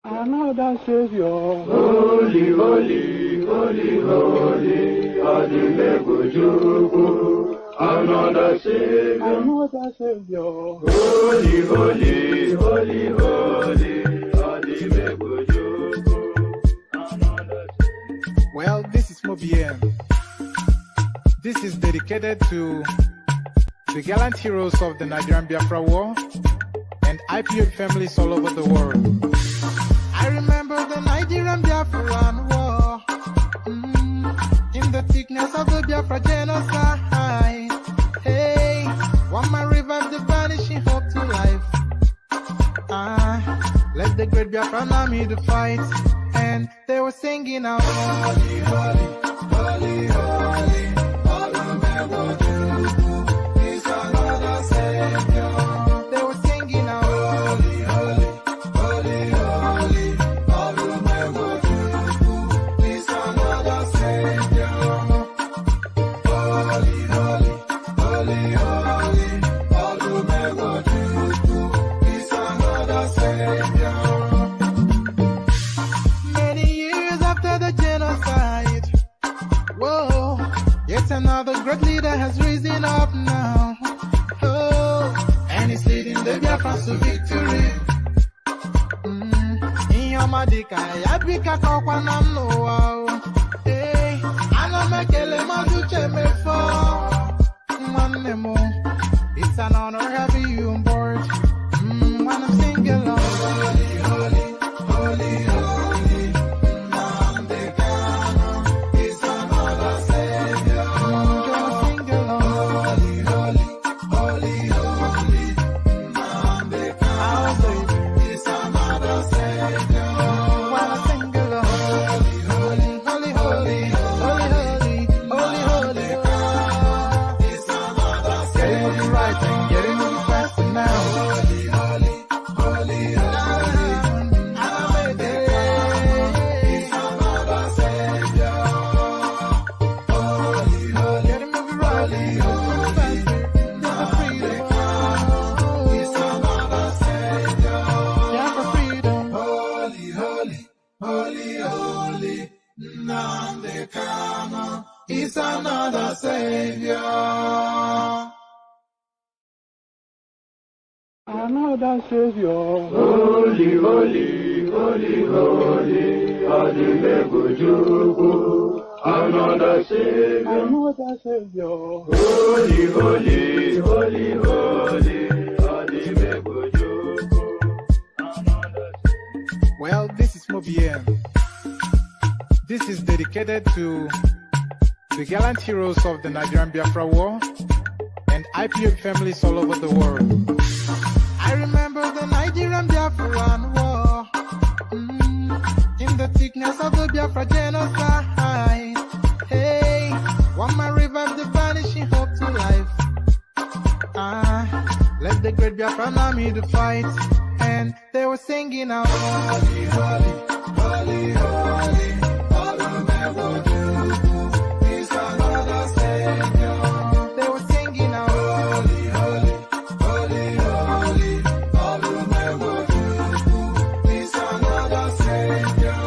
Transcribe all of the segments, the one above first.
Another Savior. Holy, holy, holy, holy, Adimebujuku. Another Savior. Another Savior. Holy, holy, holy, holy, Adimebujuku. Another Savior. Well, this is Mobien. This is dedicated to the gallant heroes of the Nigerian Biafra War and IPO families all over the world. I remember the Nigerian Biafran War, in the thickness of the Biafra genocide. Hey, one man revived the vanishing hope to life. Let the great Biafran army to fight, and they were singing out, holy, holy, holy, holy, is another Savior. They were singing out, holy, holy, holy, holy, is another Savior. Holy, holy, holy, holy, is another Savior. Many years after the genocide, whoa, yet another great leader has risen up now. Oh, and he's leading the Biafrans to victory. Inyomadika, yabika kwa namno. Hey, anamekele maduche mefo. Manemo, it's an honor having you on board. When I'm singing along, holy, holy, holy, holy, Namdekano is another Savior. Gonna sing along, holy, holy, holy, holy, Namdekano is another Savior. When I sing along, holy, holy, holy, holy, holy, holy, holy, is another Savior. Getting moving right and getting moving faster now. Holy, holy, holy, holy, is another Savior. Holy, holy, getting moving right, moving faster. Yeah, for freedom. Is another Savior. Yeah, for freedom. Holy, holy, holy, holy, Namdekano is another Savior. Another Savior. Holy, holy, holy, holy, Adimebujuku. Another Savior. Another Savior. Holy, holy, holy, holy, Adimebujuku. Another Savior. Well, this is Mobien. This is dedicated to the gallant heroes of the Nigerian Biafra War and IPO families all over the world. I remember the Nigerian Biafran War, in the thickness of the Biafra genocide. Hey, one man revived the vanishing hope to life. Let the great Biafran army to fight, and they were singing out, holy, holy, holy, holy, is another Savior. They were singing out, holy, holy, holy, holy, is another Savior.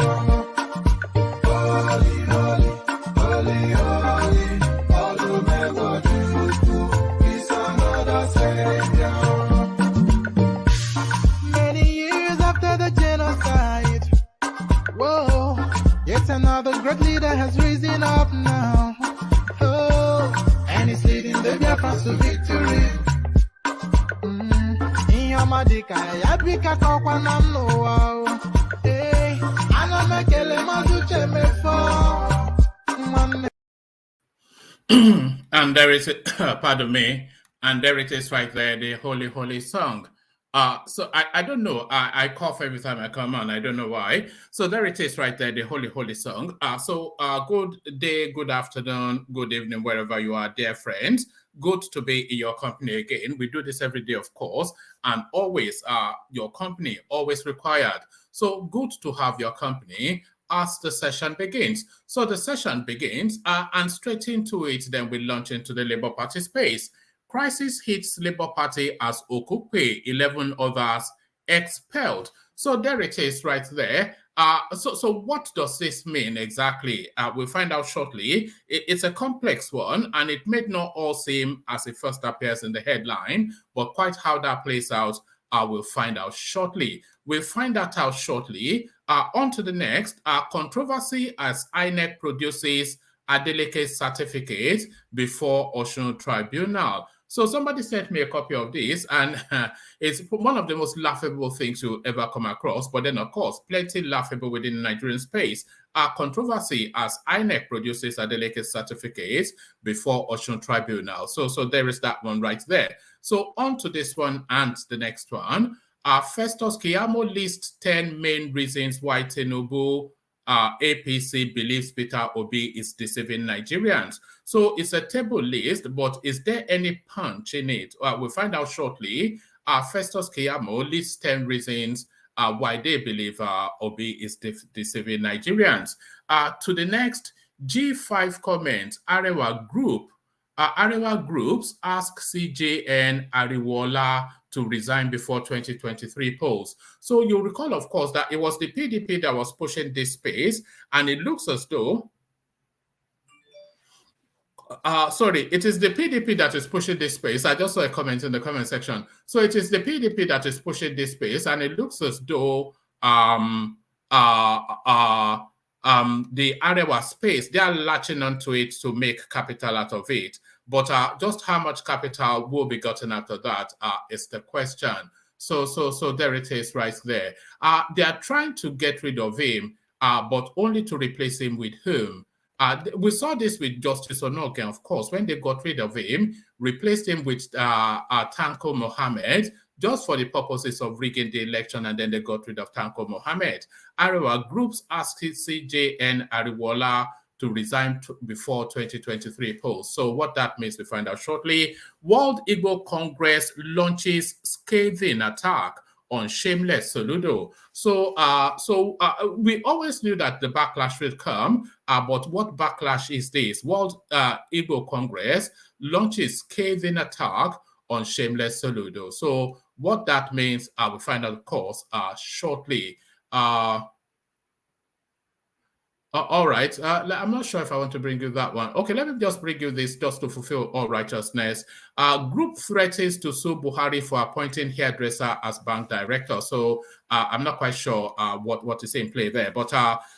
Holy, holy, holy, holy, is another Savior. Many years after the genocide, whoa, yet another great leader has risen up now. Oh, and he's leading the Biafrans to victory. Inyomadika, yabika kwa namno. Hey, anamekele maduche mefo. And there is, pardon me, and there it is right there, the Holy, Holy song. So I don't know. I cough every time I come on. I don't know why. So there it is right there, the Holy, Holy song. Good day, good afternoon, good evening, wherever you are, dear friends. Good to be in your company again. We do this every day, of course, and always your company, always required. So good to have your company as the session begins. So the session begins and straight into it, then we launch into the Labour Party space. Crisis hits Labour Party as Okupe, 11 others expelled. So there it is right there. So what does this mean exactly? We'll find out shortly. It's a complex one, and it may not all seem as it first appears in the headline, but quite how that plays out, we'll find out shortly. We'll find that out shortly. On to the next. Controversy as INEC produces Adeleke certificate before Osun Tribunal. So somebody sent me a copy of this, and it's one of the most laughable things you'll ever come across. But then, of course, plenty laughable within the Nigerian space. Controversy as INEC produces Adeleke certificate before Osun Tribunal. So there is that one right there. So on to this one and the next one. Festus Keyamo lists 10 main reasons why Tinubu APC believes Peter Obi is deceiving Nigerians. So it's a table list, but is there any punch in it? We'll find out shortly. Festus Keyamo lists 10 reasons why they believe Obi is deceiving Nigerians. To the next, G5 comments, Arewa Groups ask CJN Ariwola to resign before 2023 polls. So you'll recall, of course, that it was the PDP that was pushing this space, and it looks as though, it is the PDP that is pushing this space. I just saw a comment in the comment section. So it is the PDP that is pushing this space, and it looks as though the Arewa space, they are latching onto it to make capital out of it. But just how much capital will be gotten after that is the question. So there it is right there. They are trying to get rid of him, but only to replace him with whom? We saw this with Justice Onoken, of course, when they got rid of him, replaced him with Tanko Mohammed, just for the purposes of rigging the election, and then they got rid of Tanko Mohammed. Arewa Groups asked CJN Ariwola to resign before 2023 polls. So what that means, we find out shortly. World Igbo Congress launches scathing attack on shameless Soludo. So we always knew that the backlash would come, but what backlash is this? World Igbo Congress launches scathing attack on shameless Soludo. So what that means, we'll find out, of course, shortly. All right. I'm not sure if I want to bring you that one. Okay, let me just bring you this just to fulfill all righteousness. Group threatens to sue Buhari for appointing hairdresser as bank director. So I'm not quite sure what is in play there. But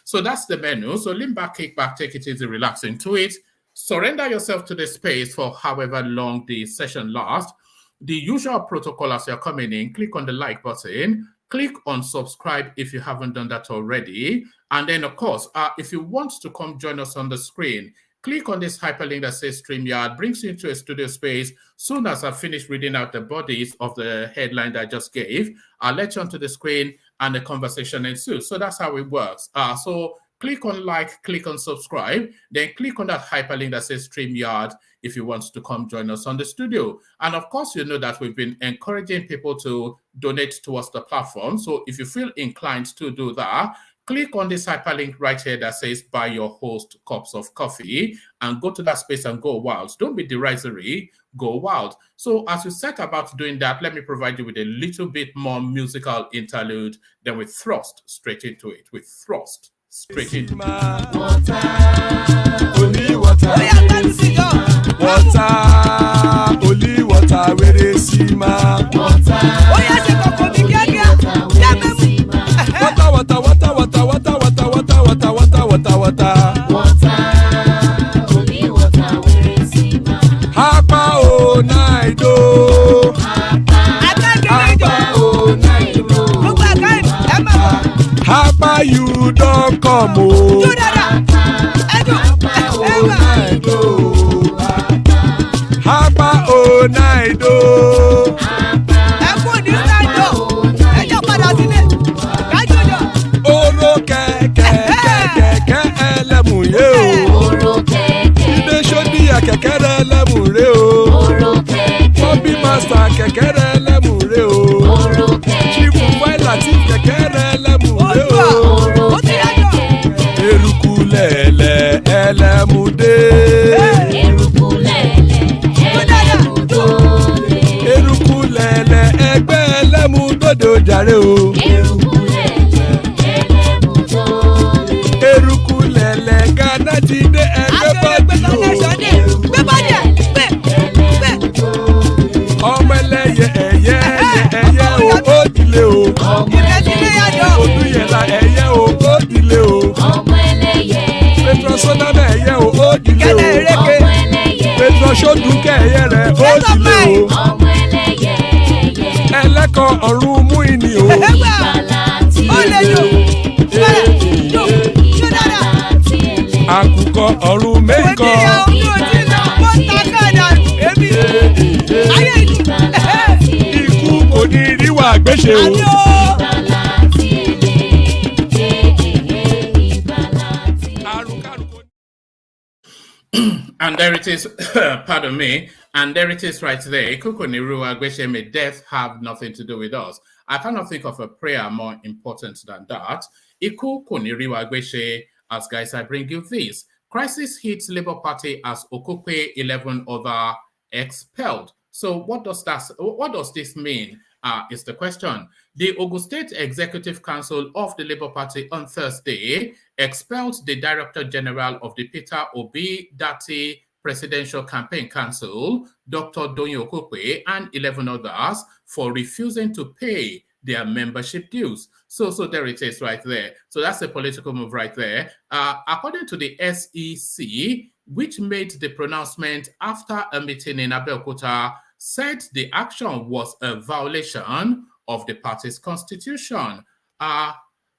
so that's the menu. So lean back, kick back, take it easy, relax into it. Surrender yourself to the space for however long the session lasts. The usual protocol as you're coming in, click on the like button. Click on subscribe if you haven't done that already. And then, of course, if you want to come join us on the screen, click on this hyperlink that says StreamYard, brings you into a studio space. Soon as I finish reading out the bodies of the headline that I just gave, I'll let you onto the screen and the conversation ensues. So that's how it works. So click on like, click on subscribe, then click on that hyperlink that says StreamYard if you want to come join us on the studio. And of course, you know that we've been encouraging people to donate towards the platform. So if you feel inclined to do that, click on this hyperlink right here that says buy your host cups of coffee and go to that space and go wild. Don't be derisory, go wild. So as you set about doing that, let me provide you with a little bit more musical interlude. Then we thrust straight into it. We thrust straight into it. Water, only water, water, only water, where they see ma. Water, water, water, water, water, water, water, water, water, water, water, water, only water, where they see ma. Hapa o naido, hapa o naido, hapa you don't come o. Hapa o naido. Oro kẹ̀kẹ́ kẹ̀kẹ́ ẹlẹ́mùrè o. Oro kẹ̀kẹ́. Ilé sọ́dí àkẹ́kẹ́ ẹlẹ́mùrè o. Oro kẹ̀kẹ́. Bobby master kẹ̀kẹ́ ẹlẹ́mùrè o. Oro kẹ̀kẹ́. Chifu Failati kẹ̀kẹ́ ẹlẹ́mùrè o. Oro kẹ̀kẹ́. Eruku lẹ̀lẹ̀ ẹlẹ́mùdé. Eruku lẹ̀lẹ̀ ẹlẹ́mùdé. Eruku lẹ̀lẹ̀ lóde ó jàre o. Eruku lẹ̀lẹ̀ Ghana ti dé ẹgbẹ́ bọ́dì o. Ọmọ ẹlẹ́yẹ ẹyẹ o ó dilé o. Olúyẹ̀lá ẹyẹ o ó dilé o. Petrosodana ẹyẹ o ó dilé o. Petrosodunke ẹyẹ rẹ̀ ó dilé o. Ẹlẹ́kọ̀ ọ̀run mú ìní o. Àkùkọ ọ̀run mẹ́kọ̀. Ikú kò ní ríwà gbéṣe o. And there it is, pardon me, and there it is right there. Ikukoniruwa Gbeshe, may death have nothing to do with us. I cannot think of a prayer more important than that. Ikukoniruwa Gbeshe, as guys, I bring you this. Crisis hits Labour Party as Okupe 11 other expelled. So what does this mean? Is the question. The Ogun State Executive Council of the Labour Party on Thursday expelled the Director General of the Peter Obi-Datti Presidential Campaign Council, Dr. Doyin Okupe, and 11 others for refusing to pay their membership dues. So there it is right there. So that's a political move right there. According to the SEC, which made the pronouncement after a meeting in Abeokuta, said the action was a violation of the party's constitution.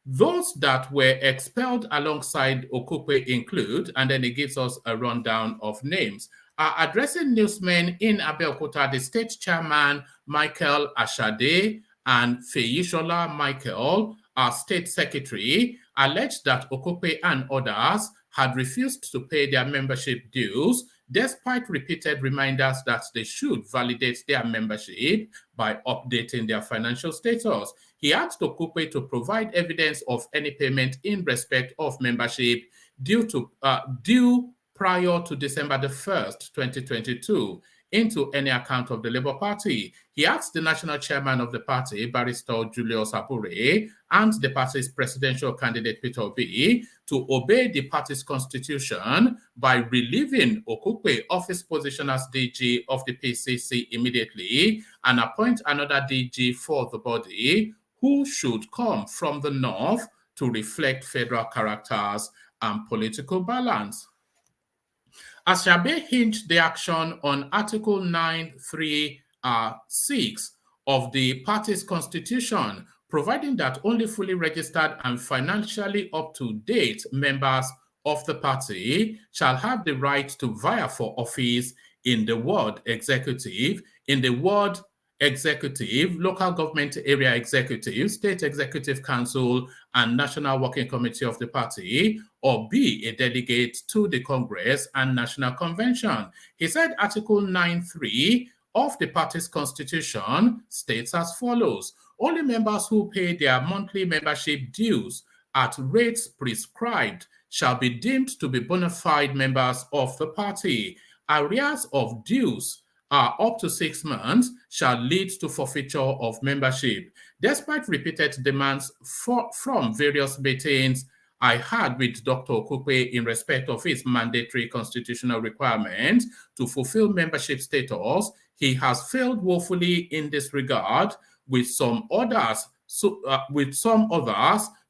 Those that were expelled alongside Okupe include, and then it gives us a rundown of names. Addressing newsmen in Abeokuta, the state chairman, Michael Ashade, and Feyishola Michael, our state secretary, alleged that Okupe and others had refused to pay their membership dues, despite repeated reminders that they should validate their membership by updating their financial status. He asked Okupe to provide evidence of any payment in respect of membership due prior to December the 1st, 2022, into any account of the Labour Party. He asked the national chairman of the party, Barrister Julius Abure, and the party's presidential candidate, Peter Obi, to obey the party's constitution by relieving Okupe of his position as DG of the PCC immediately and appoint another DG for the body who should come from the north to reflect federal characters and political balance. Ashabe hinged the action on Article 9(3)(6) of the party's constitution, providing that only fully registered and financially up-to-date members of the party shall have the right to vie for office in the ward executive, local government area executive, state executive council, and national working committee of the party, or be a delegate to the Congress and National Convention. He said Article 9(3) of the party's constitution states as follows: only members who pay their monthly membership dues at rates prescribed shall be deemed to be bona fide members of the party. Arrears of dues up to 6 months shall lead to forfeiture of membership. Despite repeated demands from various meetings I had with Dr. Okupe in respect of his mandatory constitutional requirement to fulfill membership status, he has failed woefully in this regard, with some others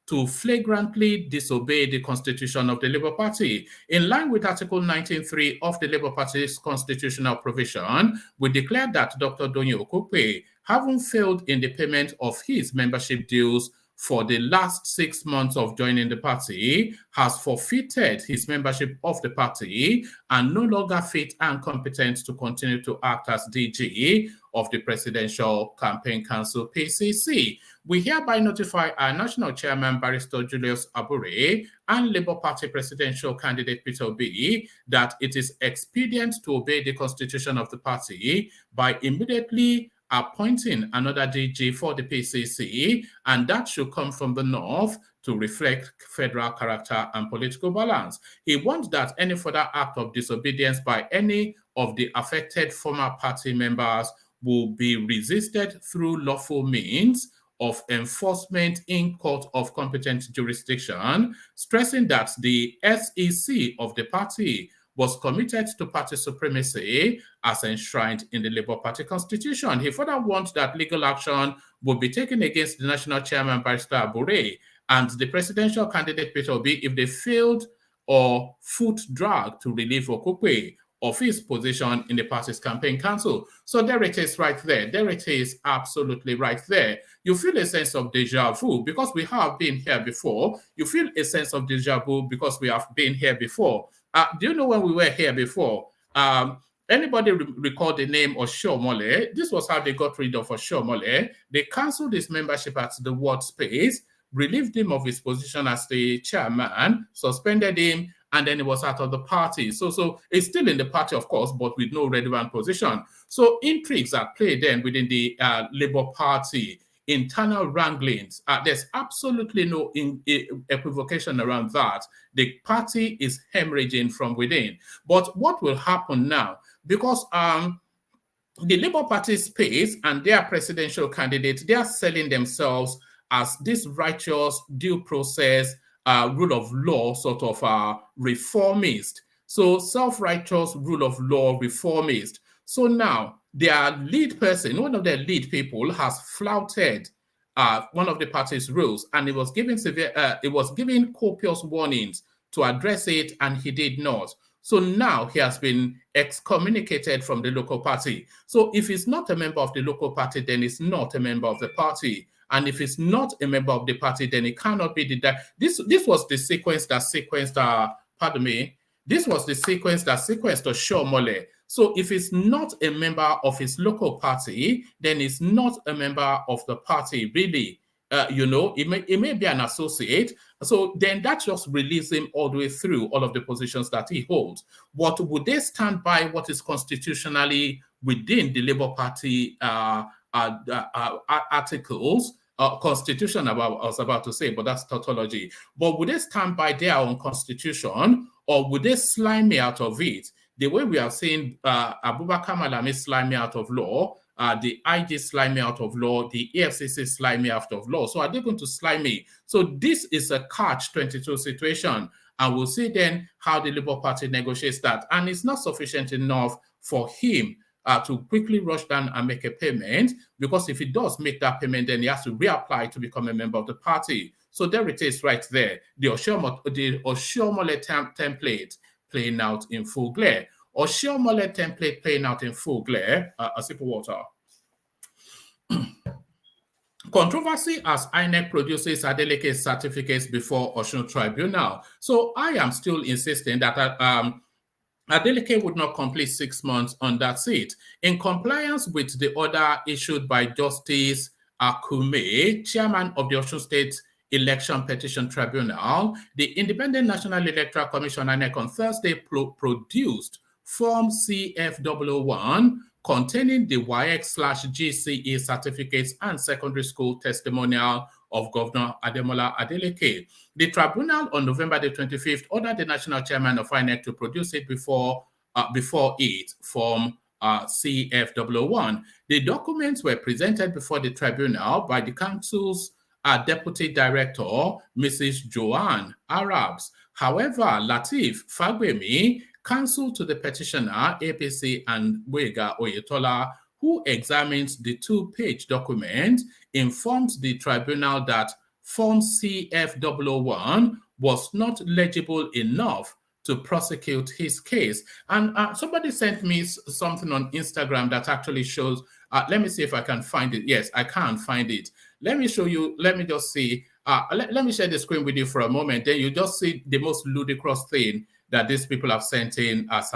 to flagrantly disobey the constitution of the Labour Party. In line with Article 19(3) of the Labour Party's constitutional provision, we declare that Dr. Doyin Okupe, having failed in the payment of his membership dues for the last 6 months of joining the party, has forfeited his membership of the party and no longer fit and competent to continue to act as DG of the Presidential Campaign Council, PCC. We hereby notify our national chairman, Barrister Julius Abure, and Labour Party presidential candidate Peter Obi that it is expedient to obey the constitution of the party by immediately appointing another DG for the PCC, and that should come from the north to reflect federal character and political balance. He wants that any further act of disobedience by any of the affected former party members will be resisted through lawful means of enforcement in court of competent jurisdiction, stressing that the SEC of the party was committed to party supremacy as enshrined in the Labour Party constitution. He further warned that legal action would be taken against the national chairman, Barrister Abure, and the presidential candidate, Peter Obi, if they failed or foot drag to relieve Okupe of his position in the party's campaign council. So there it is right there. There it is absolutely right there. You feel a sense of deja vu because we have been here before. You feel a sense of deja vu because we have been here before. Do you know when we were here before? Anybody recall the name Oshiomhole? This was how they got rid of Oshiomhole. They cancelled his membership at the ward space, relieved him of his position as the chairman, suspended him, and then he was out of the party. So it's still in the party, of course, but with no relevant position. So intrigues are played then within the Labour Party, internal wranglings. There's absolutely no equivocation around that. The party is hemorrhaging from within. But what will happen now? Because the Labour Party space and their presidential candidate, they are selling themselves as this righteous due process, rule of law sort of reformist. So self-righteous rule of law reformist. So now their lead person, one of their lead people, has flouted one of the party's rules, and it was given copious warnings to address it, and he did not. So now he has been excommunicated from the local party. So if he's not a member of the local party, then he's not a member of the party. And if he's not a member of the party, then he cannot be the... This was the sequence that sequenced, this was the sequence that sequenced Oshiomhole. So if he's not a member of his local party, then he's not a member of the party, really. It may be an associate. So then that just releases him all the way through all of the positions that he holds. But would they stand by what is constitutionally within the Labour Party articles, constitution, I was about to say, but that's tautology. But would they stand by their own constitution, or would they slime me out of it? The way we have seen Abubakar Malami slime me out of law, the IG slime me out of law, the EFCC slime me out of law. So are they going to slime me? So this is a catch-22 situation. And we'll see then how the Labour Party negotiates that. And it's not sufficient enough for him to quickly rush down and make a payment, because if he does make that payment, then he has to reapply to become a member of the party. So there it is right there. The Oshiomhole template playing out in full glare. Oshiomhole template playing out in full glare. A sip of water. Controversy as INEC produces Adeleke certificates before Osun Tribunal. So I am still insisting that Adeleke would not complete 6 months on that seat. In compliance with the order issued by Justice Akume, chairman of the Osun State Election Petition Tribunal, the Independent National Electoral Commission INEC on Thursday produced Form CF001 containing the WAEC/GCE certificates and secondary school testimonial of Governor Ademola Adeleke. The tribunal on November the 25th ordered the national chairman of INEC to produce it before it, Form CF001. The documents were presented before the tribunal by the council's deputy director, Mrs. Joanne Arabs. However, Lateef Fagbemi, counsel to the petitioner, APC and Wega Oyetola, who examined the 2-page document, informed the tribunal that Form CF001 was not legible enough to prosecute his case. And somebody sent me something on Instagram that actually shows, let me see if I can find it. Yes, I can find it. Let me show you, let me just see. Let me share the screen with you for a moment. Then you just see the most ludicrous thing that these people have sent in as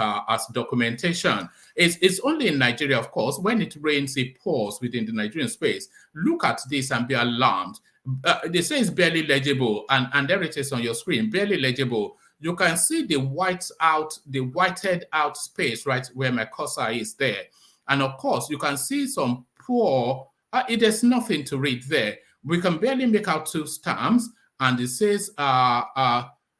documentation. It's only in Nigeria, of course. When it rains, it pours within the Nigerian space. Look at this and be alarmed. They say it's barely legible, and there it is on your screen, barely legible. You can see the whited out space right where my cursor is there. And of course, you can see some poor, there's nothing to read there. We can barely make out 2 stamps, and it says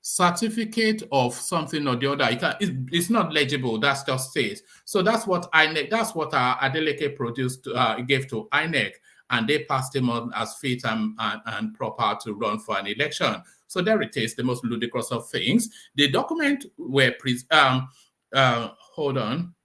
certificate of something or the other. It's not legible. That's just it. So that's what Adeleke produced, gave to INEC. and they passed him on as fit and proper to run for an election. So there it is, the most ludicrous of things. The document were hold on.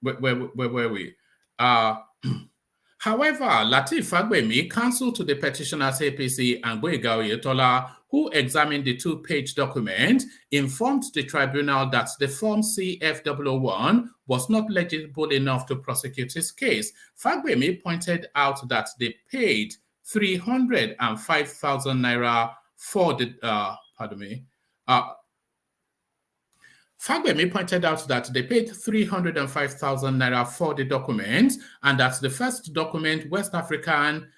Where were we? However, Lateef Fagbemi, counsel to the petitioners APC and Gboyega Oyetola, who examined the two-page document, informed the tribunal that the form CF001 was not legible enough to prosecute his case. Fagbemi pointed out that they paid 305,000 naira for the Fagbemi pointed out that they paid 305,000 naira for the document, and that the first document, West African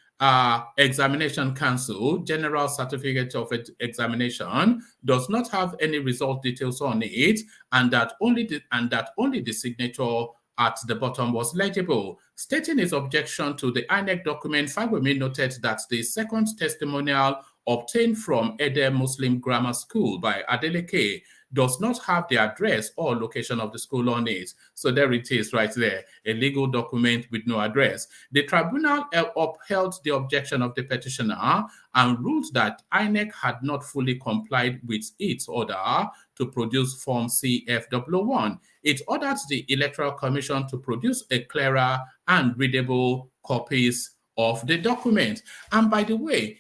Examination Council General Certificate of Examination, does not have any result details on it, and that only the signature at the bottom was legible. Stating his objection to the INEC document, Fagbemi noted that the second testimonial obtained from Ede Muslim Grammar School by Adeleke does not have the address or location of the school on it. So there it is right there, a legal document with no address. The tribunal upheld the objection of the petitioner and ruled that INEC had not fully complied with its order to produce Form CF001. It ordered the Electoral Commission to produce a clearer and readable copies of the document. And by the way,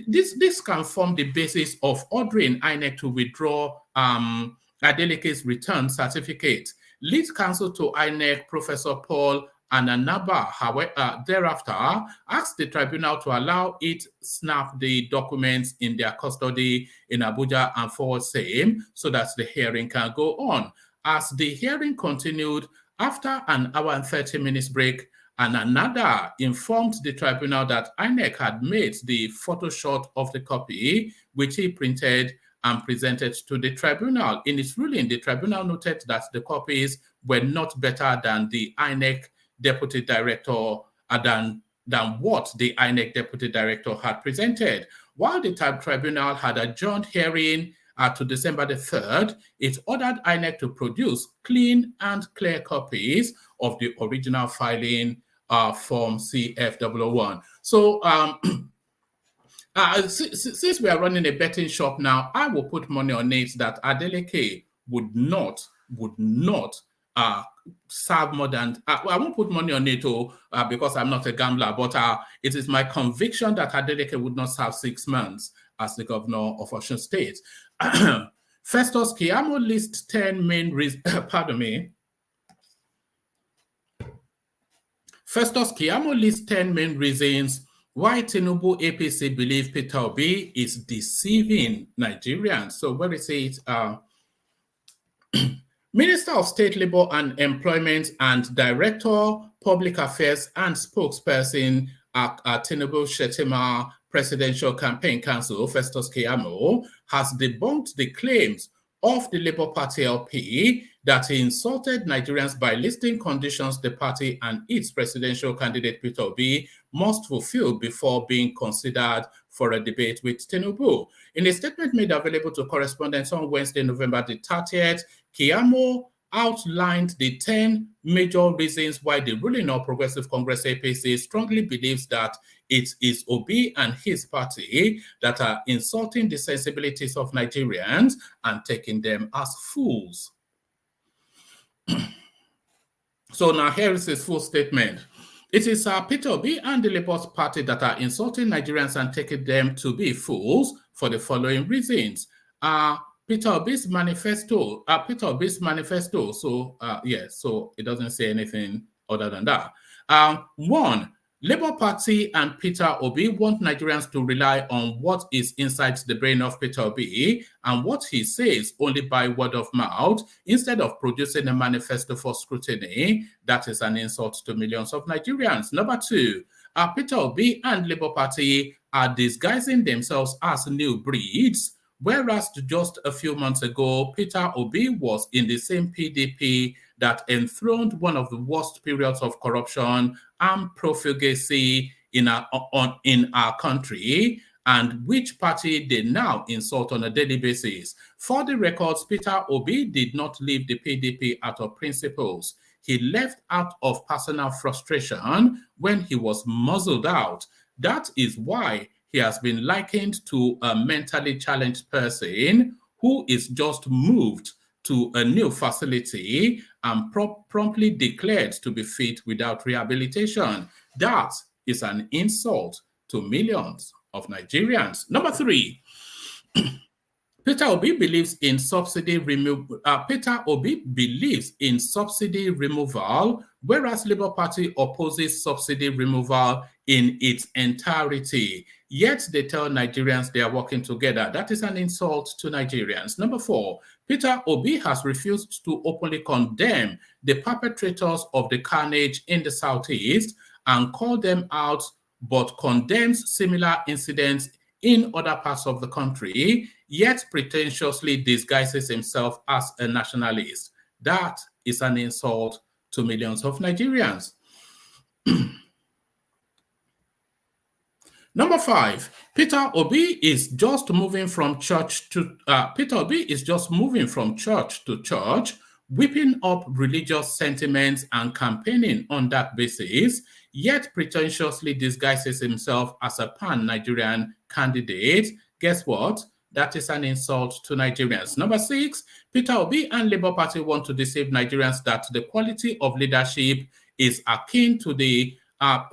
this can form the basis of ordering INEC to withdraw Adeleke's return certificate. Lead counsel to INEC, Professor Paul Ananaba, however, thereafter asked the tribunal to allow it snap the documents in their custody in Abuja and forward same so that the hearing can go on. As the hearing continued, after an hour and 30 minutes break, and another informed the tribunal that INEC had made the photoshot of the copy, which he printed and presented to the tribunal. In its ruling, the tribunal noted that the copies were not better than the INEC deputy director, than what the INEC deputy director had presented. While the tribunal had adjourned hearing to December the 3rd, it ordered INEC to produce clean and clear copies of the original filing Form CF001. So since we are running a betting shop now, I will put money on it that Adeleke would not serve more than, I won't put money on it because I'm not a gambler, but it is my conviction that Adeleke would not serve 6 months as the governor of Osun State. Festus Keyamo lists 10 main reasons, pardon me. Festus Keyamo lists 10 main reasons why Tinubu APC believe Peter Obi is deceiving Nigerians. So where is it? Minister of State Labor and Employment and Director, Public Affairs and Spokesperson at Tinubu Shetima Presidential Campaign Council, Festus Keyamo, has debunked the claims of the Labour Party LP that he insulted Nigerians by listing conditions the party and its presidential candidate Peter Obi must fulfill before being considered for a debate with Tinubu. In a statement made available to correspondents on Wednesday, November the 30th, Keyamo outlined the 10 major reasons why the ruling All Progressive Congress APC strongly believes that it is Obi and his party that are insulting the sensibilities of Nigerians and taking them as fools. So now here is his full statement. It is Peter Obi and the Labour Party that are insulting Nigerians and taking them to be fools for the following reasons. Peter Obi's manifesto. So so it doesn't say anything other than that. One, Labour Party and Peter Obi want Nigerians to rely on what is inside the brain of Peter Obi and what he says only by word of mouth instead of producing a manifesto for scrutiny. That is an insult to millions of Nigerians. Number two, Peter Obi and Labour Party are disguising themselves as new breeds, whereas just a few months ago, Peter Obi was in the same PDP that enthroned one of the worst periods of corruption and profligacy in our country, and which party they now insult on a daily basis. For the records, Peter Obi did not leave the PDP out of principles. he left out of personal frustration when he was muzzled out. That is why he has been likened to a mentally challenged person who is just moved to a new facility and promptly declared to be fit without rehabilitation. That is an insult to millions of Nigerians. Number 3, Peter Obi believes in subsidy removal. Peter Obi believes in subsidy removal, whereas Labour Party opposes subsidy removal in its entirety. Yet they tell Nigerians they are working together. That is an insult to Nigerians. Number 4, Peter Obi has refused to openly condemn the perpetrators of the carnage in the Southeast and call them out, but condemns similar incidents in other parts of the country, yet pretentiously disguises himself as a nationalist. That is an insult to millions of Nigerians. Number 5, Peter Obi is just moving from church to church, whipping up religious sentiments and campaigning on that basis, yet pretentiously disguises himself as a pan-Nigerian candidate. Guess what? That is an insult to Nigerians. Number 6, Peter Obi and Labour Party want to deceive Nigerians that the quality of leadership is akin to the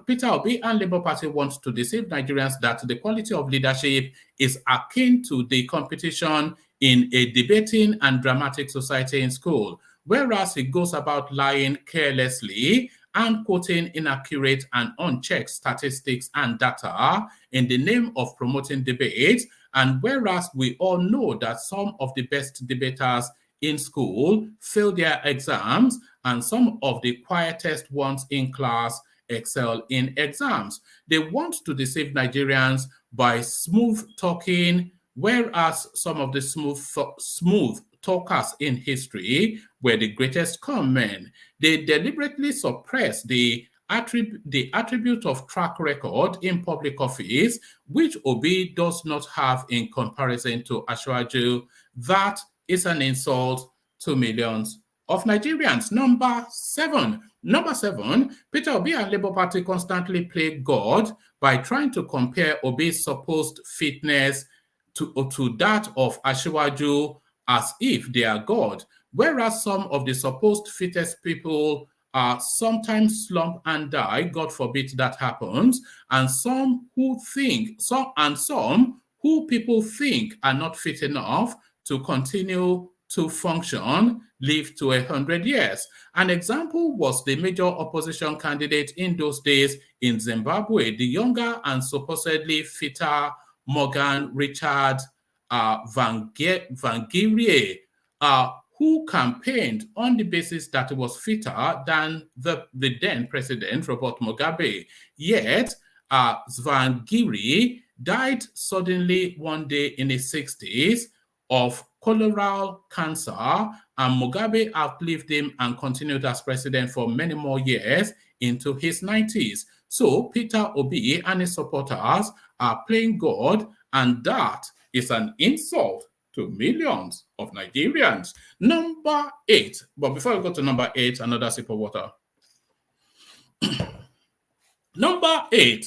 Peter Obi and Labour Party want to deceive Nigerians that the quality of leadership is akin to the competition in a debating and dramatic society in school, whereas he goes about lying carelessly and quoting inaccurate and unchecked statistics and data in the name of promoting debate. And whereas we all know that some of the best debaters in school fail their exams and some of the quietest ones in class excel in exams. They want to deceive Nigerians by smooth talking, whereas some of the smooth talkers in history were the greatest con men. They deliberately suppress the attribute of track record in public office, which Obi does not have in comparison to Asiwaju. That is an insult to millions of Nigerians. Number 7, Peter Obi and Labour Party constantly play God by trying to compare Obi's supposed fitness to that of Asiwaju as if they are God, whereas some of the supposed fittest people sometimes slump and die. God forbid that happens. And some who people think are not fit enough to continue to function live to 100 years. An example was the major opposition candidate in those days in Zimbabwe, the younger and supposedly fitter Morgan Richard Vangirie, who campaigned on the basis that he was fitter than the then president, Robert Mugabe. Yet, Zvangiri died suddenly one day in his 60s of colorectal cancer, and Mugabe outlived him and continued as president for many more years into his 90s. So Peter Obi and his supporters are playing God, and that is an insult to millions of Nigerians. Number 8. But before we go to number 8, another sip of water. Number 8.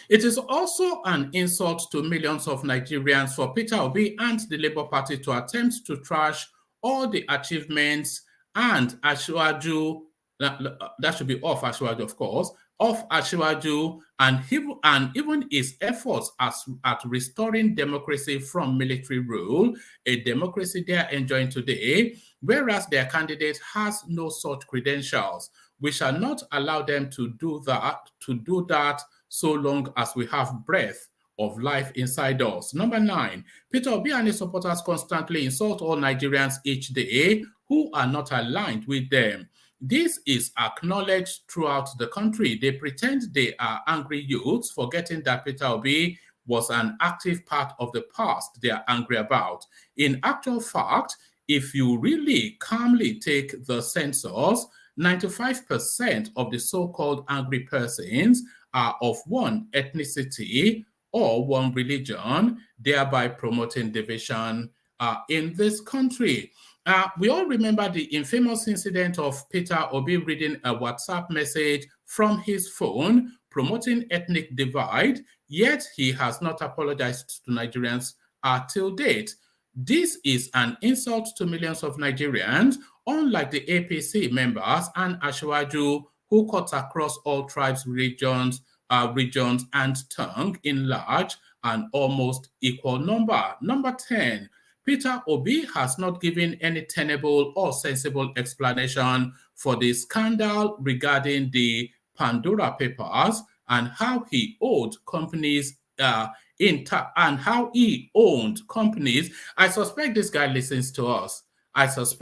It is also an insult to millions of Nigerians for Peter Obi and the Labour Party to attempt to trash all the achievements and Asiwaju, that should be off Asiwaju, of course, of Asiwaju and even his efforts at restoring democracy from military rule, a democracy they are enjoying today, whereas their candidate has no such credentials. We shall not allow them to do that so long as we have breath of life inside us. Number 9, Peter Obi and his supporters constantly insult all Nigerians each day who are not aligned with them. This is acknowledged throughout the country. They pretend they are angry youths, forgetting that Peter Obi was an active part of the past they are angry about. In actual fact, if you really calmly take the census, 95% of the so-called angry persons are of one ethnicity or one religion, thereby promoting division in this country. We all remember the infamous incident of Peter Obi reading a WhatsApp message from his phone promoting ethnic divide, yet he has not apologized to Nigerians till date. This is an insult to millions of Nigerians, unlike the APC members and Ashwaju, who cut across all tribes, regions, and tongue in large and almost equal number. Number 10, Peter Obi has not given any tenable or sensible explanation for the scandal regarding the Pandora Papers and how he owed companies and how he owned companies. I suspect this guy listens to us. Because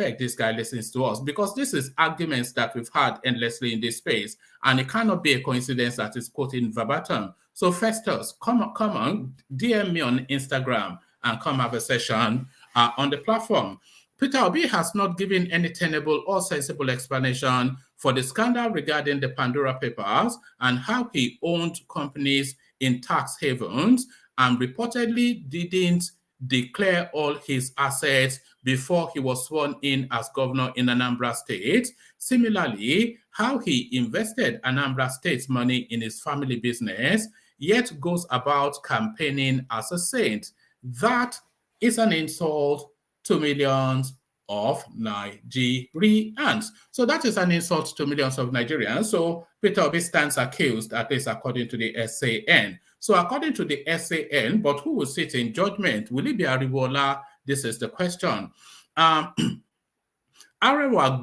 this is arguments that we've had endlessly in this space, and it cannot be a coincidence that it's quoting verbatim. So Festus, come on, DM me on Instagram and come have a session on the platform. Peter Obi has not given any tenable or sensible explanation for the scandal regarding the Pandora Papers and how he owned companies in tax havens and reportedly didn't declare all his assets before he was sworn in as governor in Anambra State. Similarly, how he invested Anambra State's money in his family business, yet goes about campaigning as a saint. That is an insult to millions of Nigerians. So that is an insult to millions of Nigerians. So Peter Obi stands accused, at least according to the SAN. So according to the SAN, but who will sit in judgment? Will it be Ariwola? This is the question. Arewa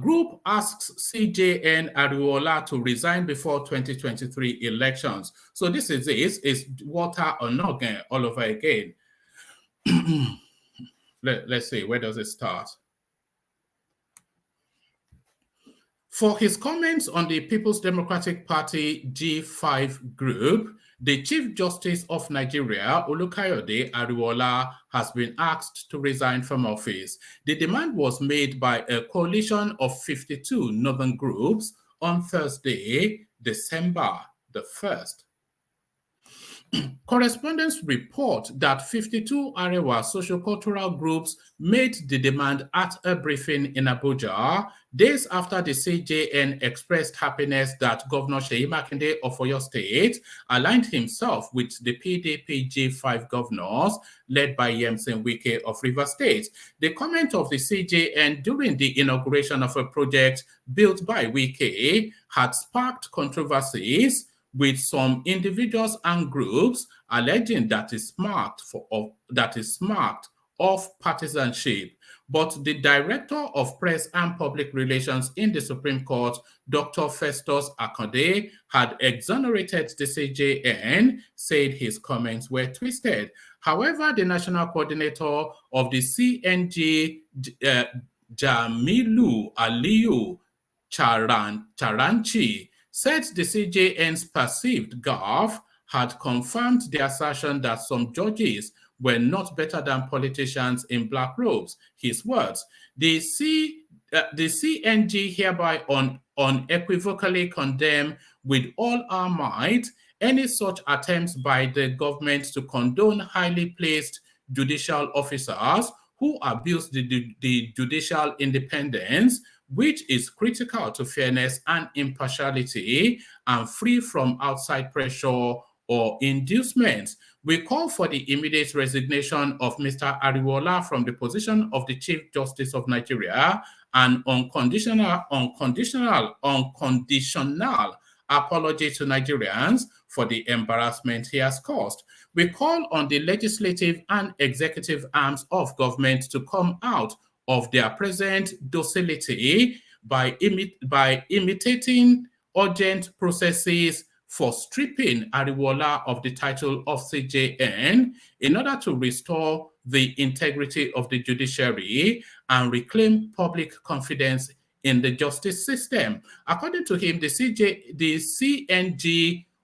Group asks CJN Ariwola to resign before 2023 elections. So this is it's water or nothing all over again. Let's see, where does it start? For his comments on the People's Democratic Party G5 group, the Chief Justice of Nigeria, Olukayode Ariwola, has been asked to resign from office. The demand was made by a coalition of 52 northern groups on Thursday, December the 1st. Correspondents report that 52 Arewa sociocultural groups made the demand at a briefing in Abuja days after the CJN expressed happiness that Governor Seyi Makinde of Oyo State aligned himself with the PDP G5 governors led by Yemsen Wike of Rivers State. The comment of the CJN during the inauguration of a project built by Wike had sparked controversies, with some individuals and groups alleging that is marked of partisanship. But the Director of Press and Public Relations in the Supreme Court, Dr. Festus Akande, had exonerated the CJN, said his comments were twisted. However, the National Coordinator of the CNG, Jamilu Aliyu Charanchi, said the CJN's perceived gaffe had confirmed the assertion that some judges were not better than politicians in black robes. His words, the CNG hereby unequivocally condemn with all our might any such attempts by the government to condone highly placed judicial officers who abuse the judicial independence, which is critical to fairness and impartiality and free from outside pressure or inducements. We call for the immediate resignation of Mr. Ariwola from the position of the Chief Justice of Nigeria and unconditional apology to Nigerians for the embarrassment he has caused. We call on the legislative and executive arms of government to come out of their present docility by imitating urgent processes for stripping Ariwola of the title of CJN in order to restore the integrity of the judiciary and reclaim public confidence in the justice system. According to him, the CNG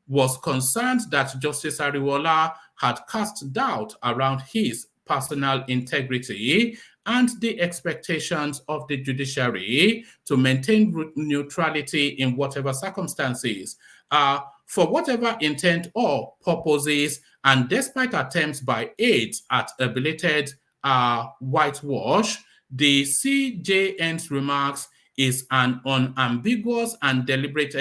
was concerned that Justice Ariwola had cast doubt around his personal integrity and the expectations of the judiciary to maintain neutrality in whatever circumstances. For whatever intent or purposes, and despite attempts by aides at a belated whitewash, The CJN's remarks is an unambiguous and deliberate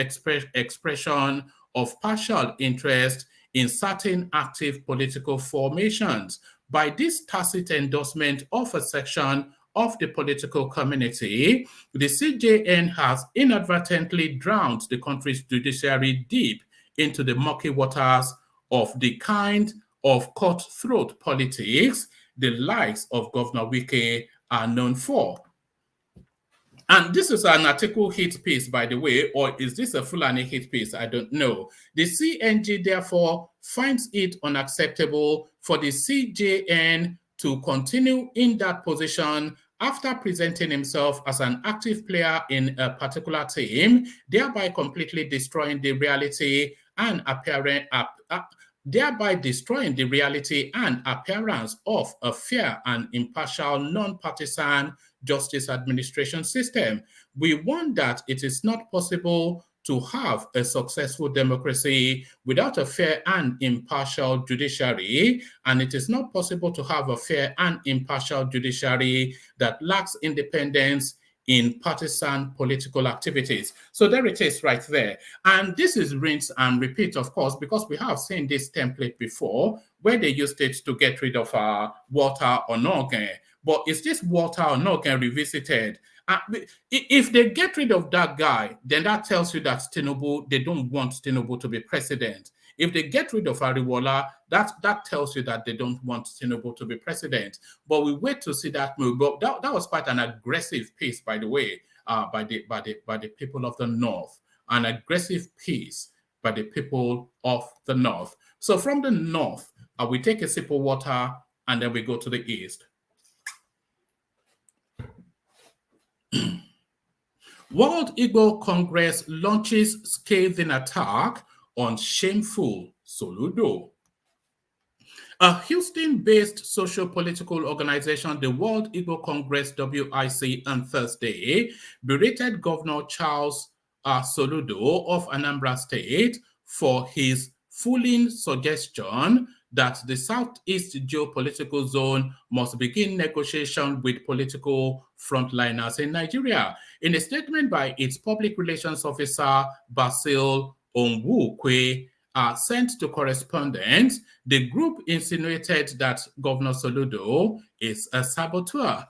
expression of partial interest in certain active political formations. By this tacit endorsement of a section of the political community, the CJN has inadvertently drowned the country's judiciary deep into the murky waters of the kind of cutthroat politics the likes of Governor Wike are known for. And this is an article hit piece, by the way, or is this a Fulani hit piece? I don't know. The CNG, therefore, finds it unacceptable for the CJN to continue in that position after presenting himself as an active player in a particular team, thereby completely destroying the reality and appearance of a fair and impartial, non-partisan justice administration system. We warn that it is not possible to have a successful democracy without a fair and impartial judiciary, and it is not possible to have a fair and impartial judiciary that lacks independence in partisan political activities. So there it is right there. And this is rinse and repeat, of course, because we have seen this template before where they used it to get rid of Walter Onogen. But is this Walter Onogen revisited? If they get rid of that guy, then that tells you that Tinubu, they don't want Tinubu to be president. If they get rid of Ariwola, that tells you that they don't want Tinubu to be president. But we wait to see that move. But that was quite an aggressive piece, by the way, by the people of the North. An aggressive piece by the people of the North. So from the North, we take a sip of water and then we go to the East. World Igbo Congress launches scathing attack on shameful Soludo. A Houston-based socio-political organization, the World Igbo Congress, WIC, on Thursday, berated Governor Charles Soludo of Anambra State for his fooling suggestion that the Southeast geopolitical zone must begin negotiation with political frontliners in Nigeria. In a statement by its public relations officer, Basil Onwukwe, sent to correspondents, the group insinuated that Governor Soludo is a saboteur.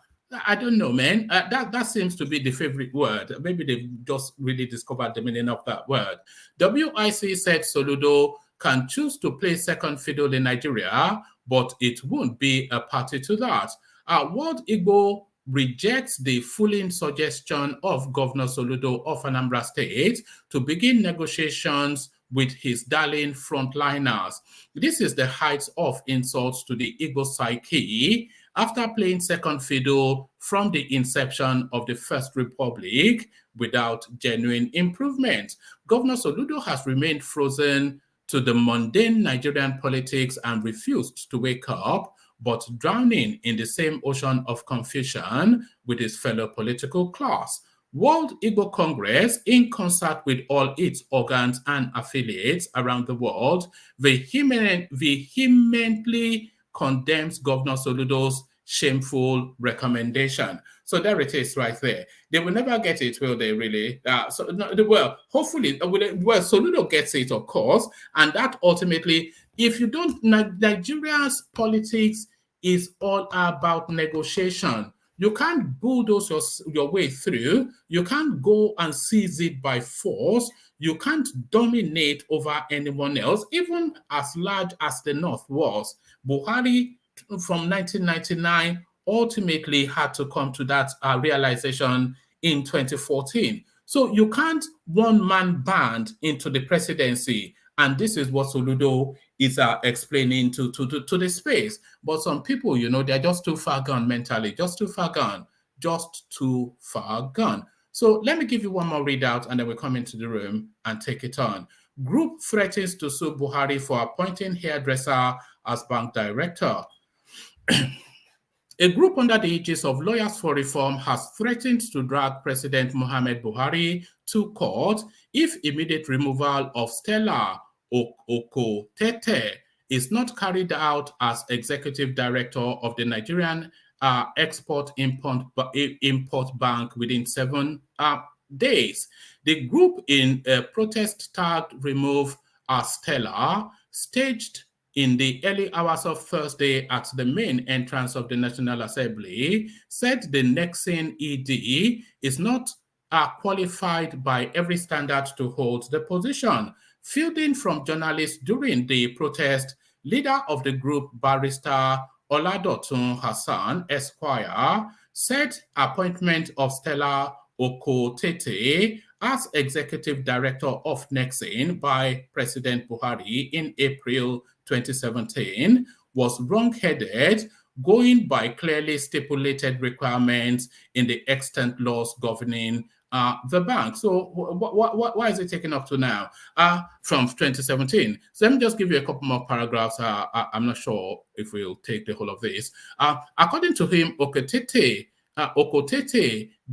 I don't know, man. That seems to be the favorite word. Maybe they've just really discovered the meaning of that word. WIC said Soludo can choose to play second fiddle in Nigeria, but it won't be a party to that. World Igbo rejects the fooling suggestion of Governor Soludo of Anambra State to begin negotiations with his darling frontliners. This is the height of insults to the Igbo psyche after playing second fiddle from the inception of the First Republic without genuine improvement. Governor Soludo has remained frozen to the mundane Nigerian politics and refused to wake up, but drowning in the same ocean of confusion with his fellow political class. World Igbo Congress, in concert with all its organs and affiliates around the world, vehemently condemns Governor Soludo's shameful recommendation. So there it is right there. They will never get it, will they, really? Hopefully, Soludo gets it, of course, and that ultimately, if you don't, Nigeria's politics is all about negotiation. You can't bulldoze your way through. You can't go and seize it by force. You can't dominate over anyone else, even as large as the North was. Buhari, from 1999, ultimately had to come to that realization in 2014. So you can't one-man band into the presidency. And this is what Soludo is explaining to the space. But some people, they're just too far gone mentally, just too far gone. So let me give you one more readout and then we'll come into the room and take it on. Group threatens to sue Buhari for appointing hairdresser as bank director. A group under the aegis of Lawyers for Reform has threatened to drag President Muhammad Buhari to court if immediate removal of Stella Okotete is not carried out as executive director of the Nigerian export import bank within 7 days. The group in protest tagged remove Stella staged in the early hours of Thursday at the main entrance of the National Assembly said the Nexen ED is not qualified by every standard to hold the position. Fielding from journalists during the protest, leader of the group, Barrister Oladotun Hassan Esquire, said appointment of Stella Okotete as executive director of Nexen by President Buhari in April 2017 was wrong-headed, going by clearly stipulated requirements in the extant laws governing the bank. So why is it taken up to now? From 2017. So let me just give you a couple more paragraphs. I'm not sure if we'll take the whole of this. According to him, Okotete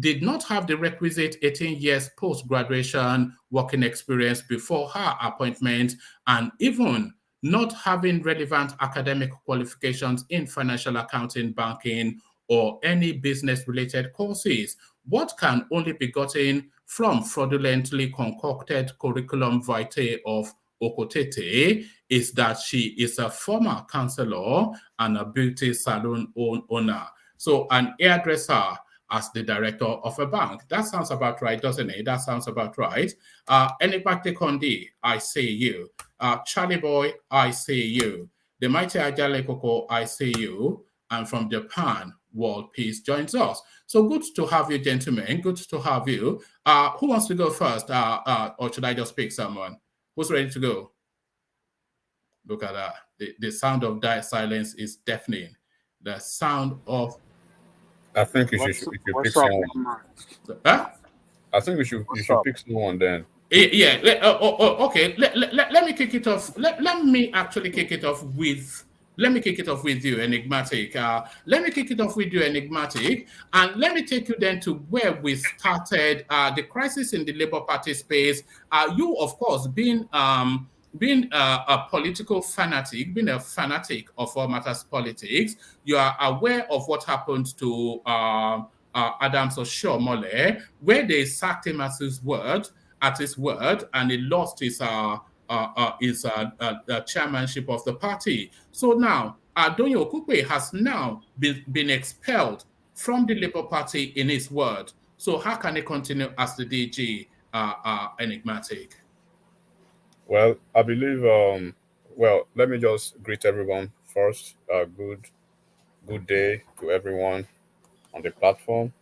did not have the requisite 18 years post-graduation working experience before her appointment, and even not having relevant academic qualifications in financial accounting, banking, or any business-related courses. What can only be gotten from fraudulently concocted curriculum vitae of Okotete is that she is a former counselor and a beauty salon owner. So an hairdresser as the director of a bank. That sounds about right, doesn't it? That sounds about right. Enibate Kondi, I see you. Charlie Boy, I see you. The mighty Ajale Koko, I see you. And from Japan, World Peace joins us. So good to have you, gentlemen. Good to have you. Who wants to go first? Or should I just pick someone? Who's ready to go? Look at that. The sound of that silence is deafening. The sound of... I think you should pick someone. Huh? I think you should pick someone then. Yeah. Okay. Let me kick it off. Let me actually kick it off with. Let me kick it off with you, Enigmatic. Let me kick it off with you, Enigmatic, and let me take you then to where we started. The crisis in the Labour Party space. You, of course, being a political fanatic, being a fanatic of all matters politics, you are aware of what happened to Adams Oshiomhole, where they sacked him at his word, and he lost his chairmanship of the party. So now, Doyin Okupe has now been expelled from the Labour Party in his word. So how can he continue as the DG, Enigmatic? Well, I believe. Well, let me just greet everyone first. Good day to everyone on the platform.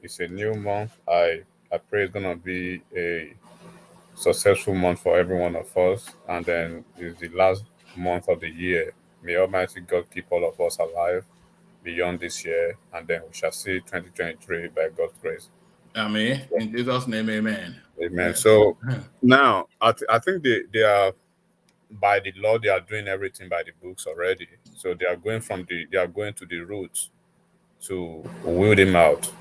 It's a new month. I pray it's gonna be a successful month for every one of us, and then it's the last month of the year. May Almighty God keep all of us alive beyond this year, and then we shall see 2023 by God's grace. Amen. In Jesus' name, amen. Amen. So now I think they are, by the law, they are doing everything by the books already. So they are going to the roots to wheel him out.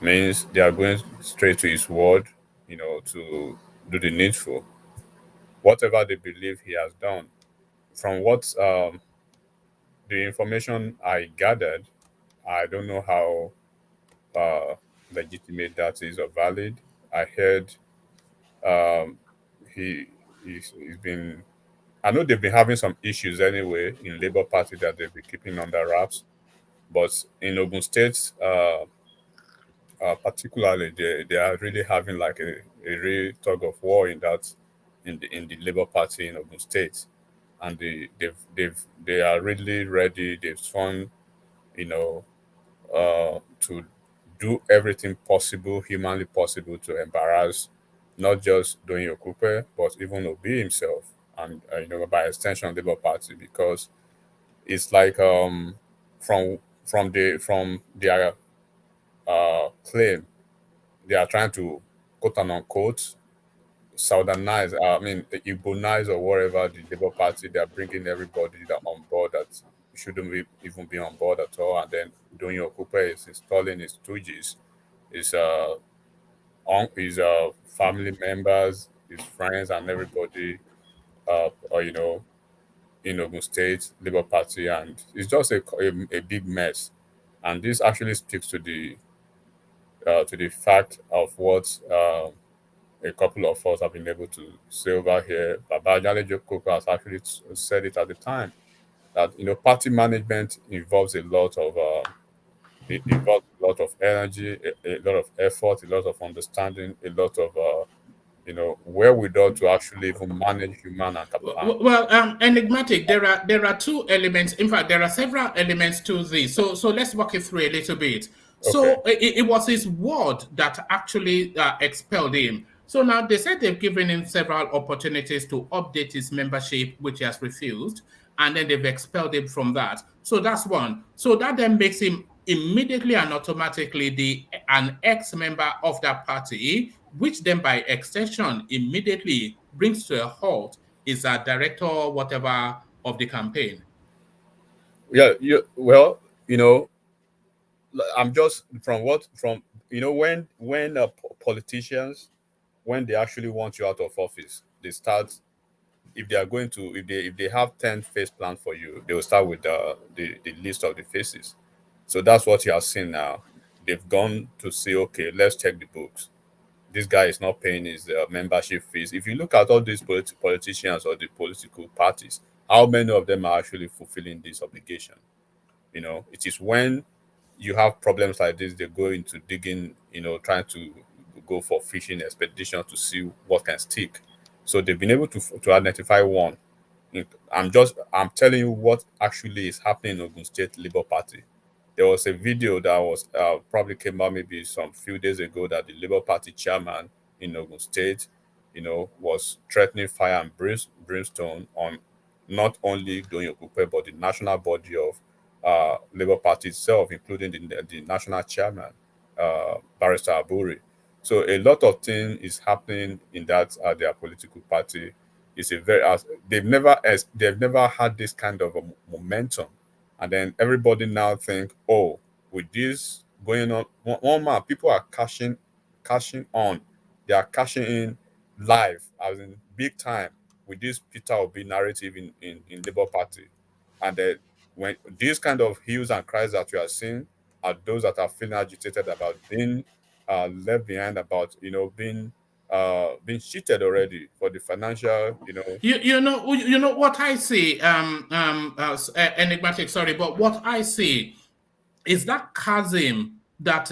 Means they are going straight to his word, to do the needful. Whatever they believe he has done. From what the information I gathered, I don't know how legitimate that is or valid. I heard um, he's been. I know they've been having some issues anyway in Labour Party that they've been keeping under wraps, but in Ogun State, particularly, they are really having like a real tug of war in the Labour Party in Ogun State, and they are really ready. They've sworn, to do everything possible, humanly possible, to embarrass not just Doyin Okupe, but even Obi himself, and by extension Labour Party, because it's like from their claim, they are trying to, quote and unquote, southernize, Igbonize or whatever the Labour Party. They are bringing everybody that on board that shouldn't even be on board at all. And then Doyin Okupe is installing his stooges, his family members, his friends, and everybody, in Ogun State Labour Party, and it's just a big mess. And this actually speaks to the fact of what a couple of us have been able to say over here. Baba-Ahmed has actually said it at the time that party management involves a lot of it involves a lot of energy, a lot of effort, a lot of understanding, a lot of wherewithal to actually even manage human Well, enigmatic. There are two elements. In fact, there are several elements to this. So let's walk it through a little bit. okay. So it was his word that actually expelled him. So now they said they've given him several opportunities to update his membership, which he has refused, and then they've expelled him from that. So that's one. So that then makes him immediately and automatically an ex-member of that party, which then by extension immediately brings to a halt is a director or whatever of the campaign. Yeah, well, you know, I'm just from when politicians, when they actually want you out of office, they start, if they are going to, if they have 10 face plans for you, they will start with the list of the faces. So that's what you are seeing now. They've gone to say, okay, let's check the books. This guy is not paying his membership fees. If you look at all these politicians or the political parties, how many of them are actually fulfilling this obligation? It is when you have problems like this, they go into digging, trying to go for fishing expedition to see what can stick. So they've been able to identify one. I'm telling you what actually is happening in Ogun State Labour Party. There was a video that was probably came out maybe some few days ago that the Labour Party chairman in Ogun State, was threatening fire and brimstone on not only Doyin Okupe but the national body of Labour Party itself, including the national chairman, Barrister Aburi. So a lot of things is happening in that their political party. It's a very they've never had this kind of a momentum, and then everybody now think, oh, with this going on, one man, people are cashing on, they are cashing in live, as in big time, with this Peter Obi narrative in Labour Party, and then when these kind of hues and cries that you are seeing are those that are feeling agitated about being left behind, about being cheated already for the financial, You know what I see, enigmatic. Sorry, but what I see is that chasm, that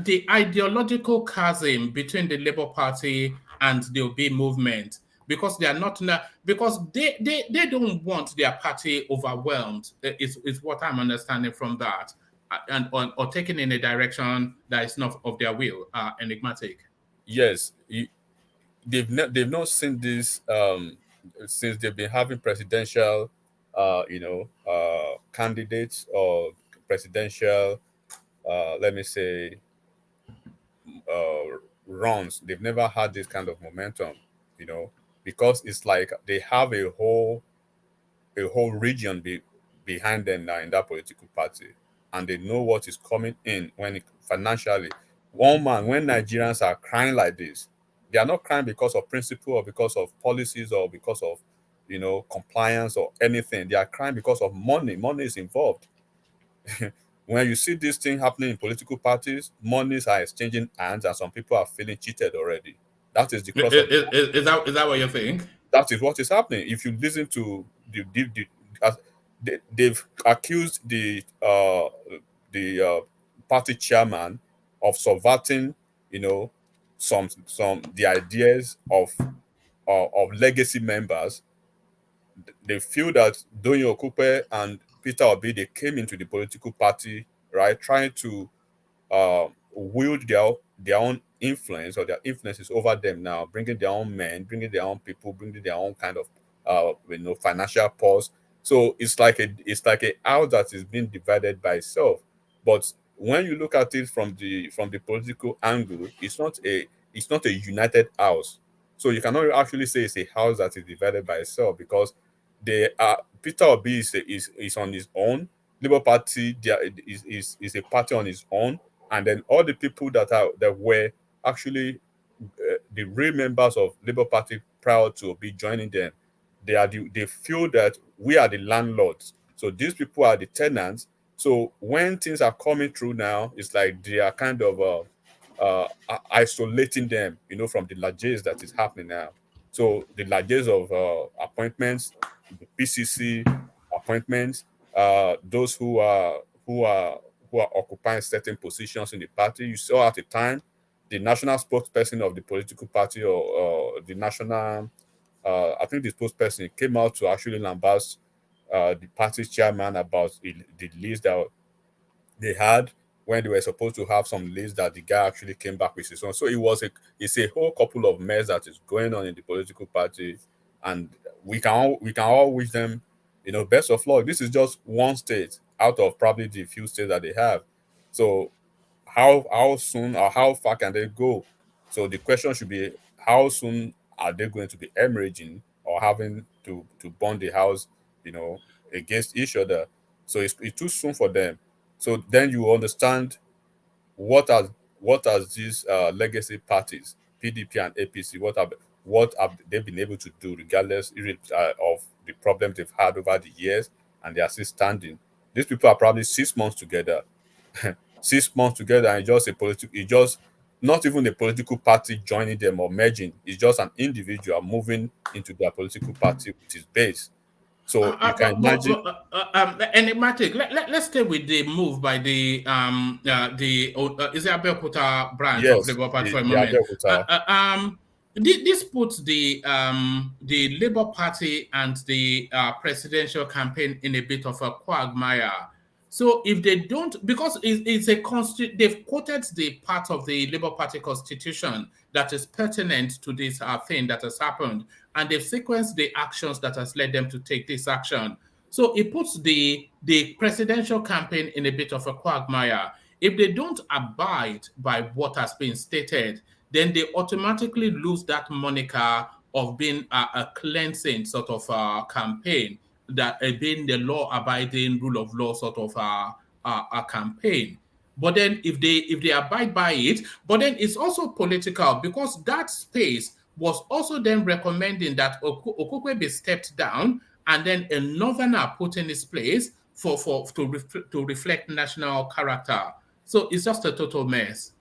the ideological chasm between the Labour Party and the Obi movement, because they are not because they don't want their party overwhelmed. Is what I'm understanding from that, and or taken in a direction that is not of their will. Enigmatic. yes, they've not seen this since they've been having presidential candidates or presidential let me say uh, runs. They've never had this kind of momentum, you know, because it's like they have a whole region behind them now in that political party, and they know what is coming in financially. One man, when Nigerians are crying like this, they are not crying because of principle or because of policies or because of compliance or anything. They are crying because of money. Money is involved. When you see this thing happening in political parties, monies are exchanging hands, and some people are feeling cheated already. That is the cross of Is that what you think? that is what is happening. If you listen to as they've accused the party chairman of subverting, you know, some the ideas of legacy members. They feel that Doyin Okupe and Peter Obi, they came into the political party, right, trying to wield their own influence, or their influences over them now, bringing their own men, bringing their own people, bringing their own kind of financial pause. So it's like a house that is being divided by itself. But when you look at it from the political angle, it's not a united house. So you cannot actually say it's a house that is divided by itself, because they are Peter Obi is on his own. Labour Party there is a party on its own, and then all the people that were actually the real members of Labour Party prior to be joining them, they feel that we are the landlords. So these people are the tenants, So when things are coming through now, it's like they are kind of isolating them, from the largesse that is happening now. So the largesse of appointments, the PCC appointments, those who are occupying certain positions in the party. You saw at the time the national spokesperson of the political party, or the national, I think the spokesperson came out to actually lambast the party chairman about the list that they had, when they were supposed to have some list that the guy actually came back with his own. So it's a whole couple of mess that is going on in the political party, and we can all wish them, best of luck. This is just one state out of probably the few states that they have. So how soon or how far can they go? So the question should be, how soon are they going to be emerging or having to burn the house, you know, against each other? So it's too soon for them. So then you understand what has what has these legacy parties, PDP and APC, what have they been able to do, regardless of the problems they've had over the years, and they are still standing. These people are probably 6 months together, 6 months together, and it's just not even a political party joining them or merging. It's just an individual moving into their political party with his base. So you can imagine. Enigmatic. Let's stay with the move by is it Abeokuta branch of Yes, Labour Party for a the moment. Abeokuta. This puts the Labour Party and the presidential campaign in a bit of a quagmire. So if they don't, because it's they've quoted the part of the Labour Party constitution that is pertinent to this thing that has happened, and they've sequenced the actions that has led them to take this action. So it puts the presidential campaign in a bit of a quagmire. If they don't abide by what has been stated, then they automatically lose that moniker of being a cleansing sort of campaign, that being the law-abiding, rule of law sort of a campaign. But then if they abide by it, but then it's also political, because that space was also then recommending that Okupe be stepped down and then a northerner put in his place to reflect national character. So it's just a total mess.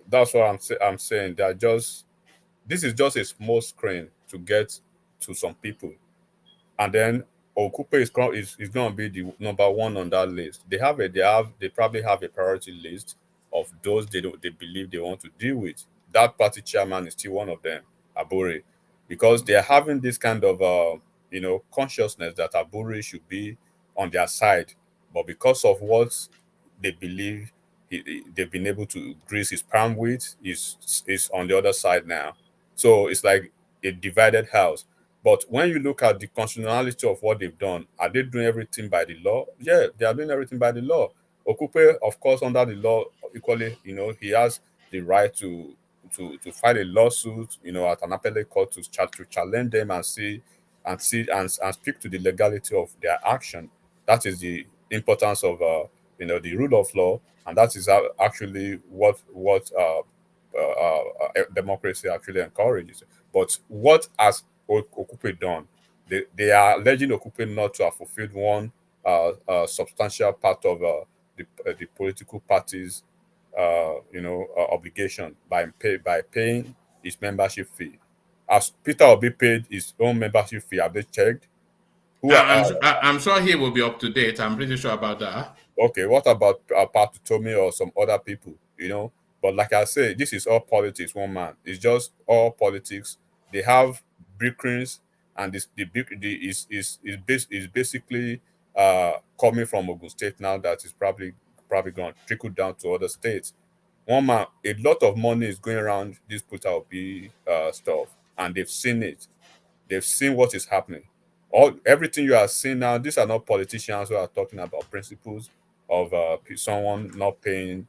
That's what I'm saying. That just this is just a small screen to get to some people, and then Okupe is going to be the number one on that list. They probably have a priority list of those they believe they want to deal with. That party chairman is still one of them, Abure, because they are having this kind of consciousness that Abure should be on their side, but because of what they believe they've been able to grease his palm with, is on the other side now. So it's like a divided house. But when you look at the constitutionality of what they've done, are they doing everything by the law? Yeah, they are doing everything by the law. Okupe, of course, under the law, equally, he has the right to file a lawsuit, at an appellate court to challenge them and speak to the legality of their action. That is the importance of the rule of law, and that is actually what democracy actually encourages. But what has Okupe done? They are alleging Okupe not to have fulfilled one substantial part of the political party's obligation by paying his membership fee. As Peter Obi paid his own membership fee, have they checked? Who are I'm sure he will be up to date. I'm pretty sure about that. Okay, what about Pat Tommy or some other people? But like I say, this is all politics. One man, it's just all politics. They have bickerings, and this the big the is basically coming from Ogun State now. That is probably going to trickle down to other states. One man, a lot of money is going around this put out be stuff, and they've seen it. They've seen what is happening. Everything you are seeing now, these are not politicians who are talking about principles of someone not paying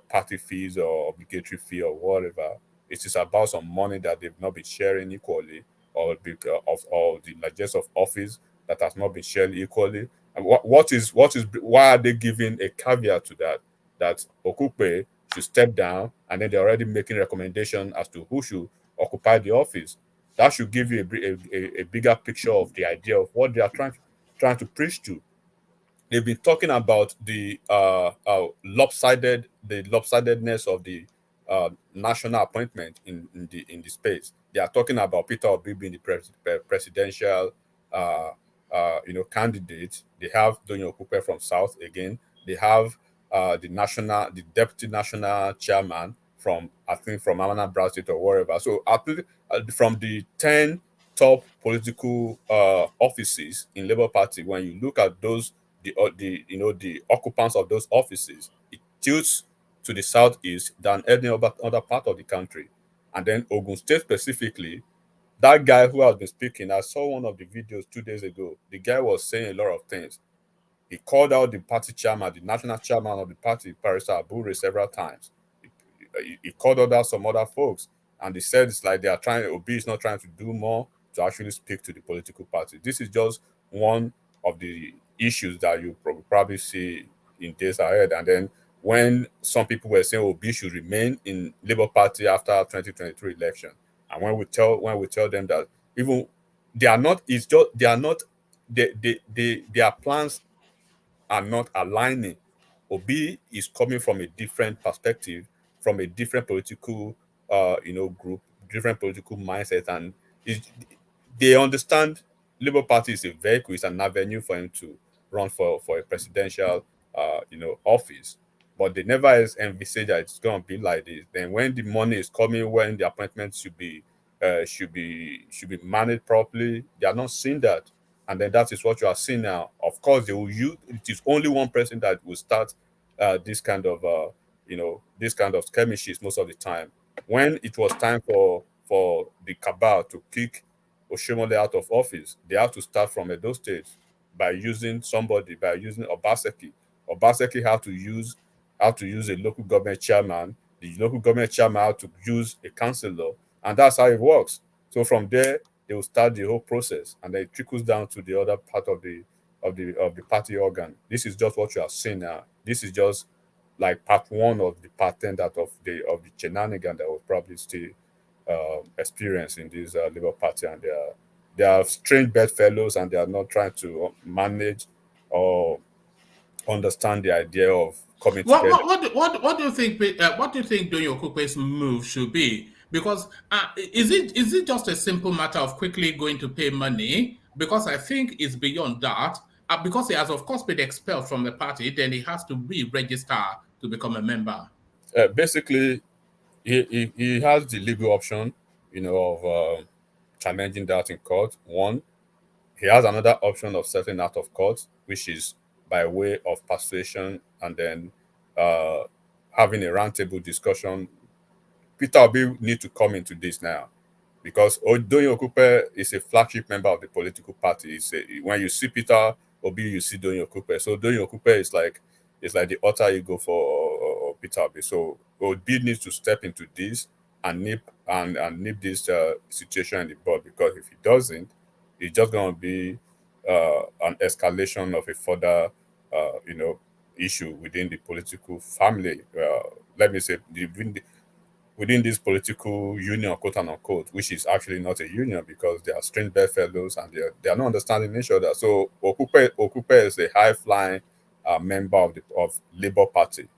party fees or obligatory fee or whatever. It is about some money that they've not been sharing equally, or the largesse of office that has not been shared equally. And why are they giving a caveat to that? That Okupe should step down, and then they're already making recommendation as to who should occupy the office. That should give you a bigger picture of the idea of what they are trying to preach to. they've been talking about the lopsidedness of the national appointment in the space. They are talking about Peter Obi being the presidential uh, candidate. They have Doyin Okupe from South again. They have the deputy national chairman from, I think, from Anambra State or wherever. So I think from the 10 top political offices in Labour Party, when you look at those, the occupants of those offices, it tilts to the southeast than any other part of the country. And then Ogun State specifically, that guy who has been speaking, I saw one of the videos 2 days ago. The guy was saying a lot of things. He called out the party chairman, the national chairman of the party, Parisa Abure, several times. He called out some other folks, and they said it's like they are trying. Obi is not trying to do more to actually speak to the political party. This is just one of the issues that you probably see in days ahead. And then when some people were saying Obi should remain in Labour Party after 2023 election, and when we tell them that even they are not, it's just they are not, their plans are not aligning. Obi is coming from a different perspective, from a different political, group, different political mindset, and is they understand Labour Party is a vehicle, it's an avenue for him to run for a presidential, office. But they never envisage that it's going to be like this. Then when the money is coming, when the appointments should be managed properly, they are not seeing that, and then that is what you are seeing now. Of course, they will use. It is only one person that will start this kind of skirmishes most of the time. When it was time for the cabal to kick Oshomole out of office, they have to start from Edo State by using Obaseki. Obaseki had to use a local government chairman. The local government chairman had to use a councillor, and that's how it works. So from there, they will start the whole process, and then it trickles down to the other part of the party organ. This is just what you are seeing now. This is just like part one of the pattern that of the shenanigan that will probably still experience in this Labour Party, and they are strange bedfellows, and they are not trying to manage or understand the idea of coming What together. what what do- what do you think? What do you think Doyin Okupe's move should be? Because is it just a simple matter of quickly going to pay money? Because I think it's beyond that. Because he has of course been expelled from the party, then he has to re-register to become a member. Basically, he has the legal option, of challenging that in court. One, he has another option of settling out of court, which is by way of persuasion, and then uh, having a roundtable discussion. Peter Obi need to come into this now, because Doyin Okupe is a flagship member of the political party. When you see Peter Obi, you see Doyin Okupe. So Doyin Okupe is like the alter ego for Peter Obi. So Obi needs to step into this and nip this situation in the bud, because if he doesn't, it's just going to be an escalation of a further, issue within the political family. Let me say, within this political union, quote unquote, which is actually not a union, because they are strange bedfellows, and they are not understanding each other. So Okupe is a high flying member of Labour Party,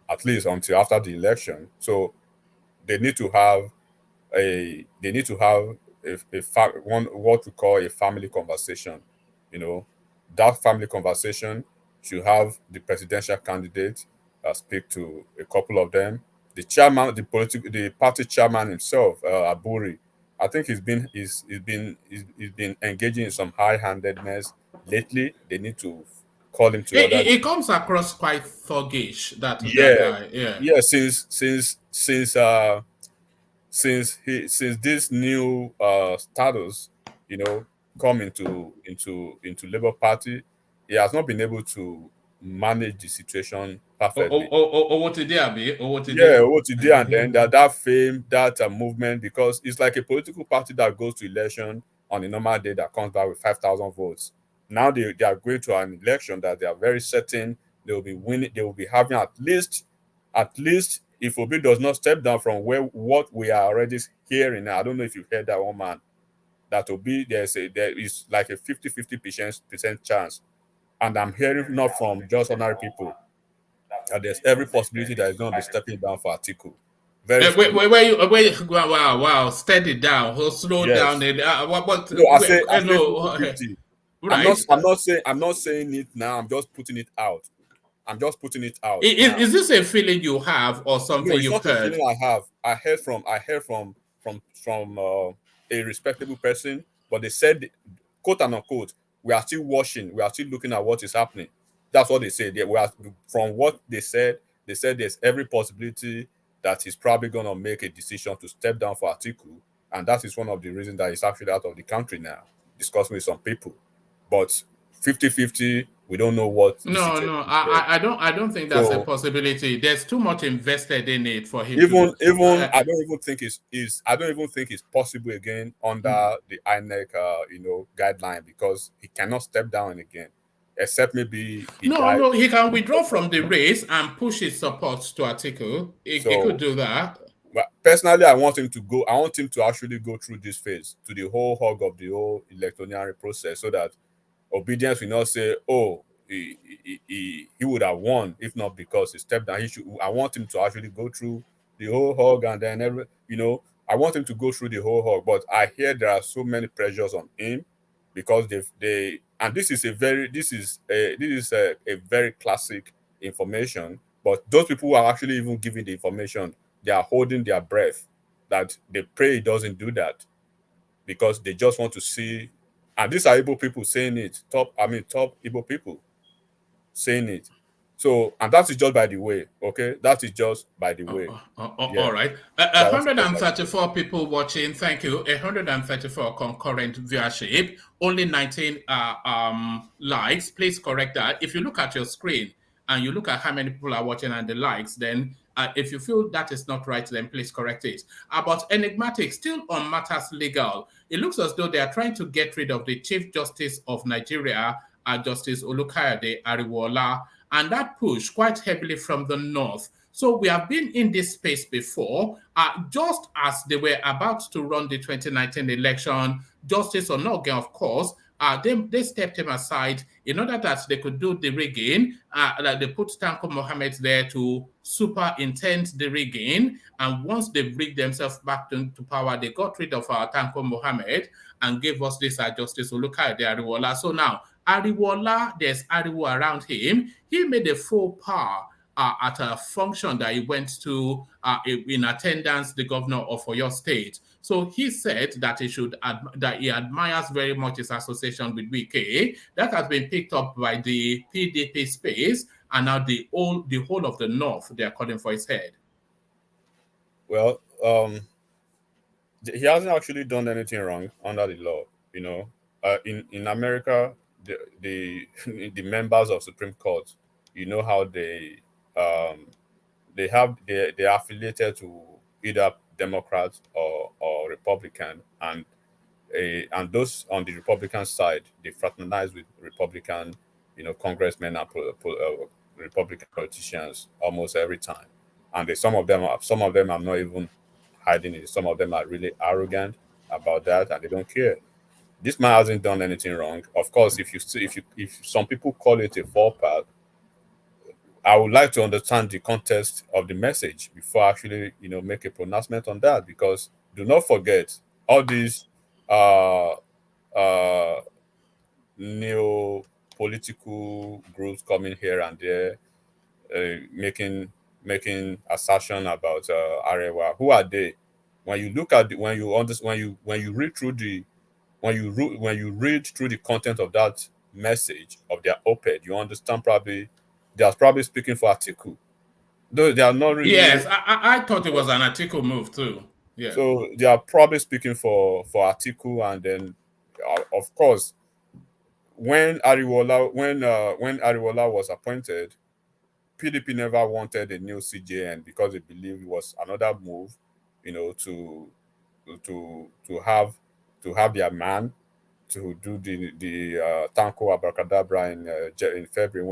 at least until after the election. So they need to have one what we call a family conversation. You know, that family conversation should have the presidential candidate speak to a couple of them. The chairman, the party chairman himself, Aburi. I think he's been engaging in some high-handedness lately. They need to call him to It, order. it, it comes across quite thuggish. That Yeah, guy, yeah. yeah. Since this new status, you know, come into Labour Party, he has not been able to manage the situation perfectly. What today, Abi? What Yeah, today? what he did, and then that fame, that movement, because it's like a political party that goes to election on a normal day that comes back with 5,000 votes. Now they are going to an election that they are very certain they will be winning. They will be having at least if Obi does not step down from what we are already hearing now. I don't know if you heard that one, man, that Obi, there is like a 50-50% chance And I'm hearing not from just ordinary people that there's every possibility that he's going to be stepping down for Atiku. Very Wow, wow, steady down, slow down, yes. and No, I say no, 50-50. right? I'm not saying it now. I'm just putting it out. I'm just putting it out now. Is this a feeling you have or No, something it's you've not a heard? feeling I have. I heard from a respectable person, but they said, quote and unquote, we are still watching, we are still looking at what is happening. That's what they said. We are, from what they said there's every possibility that he's probably gonna make a decision to step down for Atiku, and that is one of the reasons that he's actually out of the country now, discussing with some people. But 50-50, we don't know what the No, situation no, is there. I don't think that's a So possibility. There's too much invested in it for him to. even I don't even think is I don't even think it's possible again under the INEC guideline, because he cannot step down again, except maybe he No, died. no, he can withdraw from the race and push his support to Atiku. He could So, do that. but personally, I want him to go. I want him to actually go through this phase, to the whole hog of the whole electoral process, so that obedience will not say, "Oh, he would have won if not because he stepped down." He should. I want him to actually go through the whole hog, and then I want him to go through the whole hog. But I hear there are so many pressures on him, because they and this is a very classic information. But those people who are actually even giving the information, they are holding their breath that they pray he doesn't do that, because they just want to see. And these are Igbo people saying it, top Igbo people saying it. So, and that is just by the way, okay? That is just by the way. Yeah, All right. that is just by the way. 134 people watching. Thank you. 134 concurrent viewership. Only 19 likes. Please correct that. If you look at your screen and you look at how many people are watching and the likes, then if you feel that is not right, then please correct it. About enigmatic, still on matters legal, it looks as though they are trying to get rid of the Chief Justice of Nigeria, Justice Olukayode Ariwola, and that pushed quite heavily from the north. So we have been in this space before. Just as they were about to run the 2019 election, Justice Onoge, of course, they stepped him aside in order that they could do the rigging. Like they put Tanko Mohammed there to superintend the rigging. And once they rigged themselves back to power, they got rid of Tanko Mohammed and gave us this Justice Olukayode Ariwola. So now, Ariwola, there's Ariwo around him. He made a faux pas at a function that he went to in attendance, the governor of Oyo State. So he said that that he admires very much his association with Wike. That has been picked up by the PDP space, and now the whole of the North, they are calling for his head. Well, he hasn't actually done anything wrong under the law. In America, the the members of Supreme Court, how they are affiliated to either Democrat or Republican, and those on the Republican side, they fraternize with Republican, congressmen and Republican politicians almost every time. And some of them are not even hiding it. Some of them are really arrogant about that, and they don't care. This man hasn't done anything wrong. Of course, if some people call it a faux pas, I would like to understand the context of the message before I actually, make a pronouncement on that. Because do not forget, all these uh, uh, neo-political groups coming here and there, making assertion about Arewa. Who are they? When you look at when you understand when you read through the when you read through the content of that message of their op-ed, you understand probably they are probably speaking for Atiku. Though they are not really. Yes, I thought it was an article move too. Yeah. So they are probably speaking for Atiku, and then of course when Ariwola was appointed, PDP never wanted a new CJN because they believed it was another move, to have their man to do the Tanko Abracadabra in February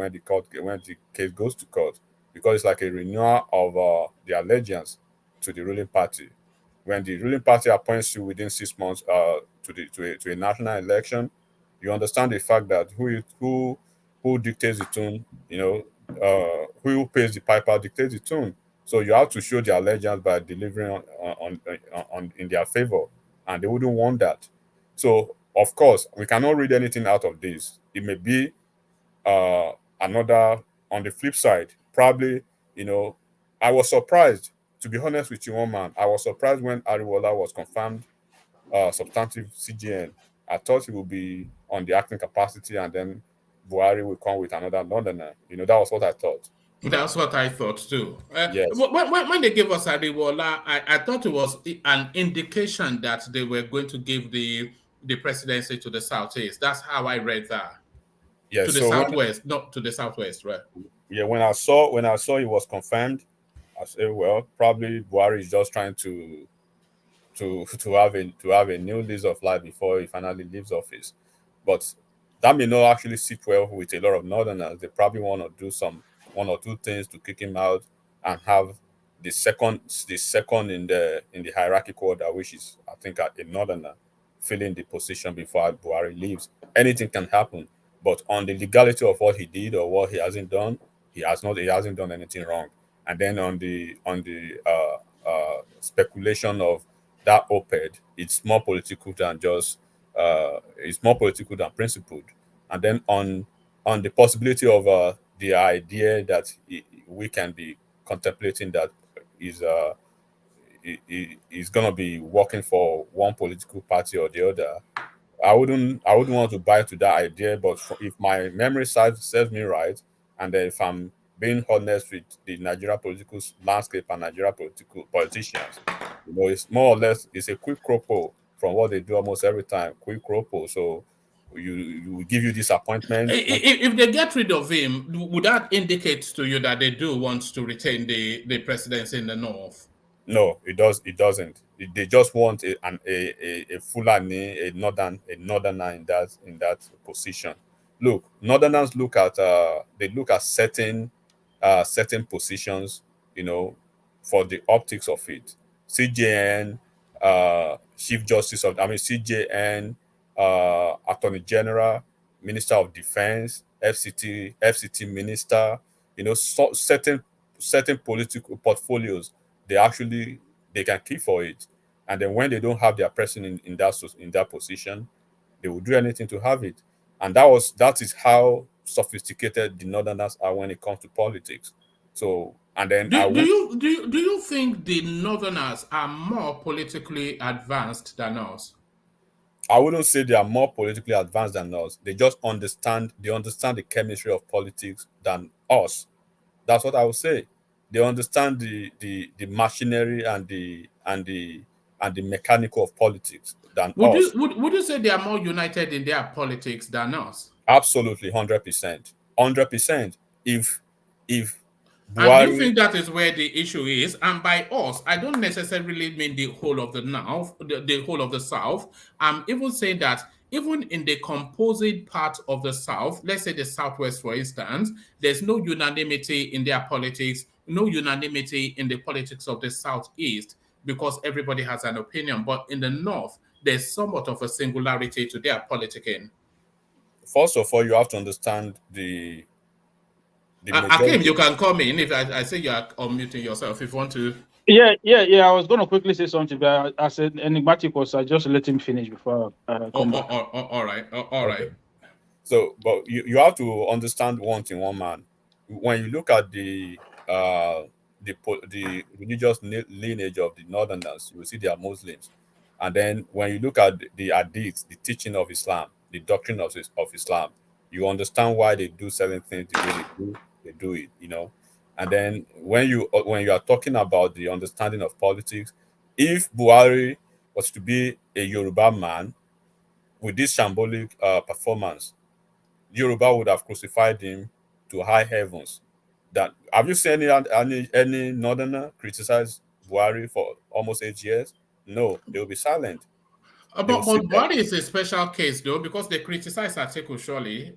when the case goes to court, because it's like a renewal of the allegiance to the ruling party. When the ruling party appoints you within 6 months to a national election, you understand the fact that who dictates the tune, who pays the piper dictates the tune. So you have to show their allegiance by delivering on in their favor, and they wouldn't want that. So of course, we cannot read anything out of this. It may be uh, another on the flip side. Probably, you know, I was surprised. To be honest with you, one man, I was surprised when Ariwola was confirmed substantive CGN. I thought he would be on the acting capacity, and then Buhari will come with another Londoner. That was what I thought. That's what I thought too. Yes, When they gave us Adiwola, I thought it was an indication that they were going to give the presidency to the southeast. That's how I read that. To yes. the So southwest, not to the southwest, right? when I saw it was confirmed, I said, well, probably Buhari is just trying to have a new lease of life before he finally leaves office. But that may not actually sit well with a lot of Northerners. They probably want to do some one or two things to kick him out and have the second in the hierarchical order, which is I think a Northerner, filling the position before Buhari leaves. Anything can happen, but on the legality of what he did or what he hasn't done, he hasn't done anything wrong. And then on the speculation of that op-ed, it's more political than principled. And then on the possibility of the idea that we can be contemplating that is is going to be working for one political party or the other. I wouldn't want to buy to that idea, but if my memory serves me right, and if I'm being honest with the Nigeria political landscape and Nigeria politicians, it's more or less it's a quick cropo from what they do almost every time. Quick cropo. So you will give you disappointment. If they get rid of him, would that indicate to you that they do want to retain the presidency in the north? No, It doesn't. They just want a Fulani, a northerner in that position. Look, northerners look at certain positions, for the optics of it. CJN, Chief Justice of, I mean CJN, Attorney General, Minister of Defense, FCT Minister. Certain political portfolios they can keep for it, and then when they don't have their person in that position, they will do anything to have it. And that is how sophisticated the northerners are when it comes to politics. So, and then I would Do you think the northerners are more politically advanced than us? I wouldn't say they are more politically advanced than us. They understand the chemistry of politics than us. That's what I would say. They understand the machinery and the mechanical of politics than us. Would you say they are more united in their politics than us? Absolutely, 100%, 100%. If And do you Buhari, think that is where the issue is? And by us, I don't necessarily mean the whole of the north, the whole of the south. I'm even saying that even in the composite part of the south, let's say the southwest, for instance, there's no unanimity in their politics, no unanimity in the politics of the southeast because everybody has an opinion. But in the north, there's somewhat of a singularity to their politicking. first of all, you have to understand the Akim, majority. you can come in if I say you are unmuting yourself if you want to. Yeah. I was going to quickly say something, but I said enigmatic was I just let him finish before I come back. All right, all right. Okay. So, but you have to understand one thing, one man. When you look at the religious lineage of the Northerners, you will see they are Muslims. And then when you look at the hadith, the teaching of Islam, the doctrine of Islam, you understand why they do certain things the way they do it. And then when you are talking about the understanding of politics, if Buhari was to be a Yoruba man with this shambolic performance, Yoruba would have crucified him to high heavens. That have you seen any northerner criticize Buhari for almost 8 years? No, they will be silent. They will But sit there. Buhari is a special case, though, because they criticize Atiku, surely.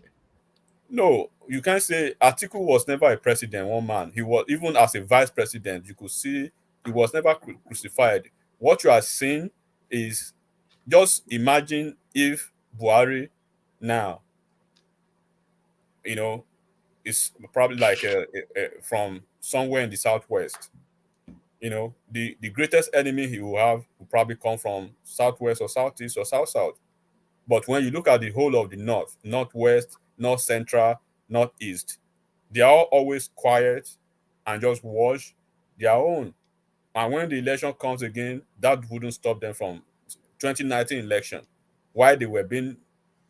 No, you can't say Atiku was never a president. One man, he was even as a vice president. You could see he was never crucified. What you are seeing is just imagine if Buhari now you know, it's probably like from somewhere in the southwest. You know, the greatest enemy he will have will probably come from southwest or southeast or south. But when you look at the whole of the north, northwest, north central, northeast, they are always quiet and just watch their own. And when the election comes again, that wouldn't stop them from 2019 election, while they were being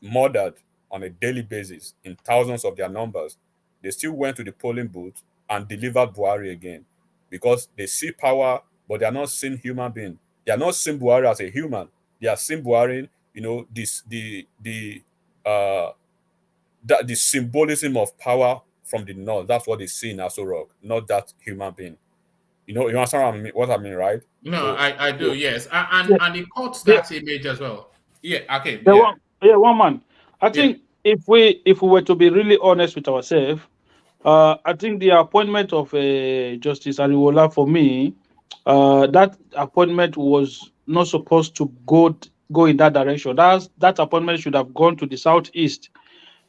murdered on a daily basis in thousands of their numbers. They still went to the polling booth and delivered Buhari again because they see power, but they are not seeing human being. They are not seeing Buhari as a human. They are seeing Buhari, you know, the symbolism of power from the north. That's what they see in Aso Rock, not that human being. You understand what I mean, right? No, So, I do, yes. And Yeah, and it caught yeah, that image as well. Yeah, okay, yeah, yeah, one man. I yeah. think if we were to be really honest with ourselves, I think the appointment of Justice Ariwola, for me, that appointment was not supposed to go in that direction. That appointment should have gone to the southeast,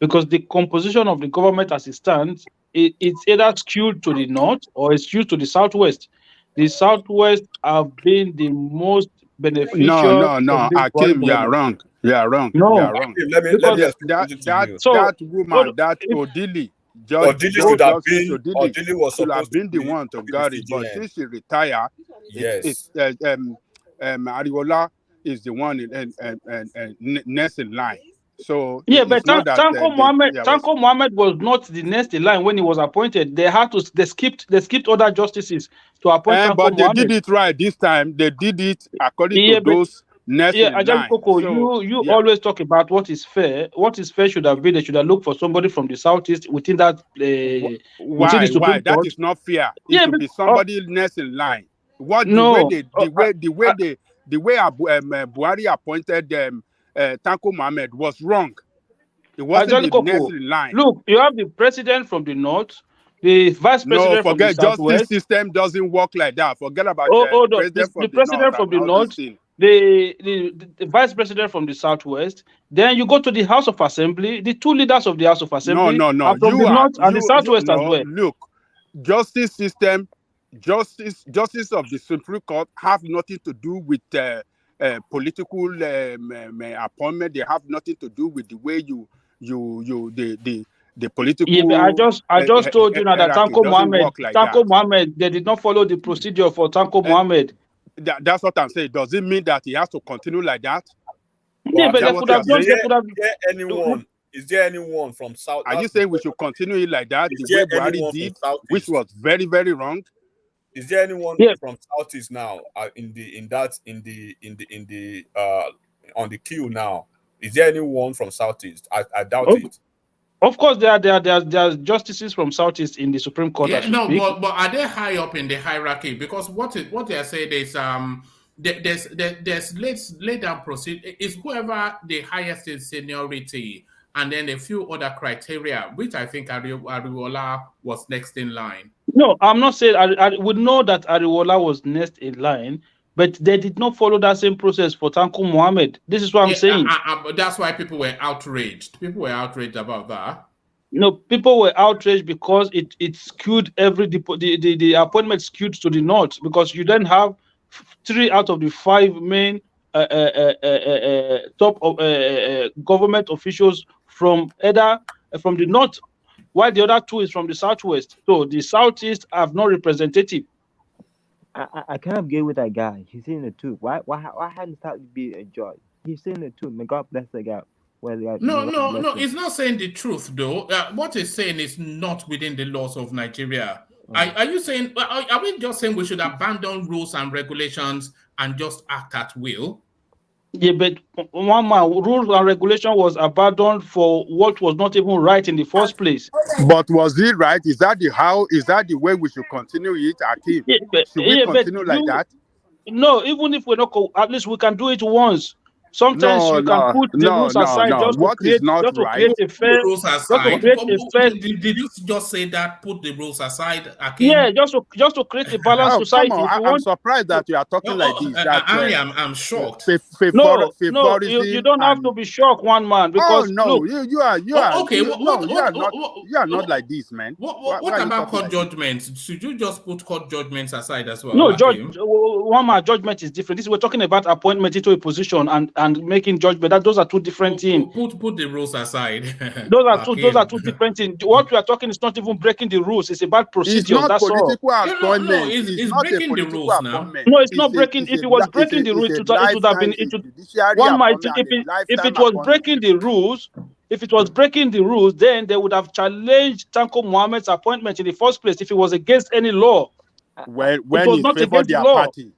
because the composition of the government as it stands, it's either skewed to the north or it's skewed to the southwest. The southwest have been the most No, beneficial no, of no. this Buhari Akim, you are government. wrong. You are wrong. You No, are wrong. Akim, let because me explain That something to you. so that woman, hold- that if, Odili, Odili should have Justice been, Odili, Odili was should have supposed to been the one to be the guard it. But CGN. since she retired, Yes. Ariola is the one next in line. So yeah, but it's not that Tanko Mohammed was not the next in line when he was appointed. They skipped other justices to appoint Tanko but they did Mohammed. it right this time. They did it according to Yeah, but those next yeah, in Ajay line. Koko, So you yeah. always talk about what is fair. What is fair should have been they should have looked for somebody from the southeast within that within the Why Supreme that Court. is not fair. It Yeah, should but be somebody next in line. What no, the way Buhari appointed Tanko Mohammed was wrong. It wasn't Ajay the next Koko, in line. look, you have the president from the north, the vice No, president from the forget justice southwest. system doesn't work like that. Forget about Hold on. president The from the north president from and the all those north, things. the vice president from the southwest. Then you go to the House of Assembly. The two leaders of the House of Assembly No. are from the north and the southwest as No. well. Look, justice system, justice of the Supreme Court have nothing to do with political appointment. They have nothing to do with the way the political Yeah, but I just told you now that hierarchy doesn't work like that. Mohammed, they did not follow the procedure for Tanko Mohammed. That's what I'm saying. Does it mean that he has to continue like that? Yeah, but they could have done. Is there anyone from South? Are you saying we should continue it like that, the way Buhari did, which was very, very wrong? Is there anyone from Southeast now on the queue now? Is there anyone from Southeast? I doubt it. Of course, there are justices from Southeast in the Supreme Court. Yeah, no, but are they high up in the hierarchy? Because what they are saying is there's lay down procedure. It's whoever the highest in seniority, and then a few other criteria, which I think Ariwola was next in line. No, I'm not saying I would know that Ariwola was next in line, but they did not follow that same process for Tanko Mohammed. This is what I'm saying. That's why people were outraged. People were outraged about that. No, people were outraged because it skewed the appointment skewed to the north, because you then have 3 out of the 5 main top government officials from the north, while the other 2 is from the southwest. So the southeast have no representative. I can't agree with that guy. He's saying the truth. Why hadn't that be a joy? He's saying the truth. May God bless the guy. No, it's not saying the truth though. What he's saying is not within the laws of Nigeria. Are you saying? Are we just saying we should abandon rules and regulations and just act at will? Yeah, but rules and regulation was abandoned for what was not even right in the first place. But was it right? Is that the way we should continue it, Akim? Yeah, should we continue like that? No, even if we're not, at least we can do it once. Sometimes you can put the rules aside just to What is create not just to right? create a Put fair the rules just to aside. create a fair Did you just say that? Put the rules aside, yeah Akim? just to create a balanced Oh, come society. on! If you I'm want surprised that you are talking like this. That I'm shocked. no, you favorism don't have to and be shocked, one man, oh because no, look, Okay, you are not like this, man. Why what are you about talking court like this? judgments? Should you just put court judgments aside as well, no, judge Akim? one man judgment is different. This we're talking about appointment into a position and making judgment. That those are two different things. Put the rules aside. Those are Akim. two different things. What we are talking is not even breaking the rules. It's about It's procedures. not That's all. political No, appointment. It's it's not a breaking the political rules now. appointment. No, it's not breaking. If it was breaking the rules, It's a it would have lifetime. been. It's It a would judiciary one might appointment and a if lifetime it was appointment. breaking the rules. If it was breaking the rules, then they would have challenged Tanko Mohammed's appointment in the first place. If it was against any law, When it was he not favored against the their law. party,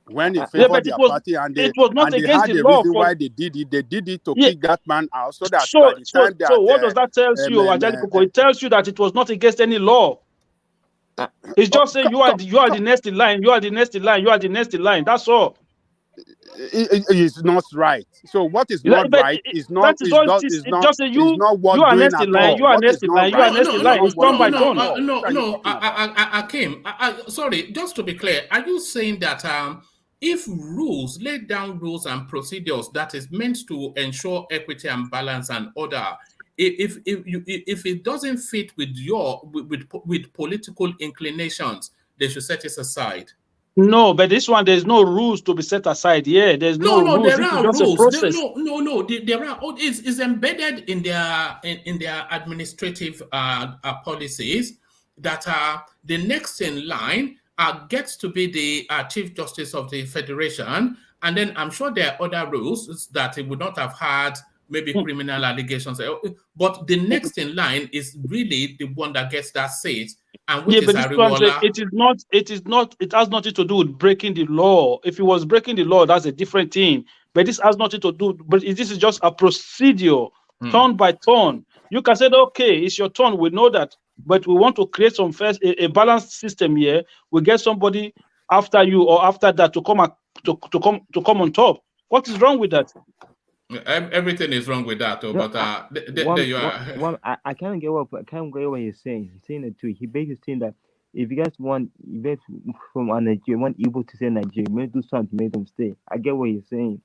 when he Yeah, favored but their party, it was not they against had the a law reason for why they did it. They did it to yeah. kick that man out, so that So by the time that what does that tell you, Ajali Koko? It tells you that it was not against any law. It's just saying you are the next in line. You are the next in line. You are the next in line. That's all. it is not right. So what is But not right is that not is all it is. It just say is you not you worth are doing next at in line. all. You are What next is in not line. You are right next in line. It's turn by turn. What are you talking about? Akim, sorry, just to be clear, are you saying that if rules, lay down rules and procedures that is meant to ensure equity and balance and order, if it doesn't fit with with political inclinations, they should set it aside? No, but this one there's no rules to be set aside. Yeah, there's no No, rules. there This is are just a rules. process. There are. It's embedded in their administrative policies that the next in line gets to be the Chief Justice of the Federation, and then I'm sure there are other rules that it would not have had maybe criminal allegations, but the next in line is really the one that gets that seat, and which Yeah, is but this one say Ariwola. it has nothing to do with breaking the law. If it was breaking the law, that's a different thing. But this has nothing to do, but this is just a procedure, turn by turn. You can say, okay, it's your turn, we know that, but we want to create some a balanced system here. We get somebody after you or after that to come to come on top. What is wrong with that? Everything is wrong with that, though. No, but there you are. I can't get what you're saying. He's saying it too. He basically saying that if you guys want, you guys from Nigeria want Igbo to say Nigeria, you may do something to make them stay. I get what you're saying.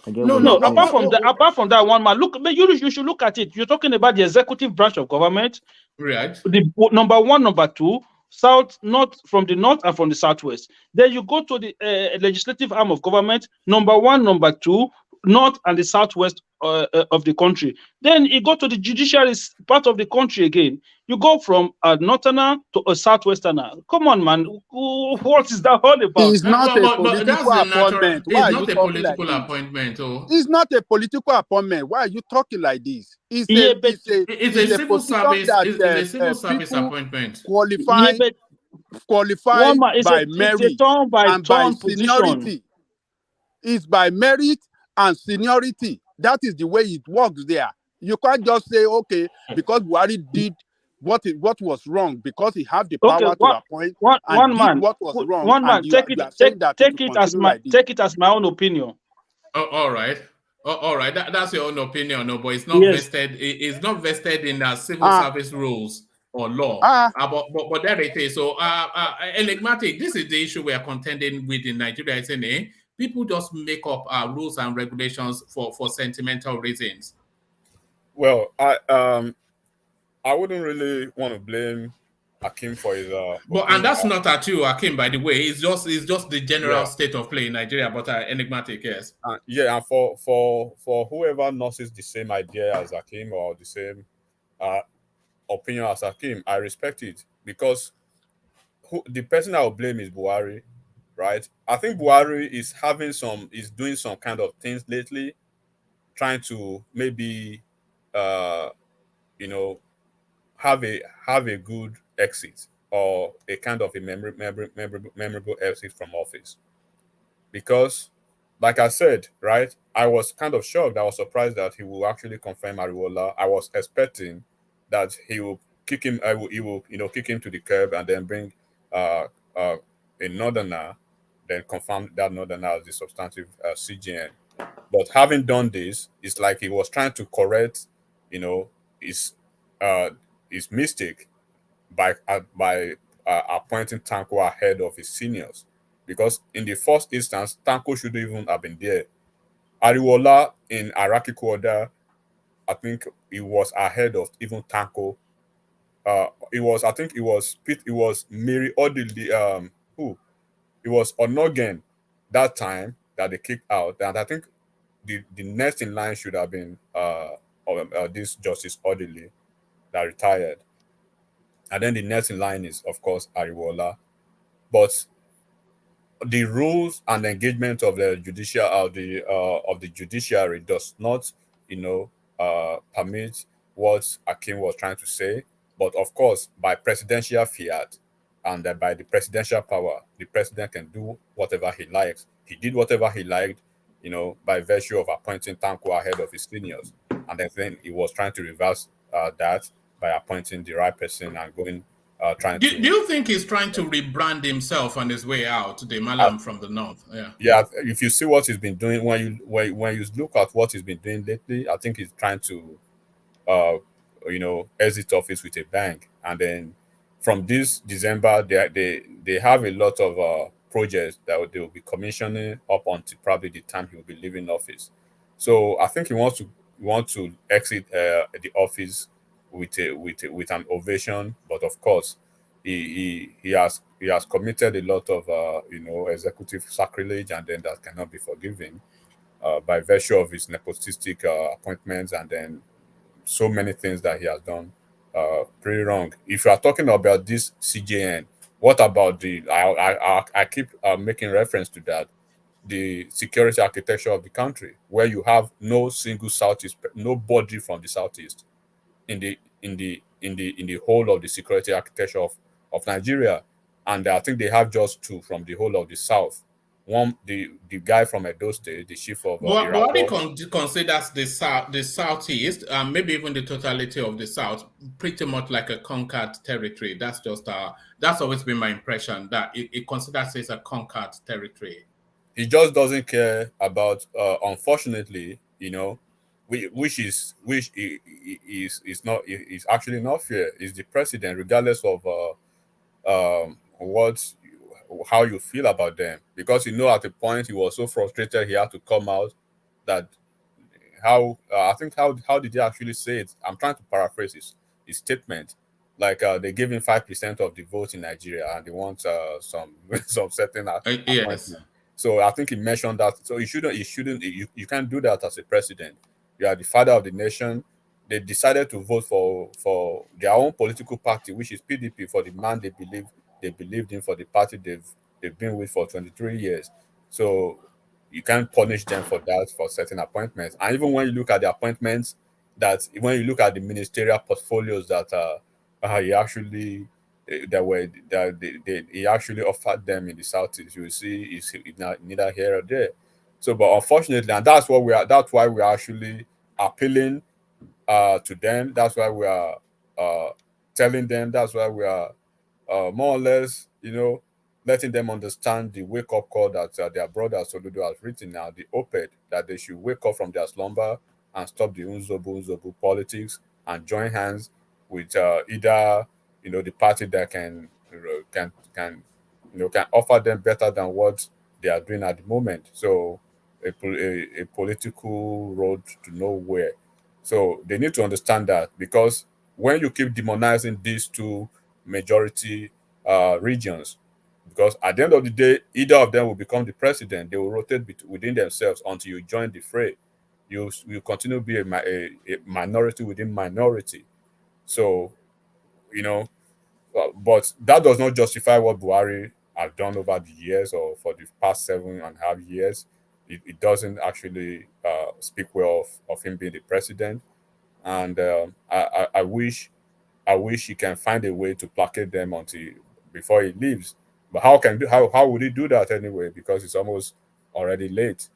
No, apart from that one man, look, you should look at it. You're talking about the executive branch of government, right? The number one, number two, south, north, from the north and from the southwest. Then you go to the legislative arm of government, number one, number two, north and the southwest of the country. Then you go to the judiciary part of the country again. You go from a northerner to a southwesterner. Come on, man. What is that all about? It's not a But that's political the natural. appointment. Why It's are not you a talking like political this? appointment, oh. It's not a political appointment. Why are you talking like this? It's a civil service. It's a civil service people appointment. qualify by merit it's a turn by and by turn position. seniority. It's by merit and seniority. That is the way it works there. You can't just say, okay, because Buhari did what was wrong, because he had the power to appoint and did what was wrong. One man, and you are saying that take it as my own opinion. Oh, all right. All right. That's your own opinion, no, but it's not vested. It's not vested in civil service rules or law. But there it is. So, enigmatic. This is the issue we are contending with in Nigeria, isn't it? People just make up rules and regulations for sentimental reasons. Well, I wouldn't really want to blame Akim for his. And that's not at you, Akim. By the way, it's just the general state of play in Nigeria. But enigmatic, yes. And for whoever nurses the same idea as Akim or the same opinion as Akim, I respect it, because the person I will blame is Buhari, right? I think Buhari is doing some kind of things lately, trying to maybe have a good exit, or a kind of a memorable exit from office. Because, like I said, right, I was kind of shocked. I was surprised that he will actually confirm Ariwola. I was expecting that he will kick him. He will kick him to the curb and then bring a northerner, then confirm that northerner as the substantive CGN. But having done this, it's like he was trying to correct, you know, his uh his mistake by appointing Tanko ahead of his seniors, because in the first instance, Tanko shouldn't even have been there. Ariwola in hierarchical order, I think he was ahead of even Tanko. It was, I think it was It was Mary Odili, who it was Onogen that time that they kicked out, and I think the next in line should have been this Justice Odili that retired, and then the next in line is of course Ariwola. But the rules and engagement of the judiciary does not, permit what Akim was trying to say. But of course, by presidential fiat and by the presidential power, the president can do whatever he likes. He did whatever he liked, by virtue of appointing Tanko ahead of his seniors, and then he was trying to reverse that by appointing the right person and going trying Do to. you think he's trying to rebrand himself on his way out, the Malam from the north? Yeah. Yeah, if you see what he's been doing, when you look at what he's been doing lately, I think he's trying to uh exit office with a bang. And then from this December, they have a lot of projects that they will be commissioning up until probably the time he will be leaving office. So I think he wants to exit the office with an ovation. But of course, he has committed a lot of executive sacrilege, and then that cannot be forgiven by virtue of his nepotistic appointments, and then so many things that he has done pretty wrong. If you are talking about this CJN, what about I keep making reference to that, the security architecture of the country, where you have no single southeast, nobody from the southeast in the whole of the security architecture of Nigeria. And I think they have just two from the whole of the south. One, the guy from Edo State, the chief of But Buhari Irabo. considers the southeast, maybe even the totality of the south, pretty much like a conquered territory. That's always been my impression, that it considers it a conquered territory. He just doesn't care about, unfortunately, which is actually not fair. Is the president, regardless of what how you feel about them, because at the point he was so frustrated he had to come out. That how I think how did he actually say it? I'm trying to paraphrase his statement. Like, they gave him 5% of the vote in Nigeria, and they want some some certain Yes. appointment. So I think he mentioned that. So you can't do that as a president. You are the father of the nation. They decided to vote for their own political party, which is PDP, for the man they believed in, for the party they've been with for 23 years. So you can't punish them for that, for certain appointments. And even when you look at the appointments, that when you look at the ministerial portfolios that he actually that were that he actually offered them in the southeast, you will see is neither here or there. So, but unfortunately, and that's why we are actually appealing to them. That's why we are uh, telling them. That's why we are more or less, letting them understand the wake up call that their brother Soludo has written now, the op-ed, that they should wake up from their slumber and stop the unzobu politics and join hands with either the party that can offer them better than what they are doing at the moment. So a political road to nowhere. So they need to understand that, because when you keep demonizing these two majority regions, because at the end of the day, either of them will become the president. They will rotate within themselves until you join the fray. You continue to be a minority within minority. So, you know, but that does not justify what Buhari has done over the years, or for the past 7.5 years. It doesn't actually speak well of him being the president. And I wish he can find a way to placate them until before he leaves. But how would he do that anyway? Because it's almost already late.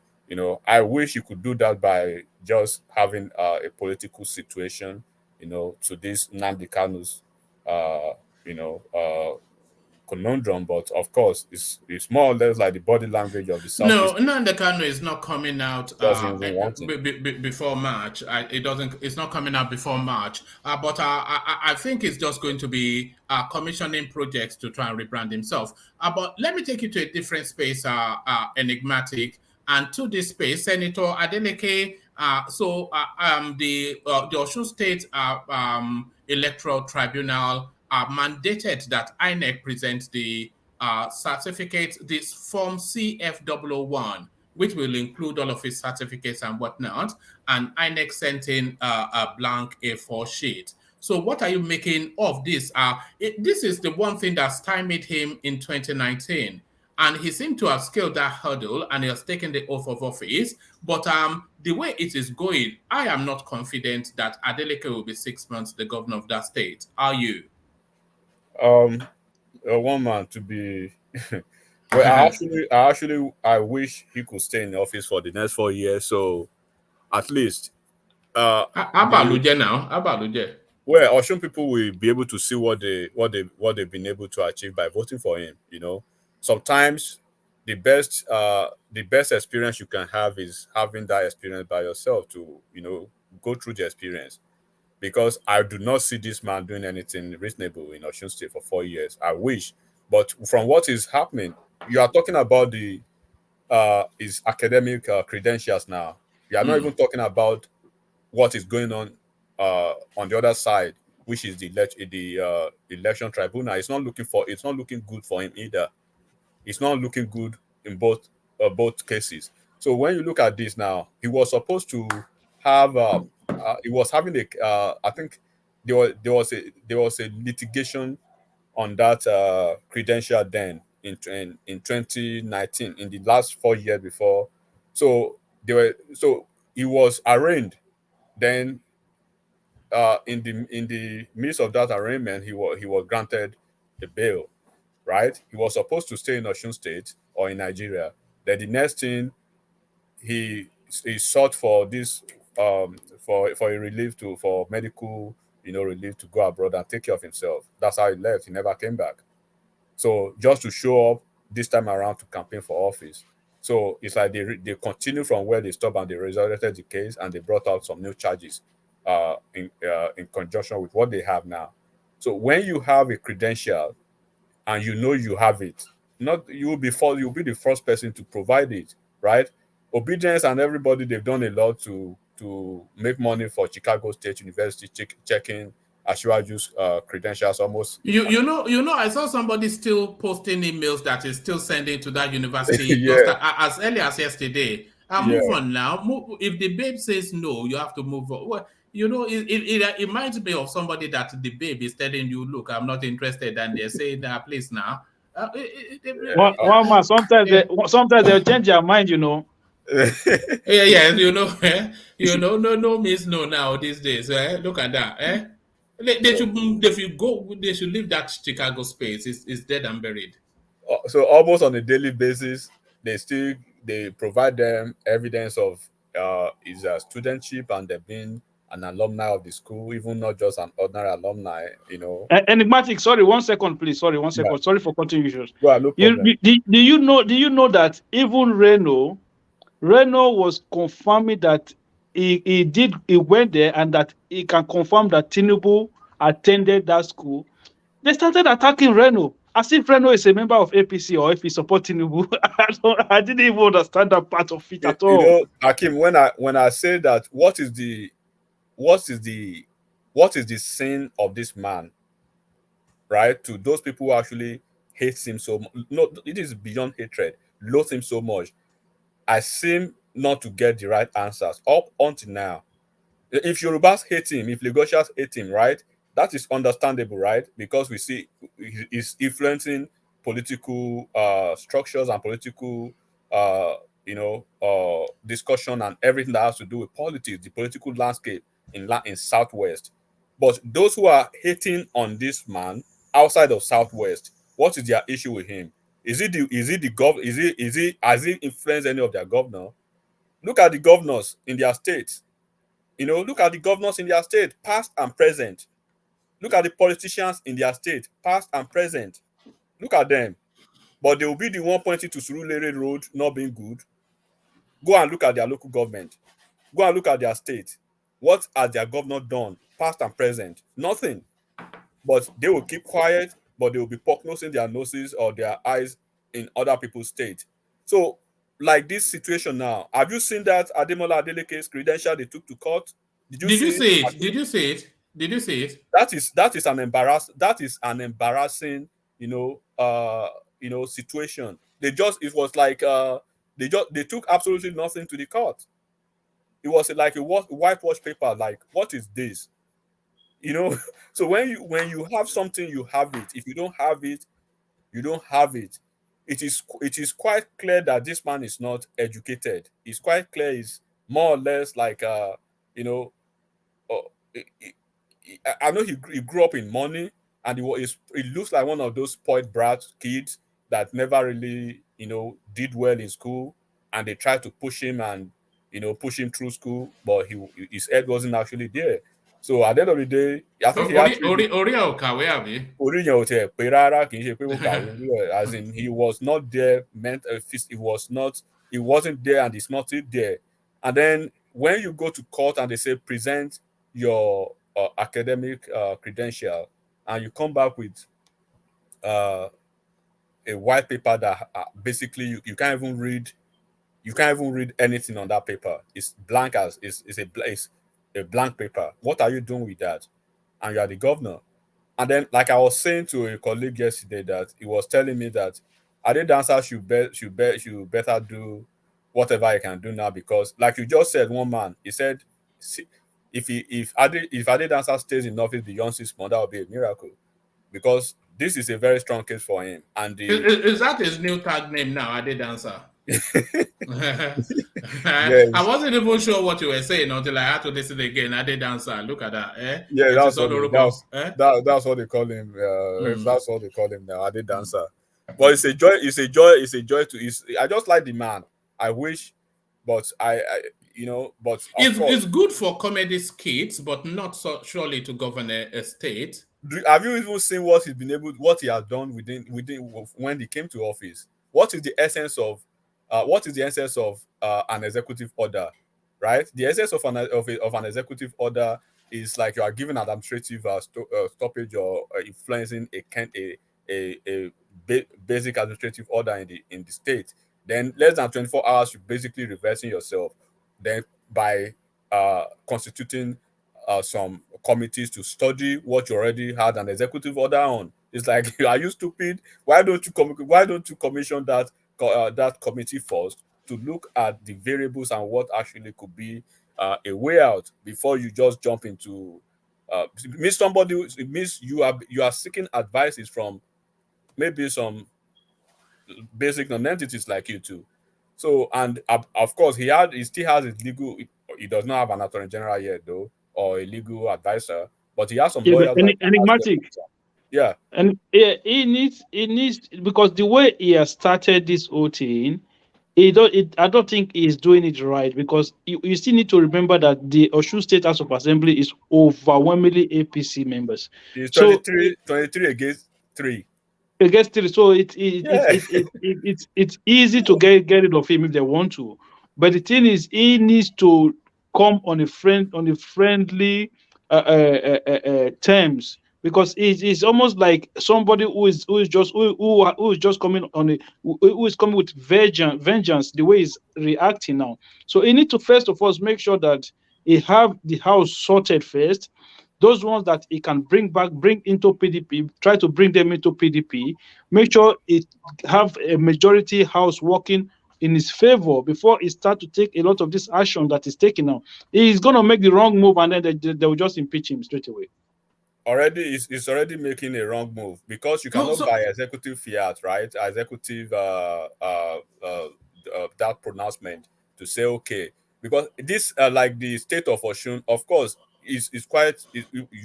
I wish he could do that by just having a political situation, to this Nnamdi Kanu's, uh, you know, uh, conundrum, but of course, it's more or less like the body language of the No, Southeast. Nnamdi Kanu is not coming out Doesn't even want it. before March. It doesn't. It's not coming out before March. But I think it's just going to be commissioning projects to try and rebrand himself. But let me take you to a different space, enigmatic, and to this space, Senator Adeleke. The Osun State Electoral Tribunal mandated that INEC present the certificate, this form CF001, which will include all of his certificates and whatnot. And INEC sent in a blank A4 sheet. So, what are you making of this? This is the one thing that stymied him in 2019. And he seemed to have scaled that hurdle and he has taken the oath of office. But the way it is going, I am not confident that Adeleke will be 6 months the governor of that state. Are you? Um, one man to be. Well, I wish he could stay in the office for the next 4 years. So at least, the Abaluje now. Abaluje. well, Ocean people will be able to see what they've been able to achieve by voting for him. Sometimes the best experience you can have is having that experience by yourself to go through the experience. Because I do not see this man doing anything reasonable in Osun State for 4 years. I wish, but from what is happening, you are talking about the his academic credentials now. You are not even talking about what is going on the other side, which is the election tribunal. It's not looking good for him either. It's not looking good in both cases. So when you look at this now, he was supposed to have he was having I think there was a litigation on that credential then in 2019, in the last 4 years before. So he was arraigned. Then in the midst of that arraignment, he was granted a bail. Right? He was supposed to stay in Osun State or in Nigeria. Then the next thing, he sought for this for a relief for medical relief to go abroad and take care of himself. That's how he left. He never came back. So just to show up this time around to campaign for office. So it's like they continue from where they stopped and they resurrected the case and they brought out some new charges in conjunction with what they have now. So when you have a credential and you have it, not you'll be the first person to provide it, right? Obedience and everybody, they've done a lot to make money for Chicago State University, checking Ashwaju's credentials almost. You know, I saw somebody still posting emails that is still sending to that university just Yeah, as early as yesterday. Move yeah. on now. If the babe says no, you have to move on. Well, it reminds me of somebody that the babe is telling you, look, I'm not interested, and they're saying, please now. One man, Yeah, sometimes they'll change their mind. yeah, no means no now these days. Look at that. They should leave that Chicago space. It's dead and buried. So almost on a daily basis, they provide them evidence of his studentship and they've been an alumni of the school, even not just an ordinary alumni. Enigmatic, sorry, 1 second, please. Sorry, 1 second. Yeah. Sorry for cutting you short. Well, no problem. Do you know that even Reno was confirming that he went there and that he can confirm that Tinubu attended that school. They started attacking Reno as if Reno is a member of APC or if he support Tinubu. I didn't even understand that part of it at all. Hakim, when I say that, what is the sin of this man, right? To those people who actually hate him so much. No, it is beyond hatred. Loathe him so much. I seem not to get the right answers up until now. If Yorubas hate him, if Lagosians hate him, right? That is understandable, right? Because we see he's influencing political structures and political discussion and everything that has to do with politics, the political landscape in Southwest. But those who are hating on this man outside of Southwest, what is their issue with him? Has he influenced any of their governor? Look at the governors in their states. Look at the governors in their state, past and present. Look at the politicians in their state, past and present. Look at them. But they will be the one pointing to Surulere Road not being good. Go and look at their local government. Go and look at their state. What has their governor done, past and present? Nothing. But they will keep quiet, but they will be poke-nosing their noses or their eyes in other people's state. So, like this situation now, have you seen that Ademola Adeleke's credential they took to court? Did you Did you see it? see it? Did you see it? Did you see it? That is an embarrassing, situation. It was like they took absolutely nothing to the court. It was like a whitewash paper. Like, what is this? You know, so when you have something, you have it. If you don't have it, you don't have it. It is quite clear that this man is not educated. It's quite clear he's more or less like you know uh, I know he grew up in money, and he looks like one of those spoiled brat kids that never really did well in school, and they tried to push him and push him through school, but his head wasn't actually there. So at the end of the day, I think he actually Ori Okawe, abi? oríyàn ò tiẹ̀ pé rárá, kì í ṣe pé ó kàwé orí ẹ̀, as in he was not there he wasn't there and he's not still there. And then when you go to court and they say present your academic credential, and you come back with uh, a white paper that basically you can't even read anything on that paper. It's blank as it's a blank paper. What are you doing with that? And you are the governor. And then, like I was saying to a colleague yesterday, that he was telling me that Ade Dancer should better do whatever he can do now, because, like you just said, one man he said, "See, if Ade Dancer stays in office beyond 6 months, that would be a miracle, because this is a very strong case for him." And Is that his new tag name now, Ade Dancer? yes, I wasn't even sure what you were saying until I had to listen again. Ade Dancer, look at that. yeah, It that's is what honorable. Eh? that's what they call him. Mm. That's what they call him now, Ade Dancer. But it's a joy. It's a joy to. I just like the man. I wish, but but of It's course, good for comedy skits, but not so surely to govern a state. have you even seen what he has done within when he came to office? What is the essence of an executive order, right? The essence of an executive order is like you are giving an administrative stoppage or influencing a basic administrative order in the state. Then less than 24 hours, you're basically reversing yourself. Then by constituting some committees to study what you already had an executive order on. It's like, are you stupid? Why don't you commission that committee first to look at the variables and what actually could be a way out before you just jump into it means you are seeking advices from maybe some basic non-entities like you too. So, and of course he still has his legal. He does not have an attorney general yet though, or a legal advisor, but he has some Yeah, but lawyers that he can ask enigmatic. questions on. Yeah, And yeah, he needs because the way he has started this whole thing, I don't think he's doing it right, because you still need to remember that the Osun State House of Assembly is overwhelmingly APC members. he's So 23 against 3. against it, so Yeah. it's easy to get rid of him if they want to. But the thing is, he needs to come on a friendly terms, because it's almost like somebody who is just coming who is coming with vengeance the way he's reacting now. So he need to first of all make sure that he have the house sorted first. Those ones that he can bring into PDP, try to bring them into PDP, make sure it have a majority house working in his favor before he start to take a lot of this action that he's taking now. He's going to make the wrong move, and then they will just impeach him straight away. Already is already making a wrong move, because you cannot buy executive fiat, right? Executive that pronouncement to say okay, because this like the state of Osun, of course, you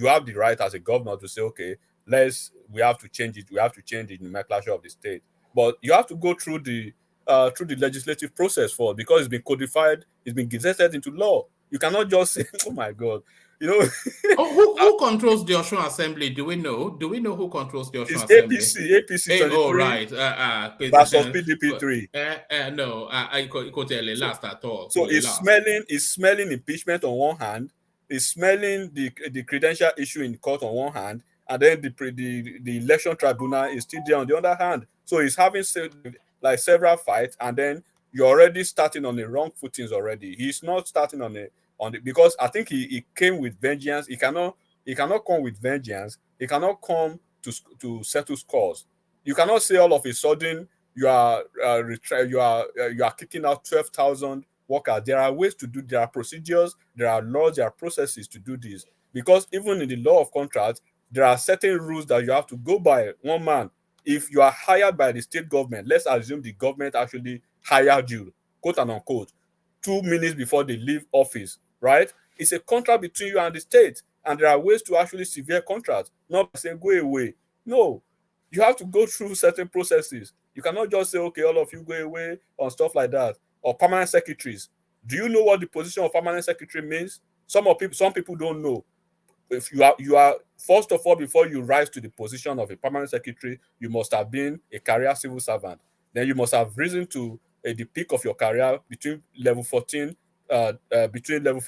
have the right as a governor to say okay, we have to change it. We have to change the nomenclature of the state, but you have to go through the legislative process for, because it's been codified, it's been gazetted into law. You cannot just say, oh my god. You know, Oh, who controls the Osun Assembly? Do we know? Do we know who controls the Osun it's Assembly? APC Hey, oh 23 right, versus PDP 3. no, I could tell So, last at all. so Last. it's smelling impeachment on one hand, it's smelling the credential issue in court on one hand, and then the election tribunal is still there on the other hand. So it's having like several fights, and then you're already starting on the wrong footings already. He's not starting on the because I think he came with vengeance. He cannot come with vengeance. He cannot come to settle scores. You cannot say all of a sudden you are you are kicking out 12,000 workers. There are ways to do. There are procedures. There are laws. There are processes to do this. Because even in the law of contract, there are certain rules that you have to go by. One man, if you are hired by the state government, let's assume the government actually hired you, quote and unquote, 2 minutes before they leave office, right? It's a contract between you and the state, and there are ways to actually severe contracts, not by saying go away. No, you have to go through certain processes. You cannot just say, okay, all of you go away on stuff like that. Or permanent secretaries. Do you know what the position of permanent secretary means? Some people don't know. If you are first of all, before you rise to the position of a permanent secretary, you must have been a career civil servant. Then you must have risen to the peak of your career between level 14, between level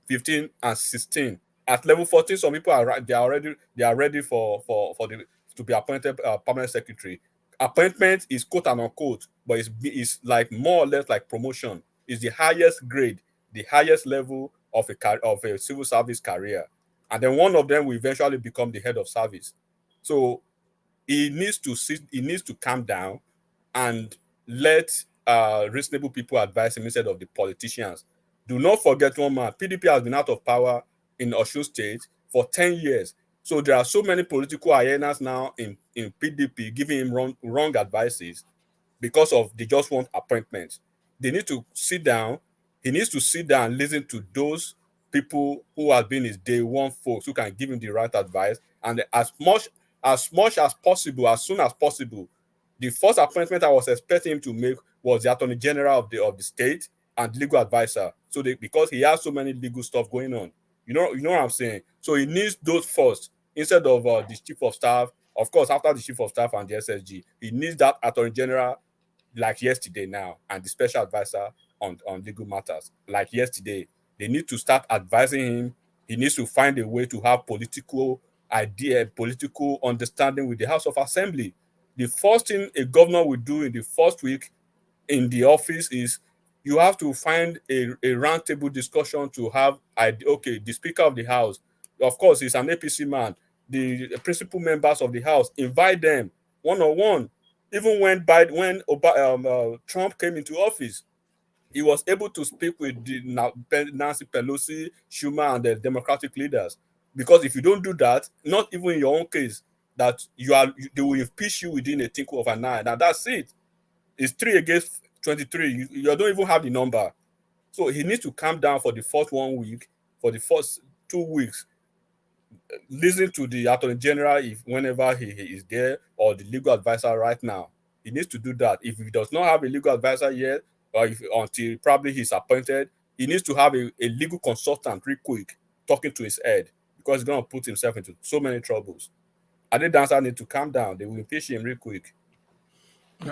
15 and 16. At level 14, some people they are ready for the to be appointed permanent secretary. Appointment is quote and unquote, but it's like more or less like promotion. It's the highest grade, the highest level of a civil service career, and then one of them will eventually become the head of service. So he needs to calm down and let reasonable people advise him instead of the politicians. Do not forget one man. PDP has been out of power in Osun State for 10 years. So there are so many political hyenas now in PDP giving him wrong advices because of they just want appointments. They need to sit down. He needs to sit down and listen to those people who have been his day one folks who can give him the right advice. And as much as possible, as soon as possible, the first appointment I was expecting him to make was the Attorney General of the state and legal advisor. So because he has so many legal stuff going on. You know what I'm saying? So he needs those first instead of the chief of staff. Of course, after the chief of staff and the SSG, he needs that Attorney General like yesterday now, and the special advisor on legal matters like yesterday. They need to start advising him. He needs to find a way to have political idea, political understanding with the House of Assembly. The first thing a governor will do in the first week in the office is you have to find a roundtable discussion to have. Okay, the Speaker of the House, of course, he's an APC man. The principal members of the House, invite them one on one. Even when Trump came into office, he was able to speak with Nancy Pelosi, Schumer, and the Democratic leaders. Because if you don't do that, not even in your own case, that they will impeach you within a twinkle of an eye. Now that's it. It's 3 against 23. You don't even have the number. So he needs to calm down for the first 1 week, for the first 2 weeks. Listen to the Attorney General if whenever he is there, or the legal advisor right now. He needs to do that. If he does not have a legal advisor yet, or until probably he's appointed, he needs to have a legal consultant real quick talking to his head, because he's going to put himself into so many troubles. And the dancer need to calm down. They will impeach him real quick.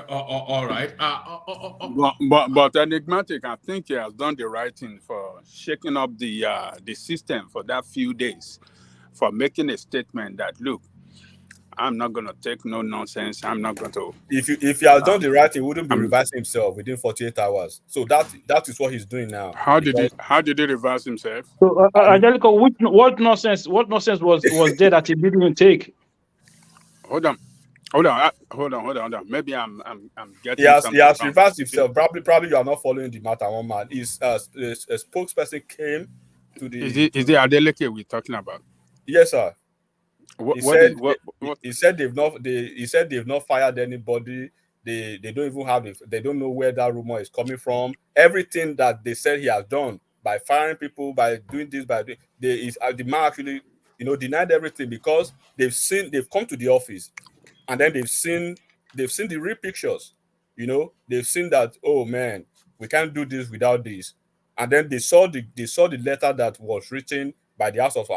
All right. But enigmatic, I think he has done the right thing for shaking up the system for that few days, for making a statement that, look, I'm not going to take no nonsense. I'm not going to. If he has done the right thing, he wouldn't be reversing himself within 48 hours. So that is what he's doing now. How did he reverse himself? So, Angelica, what nonsense was there that he didn't take? Hold on. Maybe I'm getting. He has something reversed himself. Probably you are not following the matter. One man is a spokesperson came to the. Is it Adeleke we're talking about? Yes, sir. What? He said they've not fired anybody. They don't even have they don't know where that rumor is coming from. Everything that they said he has done by firing people, by doing this, the man actually denied everything, because they've come to the office, and then they've seen the real pictures. They've seen that, oh man, we can't do this without this. And then they saw the letter that was written by the House of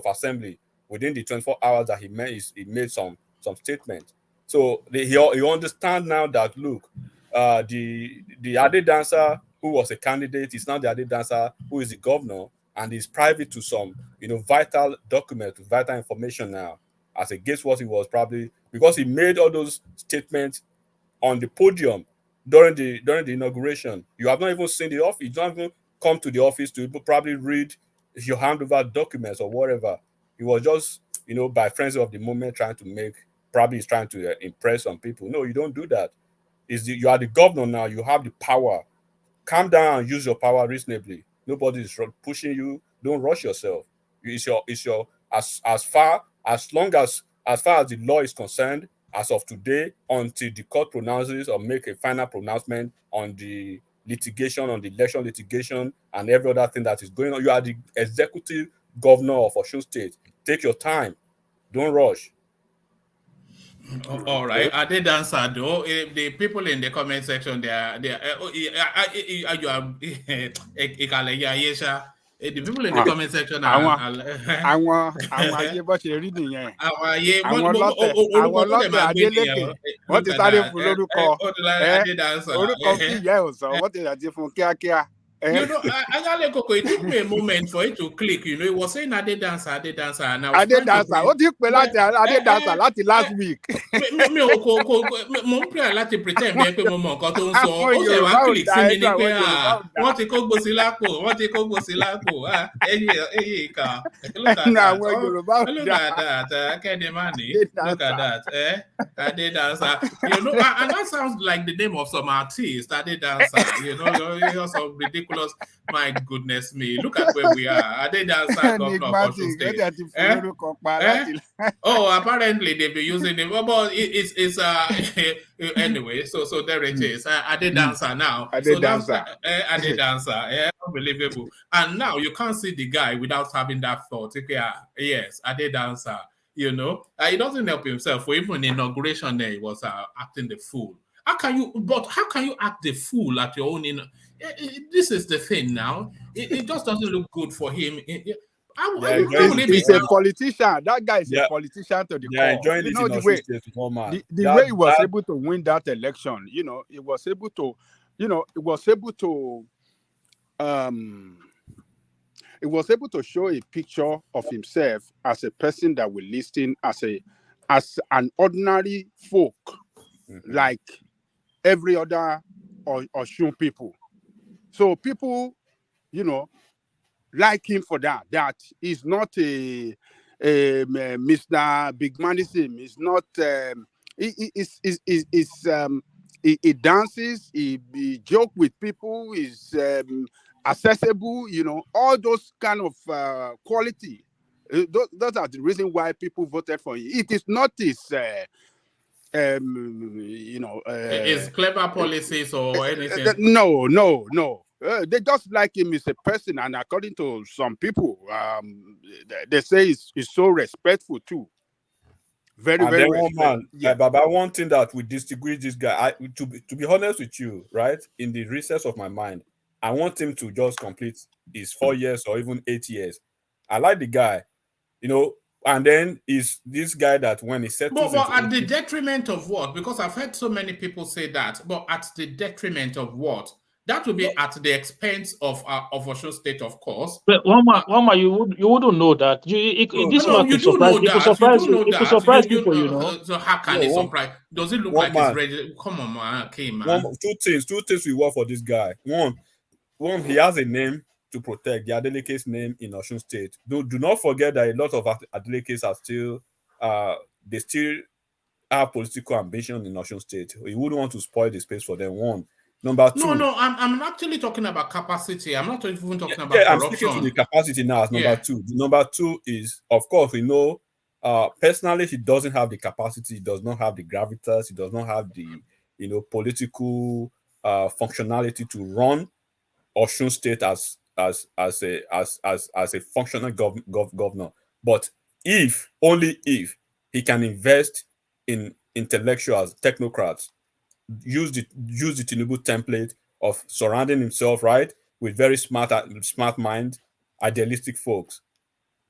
Assembly within the 24 hours that he made some statement. So he understand now that look, the Ade dancer who was a candidate is now the Ade dancer who is the governor, and is privy to some vital documents, vital information now, as against what he was probably, because he made all those statements on the podium during the inauguration. You have not even seen the office. You don't even come to the office to probably read your handover documents or whatever. He was just, by frenzy of the moment, he's trying to impress some people. No, you don't do that. You are the governor now. You have the power. Calm down and use your power reasonably. Nobody is pushing you. Don't rush yourself. As far as the law is concerned, as of today, until the court pronounces or make a final pronouncement on the litigation, on the election litigation, and every other thing that is going on, you are the executive governor of Osun State. Take your time. Don't rush. All right, I did answer though. The people in the comment section, they are the people in the comment section are àwọn ayé bó ṣe rí nìyẹn. Àwọn ọlọ́tẹ̀ Adélékè wọ́n ti sáré fún lórúkọ orúkọ tí ìyá ẹ̀ ò sọ wọ́n ti àti fún kíákíá. It took me a moment for it to click. It was saying Ade dancer. And I was Ade dancer. Ó ti pè láti Ade dancer láti last week. Mo ń pè láti pretend bí ẹ pé mo mọ nǹkan tó ń sọ. Ó ṣe wá click sí mi ní pé wọ́n ti kó gbòsí lápò. Ẹyẹ ìkà. Look at that. Akẹ́dẹ̀mánì. Look at that. Ade dancer. And that sounds like the name of some artist. Ade dancer. Some ridiculous. My goodness me! Look at where we are. Ade dancer, governor of Osun State. Oh, apparently they've been using it. But it's anyway. So there it is. Ade dancer now. Ade dancer. Unbelievable. And now you can't see the guy without having that thought. Yes, Ade dancer. He doesn't help himself. For even inauguration there, he was acting the fool. How can you act the fool at your own? This is the thing now. It just doesn't look good for him. He's a politician. That guy is a politician to the core. The way he was able to win that election, he was able to show a picture of himself as a person that will listen as an ordinary folk, like every other Osun people. So people, like him for that. That is not a Mr. Big Manism. It's not. He dances. He joke with people. He's accessible. All those kind of quality. Those are the reason why people voted for him. It is not his. Is clever policies or anything? No. They just like him as a person, and according to some people, they say he's so respectful too. Very respectful. Baba, one thing that would distinguish this guy, to be honest with you, right, in the recess of my mind, I want him to just complete his 4 years or even 8 years. I like the guy, and then is this guy that when he settles, but at the detriment of what? Because I've heard so many people say that, but at the detriment of what? That would be at the expense of Osun State, of course. But Wama, you wouldn't know that. You do surprise people, So how can it surprise? Does it look like it's ready? Come on, man. Okay, man. Two things we work for this guy. One, he has a name to protect, the Adeleke's name in Osun State. Do not forget that a lot of Adelekes are still, they still have political ambition in Osun State. We wouldn't want to spoil the space for them. One. Number two. No, I'm actually talking about capacity. I'm not even talking about corruption. I'm speaking to the capacity now as number two. The number two is, of course, we know personally he doesn't have the capacity, he does not have the gravitas, he does not have the political functionality to run Osun State as a functional governor. But only if he can invest in intellectuals, technocrats, use the Tinubu template of surrounding himself, right, with very smart mind, idealistic folks,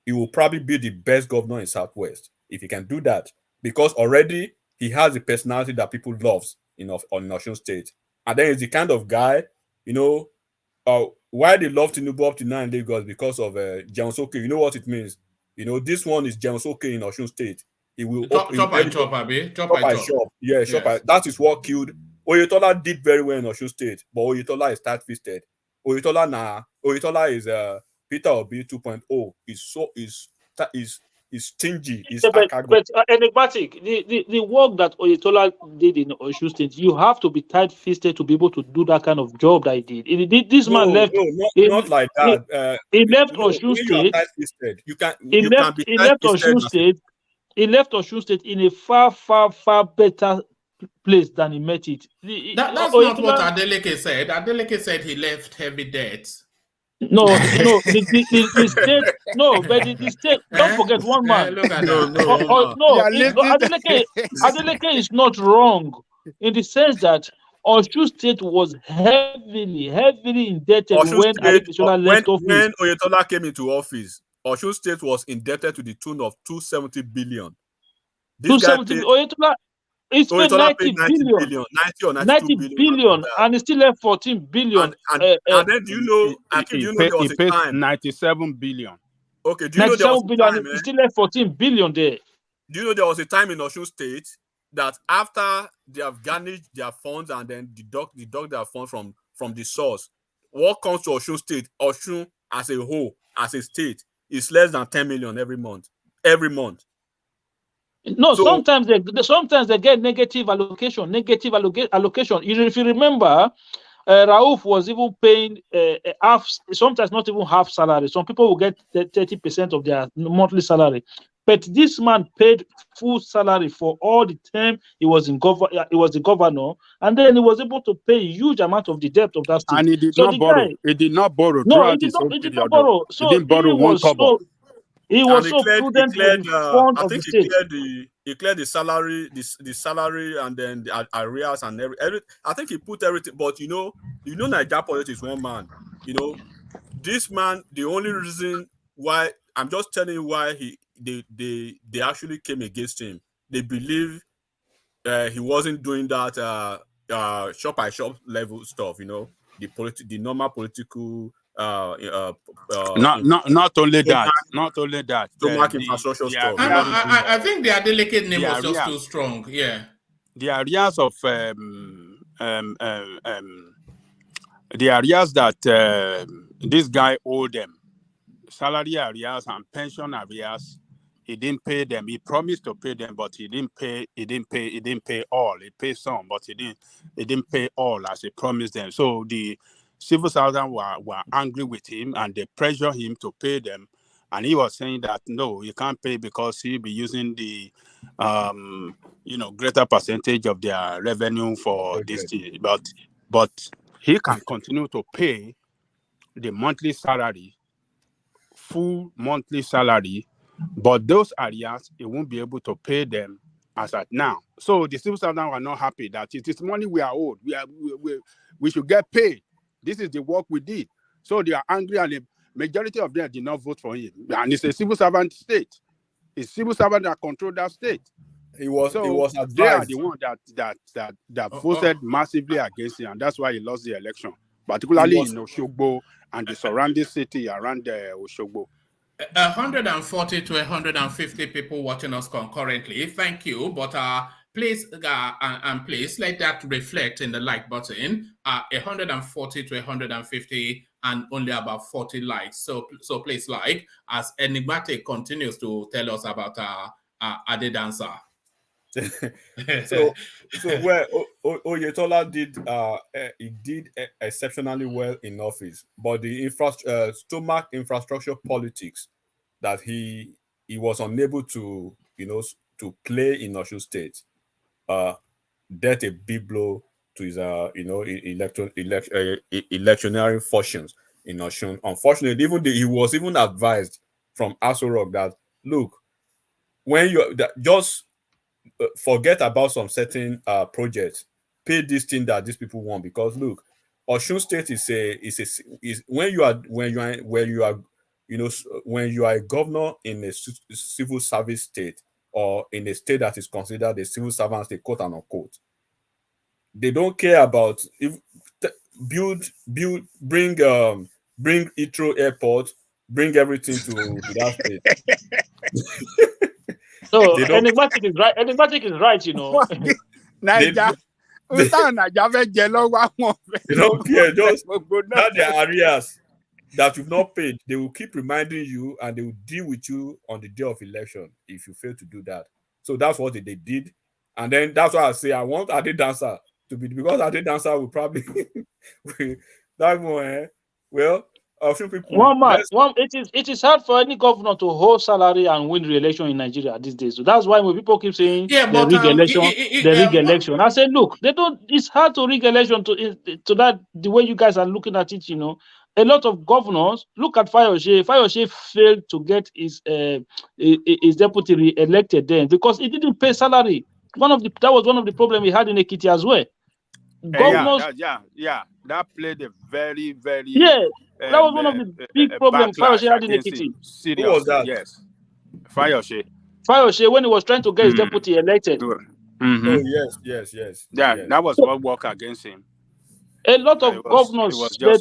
he will probably be the best governor in Southwest if he can do that, because already he has the personality that people loves in Osun State, and then he's the kind of guy, why they love Tinubu up to now in Lagos because of Jeonsoke. You know what it means. This one is Jeonsoke in Osun State. He will Chop and chop, Abi. Chop Shop and and chop. shop. Yeah, shop and that is what killed. Oyetola did very well in Osun State, but Oyetola is tight-fisted. Oyetola is Peter Obi 2.0. Is stingy, is akago. But enigmatic, the work that Oyetola did in Osun State, you have to be tight-fisted to be able to do that kind of job that he did. This man left. Not like that. He left No, Osun when you are State. tight-fisted, you can He be left tight-fisted. Osun State. He left Osun State in a far, far, far better place than he met it. That's not what Adeleke said. Adeleke said he left heavy debts. No, the state. No, but the state. Don't forget one man. Look at No, that. Adeleke is not wrong in the sense that Osun State was heavily indebted when Adebayola left office. When Oyetola came into office, Osun State was indebted to the tune of 270 billion. Oyetola spent Oyetola 90 paid 90 billion, 90 or 92 90 billion, and he still left 14 billion. And then do you know there was he a paid time 97 billion. Okay, do you know there was a 97 billion, time, and he still left 14 billion there. Do you know there was a time in Osun State that after they have garnished their funds and then deduct their funds from the source, what comes to Osun State, Osun as a whole, as a state, is less than 10 million every month. No, so, sometimes they get negative allocation. If you remember, Rauf was even paying half, sometimes not even half salary. Some people will get 30% of their monthly salary. But this man paid full salary for all the time he was the governor, and then he was able to pay a huge amount of the debt of that state. And he did not borrow. He did not borrow. No, he did not borrow. So he didn't borrow one kobo. He was so prudent with the fund of the state. He cleared the salary, the salary, and then the arrears and every. I think he put everything. But Naija politics, one man. This man. The only reason why I'm just telling you why they actually came against him. They believe he wasn't doing that shop by shop level stuff. The normal political. Not only that. Stomach infrastructure stuff. I think the Adeleke name was just too strong. Yeah. The areas of the areas that this guy owed them, salary areas and pension areas, he didn't pay them. He promised to pay them, but he didn't pay all. He paid some, but he didn't pay all as he promised them. So the civil servants were angry with him and they pressured him to pay them. And he was saying that, no, you can't pay because he'll be using the, greater percentage of their revenue for this thing. But he can continue to pay the monthly salary, full monthly salary, but those areas, he won't be able to pay them as at now. So the civil servants are not happy that it is money we are owed. We should get paid. This is the work we did. So they are angry, and the majority of them did not vote for him. And it's a civil servant state. It's civil servant that control that state. He was advised. They are the one that voted massively against him, and that's why he lost the election, particularly in Oshogbo and the surrounding city around Oshogbo. 140 to 150 people watching us concurrently. Thank you, but please please let that reflect in the like button. 140 to 150 and only about 40 likes. So please like as Enigmatic continues to tell us about Ade Dancer. so where Oyetola did exceptionally well in office, but the stomach infrastructure politics that he was unable to play in Osun State dealt a big blow to his electioneering fortunes in Osun. Unfortunately, he was even advised from Aso Rock that, look, when just forget about some certain projects, pay this thing that these people want, because look, Osun State is when you are when you are a governor in a civil service state or in a state that is considered a civil servant state, quote and unquote, they don't care about if build, bring Heathrow Airport, bring everything to that state. So They don't. enigmatic is right. Enigmatic is right. You know. Naija, they- Naija fẹ́ jẹ lọ́wọ́ àwọn They don't care. Just gbogbo náà. that their arrears that you've not paid, they will keep reminding you and they will deal with you on the day of election if you fail to do that. So that's what they did. And then that's why I say I want Ade Dancer to be, because Ade Dancer will probably that one. Well, a few people. It is hard for any governor to hold salary and win re-election in Nigeria these days. So that's why when people keep saying the rig election, I say, look, they don't. It's hard to rig election to that the way you guys are looking at it. You know, a lot of governors look at Fayose. Fayose failed to get his deputy re-elected then because he didn't pay salary. That was one of the problems he had in Ekiti as well. Governors, that played a very, very that was one of the big problems Fayose had in Ekiti. Serious. Who was that? Yes, Fayose, when he was trying to get his deputy elected. Mm-hmm. Oh yes. That was what worked against him. A lot of governors they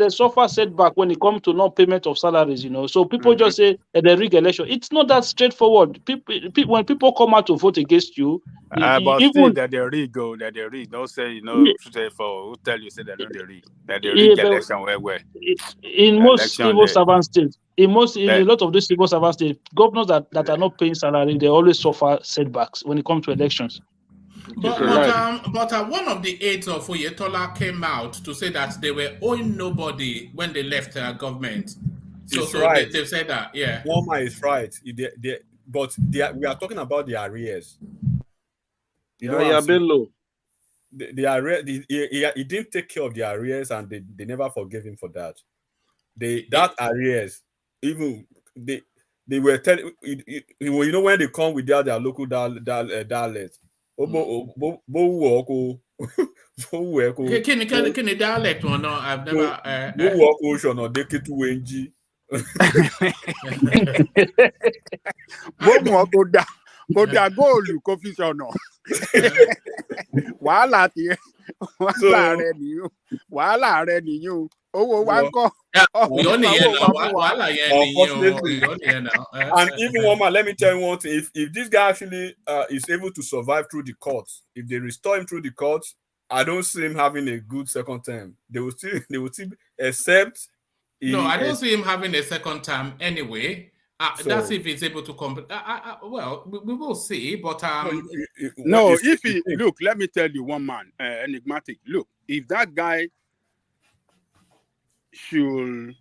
suffer setback when it comes to non-payment of salaries, you know. So people just say the rig election. It's not that straightforward. People when people come out to vote against you, but still that they rig. Don't say say for who tell you say that they rig. That they rig election where. In most civil servant states, a lot of these civil servant states, governors that are not paying salary, they always suffer setbacks when it comes to elections. But one of the aides of Oyetola came out to say that they were owing nobody when they left government. So right. They've said that, yeah. Norma is right. But we are talking about the arrears. You know, the arrears. He didn't take care of the arrears, and they never forgave him for that. That arrears, even they were telling you know when they come with their local dialect. Can you dialect or no? I've never. And even one man, let me tell you one thing. If this guy actually is able to survive through the courts, if they restore him through the courts, I don't see him having a good second term. They will still accept. No, I don't see him having a second term anyway. That's if he's able to come. Well, we will see. But if he look, let me tell you one man, enigmatic. Look, if that guy should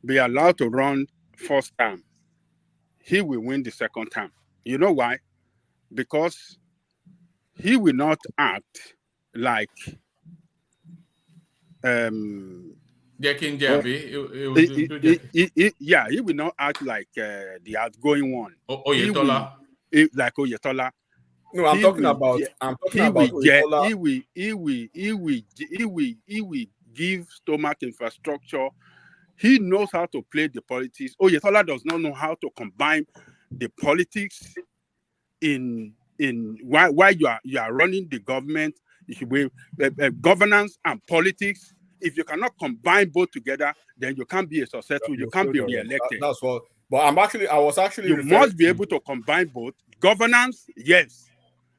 be allowed to run first term, he will win the second term. You know why? Because he will not act like King Jabi. He will not act like the outgoing one. Oyetola. Like Oyetola. No, I'm talking about Oyetola. He will give stomach infrastructure. He knows how to play the politics. Oyetola does not know how to combine the politics in while you are running the government. You should be governance and politics. If you cannot combine both together, then you can't be a successful. You can't be re-elected. That's what. But I was actually. You must be able to combine both. Governance, yes.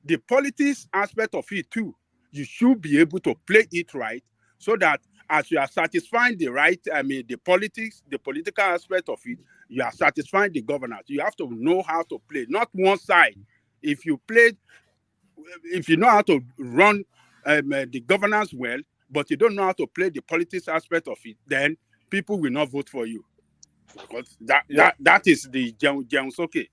The politics aspect of it too. You should be able to play it right, so that as you are satisfying the politics, the political aspect of it, you are satisfying the governance. You have to know how to play, not one side. If you know how to run the governance well, but you don't know how to play the politics aspect of it, then people will not vote for you. Because that is the Jeunsoke.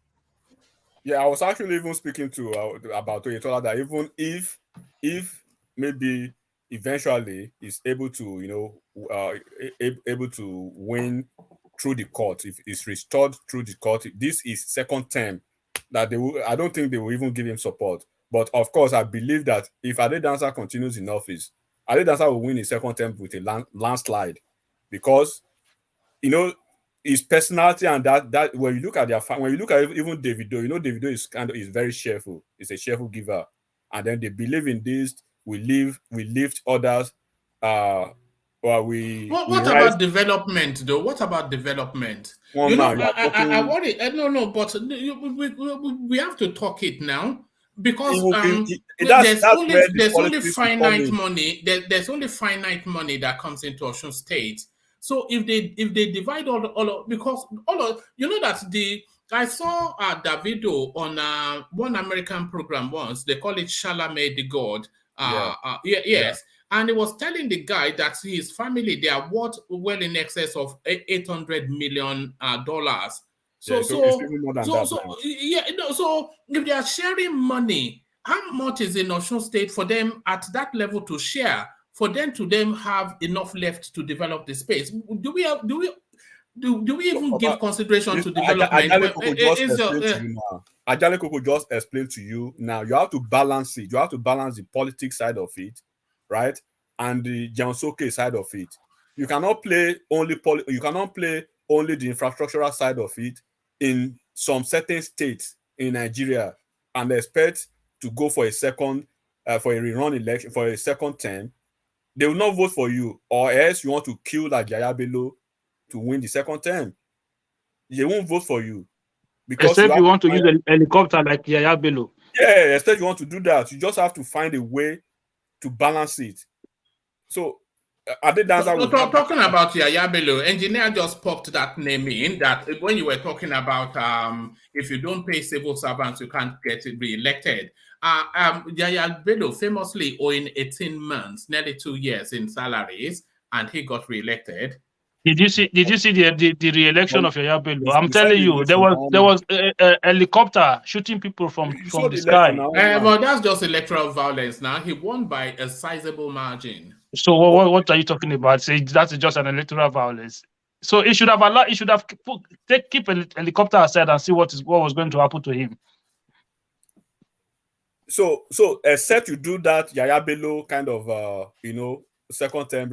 Yeah, I was actually even speaking to about Oyetola that even if maybe eventually is able to able to win through the court, if it's restored through the court, this is second term that I don't think they will even give him support. But of course, I believe that if Ade Dancer continues in office, Ade Dancer will win his second term with a landslide, because you know, his personality and that when you look at when you look at even Davido, you know, Davido is very cheerful. He's a cheerful giver, and then they believe in this. We lift others. Or we What rise. about development, though? What about development? One You know, man, you are I talking. worry. No, but we have to talk it now because That's where the there's only politics will come finite in. money. There's only finite money that comes into Osun State. So if they divide because you know that I saw Davido on one American program once. They call it Charlamagne the God. Yes. And he was telling the guy that his family, they are worth well in excess of $800 million. So it's even more than that. so if they are sharing money, how much is in Osun State for them at that level to share? For them to have enough left to develop the space? Do we even give consideration to development? Ajale Koko just explained to you now. You have to balance it. You have to balance the politics side of it, right, and the Jansoke side of it. You cannot play only the infrastructural side of it in some certain states in Nigeria and expect to go for a second for a rerun election for a second term. They will not vote for you, or else you want to kill like Yaya Bello to win the second term. They won't vote for you because except you want to use a helicopter like Yaya Bello. Yeah, except you want to do that. You just have to find a way to balance it. So, talking about Yaya Bello, engineer just popped that name in. That when you were talking about if you don't pay civil servants, you can't get re-elected. Yaya Bello famously owing 18 months, nearly 2 years in salaries, and he got re-elected. Did you see the re-election of Yaya Bello? I'm telling you, there was a helicopter shooting people from the sky. Well, that's just electoral violence now. He won by a sizable margin. So what are you talking about? Say that is just an electoral violence. So it should have allowed. It should have keep a helicopter aside and see what was going to happen to him. So except you do that Yaya Bello kind of second term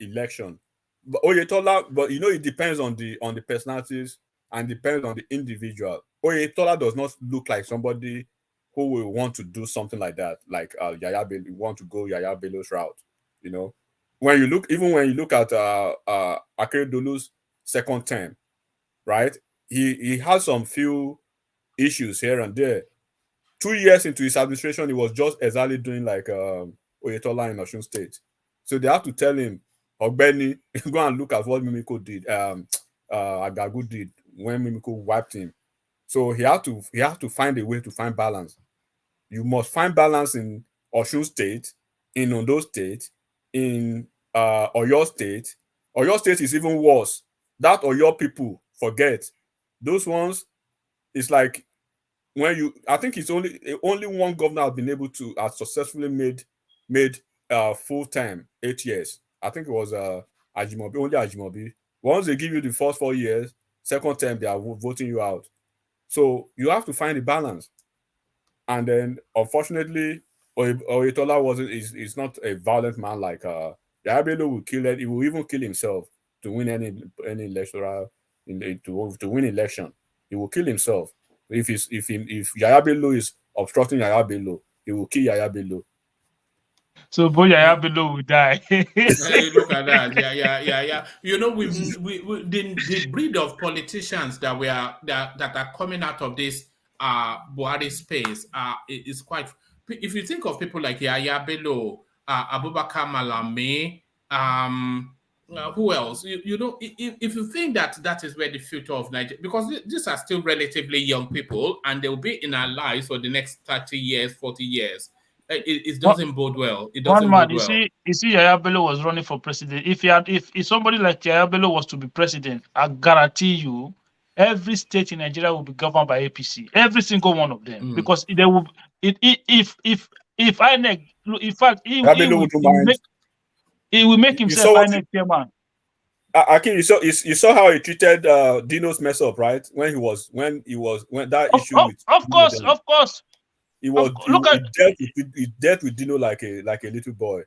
election, but Oyetola, but it depends on the personalities and depends on the individual. Oyetola does not look like somebody who will want to do something like that, like Yaya Bello want to go Yaya Bello's route. When you look at Akeredolu's second term, right? He has some few issues here and there. 2 years into his administration, he was just exactly doing like Oyetola in Osun State. So they have to tell him, Ogbeni, go and look at what Mimiko did, Agagu did when Mimiko wiped him. So he had to find a way to find balance. You must find balance in Osun State, in Ondo State, in Oyo State. Oyo State is even worse. That Oyo people forget. Those ones, it's like I think it's only one governor has been able to successfully made full time 8 years. I think it was Ajimobi, only Ajimobi. Once they give you the first 4 years, second term they are voting you out. So you have to find a balance. And then unfortunately, Oyetola is not a violent man like Yaya Bello will kill it. He will even kill himself to win any electoral to win election. He will kill himself. If Yaya Bello is obstructing Yaya Bello, he will kill Yaya Bello. So boy, Yaya Bello will die. Look at that. Yeah. The breed of politicians that are coming out of this Buhari space is quite. If you think of people like Yaya Bello, Abubakar Malami, who else? If you think that is where the future of Nigeria, because these are still relatively young people and they'll be in our lives for the next 30 years, 40 years. It doesn't bode well. It doesn't bode well. You see, Yaya Bello was running for president. If somebody like Yaya Bello was to be president, I guarantee you, every state in Nigeria will be governed by APC. Every single one of them, because they will. If INEC, in fact, he will make himself INEC chairman. Akin, you saw how he treated Dino's mess up, right? When that issue with of course. He dealt with Dino like a little boy.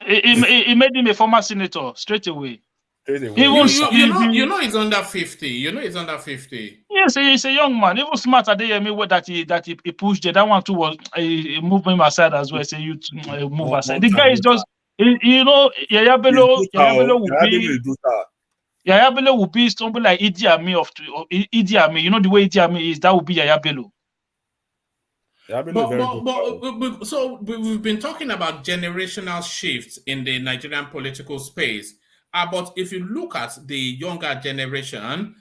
He made him a former senator straight away. Straight away. Even You know he's under 50. You know he's under 50. yes, he's a young man. Even smart Adeyemi way that he pushed it. That one too was he moved him aside as well. Say you move aside. The guy is just you know Yaya Bello will be Yaya Bello will be somebody like Idi Amin. You know the way Idi Amin is. That would be Yaya Bello. So we've been talking about generational shifts in the Nigerian political space. But if you look at the younger generation,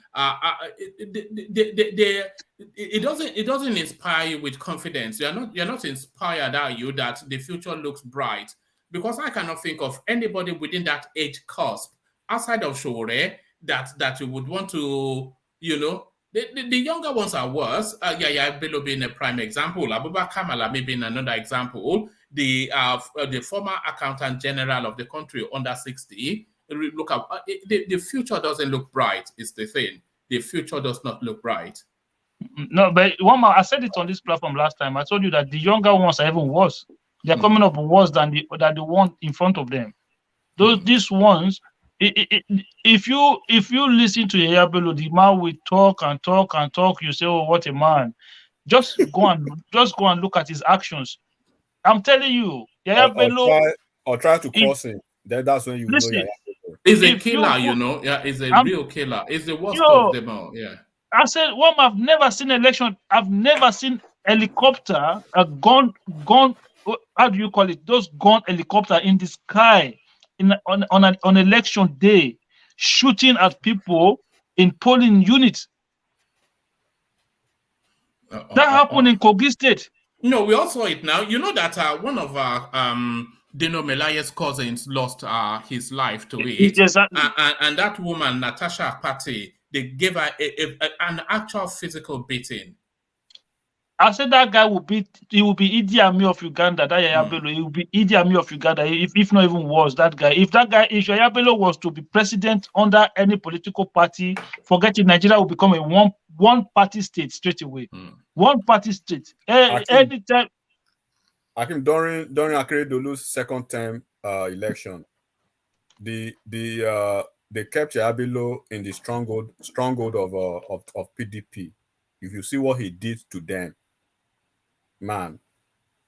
it doesn't inspire you with confidence. You're not inspired, are you, that the future looks bright? Because I cannot think of anybody within that age cusp outside of Showore that you would want to, you know. The younger ones are worse. Yaya Bello being a prime example. Abubakar Malami being another example. The former accountant general of the country under 60. Look at the future doesn't look bright. Is the thing. The future does not look bright. No, but I said it on this platform last time. I told you that the younger ones are even worse. They're coming up worse than the one in front of them. These ones. If you listen to Yaya Bello, the man will talk and talk and talk. You say, "Oh, what a man!" Just go and look at his actions. I'm telling you, Yaya Bello. Or try to cross him. That's when you know Yaya Bello. He's a killer, you know. Yeah, he's a real killer. He's the worst of them all. Yeah. I said, I've never seen election. I've never seen helicopter, a gun. How do you call it? Those gun helicopter in the sky. On election day, shooting at people in polling units. That happened in Kogi State. No, we all saw it now. You know that one of our Dino Melaye's cousins lost his life to it. Exactly. And that woman, Natasha Akpati, they gave her an actual physical beating. I said that guy will be Idi Amin of Uganda. That Yaya Bello, he will be Idi Amin of Uganda, if not even worse. That guy, if Yaya Bello was to be president under any political party, forget it, Nigeria will become a one party state straight away. One party state. Anytime. I think during Akeredolu's second term election, they kept Yaya Bello in the stronghold of PDP. If you see what he did to them, man,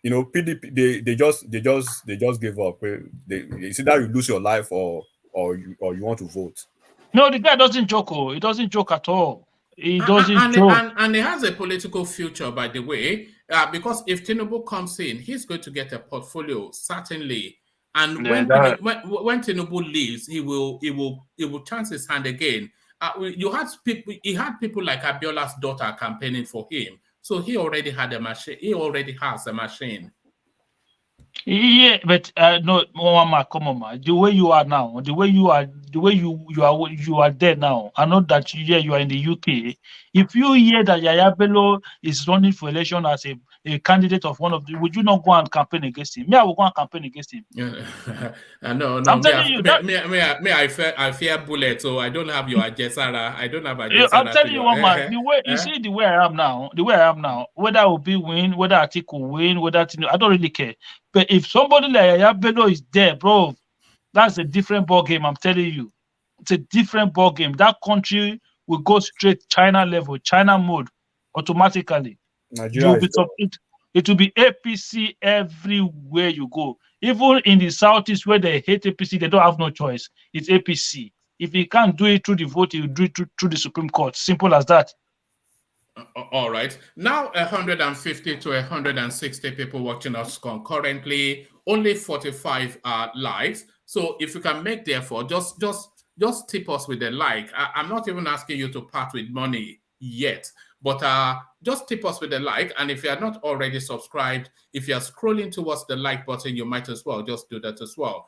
you know, PDP they just give up. It's either you lose your life or you want to vote. No, the guy doesn't joke. He doesn't joke at all. He doesn't joke. And he has a political future, by the way, because if Tinubu comes in, he's going to get a portfolio, certainly. And when Tinubu leaves, he will chance his hand again. He had people like Abiola's daughter campaigning for him. So he already had a machine. He already has a machine. Yeah, but no, Mama, come on, man. The way you are now, the way you are there now. I know that you are in the UK. If you hear that Yaya Bello is running for election as a candidate of one of the, would you not go and campaign against him? Me, I will go and campaign against him. No. I'm telling you that. I fear bullets, so I don't have your Ajesara. I don't have Ajesara. I'm telling you, man. The way you see the way I am now, whether Obi win, whether Atiku win, whether I don't really care. But if somebody like Yaya Bello is there, bro, that's a different ball game. I'm telling you, it's a different ball game. That country will go straight China level, China mode, automatically. It will be APC everywhere you go. Even in the southeast where they hate APC, they don't have no choice. It's APC. If he can't do it through the vote, he will do it through the Supreme Court. Simple as that. All right. Now 150 to 160 people watching us concurrently. Only 45 likes. So if you can make the effort, just tip us with a like. I'm not even asking you to part with money yet, but just tip us with a like. And if you are not already subscribed, if you are scrolling towards the like button, you might as well just do that as well.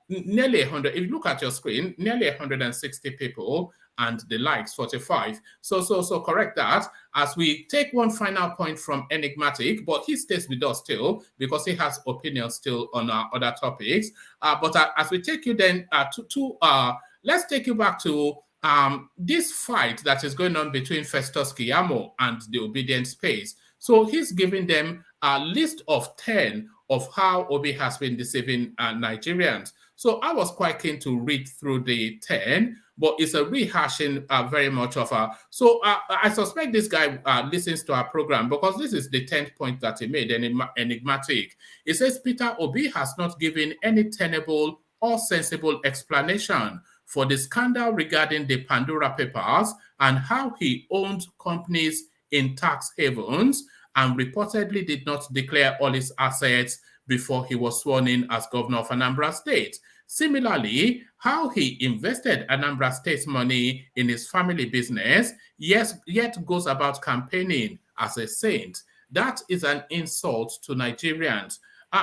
Nearly 100. If you look at your screen, nearly 160 people. And the likes 45. So correct that as we take one final point from Enigmatic, but he stays with us still because he has opinions still on our other topics. But as we take you then let's take you back to this fight that is going on between Festus Keyamo and the Obedient Space. So he's giving them a list of 10 of how Obi has been deceiving Nigerians. So I was quite keen to read through the 10, but it's a rehashing very much of a. So I suspect this guy listens to our program because this is the 10th point that he made, enigmatic. It says Peter Obi has not given any tenable or sensible explanation for the scandal regarding the Pandora Papers and how he owned companies in tax havens and reportedly did not declare all his assets before he was sworn in as governor of Anambra State. Similarly, how he invested Anambra State's money in his family business, yet goes about campaigning as a saint. That is an insult to Nigerians.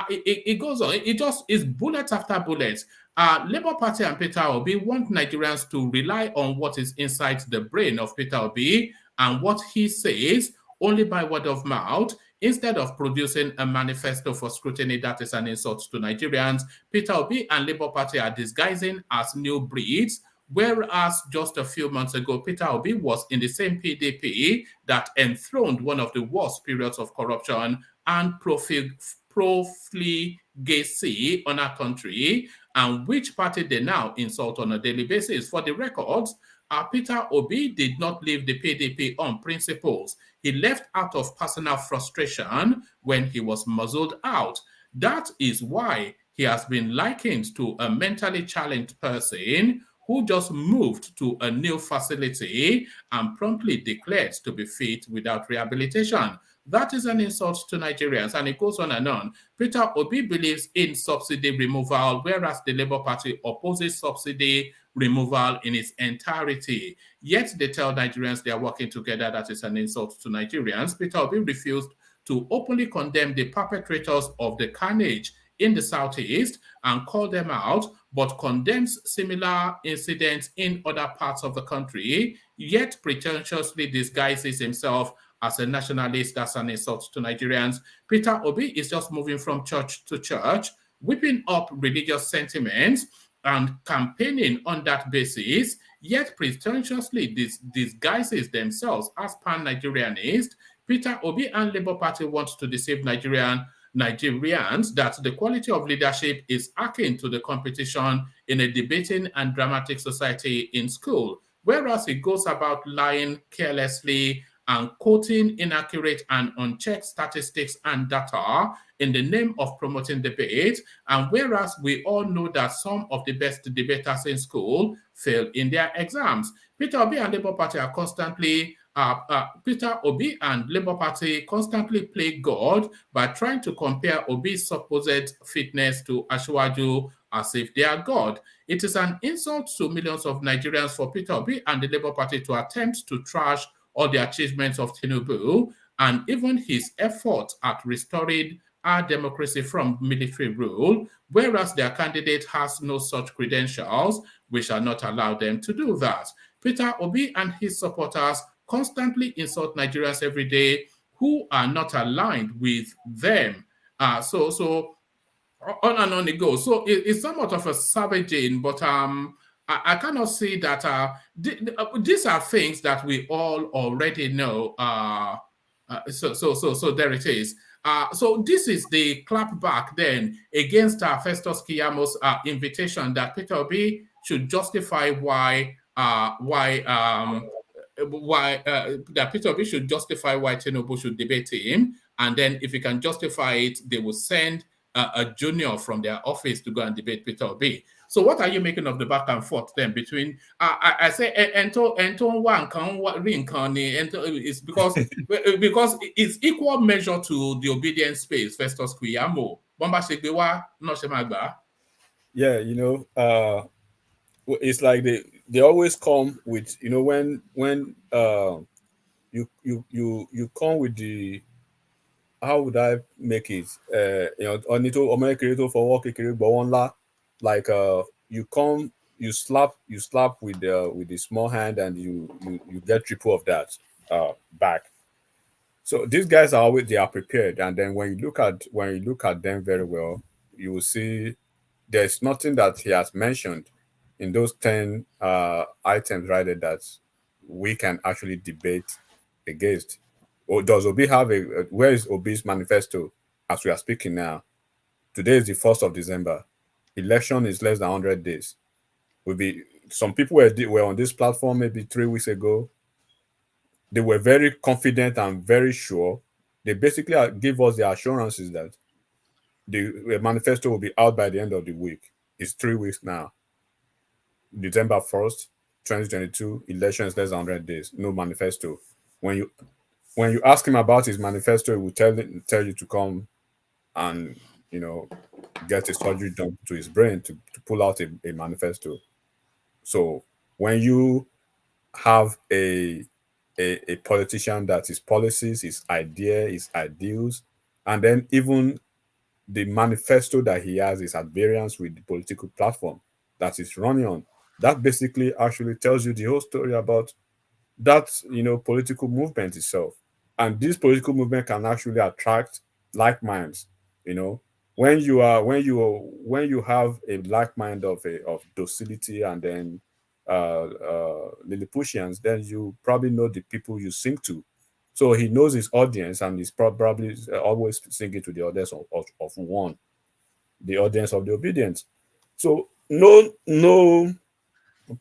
It goes on. It just is bullet after bullet. Labour Party and Peter Obi want Nigerians to rely on what is inside the brain of Peter Obi and what he says only by word of mouth, instead of producing a manifesto for scrutiny that is an insult to Nigerians. Peter Obi and Labour Party are disguising as new breeds, whereas just a few months ago, Peter Obi was in the same PDP that enthroned one of the worst periods of corruption and profligacy on our country, and which party they now insult on a daily basis. For the records, Peter Obi did not leave the PDP on principles. He left out of personal frustration when he was muzzled out. That is why he has been likened to a mentally challenged person who just moved to a new facility and promptly declared to be fit without rehabilitation. That is an insult to Nigerians, and it goes on and on. Peter Obi believes in subsidy removal, whereas the Labour Party opposes subsidy removal in its entirety. Yet they tell Nigerians they are working together. That is an insult to Nigerians. Peter Obi refused to openly condemn the perpetrators of the carnage in the Southeast and call them out, but condemns similar incidents in other parts of the country, yet pretentiously disguises himself as a nationalist. That's an insult to Nigerians. Peter Obi is just moving from church to church, whipping up religious sentiments and campaigning on that basis, yet pretentiously disguises themselves as pan-Nigerianist. Peter Obi and Labour Party want to deceive Nigerians that the quality of leadership is akin to the competition in a debating and dramatic society in school, whereas he goes about lying carelessly and quoting inaccurate and unchecked statistics and data in the name of promoting debate, and whereas we all know that some of the best debaters in school fail in their exams. Peter Obi and Labour Party constantly play God by trying to compare Obi's supposed fitness to Asiwaju as if they are God. It is an insult to millions of Nigerians for Peter Obi and the Labour Party to attempt to trash all the achievements of Tinubu and even his effort at restoring our democracy from military rule, whereas their candidate has no such credentials. We shall not allow them to do that. Peter Obi and his supporters constantly insult Nigerians every day who are not aligned with them. So on and on it goes. So it's somewhat of a savaging, but I cannot see that these are things that we all already know. So there it is. So this is the clapback then against Festus Kiyamo's invitation that Peter Obi should justify why that Peter Obi should justify why Tinubu should debate him, and then if he can justify it, they will send a junior from their office to go and debate Peter Obi. So what are you making of the back and forth then between I say it's because it's equal measure to the obedience space Festus Kiyamo. Yeah, it's like they always come with, when you come with the, how would I make it? Like you come, you slap with the small hand, and you get triple of that back. So these guys they are prepared, and then when you look at them very well, you will see there's nothing that he has mentioned in those 10 items right there that we can actually debate against. Or does Obi have where is Obi's manifesto as we are speaking now? Today is the 1st of December. Election is less than 100 days. Will be some people were on this platform maybe 3 weeks ago. They were very confident and very sure. They basically give us the assurances that the manifesto will be out by the end of the week. It's 3 weeks now. December 1st, 2022, election is less than 100 days. No manifesto. When you ask him about his manifesto, he will tell you to come and get a surgery done to his brain to pull out a manifesto. So when you have a politician that his policies, his idea, his ideals, and then even the manifesto that he has is at variance with the political platform that he's running on, that basically actually tells you the whole story about that political movement itself. And this political movement can actually attract like minds. You know, when you have a like mind of docility and then Lilliputians, then you probably know the people you sing to. So he knows his audience, and he's probably always singing to the audience of one, the audience of the obedient. So no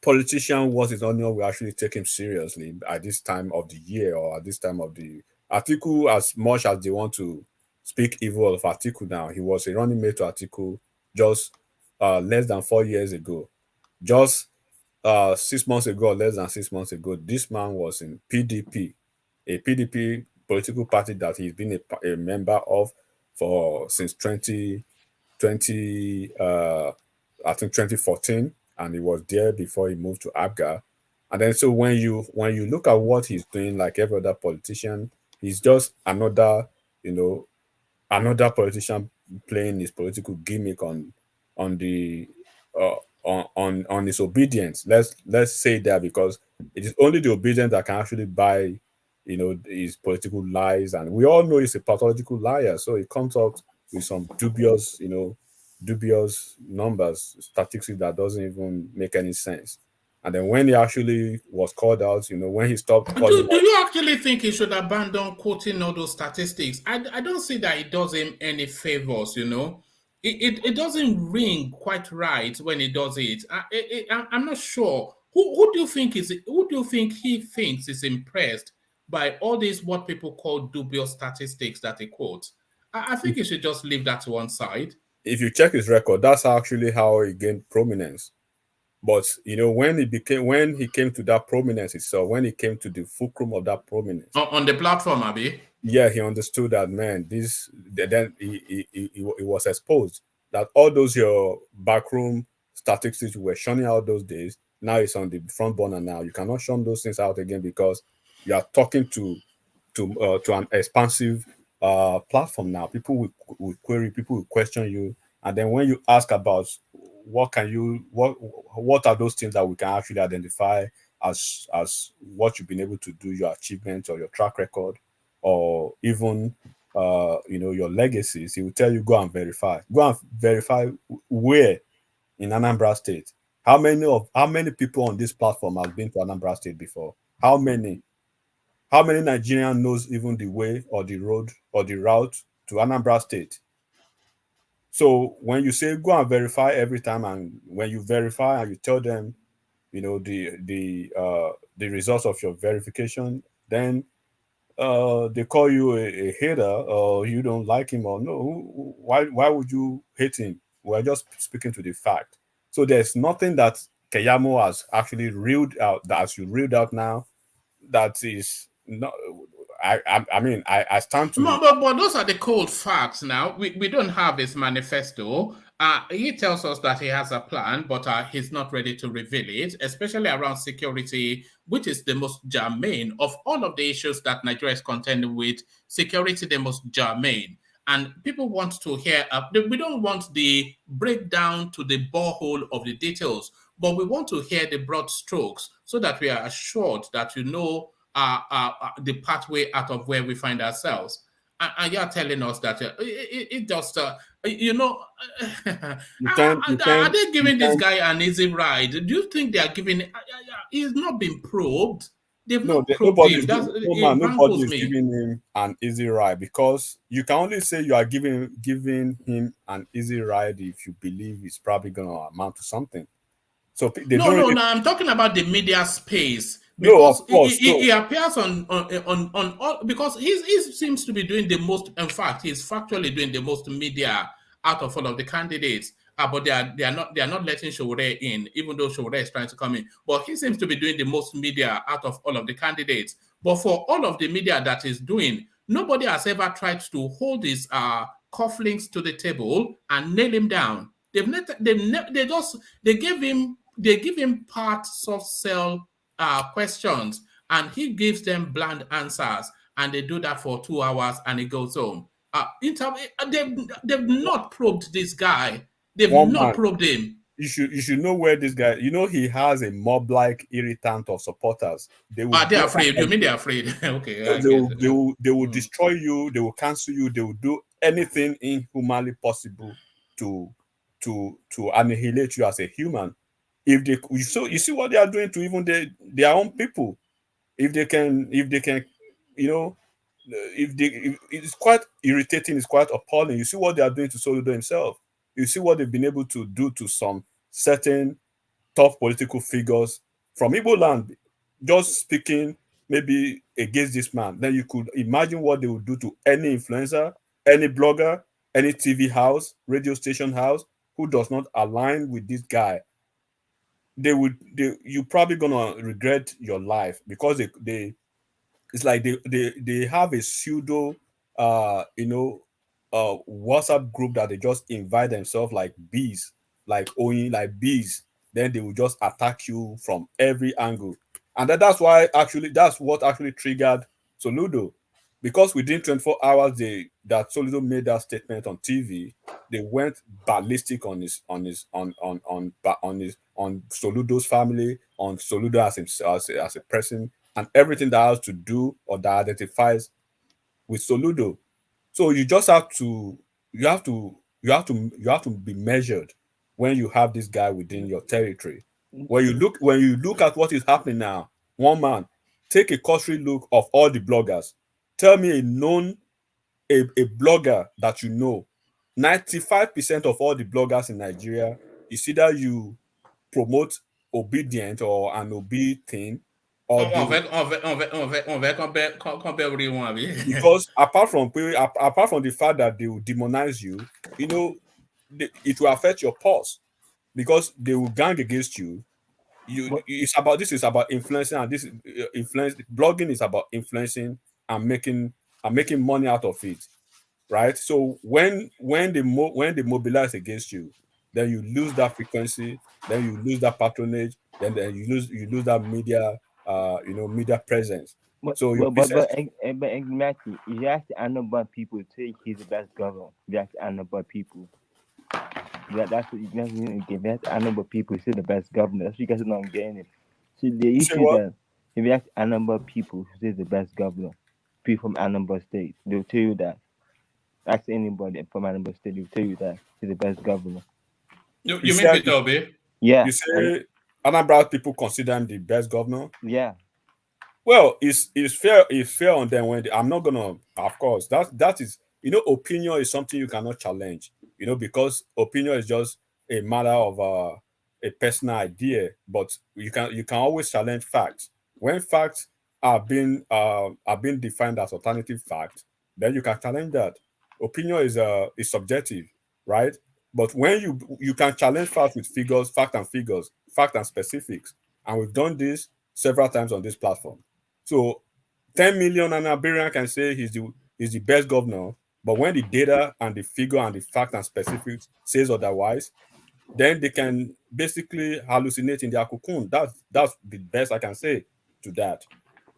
politician worth his onion will actually take him seriously at this time of the year or at this time of the article. As much as they want to speak evil of Atiku now, he was a running mate to Atiku just less than 4 years ago. Just 6 months ago, or less than 6 months ago, this man was in PDP, a PDP political party that he's been a member of for since 2020, I think 2014, and he was there before he moved to ABGA. And then so when you look at what he's doing, like every other politician, he's just another politician playing his political gimmick on the uh, on his obedience. Let's say that, because it is only the obedient that can actually buy his political lies, and we all know he's a pathological liar. So he comes out with some dubious numbers, statistics that doesn't even make any sense. And then when he actually was called out, when he stopped calling Do you actually think he should abandon quoting all those statistics? I don't see that it does him any favors. It doesn't ring quite right when he does it. I'm not sure. Who do you think he thinks is impressed by all these what people call dubious statistics that he quotes? I think he should just leave that to one side. if you check his record, that's actually how he gained prominence. But when he came to that prominence itself, when he came to the fulcrum of that prominence, On the platform, Abby. yeah, he understood that, man. Then he was exposed that all those your backroom statistics you were shunning out those days, now it's on the front burner. Now you cannot shun those things out again because you are talking to an expansive platform now. People will query, people will question you, and then when you ask about what are those things that we can actually identify as what you've been able to do, your achievements or your track record, or even your legacies, he will tell you go and verify where in Anambra State. How many people on this platform have been to Anambra State before? How many Nigerian knows even the way or the road or the route to Anambra State? So when you say go and verify every time, and when you verify and you tell them, the results of your verification, then they call you a hater, or you don't like him, or no. Why would you hate him? We're just speaking to the fact. So there's nothing that Keyamo has actually reeled out, that as you reeled out now, that is not. I stand to. But those are the cold facts now. We don't have his manifesto. He tells us that he has a plan, but he's not ready to reveal it, especially around security, which is the most germane of all of the issues that Nigeria is contending with. Security, the most germane. And people want to hear, we don't want the breakdown to the borehole of the details, but we want to hear the broad strokes so that we are assured that the pathway out of where we find ourselves. And you're telling us that it just, are they giving this guy an easy ride? Do you think they are giving, he's not been probed? They've No, not probed nobody him. is That's no it man. Nobody rankles is me. giving him an easy ride because you can only say you are giving him an easy ride if you believe it's probably going to amount to something. So they No, don't no, really no. I'm talking about the media space know, of because course. So he appears on all because he seems to be doing the most. In fact, he's factually doing the most media out of all of the candidates. But they are not letting Showore in, even though Showore is trying to come in. But he seems to be doing the most media out of all of the candidates. But for all of the media that he's doing, nobody has ever tried to hold his cufflinks to the table and nail him down. They give him part soft sell questions, and he gives them bland answers, and they do that for 2 hours, and he goes home. They've not probed this guy. They've one not man, probed him. you should know where this guy. He has a mob-like irritant of supporters. They will They're go afraid. You ahead. mean they're afraid? Okay, I They get will, it. they will, they will destroy you. They will cancel you. They will do anything inhumanly possible to annihilate you as a human. If they you see what they are doing to even their own people. If they can, you know, it's quite irritating. It's quite appalling. You see what they are doing to Soludo himself. You see what they've been able to do to some certain tough political figures from Igbo land, just speaking maybe against this man, then you could imagine what they would do to any influencer, any blogger, any TV house, radio station house who does not align with this guy. You probably gonna regret your life because they it's like they have a pseudo WhatsApp group that they just invite themselves like bees, like owing like bees. Then they will just attack you from every angle. And that's what actually triggered Soludo. Because within 24 hours that Soludo made that statement on TV, they went ballistic on Soludo's family, on Soludo as a person, and everything that has to do or that identifies with Soludo. So you have to be measured when you have this guy within your territory. When you look at what is happening now, one man, take a cursory look of all the bloggers. Tell me a blogger that you know. 95% of all the bloggers in Nigeria is either you promote obedient or an obi thing, or On va compare one. because apart from the fact that they will demonize you, it will affect your pulse because they will gang against you. This is about influencing, and this influence blogging is about influencing and making money out of it, right? So when they mobilize against you, then you lose that frequency, then you lose that patronage, then you lose that media presence. So your business. But exactly, you ask the Anambra people say he's the best governor. You ask the Anambra people. That's what you guys need to give. You ask the Anambra people say the best governor. That's what you guys are not getting it. See the You say issue what? that if you ask Anambra people who say the best governor, people from Anambra State, they'll tell you that. Ask anybody from Anambra State, they'll tell you that he's the best governor. You You mean say Peter Obi? Yeah. you say Anambra people consider him the best governor. Yeah. Well, it's fair on them I'm not gonna, of course, that is, opinion is something you cannot challenge, because opinion is just a matter of a personal idea, but you can always challenge facts. When facts are being defined as alternative facts, then you can challenge that. Opinion is subjective, right? But when you can challenge facts with figures, fact and specifics, and we've done this several times on this platform. So 10 million Anabarian can say he's the best governor, but when the data and the figure and the fact and specifics says otherwise, then they can basically hallucinate in their cocoon. That's the best I can say to that.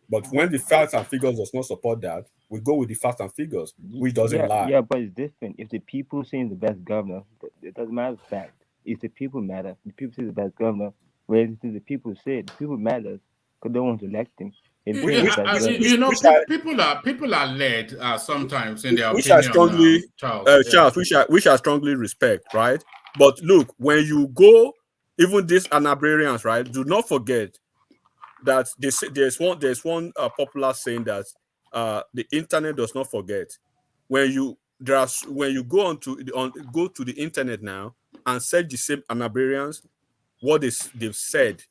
But when the facts and figures does not support that, we go with the facts and figures, which doesn't lie. Yeah, but it's different. If the people saying the best governor, it doesn't matter the fact. If the people matter, the people say the best governor, whereas if the people say the people matters because they want to elect him. If they say the Which best which governor, which which I people are led sometimes in their which I opinion, strongly, Charles. Yeah. Charles, which I strongly respect, right? But look, when you go, even these Anabrarians, right? Do not forget, that they say there's one popular saying that the internet does not forget. When you go to the internet now and search the same Anabarians, what they've said,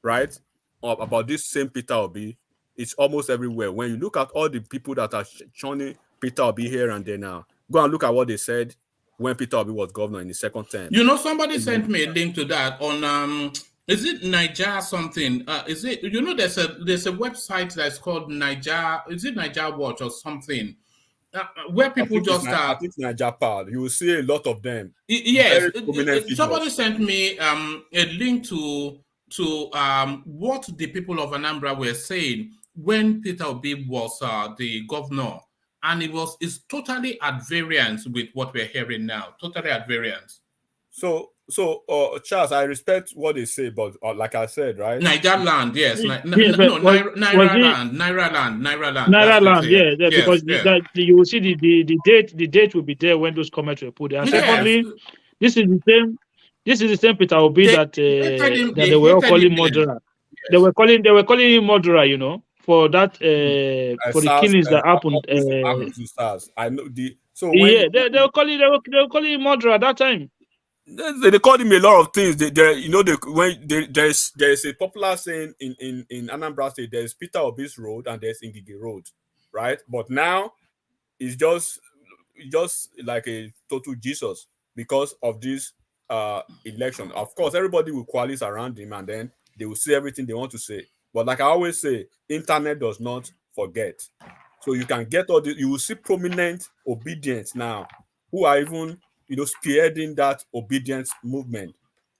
right, about this same Peter Obi, it's almost everywhere. When you look at all the people that are shunning Peter Obi here and there now, go and look at what they said when Peter Obi was governor in the second term. You know, somebody sent me a link to that on is it Niger something? Is it, you know, there's a website that's called Niger, is it Niger Watch or something? Where people just I think Niger Power, you will see a lot of them. Yes, somebody sent me a link to what the people of Anambra were saying when Peter Obi was the governor, and it's totally at variance with what we're hearing now. Totally at variance. So Charles, I respect what they say, but like I said, right? Niger land, yes. Naira land, yeah, because you will see the date will be there when those comments were put there. And secondly, this is the same Peter Obi that they were all calling murderer. They were calling him murderer, you know, for that for the killings that happened. I know they were calling him murderer at that time. They called him a lot of things. There's a popular saying in Anambra State, there's Peter Obi's road and there's Ngige Road, right? But now it's just like a total Jesus because of this election. Of course, everybody will coalesce around him and then they will say everything they want to say. But like I always say, internet does not forget. So you can get all this. You will see prominent obedience now who are even spearheading that obedience movement.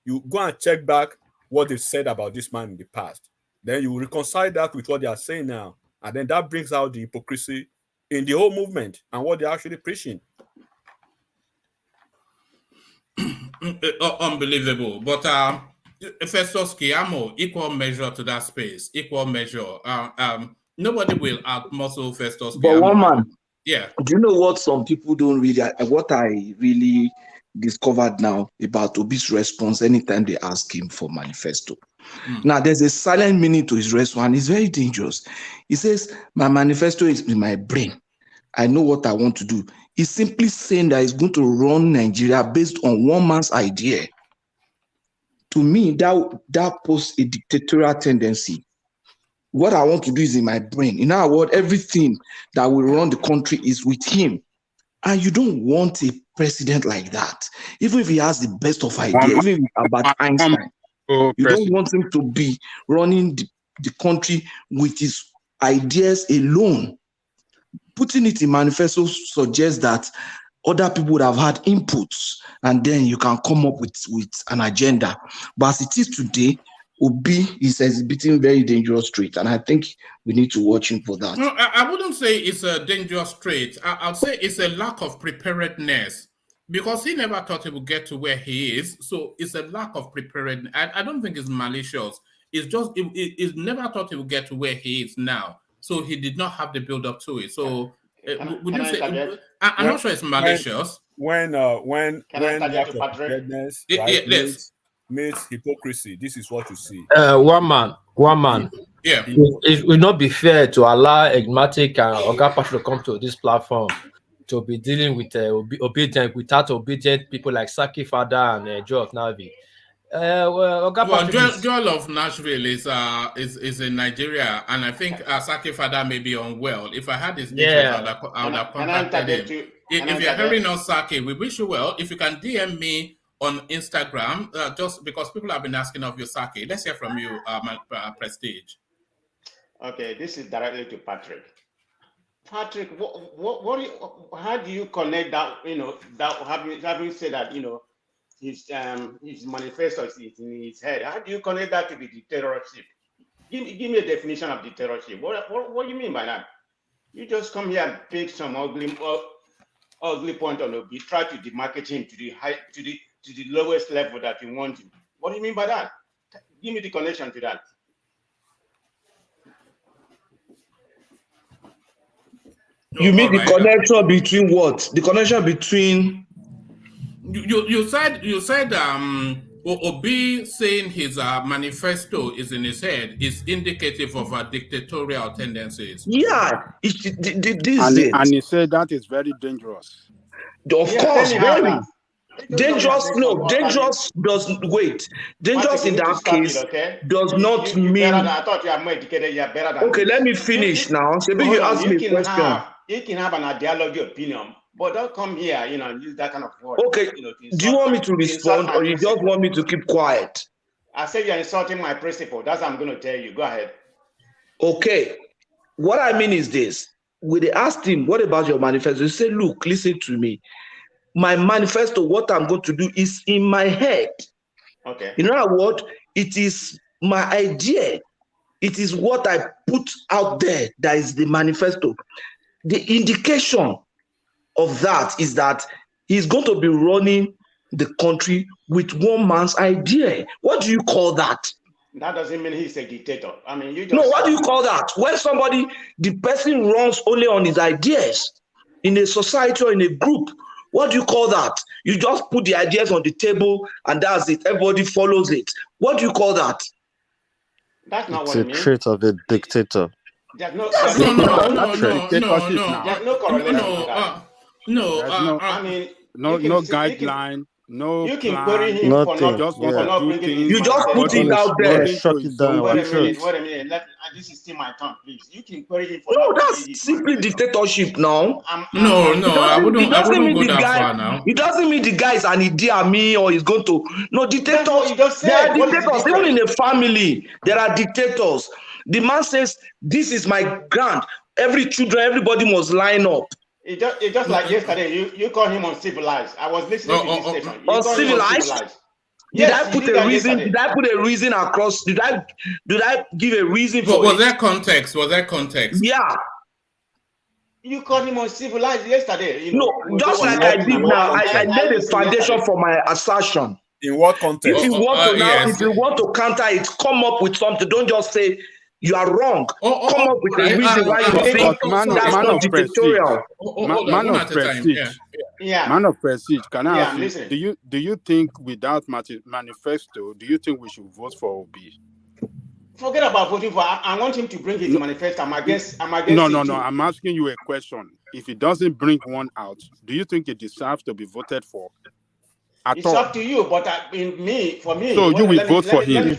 You go and check back what they said about this man in the past. Then you reconcile that with what they are saying now. And then that brings out the hypocrisy in the whole movement and what they're actually preaching. Unbelievable. But Festus Keyamo, equal measure to that space. Equal measure. Nobody will out-muscle Festus Keyamo. But one man. Yeah. Do you know what some people don't really, what I really discovered now about Obi's response anytime they ask him for manifesto? Now, there's a silent meaning to his response, and it's very dangerous. He says, my manifesto is in my brain. I know what I want to do. He's simply saying that he's going to run Nigeria based on one man's idea. To me, that poses a dictatorial tendency. What I want to do is in my brain. In other words, everything that will run the country is with him. And you don't want a president like that. Even if he has the best of ideas, even about Einstein, you don't want him to be running the country with his ideas alone. Putting it in manifesto suggests that other people would have had inputs, and then you can come up with an agenda. But as it is today, Obi is exhibiting very dangerous traits, and I think we need to watch him for that. No, I wouldn't say it's a dangerous trait. I'd say it's a lack of preparedness because he never thought he would get to where he is. So it's a lack of preparedness. I don't think it's malicious. It's just he never thought he would get to where he is now. So he did not have the build up to it. So would you say? I'm not sure it's malicious. When lack of preparedness, right, meets hypocrisy, this is what you see. One man. Yeah. It will not be fair to allow Enigmatic and Oga Pastor to come to this platform to be dealing with without obedient people like Saki Father and Joe of Navi. Joel of Nashville is in Nigeria, and I think Saki Father may be unwell. If I had his details, I would have contacted him. If you're hearing us, Saki, we wish you well. If you can DM me on Instagram, just because people have been asking of you, Saki. Let's hear from you, Prestige. Okay, this is directly to Patrick. Patrick, how do you connect that? That having said that, his manifesto is in his head. How do you connect that to the dictatorship? Give me a definition of dictatorship. What do you mean by that? You just come here and pick some ugly point on Obi, try to demarket him to the lowest level that you want him. What do you mean by that? Give me the connection to that. You mean the connection between what? The connection between you said Obi saying his manifesto is in his head is indicative of dictatorial tendencies. Yeah, this And, is it. and he said that is very dangerous. Of Yeah, course, anyhow, very now. dangerous. No, dangerous does wait. Dangerous in that case does not mean. I thought you are more educated. You are better than. Okay, let me finish now. Maybe you ask me a question. You can have an ideology opinion, but don't come here, and use that kind of word. Okay, do you want me to respond, or you just want me to keep quiet? I said you're insulting my principle. That's what I'm going to tell you. Go ahead. Okay, what I mean is this. When they asked him, what about your manifesto? He said, look, listen to me. My manifesto, what I'm going to do is in my head. Okay. You know what? It is my idea. It is what I put out there that is the manifesto. The indication of that is that he's going to be running the country with one man's idea. What do you call that? That doesn't mean he's a dictator. I mean, you just... No, what do you call that? When the person runs only on his ideas in a society or in a group, what do you call that? You just put the ideas on the table and that's it. Everybody follows it. What do you call that? That's not It's what a I mean. trait of a dictator. There's no guideline, no you can plan, query him for not just for not bringing his you just put it out there. Shut it down. Wait a minute. This is still my turn, please. You can query him for no, that's simply dictatorship now. I wouldn't go that far now. It doesn't mean the guy is an Idi or he's going to. No, dictators. There are dictators. Even in a family, there are dictators. The man says, "This is my grant. Everybody must line up." It just like yesterday. You call him uncivilized. I was listening to this station. Uncivilized. Did I put a reason? Did I put a reason across? Did I give a reason for? Was there context? Yeah. You called him uncivilized yesterday. Just like I did now. I laid a foundation for my assertion. In what context? If you want to counter it, come up with something. Don't just say you are wrong. Come up with a reason why you think that's not dictatorial. Man of prestige. Man of prestige. Can I ask you? Do you think without manifesto, do you think we should vote for Obi? Forget about voting for. I want him to bring his manifesto. I'm against. No. I'm asking you a question. If he doesn't bring one out, do you think it deserves to be voted for? It's up to you, but for me. So you will vote for him.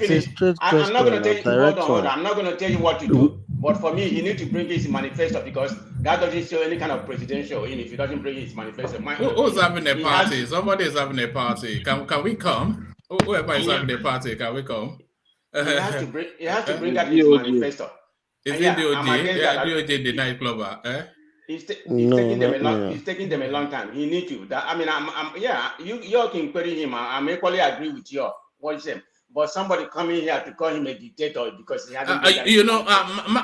I'm not going to tell you. Hold on. I'm not going to tell you what to do. But for me, he needs to bring his manifesto because that doesn't show any kind of presidential. If he doesn't bring his manifesto, who's having a party? Somebody is having a party. Can we come? Whoever is having a party, can we come? He has to bring out his manifesto. Is it DOJ? Yeah, DOJ the nightclubber. It's taking them a long time. He need to. You can query him. I'm equally agree with you. What you say? But somebody coming here to call him a dictator because he hasn't.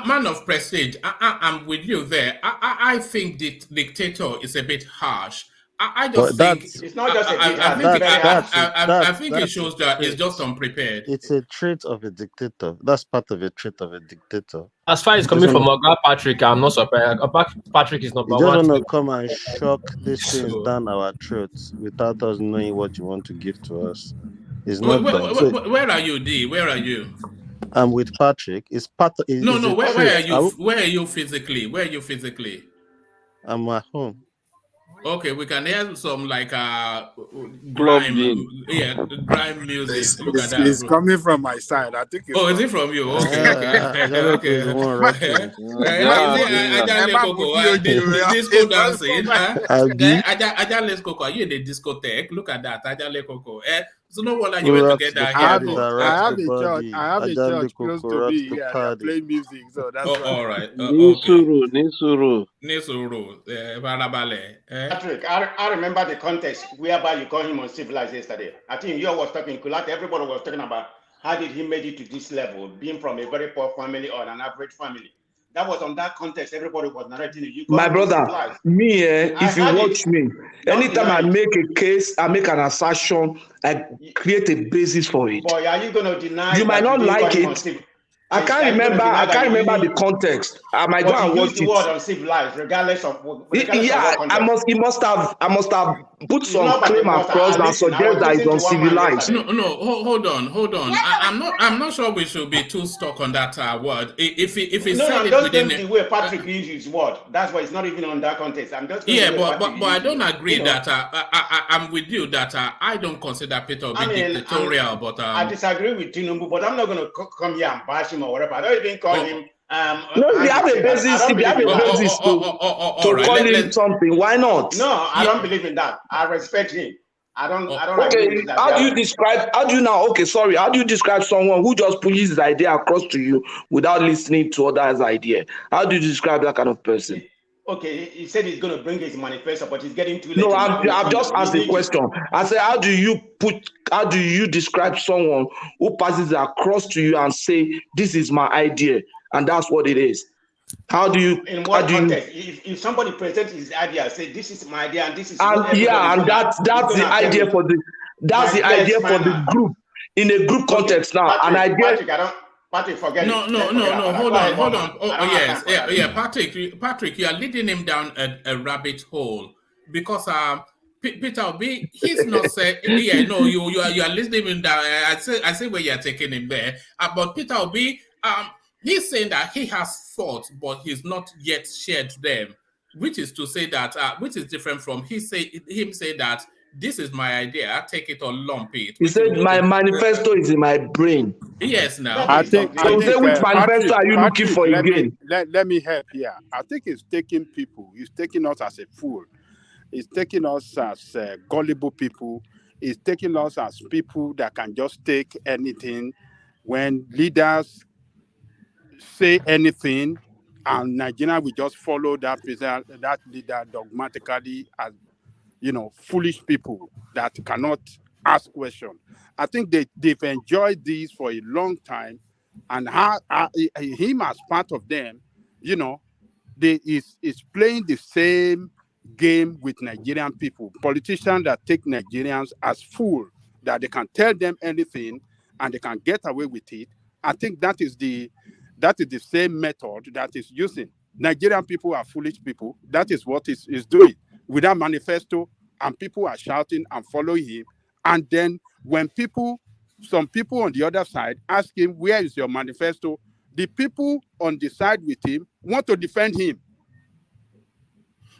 Man of prestige. I'm with you there. I think the dictator is a bit harsh. I just think it's not just a bit. I think it shows that it's just unprepared. It's a trait of a dictator. That's part of a trait of a dictator. As far as coming from Oga Patrick, I'm not surprised. Patrick is number one. You just want to come and shock these things down our throats without us knowing what you want to give to us. It's not where are you, D? Where are you? I'm with Patrick. It's part of. Where are you? Where are you physically? Where are you physically? I'm at home. Okay, we can hear some grime music. Look at that. It's coming from my side. I think. Is it from you? Okay. Disco dancing. Ajale Coco. Are you in the discotheque? Look at that. Ajale Coco. So no wonder you went to get that here. I have a church close to me here. I play music, so that's all right. Nisuru. Patrick, I remember the context whereby you called him uncivilized yesterday. I think you was talking, everybody was talking about how did he made it to this level, being from a very poor family or an average family. That was on that context. Everybody was narrating it. My brother, if you watch me, anytime I make a case, I make an assertion, I create a basis for it. Boy, are you going to deny? You might not like it. I can't remember the context. I might go and watch it. The word uncivilized, regardless of. I must have put It's some not about the claim water. across that Listen, I suggest was that it's listening to one man uncivilized. yesterday. No, hold on. I'm not sure we should be too stuck on that word. If he No, said I'm it just within going the way Patrick used his word. That's why it's not even on that context. I'm just going the way but Patrick I used don't it. agree that I'm with you that I don't consider Peter Obi I mean, dictatorial, but I disagree with Tinubu, but I'm not going to come here and bash him or whatever. I don't even call him. No, if you have a handshake. I basis, don't if you have believe in a that. basis all to right, call him something, why not? No, I don't believe in that. I respect him. I don't Okay, agree with that. how do you describe? How do you now? Okay, sorry. How do you describe someone who just pushes his idea across to you without listening to others' idea? How do you describe that kind of person? Okay, he said he's going to bring his manifesto, but he's getting too late. No, in I've just asked a question. I said, how do you describe someone who passes it across to you and say, this is my idea, and that's what it is? How do you? In what context? If somebody presents his idea, say this is my idea, and this is And what everybody and that's the idea for the group in a group context now. Patrick, An idea. Patrick, forget No, it. hold on. Yes, yeah, Patrick, you are leading him down a rabbit hole because Peter Obi, he's not saying, you are listening him down. I say where you are taking him there. But Peter Obi, he's saying that he has thoughts, but he's not yet shared them, which is to say that which is different from him saying that this is my idea, take it or lump it. He said, my manifesto is in my brain. Yes, now. I think which manifesto are you looking for again? Let me help here. I think it's taking us as a fool. It's taking us as gullible people. It's taking us as people that can just take anything when leaders say anything, and Nigeria will just follow that leader dogmatically as foolish people that cannot ask questions. I think they've enjoyed this for a long time, and him as part of them, is playing the same game with Nigerian people. Politicians that take Nigerians as fools, that they can tell them anything and they can get away with it. I think that is the same method that is using. Nigerian people are foolish people. That is what is doing. With that manifesto, and people are shouting and following him. And then when some people on the other side ask him, where is your manifesto? The people on the side with him want to defend him.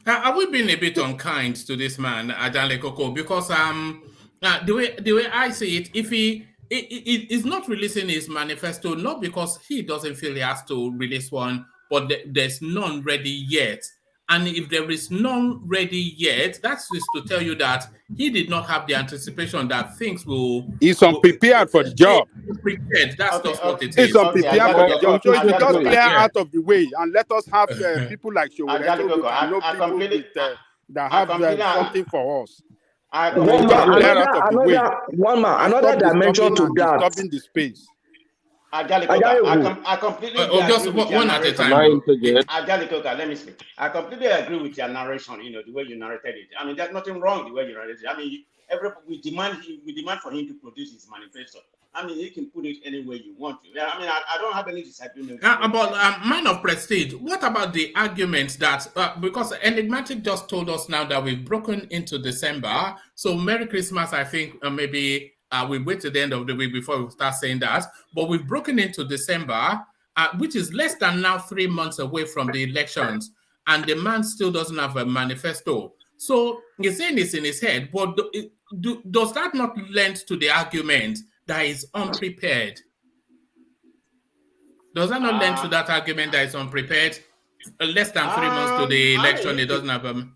Are we being a bit unkind to this man, Adale Koko? Because the way I see it, if he is not releasing his manifesto, not because he doesn't feel he has to release one, but there's none ready yet. And if there is none ready yet, that's just to tell you that he did not have the anticipation that things will. He's unprepared for the job. Prepared. That's just what it is. He's unprepared for the job. So he should just clear out of the way and let us have people like Showore that have something for us. Another dimension to that. Disturbing the space. I completely just one at a time. Let me speak. I completely agree with your narration. The way you narrated it. I mean, there's nothing wrong the way you narrated it. I mean, we demand for him to produce his manifesto. I mean, you can put it any way you want to. I mean, I don't have any disagreement. About man of prestige, what about the argument that because Enigmatic just told us now that we've broken into December, so Merry Christmas, I think maybe. We wait to the end of the week before we start saying that. But we've broken into December, which is less than now 3 months away from the elections. And the man still doesn't have a manifesto. So he's saying this in his head. But does that not lend to the argument that he's unprepared? Does that not lend to that argument that he's unprepared? Less than 3 months to the election, he doesn't have a...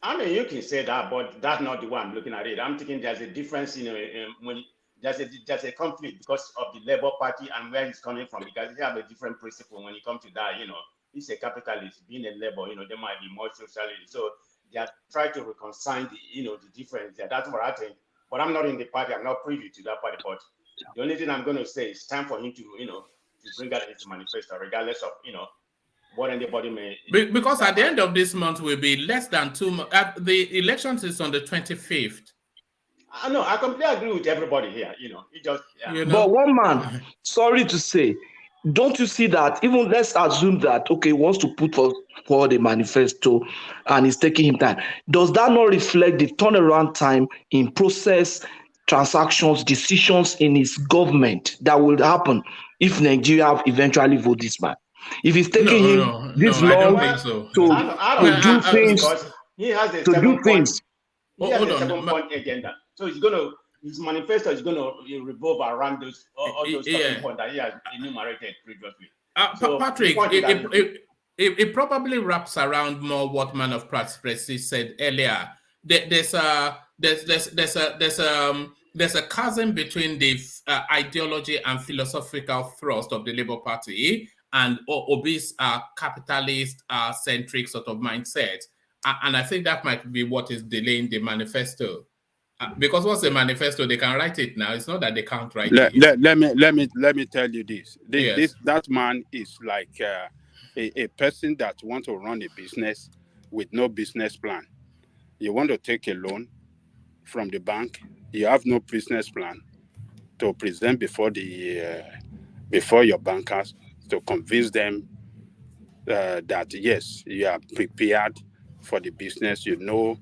I mean, you can say that, but that's not the way I'm looking at it. I'm thinking there's a difference, when there's a conflict because of the Labour Party and where it's coming from, because they have a different principle when it comes to that. He's a capitalist, being a Labour, they might be more socialist. So they are trying to reconcile the difference there. That's what I think. But I'm not in the party. I'm not privy to that party. But the only thing I'm going to say is time for him to, to bring out his manifesto, regardless of, what anybody may. Because at the end of this month will be less than 2 months. The elections is on the 25th. I completely agree with everybody here. But one man, sorry to say, don't you see that? Even let's assume that okay, he wants to put forward a manifesto and it's taking him time. Does that not reflect the turnaround time in process, transactions, decisions in his government that will happen if Nigeria eventually vote this man? If it's taking him this I don't long think Well, so. I to don't do think so things, because he has a to do 7 point. things, He has Hold a on. 7 point agenda. So his manifesto is gonna revolve around all those talking Yeah. points that he has enumerated previously. So the Patrick, point is that it probably wraps around more what Man of Presidency said earlier. There's a chasm between the ideology and philosophical thrust of the Labour Party and Obi's capitalist centric sort of mindset, and I think that might be what is delaying the manifesto. Because what's the manifesto? They can write it now. It's not that they can't write it. Let me tell you this. Yes. That man is like a person that want to run a business with no business plan. You want to take a loan from the bank, you have no business plan to present before your bankers to convince them that yes, you are prepared for the business. You know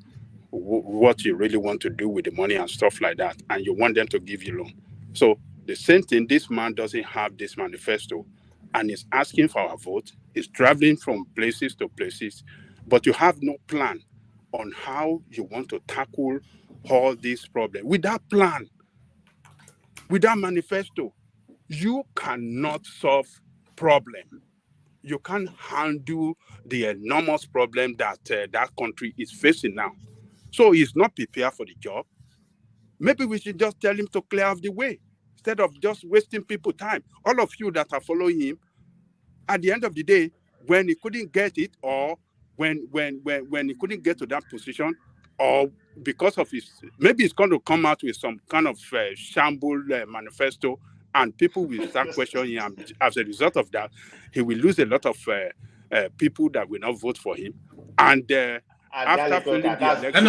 what you really want to do with the money and stuff like that, and you want them to give you loan. So the same thing, this man doesn't have this manifesto and is asking for our vote, is traveling from places to places, but you have no plan on how you want to tackle all these problems. With that plan, with that manifesto, you cannot solve problem. You can't handle the enormous problem that that country is facing now. So he's not prepared for the job. Maybe we should just tell him to clear off the way instead of just wasting people's time. All of you that are following him, at the end of the day, when he couldn't get it, or when he couldn't get to that position, or because of his, maybe he's going to come out with some kind of shamble manifesto, and people will start questioning him. As a result of that, he will lose a lot of people that will not vote for him. And after failing the election,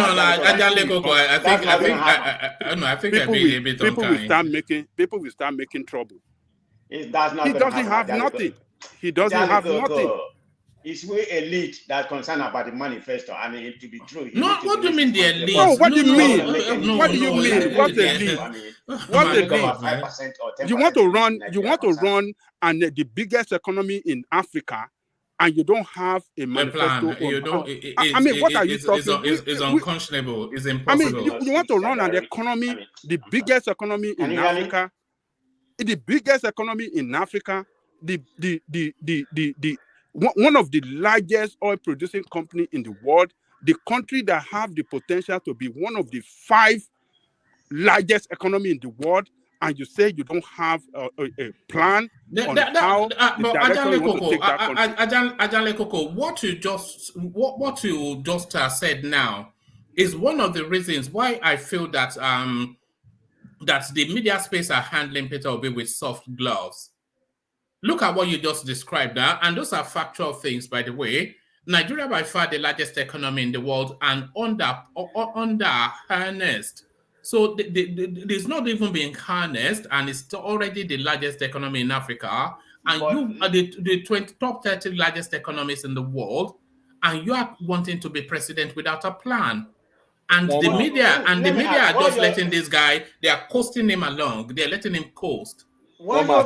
I think they're being a bit unkind. People will start making trouble. That's not He going to doesn't happen. have nothing. He doesn't have nothing. It's we elite that concerned about the manifesto. I mean, to be true. What do you mean the elite? Oh, what do you mean? No, What do you mean? What elite? What elite? You want to run? You want to run, and the biggest economy in Africa, and you don't have a manifesto. You know, I mean, what are you talking? It's unconscionable. It's impossible. I mean, you want to run an economy, the biggest economy in Africa, the biggest economy in Africa, one of the largest oil producing company in the world, the country that have the potential to be one of the 5 largest economy in the world, and you say you don't have a plan on how the direction you want to take that country. Ajale Koko, what you just said now is one of the reasons why I feel that that the media space are handling Peter Obi with soft gloves. Look at what you just described now, and those are factual things, by the way. Nigeria by far the largest economy in the world and under harnessed. So it's not even being harnessed, and it's already the largest economy in Africa. And you are the top 30 largest economies in the world, and you are wanting to be president without a plan. And the media are just letting this guy, they are coasting him along. They're letting him coast. Hold on,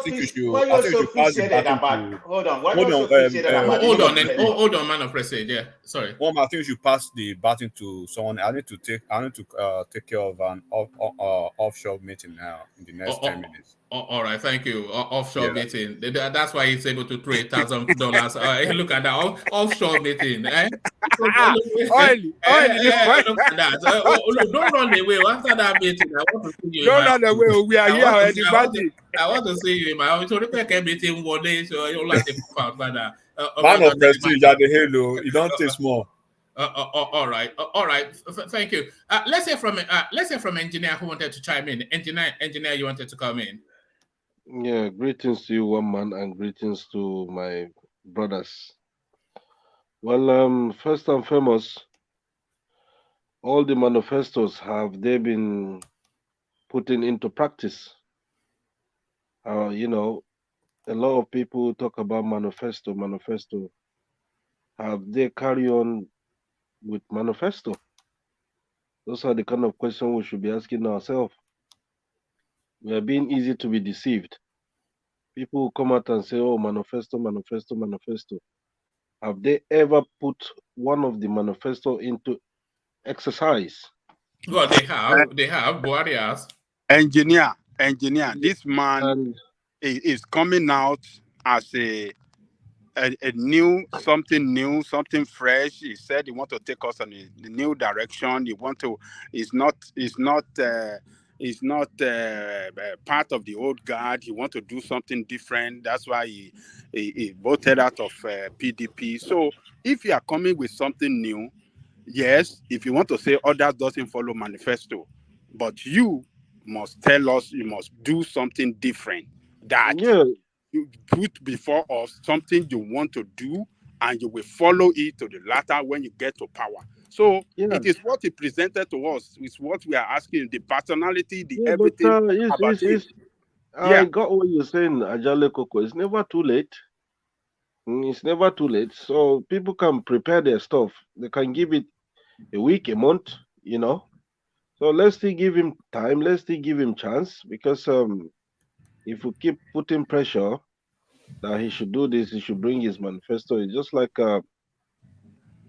man of Prestige. Yeah, sorry. I think you should pass the baton to someone. I need to take care of an offshore meeting now in the next 10 minutes. All right, thank you. Offshore meeting. That's why he's able to throw $1,000. Look at that offshore meeting. Oily. Look at that. Don't run away. After that meeting, I want to see you. Don't run away. We are here already. I want to see you in my office. So the meeting one day, so you like to find brother. Man of Prestige at the halo. You don't take small. All right. Thank you. Let's hear from engineer who wanted to chime in. Engineer, you wanted to come in. Yeah, greetings to you, one man, and greetings to my brothers. Well, first and foremost, all the manifestos, have they been putting into practice? a lot of people talk about manifesto. Have they carry on with manifesto? Those are the kind of questions we should be asking ourselves. We are being easy to be deceived. People will come out and say, oh, manifesto. Have they ever put one of the manifesto into exercise? Well, they have. Buhari has. Engineer, this man is coming out as a new, something fresh. He said he want to take us in a new direction. He's not part of the old guard. He want to do something different. That's why he voted out of PDP. So if you are coming with something new, yes, if you want to say others doesn't follow manifesto, but you must tell us, you must do something different that you put before us, something you want to do, and you will follow it to the latter when you get to power. So it is what he presented to us, it's what we are asking, the personality, the everything about him. I got what you're saying, Ajale Koko. It's never too late. It's never too late. So people can prepare their stuff. They can give it a week, a month, you know. So let's still give him time. Let's still give him chance, because if we keep putting pressure that he should do this, he should bring his manifesto, it's just like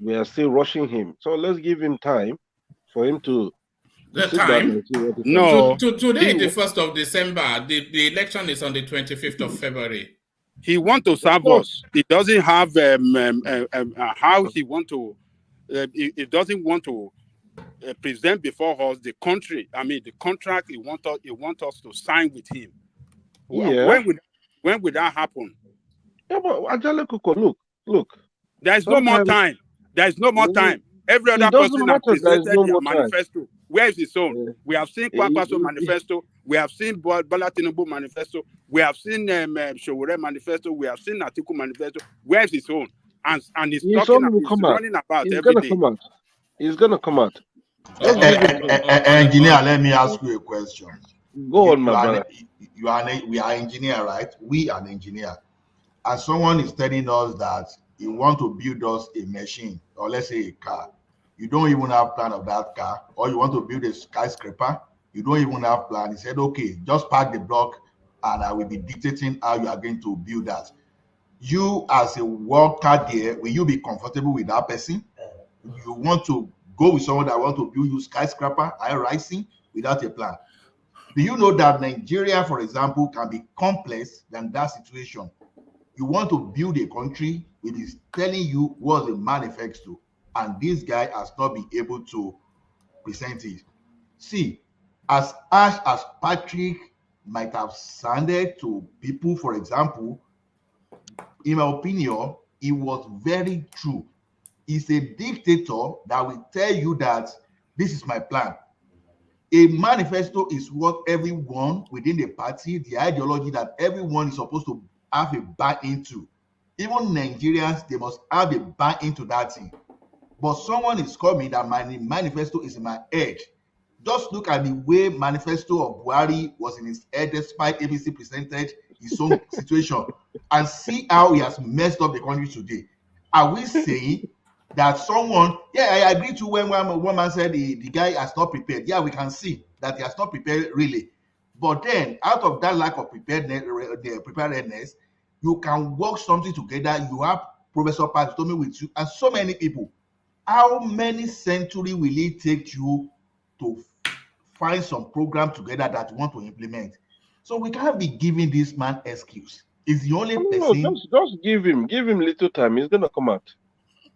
we are still rushing him. So let's give him time for him to sit down and see what he can do. Today, the 1st of December, the election is on the 25th of February. He want to serve us. He doesn't have how he want to. He doesn't want to present before us the country. I mean, the contract he want us to sign with him. Yeah. When would that happen? Yeah, but Ajale Koko, look. There is no more time. There is no more time. Every other person has presented their manifesto. Where is his own? Yeah. We have seen Kwakwaso manifesto. We have seen Bola Tinubu manifesto. We have seen Showore manifesto. We have seen Atiku manifesto. Where is his own? And he's talking. He's running about every day. He's gonna come out. Engineer, let me ask you a question. Go on, my brother. We are engineer, right? We are an engineer. And someone is telling us that you want to build us a machine, or let's say a car. You don't even have plan of that car, or you want to build a skyscraper. You don't even have plan. He said, okay, just park the block and I will be dictating how you are going to build that. You as a worker there, will you be comfortable with that person? You want to go with someone that want to build you skyscraper, high rising without a plan? Do you know that Nigeria, for example, can be complex than that situation? You want to build a country, it is telling you what's the manifesto, and this guy has not been able to present it. See, as harsh as Patrick might have sounded to people, for example, in my opinion, it was very true. He's a dictator that will tell you that this is my plan. A manifesto is what everyone within the party, the ideology that everyone is supposed to have a buy into. Even Nigerians, they must have a buy into that thing. But someone is coming that my manifesto is in my head. Just look at the way manifesto of Buhari was in his head despite ABC presented his own situation, and see how he has messed up the country today. Are we saying that someone, I agree to when one man said the guy has not prepared. Yeah, we can see that he has not prepared really. But then out of that lack of preparedness, you can work something together. You have Professor Patomi with you and so many people. How many centuries will it take you to find some program together that you want to implement? So we can't be giving this man excuse. He's the only person. Just give him little time. He's gonna come out.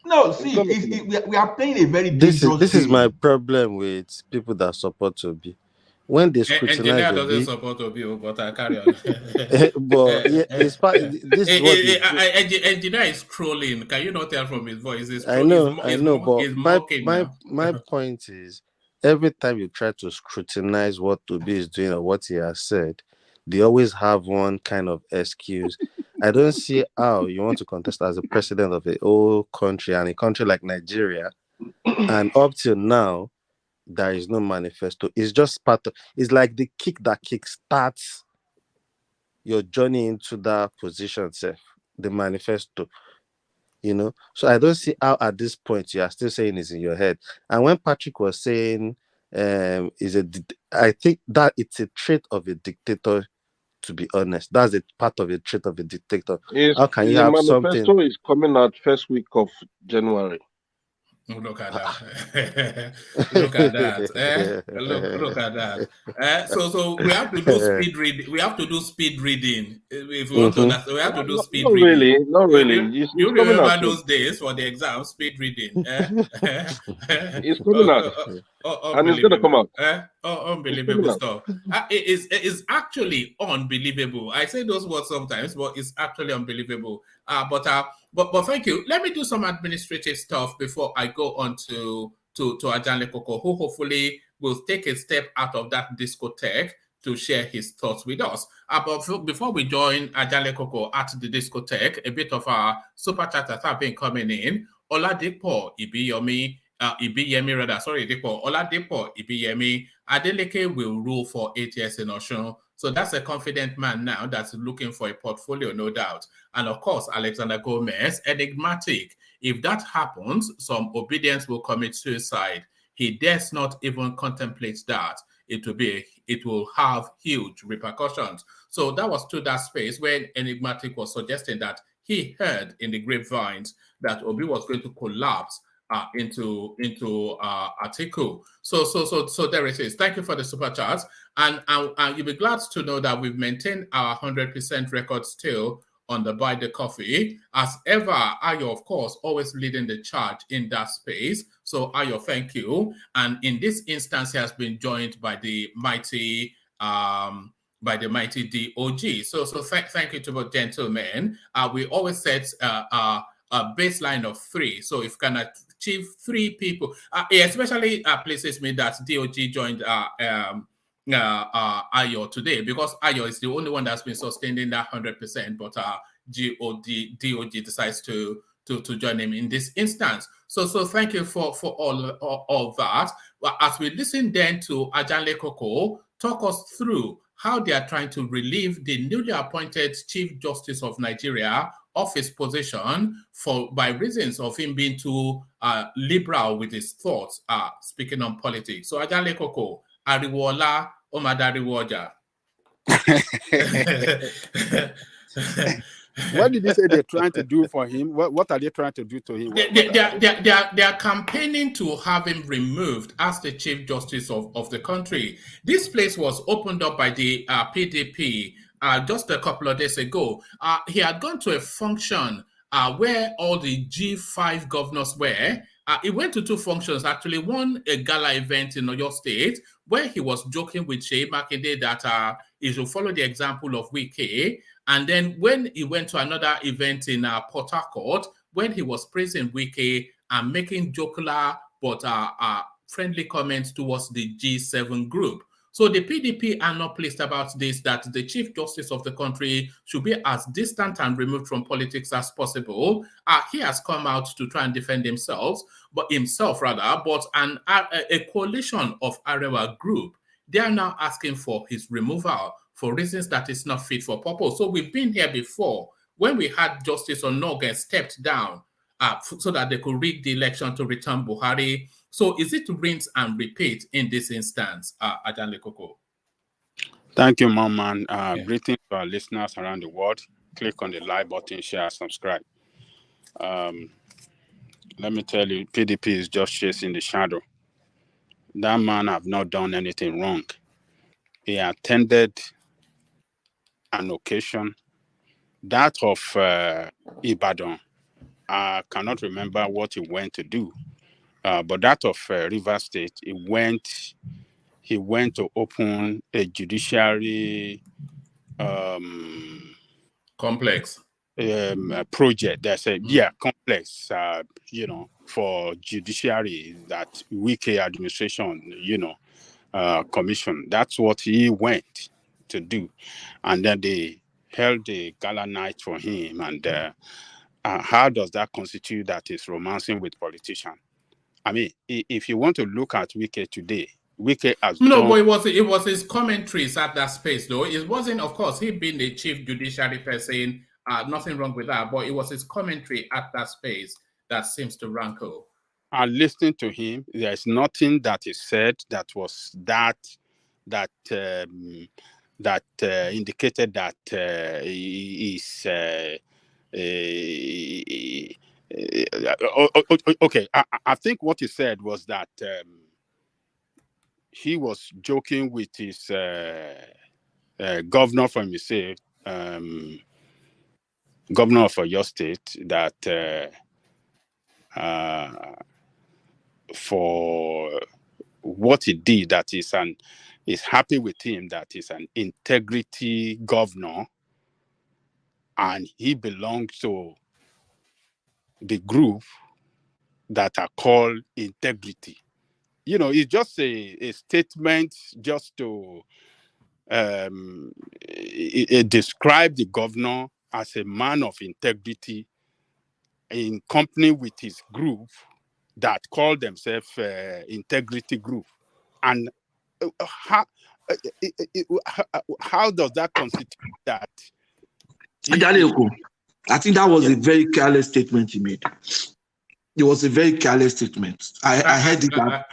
No, see, we are playing a very dangerous This is game. my problem with people that support Obi. When they scrutinize Engineer Obi, doesn't support Obi, but I carry on. but it's part. This is what engineer is trolling. Can you not tell from his voice? I know, but but my point is, every time you try to scrutinize what Obi is doing or what he has said, they always have one kind of excuse. I don't see how you want to contest as a president of a whole country and a country like Nigeria, and up till now, there is no manifesto. It's just part of. It's like the kick that kick starts your journey into that position, self, the manifesto. So I don't see how at this point you are still saying it's in your head. And when Patrick was saying I think that it's a trait of a dictator, to be honest. That's a part of a trait of a dictator. How can you The have something? manifesto is coming out first week of January. Look at that. Look at that. Look at that. So we have to do speed reading. We have to do speed reading. If we want to understand, we have to do speed Not reading. really, not Do really. you It's coming remember out soon. those days for the exam, speed reading? It's coming out. And it's gonna come Unbelievable. out. Unbelievable stuff. It is actually unbelievable. I say those words sometimes, but it's actually unbelievable. But thank you. Let me do some administrative stuff before I go on to Ajanle Koko, who hopefully will take a step out of that discotheque to share his thoughts with us. But before we join Ajanle Koko at the discotheque, a bit of our super chat that have been coming in. Oladipo Ibiyemi, Oladipo Ibiyemi, Adeleke will rule for 8 years in Osun. So that's a confident man now that's looking for a portfolio, no doubt. And of course, Alexander Gomez, enigmatic. If that happens, some obedience will commit suicide. He dares not even contemplate that. It will have huge repercussions. So that was to that space when Enigmatic was suggesting that he heard in the grapevines that Obi was going to collapse into Atiku. So there it is. Thank you for the super chats, and you'll be glad to know that we've maintained our 100% record still on the Buy the Coffee. As ever, Ayo, of course, always leading the charge in that space. So Ayo, thank you. And in this instance, he has been joined by the mighty DOG. So thank you to both gentlemen. We always set a baseline of 3. So if you can achieve 3 people, especially places me that DOG joined Ayo today, because Ayo is the only one that's been sustaining that 100%, but DOG decides to join him in this instance. So thank you for all that. Well, as we listen then to Ajanle Koko talk us through how they are trying to relieve the newly appointed Chief Justice of Nigeria of his position by reasons of him being too liberal with his thoughts, speaking on politics. So Ajanle Koko, Ariwola Omadariwoja. What did he say they're trying to do for him? What are they trying to do to him? They are campaigning to have him removed as the Chief Justice of the country. This place was opened up by the PDP just a couple of days ago. He had gone to a function where all the G5 governors were. He went to 2 functions, actually. One, a gala event in Oyo State, where he was joking with Seyi Makinde that he should follow the example of Wike. And then when he went to another event in Port Harcourt, when he was praising Wike and making jocular but friendly comments towards the G7 group. So the PDP are not pleased about this, that the Chief Justice of the country should be as distant and removed from politics as possible. He has come out to try and defend himself, but a coalition of Arewa group, they are now asking for his removal for reasons that is not fit for purpose. So we've been here before when we had Justice Onogen stepped down so that they could rig the election to return Buhari. So is it rinse and repeat in this instance, Ajanle Koko? Thank you, Mom. Greetings to our listeners around the world. Click on the like button, share, subscribe. Let me tell you, PDP is just chasing the shadow. That man have not done anything wrong. He attended an occasion, that of Ibadan. I cannot remember what he went to do, but that of Rivers State, he went to open a judiciary complex project. That's a complex, for judiciary that Wike administration, commission. That's what he went to do, and then they held a gala night for him. And how does that constitute that he's romancing with politicians? I mean, if you want to look at Wike today, Wike has No, done. but it was his commentaries at that space, though. It wasn't, of course, he being the chief judiciary person, nothing wrong with that, but it was his commentary at that space that seems to rankle. And listening to him, there's nothing that he said that was that indicated that he is okay. I think what he said was that he was joking with his governor from his state, governor of your state, that for what he did, that is happy with him, that is an integrity governor, and he belongs to the group that are called integrity. You know, it's just a statement just to describe the governor as a man of integrity in company with his group that call themselves integrity group. And how does that constitute that? I think that was a very careless statement he made. It was a very careless statement. I heard it. I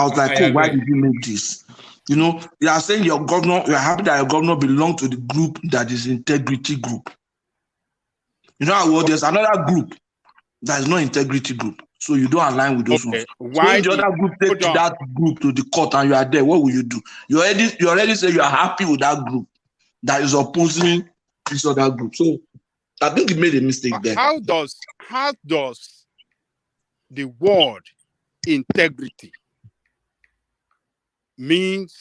was like, oh, why did you make this? You know, you are saying your governor, you are happy that your governor belongs to the group that is integrity group. You know what? There's another group that is not integrity group. So you don't align with those ones. Why so if the other group take that group to the court and you are there, what will you do? You already say you are happy with that group that is opposing this other group. So I think he made a mistake there. How does the word integrity means?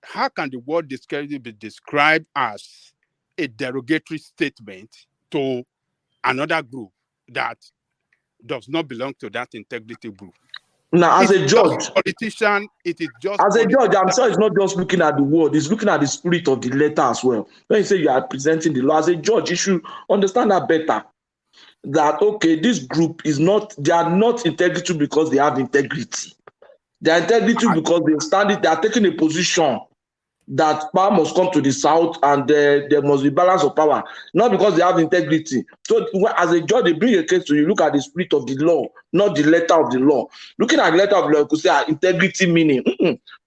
How can the word integrity be described as a derogatory statement to another group that does not belong to that integrity group? Now, as a judge, politician, it is just as a judge, I'm sure it's not just looking at the word, it's looking at the spirit of the letter as well. When you say you are presenting the law, as a judge, you should understand that better. That okay, this group is not, they are not integrity because they have integrity. They are integrity because they are taking a position that power must come to the south and there must be balance of power, not because they have integrity. So as a judge, they bring a case to you, look at the spirit of the law, not the letter of the law. Looking at the letter of the law, you could say integrity meaning.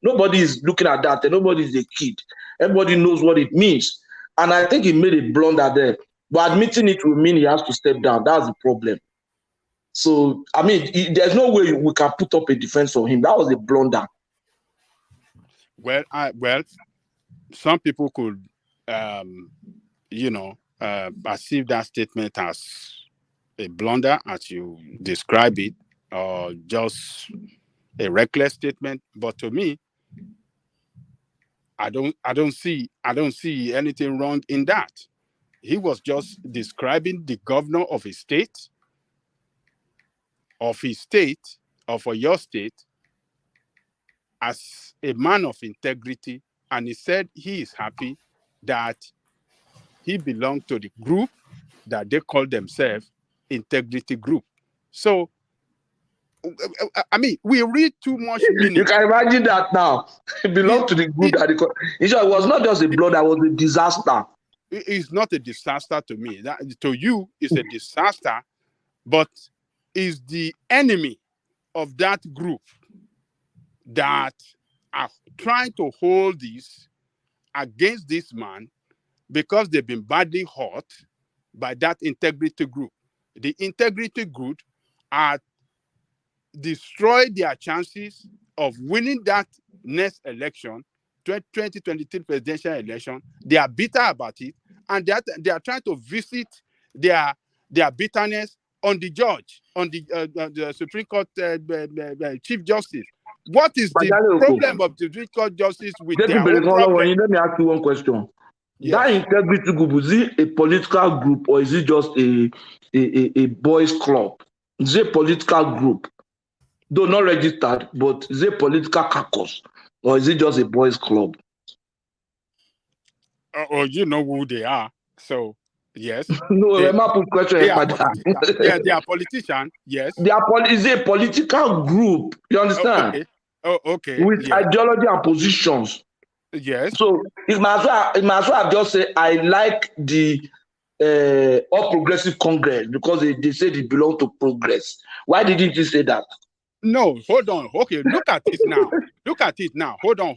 Nobody is looking at that, and nobody is a kid. Everybody knows what it means. And I think he made a blunder there. But admitting it will mean he has to step down. That's the problem. So, I mean, there's no way we can put up a defense for him. That was a blunder. Well, some people could, perceive that statement as a blunder, as you describe it, or just a reckless statement. But to me, I don't see anything wrong in that. He was just describing the governor of his state, or for your state, as a man of integrity, and he said he is happy that he belonged to the group that they call themselves integrity group. So, I mean, we read too much meaning. You can imagine that now. He belonged to the group that they call. It was not just a blunder; it was a disaster. It's not a disaster to me. That to you is a disaster, but is the enemy of that group that are trying to hold this against this man because they've been badly hurt by that integrity group. The integrity group are destroyed their chances of winning that next election, 2023 presidential election. They are bitter about it, and they are trying to visit their bitterness on the judge, on the Supreme Court Chief Justice. What is the problem of the Supreme Court Justice with their own problem? Let me ask you one question. Yes. That integrity group, is it a political group or is it just a boys club? Is it a political group? Though not registered, but is it a political caucus or is it just a boys club? You know who they are. So Yes. No, They, Rema put question they are about politician. that. They are politician. Yes. Is a political group. You Oh, understand? okay. Oh, okay. With Yes. ideology and positions. Yes. So it might as well have just say I like the All Progressive Congress because they say they belong to progress. Why didn't you say that? No, hold on. Okay, look at it now. Look at it now. Hold on.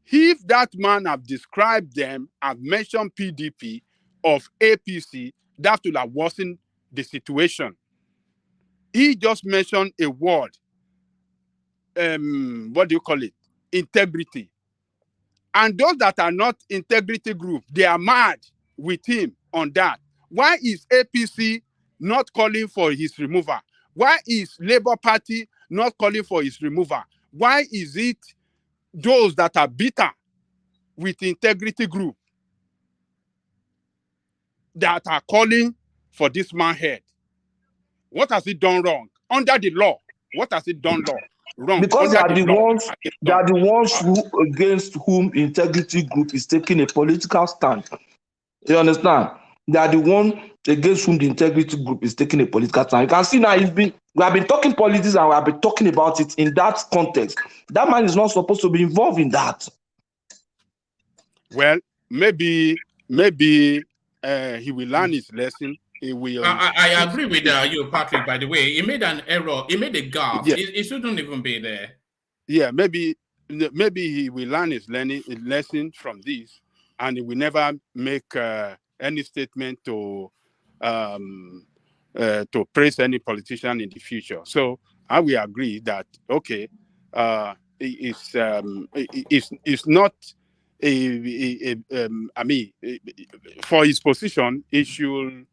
If that man have described them, have mentioned PDP of APC, that will have worsened the situation. He just mentioned a word. What do you call it? Integrity. And those that are not integrity group, they are mad with him on that. Why is APC not calling for his removal? Why is Labour Party not calling for his removal? Why is it those that are bitter with integrity group that are calling for this man head? What has he done wrong? Under the law, what has he done wrong? Because Under the law, they are the ones who against whom integrity group is taking a political stand. You understand? They are the one against whom the integrity group is taking a political stand. You can see now we have been talking politics and we have been talking about it in that context. That man is not supposed to be involved in that. Well, maybe he will learn his lesson. He will. I agree with you, Patrick. By the way, he made an error. He made a gaffe. Yeah. It shouldn't even be there. Yeah, maybe he will learn his lesson from this, and he will never make any statement to praise any politician in the future. So I will agree that okay, it's not I mean, for his position, he should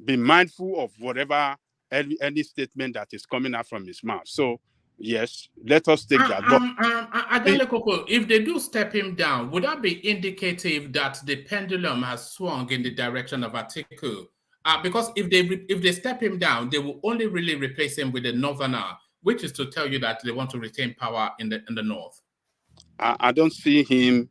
be mindful of whatever any statement that is coming out from his mouth. So yes, let us take that. But Doyin Okupe, if they do step him down, would that be indicative that the pendulum has swung in the direction of Atiku? Because if they step him down, they will only really replace him with a northerner, which is to tell you that they want to retain power in the north. I don't see him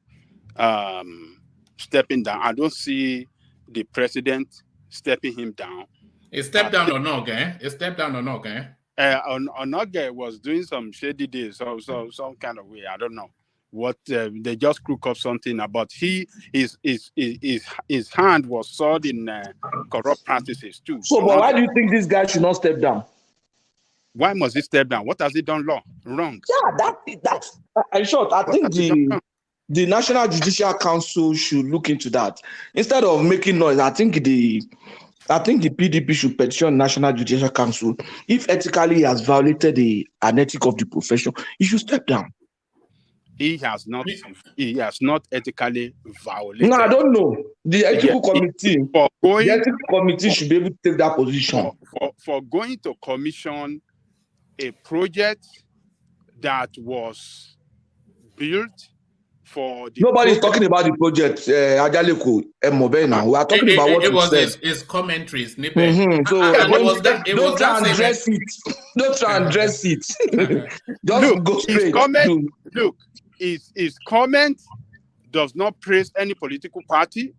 stepping down. I don't see the president stepping him down. He stepped down or not, eh? He stepped down or not, eh? Onoge was doing some shady deals, so some kind of way. I don't know what they just cook up something about. His hand was sawed in corrupt practices too. So, but why do you think this guy should not step down? Why must he step down? What has he done wrong? Yeah, that's in short. I think the National Judicial Council should look into that instead of making noise. I think the PDP should petition National Judicial Council. If ethically he has violated an ethic of the profession, he should step down. He has not ethically violated. No, I don't know. The ethical committee should be able to take that position. For going to commission a project that was built for the Nobody's talking about the project. Ajaleko now. We are talking about what it was said. his commentaries. Mm-hmm. So don't try and dress it. Don't try and dress it. Just go straight. Look, his comment does not praise any political party.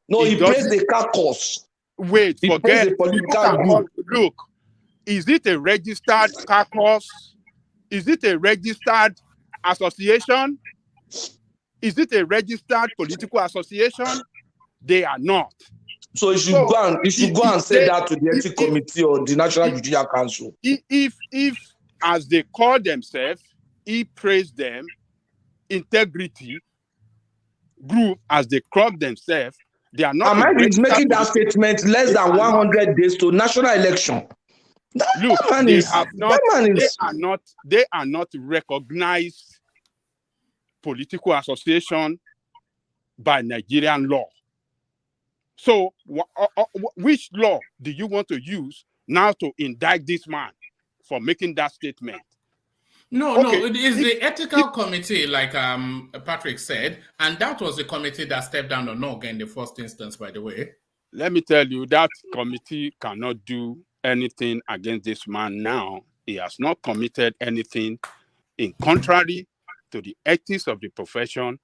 No, he praised the caucus. Wait, forget the political group. Look, is it a registered caucus? Is it a registered association? Is it a registered political association? They are not. So you should go and say that to the ethics committee or the National Judicial Council. If as they call themselves, he praised them, integrity group as they call themselves, they are not. Ahmed is making that statement less than 100 days to national election. Look, they are not recognized political association by Nigerian law. So, which law do you want to use now to indict this man for making that statement? No, it is the ethical committee, like Patrick said, and that was the committee that stepped down on Nog in the first instance, by the way. Let me tell you, that committee cannot do anything against this man now. He has not committed anything in contrary to the ethics of the profession.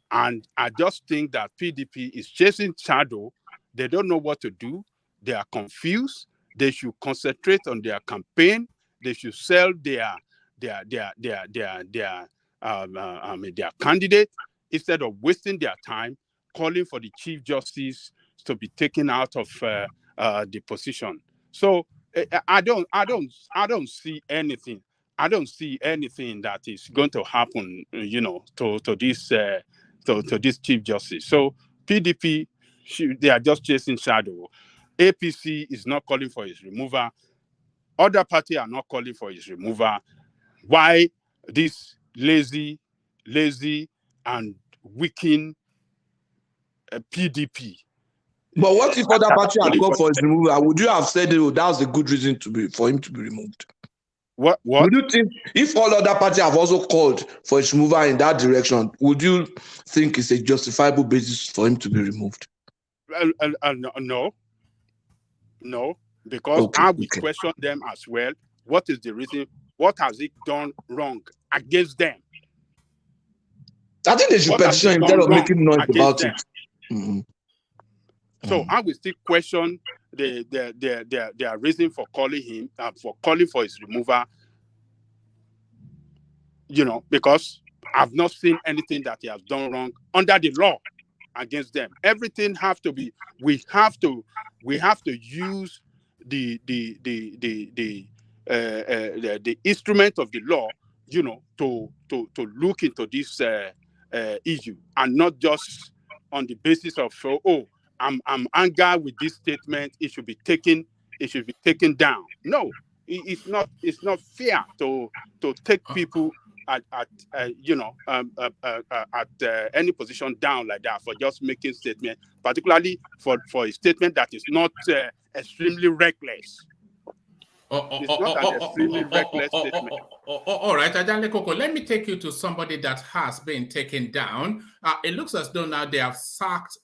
And I just think that PDP is chasing shadow They don't know what to do. They are confused. They should concentrate on their campaign. They should sell their candidate instead of wasting their time calling for the Chief Justice to be taken out of the position. So I don't see anything. I don't see anything that is going to happen, to this Chief Justice. So PDP, they are just chasing shadow. APC is not calling for his removal. Other parties are not calling for his removal. Why this lazy and weakened PDP? But what if other party had called for his removal? Would you have said that was a good reason for him to be removed? What? Would you think if all other parties have also called for his removal in that direction, would you think it's a justifiable basis for him to be removed? No, because I will question them as well. What is the reason? What has he done wrong against them? I think they should petition instead of making noise about it. Mm-hmm. So I will still question their reason for calling him for his removal. Because I've not seen anything that he has done wrong under the law against them. Everything we have to use the instrument of the law, to look into this issue, and not just on the basis of I'm angry with this statement. It should be taken down. No, it's not fair to take people at any position down like that for just making statement, particularly for a statement that is not extremely reckless. It's not an extremely reckless statement. All right, Ajale Koko, let me take you to somebody that has been taken down. It looks as though now they have sacked,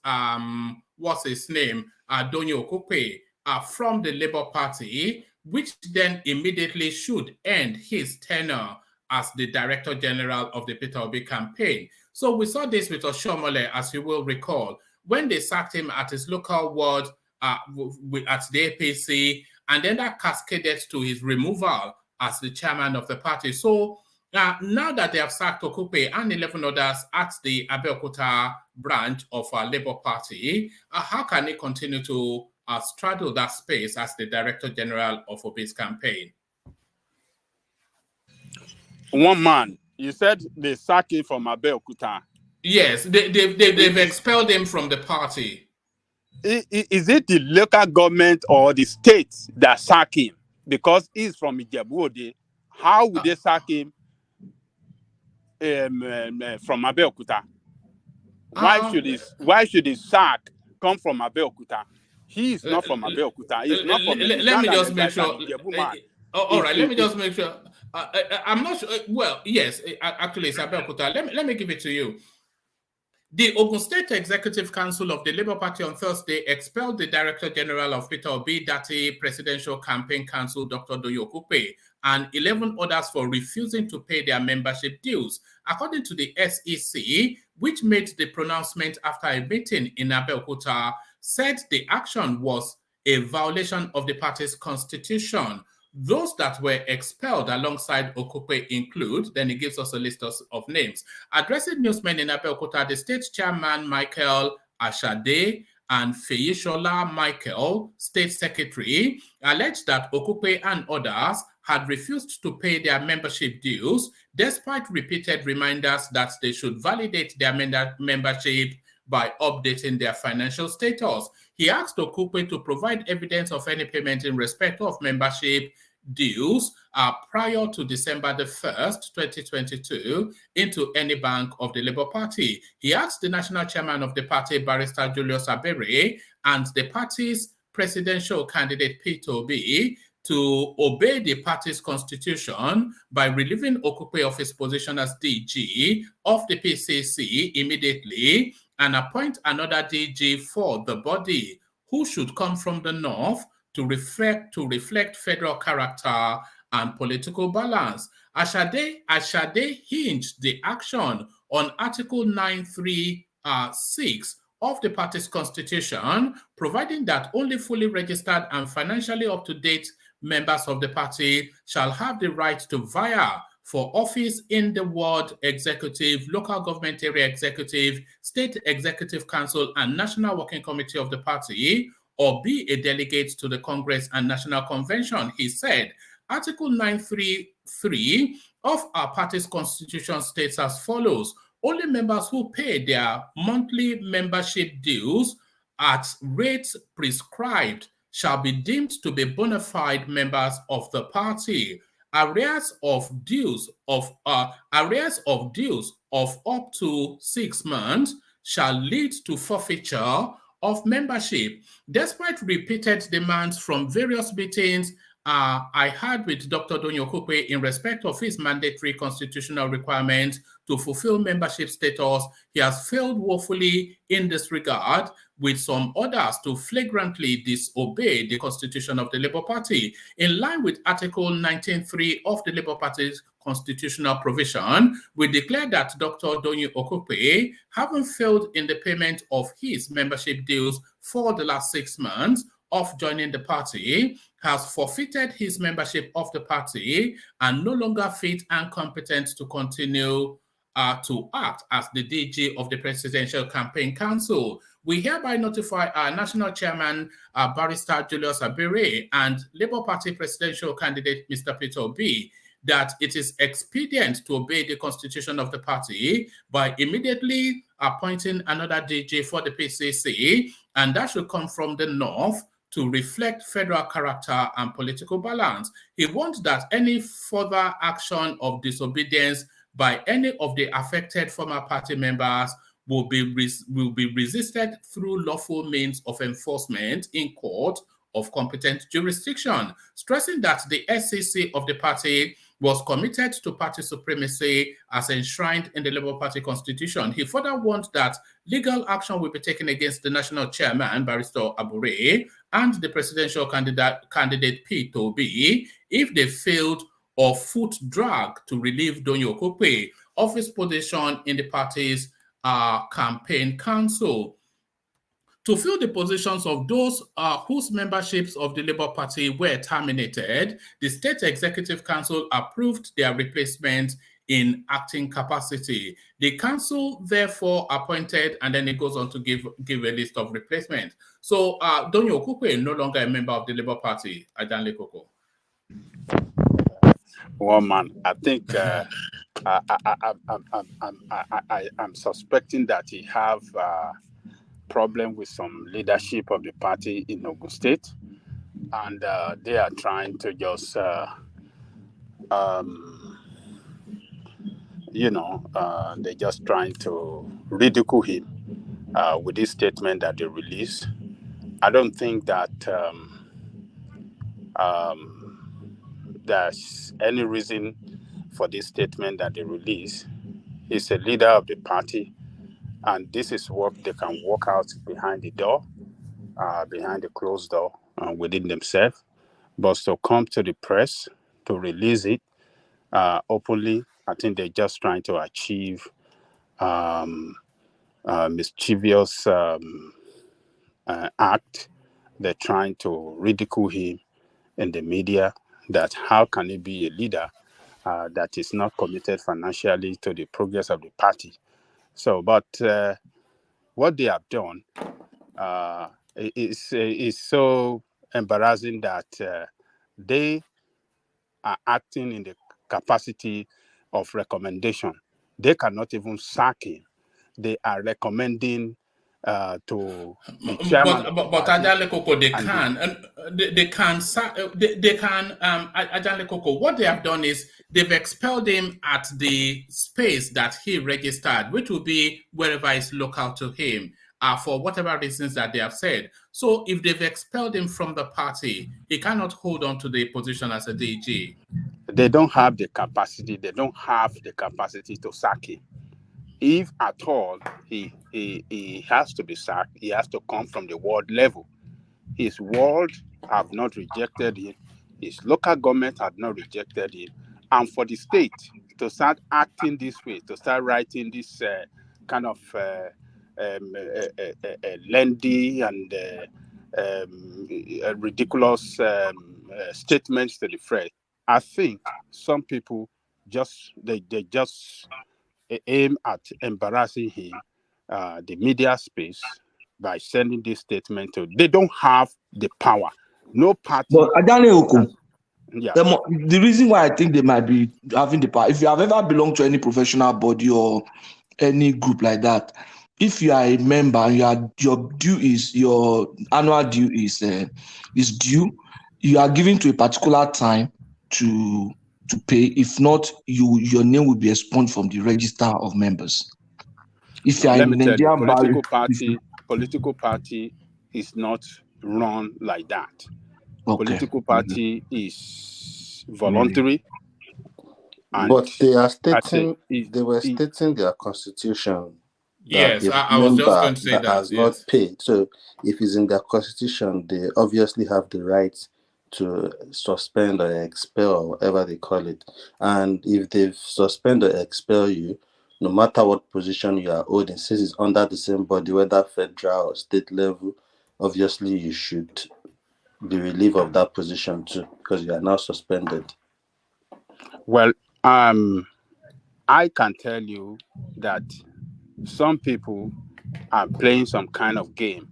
what's his name, Doyin Okupe, from the Labour Party, which then immediately should end his tenure as the Director General of the Peter Obi campaign. So we saw this with Oshomole, as you will recall, when they sacked him at his local ward at the APC, and then that cascaded to his removal as the chairman of the party. So now that they have sacked Okupe and 11 others at the Abeokuta branch of our Labour Party, how can he continue to straddle that space as the Director General of Obi's campaign? One man, you said they sacked him from Abeokuta. Yes, they've expelled him from the party. Is it the local government or the state that sack him? Because he's from Ijebu-Ode. How would they sack him from Abeokuta? Why should his sack come from Abeokuta? He is not from Abeokuta. He's not from. Let me just make sure. All right, let me just make sure. I'm not sure. Well, yes, actually, it's Abeokuta. Let me give it to you. The Ogun State Executive Council of the Labour Party on Thursday expelled the Director General of Peter Obi-Datti Presidential Campaign Council, Dr. Doyin Okupe, and 11 others for refusing to pay their membership dues. According to the SEC, which made the pronouncement after a meeting in Abeokuta, said the action was a violation of the party's constitution. Those that were expelled alongside Okupe include, then he gives us a list of names. Addressing newsmen in Abeokuta, the state chairman, Michael Ashade, and Feyishola Michael, state secretary, alleged that Okupe and others had refused to pay their membership dues, despite repeated reminders that they should validate their membership by updating their financial status. He asked Okupe to provide evidence of any payment in respect of membership dues prior to December the 1st, 2022, into any bank of the Labour Party. He asked the national chairman of the party, Barrister Julius Abere, and the party's presidential candidate, Peter Obi, to obey the party's constitution by relieving Okupe of his position as DG of the PCC immediately and appoint another DG for the body, who should come from the north to reflect federal character and political balance. Ashade hinged the action on Article 936 of the party's constitution, providing that only fully registered and financially up-to-date members of the party shall have the right to vie for office in the ward executive, local government area executive, state executive council, and national working committee of the party, or be a delegate to the Congress and National Convention. He said, Article 933 of our party's constitution states as follows: only members who pay their monthly membership dues at rates prescribed shall be deemed to be bona fide members of the party. Arrears of dues of up to 6 months shall lead to forfeiture of membership. Despite repeated demands from various meetings I had with Dr. Doyin Okupe in respect of his mandatory constitutional requirement to fulfill membership status, he has failed woefully in this regard, with some others to flagrantly disobey the constitution of the Labour Party. In line with Article 19.3 of the Labour Party's constitutional provision, we declare that Dr. Doyin Okupe, having failed in the payment of his membership dues for the last 6 months of joining the party, has forfeited his membership of the party and no longer fit and competent to continue to act as the DG of the Presidential Campaign Council. We hereby notify our national chairman, Barrister Julius Abere, and Labour Party presidential candidate, Mr. Peter Obi, that it is expedient to obey the constitution of the party by immediately appointing another DG for the PCC, and that should come from the north to reflect federal character and political balance. He wants that any further action of disobedience by any of the affected former party members will be resisted through lawful means of enforcement in court of competent jurisdiction, stressing that the SCC of the party was committed to party supremacy as enshrined in the Labour Party constitution. He further warned that legal action will be taken against the national chairman, Barrister Abure, and the presidential candidate Peter Obi if they failed or foot drag to relieve Doyin Okupe of his position in the party's campaign council. To fill the positions of those whose memberships of the Labour Party were terminated, the State Executive Council approved their replacement in acting capacity. The council therefore appointed, and then it goes on to give a list of replacements. So Doyin Okupe no longer a member of the Labour Party, Adanle Koko. Well, man, I think I'm suspecting that he have problem with some leadership of the party in Ogun State, and they are trying to just, they're just trying to ridicule him with this statement that they released. I don't think that there's any reason for this statement that they release. He's a leader of the party, and this is what they can work out behind the door, behind the closed door, within themselves. But to come to the press to release it openly, I think they're just trying to achieve mischievous act. They're trying to ridicule him in the media, that how can he be a leader that is not committed financially to the progress of the party. So, but what they have done is so embarrassing that they are acting in the capacity of recommendation. They cannot even sack him. They are recommending to the chairman of the But party. Adanle Koko, they can Adanle Koko, what they have done is they've expelled him at the space that he registered, which will be wherever is local to him, for whatever reasons that they have said. So if they've expelled him from the party, he cannot hold on to the position as a DG. They don't have the capacity. They don't have the capacity to sack him. If at all he has to be sacked, he has to come from the ward level. His ward have not rejected him. His local government have not rejected him. And for the state to start acting this way, to start writing this kind of lengthy and ridiculous statements to the press, I think some people they just aim at embarrassing him, the media space, by sending this statement to. They don't have the power. No party. But Ajane Oku, Yeah. the reason why I think they might be having the power, if you have ever belonged to any professional body or any group like that, if you are a member and your annual due is due, you are given to a particular time to pay. If not, your name will be expunged from the register of members. If you Now, are let in me tell you, Nigerian political party is not run like that. Okay. Political party is voluntary. And But they are I say, stating they were stating their constitution that Yes, a I was just member going to say that that. has Yes. not paid. So if it's in their constitution, they obviously have the right to suspend or expel or whatever they call it. And if they suspend or expel you, no matter what position you are holding, since it's under the same body, whether federal or state level, obviously you should be relieved of that position too, because you are now suspended. Well, I can tell you that some people are playing some kind of game.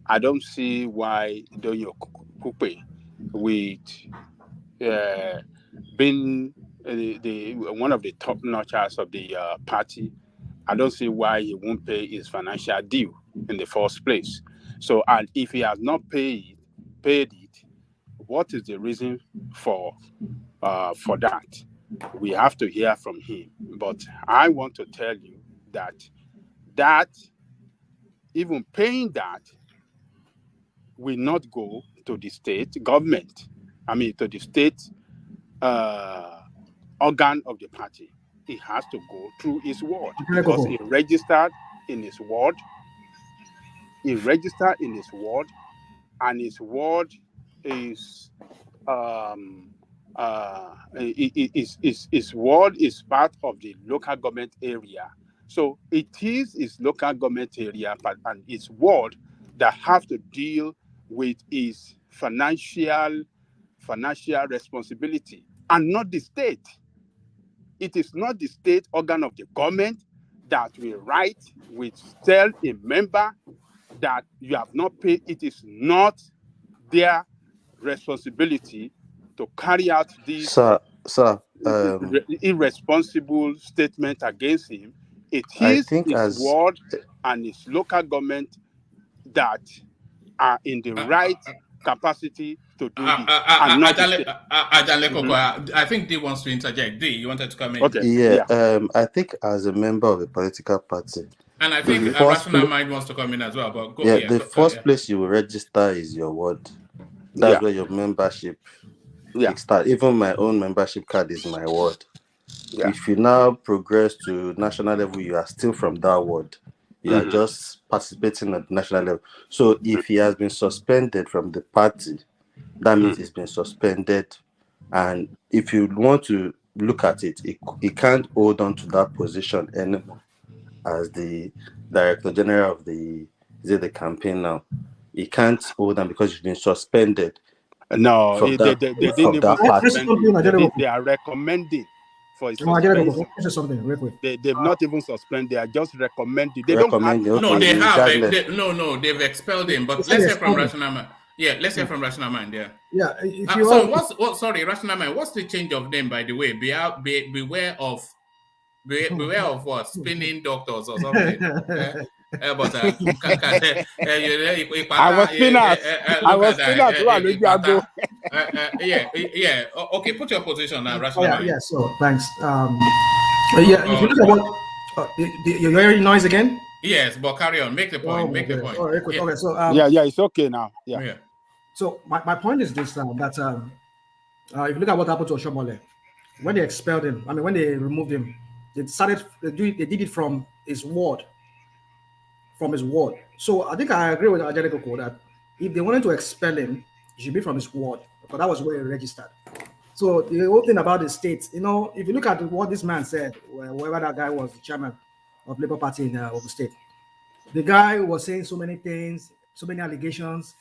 I don't see why Doyin Okupe, with being the one of the top notchers of the party, I don't see why he won't pay his financial due in the first place. So, and if he has not paid it, what is the reason for that? We have to hear from him. But I want to tell you that even paying that will not go to the state government. I mean, to the state organ of the party. It has to go through his ward because he registered in his ward. He registered in his ward, and his ward is his ward is part of the local government area. So it is his local government area and his ward that have to deal with his financial responsibility, and not the state. It is not the state organ of the government that will tell a member that you have not paid. It is not their responsibility to carry out this irresponsible statement against him. It is his ward and his local government that are in the right capacity to do this, and not the state. I think D wants to interject. D, you wanted to come in? Okay. Yeah. I think as a member of a political party, and I think Rational Mind wants to come in as well. But go. Yeah, the first place you will register is your ward. That's where your membership kickstart. Even my own membership card is my ward. Yeah. If you now progress to national level, you are still from that ward. You are just participating at the national level. So if he has been suspended from the party, that means he's been suspended. And if you want to look at it, he can't hold on to that position anymore as the director general of the campaign now. He can't hold on because he's been suspended. No, they didn't even suspend him. They are recommending for his suspension. They've not even suspended. They are just recommending. They don't have. No, they have. They've expelled him. But let's hear from Rational Mind. Yeah, let's hear from Rational Mind. Yeah. Yeah. Sorry, Rational Mind. What's the change of name, by the way? Beware of what? Spinning doctors or something. I was spinner. Yeah. Okay, put your position now, Rational Mind. Yeah. So thanks. If you look at what you're hearing noise again. Yes, but carry on. Make the point. Make the point. All right, quick. Okay. So it's okay now. Yeah. So my point is this: that if you look at what happened to Oshomole, when they expelled him, when they removed him, they did it from his ward. So I think I agree with Ajane Koko that if they wanted to expel him, it should be from his ward, because that was where he registered. So the whole thing about the state, if you look at what this man said, whoever that guy was, the chairman of Labour Party in Ogun State, The guy was saying so many things, so many allegations.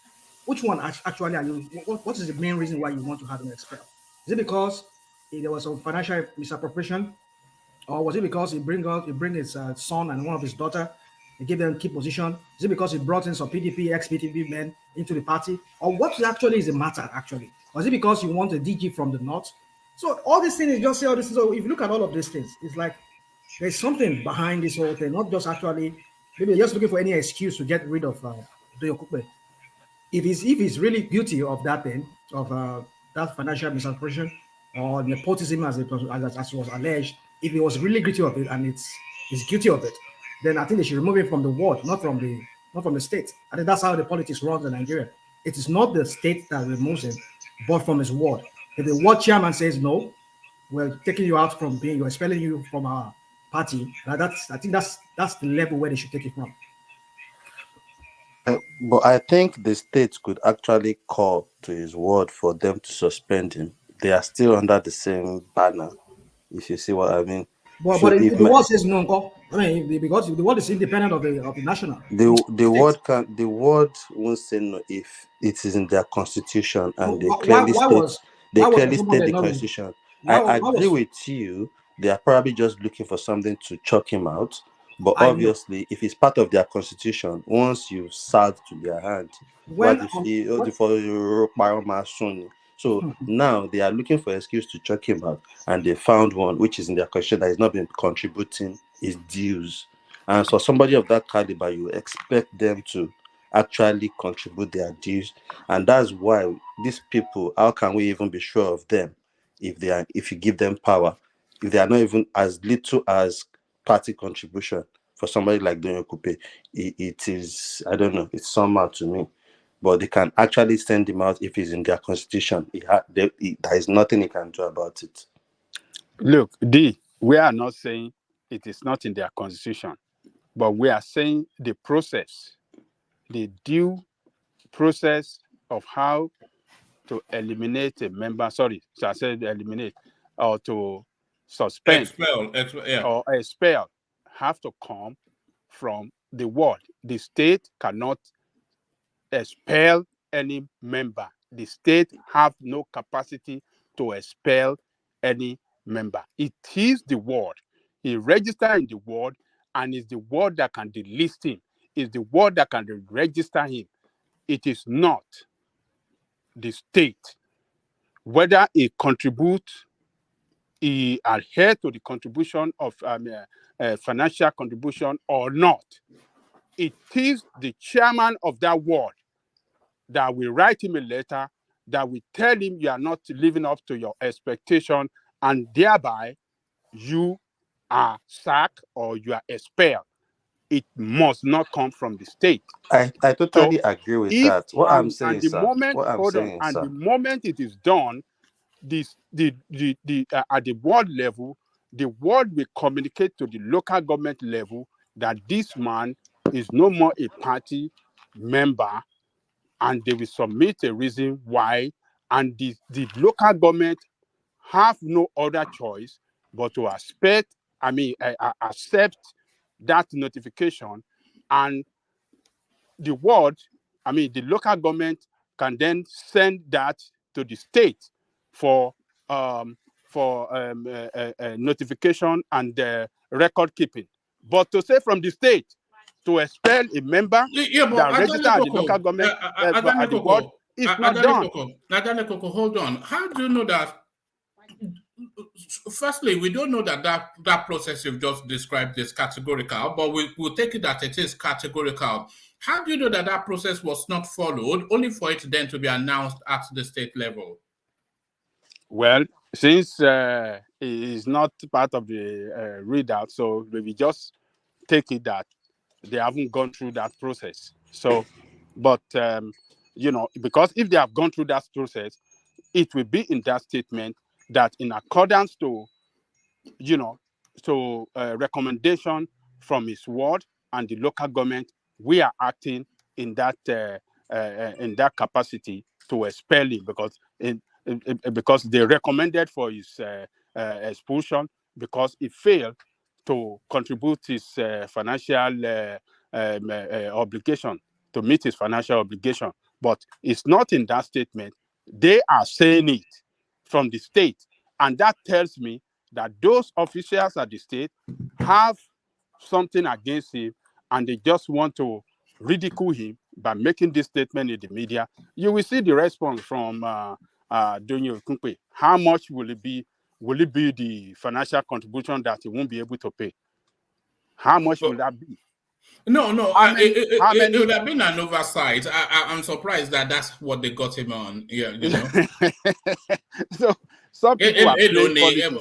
Which one actually are you? What is the main reason why you want to have him expelled? Is it because there was some financial misappropriation, or was it because he bring his son and one of his daughter, he gave them key position? Is it because he brought in some PDP, ex-PDP men into the party, or what actually is the matter actually? Or is it because you want a DG from the north? So all these things is just say all this. So if you look at all of these things, it's like there's something behind this whole thing, not just actually maybe they're just looking for any excuse to get rid of Doyin Okupe. If he's really guilty of that thing, of that financial misappropriation or nepotism as was alleged, if he was really guilty of it and he's guilty of it, then I think they should remove him from the ward, not from the state. I think that's how the politics runs in Nigeria. It is not the state that removes him, but from his ward. If the ward chairman says no, we're taking you out from being, we're expelling you from our party. I think that's the level where they should take it from. But I think the state could actually call to his word for them to suspend him. They are still under the same banner, if you see what I mean. But So if if the word says no, uncle, I mean, because the word is independent of the national. the word won't say no if it is in their constitution and they clearly state the constitution. I agree with you. They are probably just looking for something to chuck him out. But obviously, if it's part of their constitution, once you've served to their hand, so now they are looking for an excuse to chuck him out, and they found one which is in their constitution that has not been contributing his dues. And for somebody of that caliber, you expect them to actually contribute their dues, and that's why these people. How can we even be sure of them if you give them power, if they are not even as little as party contribution for somebody like Doyin Okupe? It is, I don't know, it's somehow to me. But they can actually send him out if he's in their constitution. There is nothing he can do about it. Look, we are not saying it is not in their constitution, but we are saying the process, the due process of how to eliminate a member. Sorry, so I said eliminate or to suspend, or expel, have to come from the ward. The state cannot expel any member. The state have no capacity to expel any member. It is the ward. He registered in the ward, and it's the ward that can delist him. It's the ward that can register him. It is not the state. Whether he contributes, he adhere to the contribution of financial contribution or not, it is the chairman of that ward that will write him a letter that will tell him you are not living up to your expectation, and thereby you are sacked or you are expelled. It must not come from the state. I totally agree with that. What I'm saying, the sir. moment it is done, at the ward level, the ward will communicate to the local government level that this man is no more a party member, and they will submit a reason why, and the local government have no other choice but to accept that notification, and the local government can then send that to the state for notification and record keeping. But to say from the state to expel a member that registered at the local government at the ward, it's not done. Hold on. How do you know that? Firstly, we don't know that process you've just described is categorical, but we'll take it that it is categorical. How do you know that process was not followed, only for it then to be announced at the state level? Well, since it is not part of the readout, so we just take it that they haven't gone through that process. So, but, because if they have gone through that process, it will be in that statement that in accordance to, recommendation from his ward and the local government, we are acting in that capacity to expel him because they recommended for his expulsion because he failed to contribute his financial obligation, to meet his financial obligation. But it's not in that statement. They are saying it from the state. And that tells me that those officials at the state have something against him, and they just want to ridicule him by making this statement in the media. You will see the response from Doyin Okupe. How much will it be? Will it be the financial contribution that he won't be able to pay? How much will that be? No, How many? it would have been an oversight. I'm surprised that that's what they got him on. Yeah, you know. So some people are playing politics.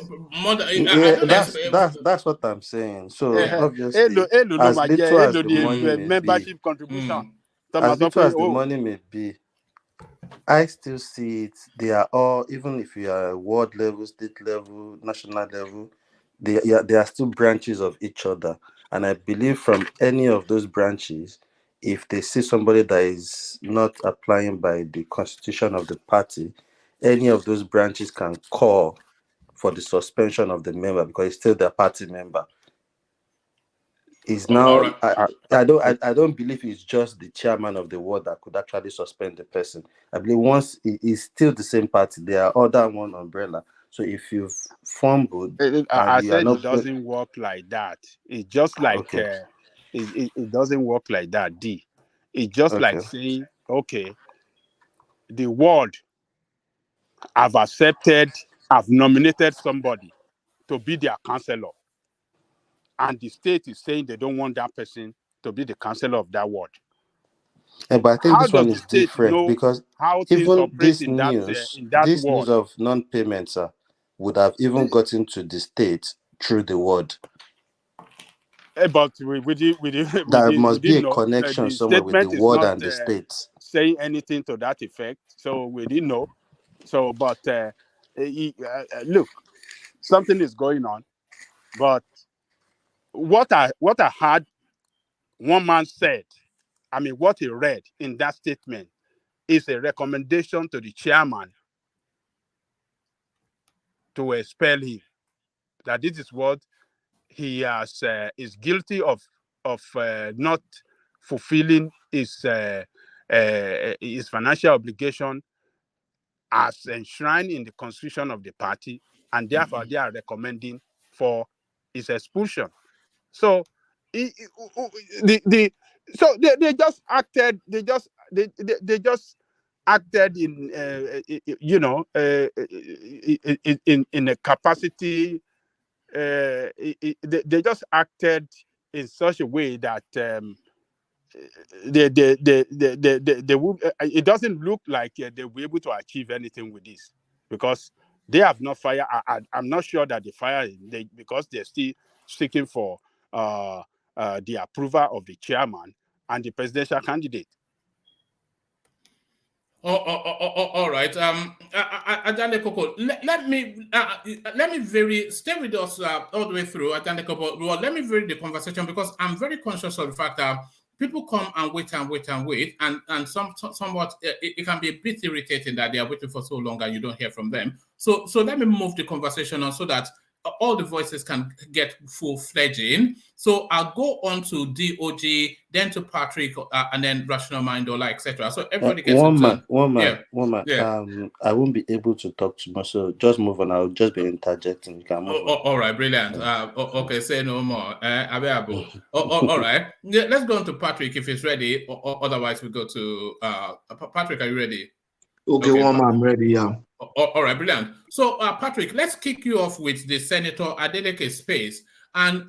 That's what I'm saying. So obviously, Elo as little as the money may membership be, contribution. as little as the money may be, I still see it. They are all, even if you are world level, state level, national level, they are still branches of each other. And I believe from any of those branches, if they see somebody that is not applying by the constitution of the party, any of those branches can call for the suspension of the member because it's still their party member. Is now right. I don't believe it's just the chairman of the ward that could actually suspend the person. I believe once it is still the same party, they are under one umbrella. So if you've fumbled, I you are said not it doesn't work like that. It's just like it doesn't work like that. D. It's just like saying, okay, the ward have nominated somebody to be their councillor, and the state is saying they don't want that person to be the councillor of that ward. But I think How this one does is the state different know because how things even operate in that this ward? news of non-payments would have even gotten to the state through the ward. But we Must be a didn't know. connection The somewhere with the statement is ward not and the state. saying anything to that effect, so we didn't know. So, but look, something is going on. But what I heard one man said, I mean, what he read in that statement is a recommendation to the chairman to expel him. That this is what he has is guilty of not fulfilling his financial obligation as enshrined in the constitution of the party, and therefore they are recommending for his expulsion. So they just acted. They just acted in in a capacity. They just acted in such a way that they will. It doesn't look like they will be able to achieve anything with this because they have not fired. I'm not sure that they fire because they're still seeking for the approval of the chairman and the presidential candidate. All right. Ajande Koko, let me stay with us all the way through. Ajande Koko, well, let me vary the conversation because I'm very conscious of the fact that people come and wait, and somewhat it can be a bit irritating that they are waiting for so long and you don't hear from them. So let me move the conversation on so that all the voices can get full-fledged in. So I'll go on to DOG, then to Patrick, and then Rational Mindola, etc. So everybody gets one man. Yeah. I won't be able to talk too much, so just move on. I'll just be interjecting. You can move on. All right, brilliant. Okay, say no more. All right. Yeah, let's go on to Patrick if he's ready. Otherwise, we go to Patrick. Are you ready? Okay, one man, I'm ready. Yeah. All right, brilliant. So, Patrick, let's kick you off with the Senator Adeleke space. And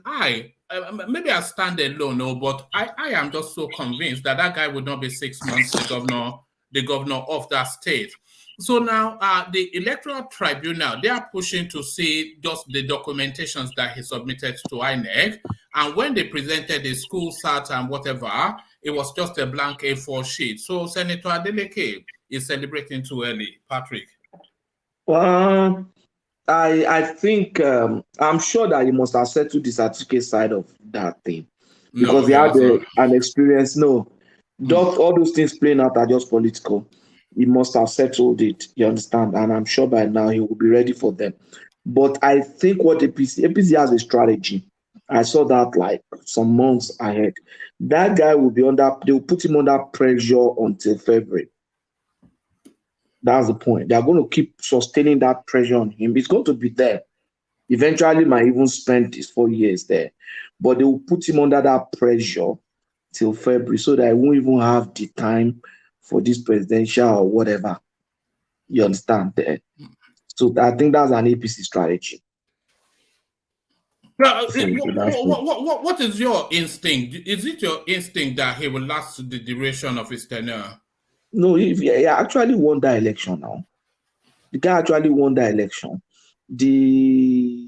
maybe I stand alone, but I am just so convinced that guy would not be 6 months the governor of that state. So now the Electoral Tribunal, they are pushing to see just the documentations that he submitted to INEC. And when they presented the school sat and whatever, it was just a blank A4 sheet. So Senator Adeleke is celebrating too early. Patrick. Well, I think I'm sure that he must have settled the certificate side of that thing because he had an experience. No, all those things playing out are just political. He must have settled it. You understand? And I'm sure by now he will be ready for them. But I think what APC has a strategy. I saw that like some months ahead. That guy will be under, they will put him under pressure until February. That's the point. They are going to keep sustaining that pressure on him. It's going to be there. Eventually, might even spend his 4 years there. But they will put him under that pressure till February so that he won't even have the time for this presidential or whatever. You understand? So I think that's an APC strategy. What is your instinct? Is it your instinct that he will last the duration of his tenure? No, he actually won that election now. The guy actually won that election. The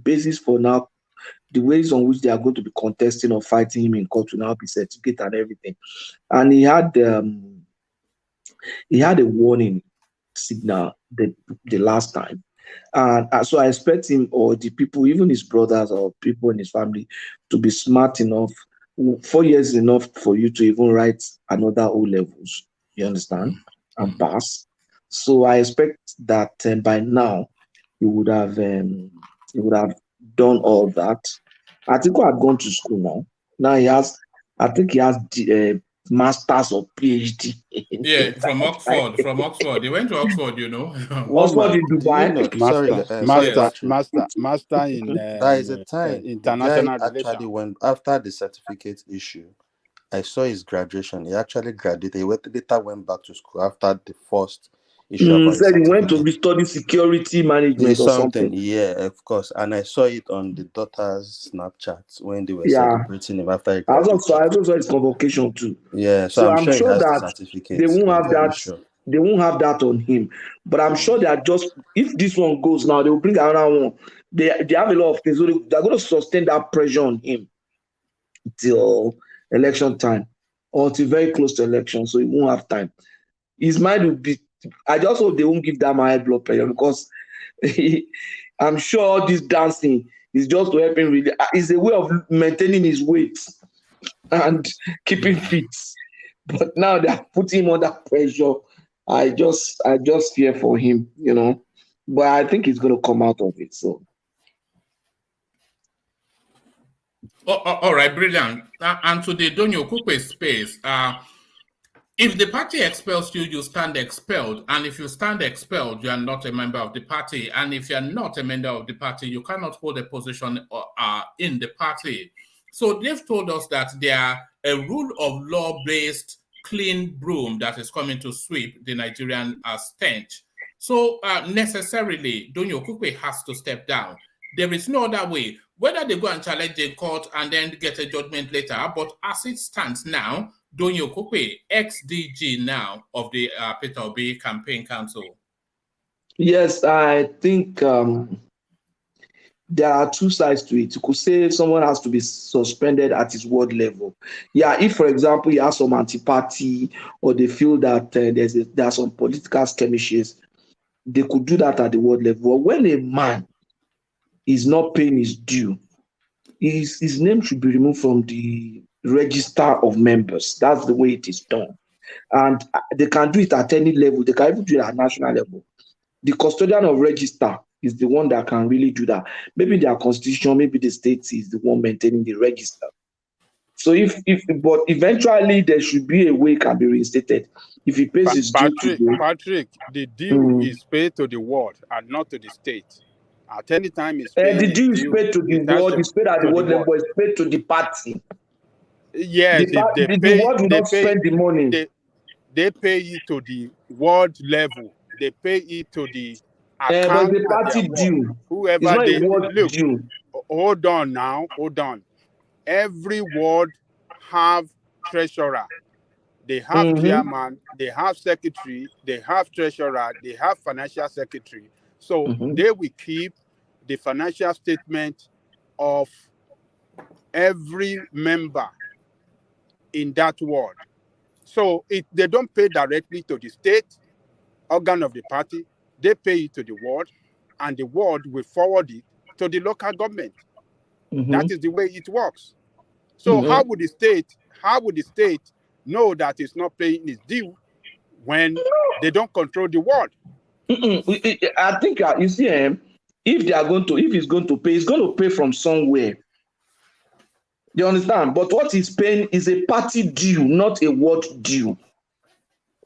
basis for now, the ways on which they are going to be contesting or fighting him in court will now be certificate and everything. And he had a warning signal the last time. And so I expect him or the people, even his brothers or people in his family, to be smart enough. 4 years is enough for you to even write another O levels. You understand? And pass. So I expect that by now he would have done all that. I think he had gone to school now. Now he has, I think he has masters or PhD. Yeah, from Oxford. From Oxford, they went to Oxford, you know. Oxford in Dubai. Master in There is a time international the guy actually relations. went after the certificate issue. I saw his graduation. He actually graduated. He later went back to school after the first issue about his Said he went to certificate. study security management or something. Yeah, of course. And I saw it on the daughter's Snapchat when they were Yeah. celebrating him after he I also graduated. saw his convocation too. Yeah, so I'm sure he has the that certificate. they won't have I'm very that. sure. They won't have that on him. But I'm sure they are just, if this one goes now, they will bring another one. They have a lot of things. So they're going to sustain that pressure on him till election time or till very close to election. So he won't have time. His mind will be, I just hope they won't give that high blood pressure because I'm sure all this dancing is just to help him really. It's a way of maintaining his weight and keeping fit. But now they are putting him under pressure. I just fear for him, you know. But I think he's going to come out of it. So. All right, brilliant. And to the Doyin Okupe space, if the party expels you, you stand expelled. And if you stand expelled, you are not a member of the party. And if you are not a member of the party, you cannot hold a position in the party. So they've told us that they are a rule of law-based clean broom that is coming to sweep the Nigerian stench. So necessarily, Doyin Okupe has to step down. There is no other way. Whether they go and challenge in court and then get a judgment later, but as it stands now, Doyin Okupe, ex-DG now of the Peter Obi Campaign Council. Yes, I think there are two sides to it. You could say someone has to be suspended at his ward level. Yeah, if, for example, you have some anti-party or they feel that there are some political skirmishes, they could do that at the ward level. But when a man is not paying his due, his name should be removed from the register of members. That's the way it is done. And they can do it at any level. They can even do it at national level. The custodian of register is the one that can really do that. Maybe their constitution, maybe the state is the one maintaining the register. So but eventually there should be a way it can be reinstated. If he pays his due today. Patrick, the due is paid to the ward and not to the state. At any time it's paid. The due is paid to the ward, it's paid at the ward level, it's paid to the party. Yes, the ward will not spend the money. They pay it to the ward level. They pay it to the account but the party due. Whoever they look. Due. Hold on now. Hold on. Every ward have treasurer. They have chairman. They have secretary. They have treasurer. They have financial secretary. So they will keep the financial statement of every member in that ward. So they don't pay directly to the state organ of the party. They pay it to the ward, and the ward will forward it to the local government. That is the way it works. So how would the state know that it's not paying its due when they don't control the ward? I think you see, if he's going to pay, he's going to pay from somewhere. You understand? But what he's paying is a party due, not a ward due.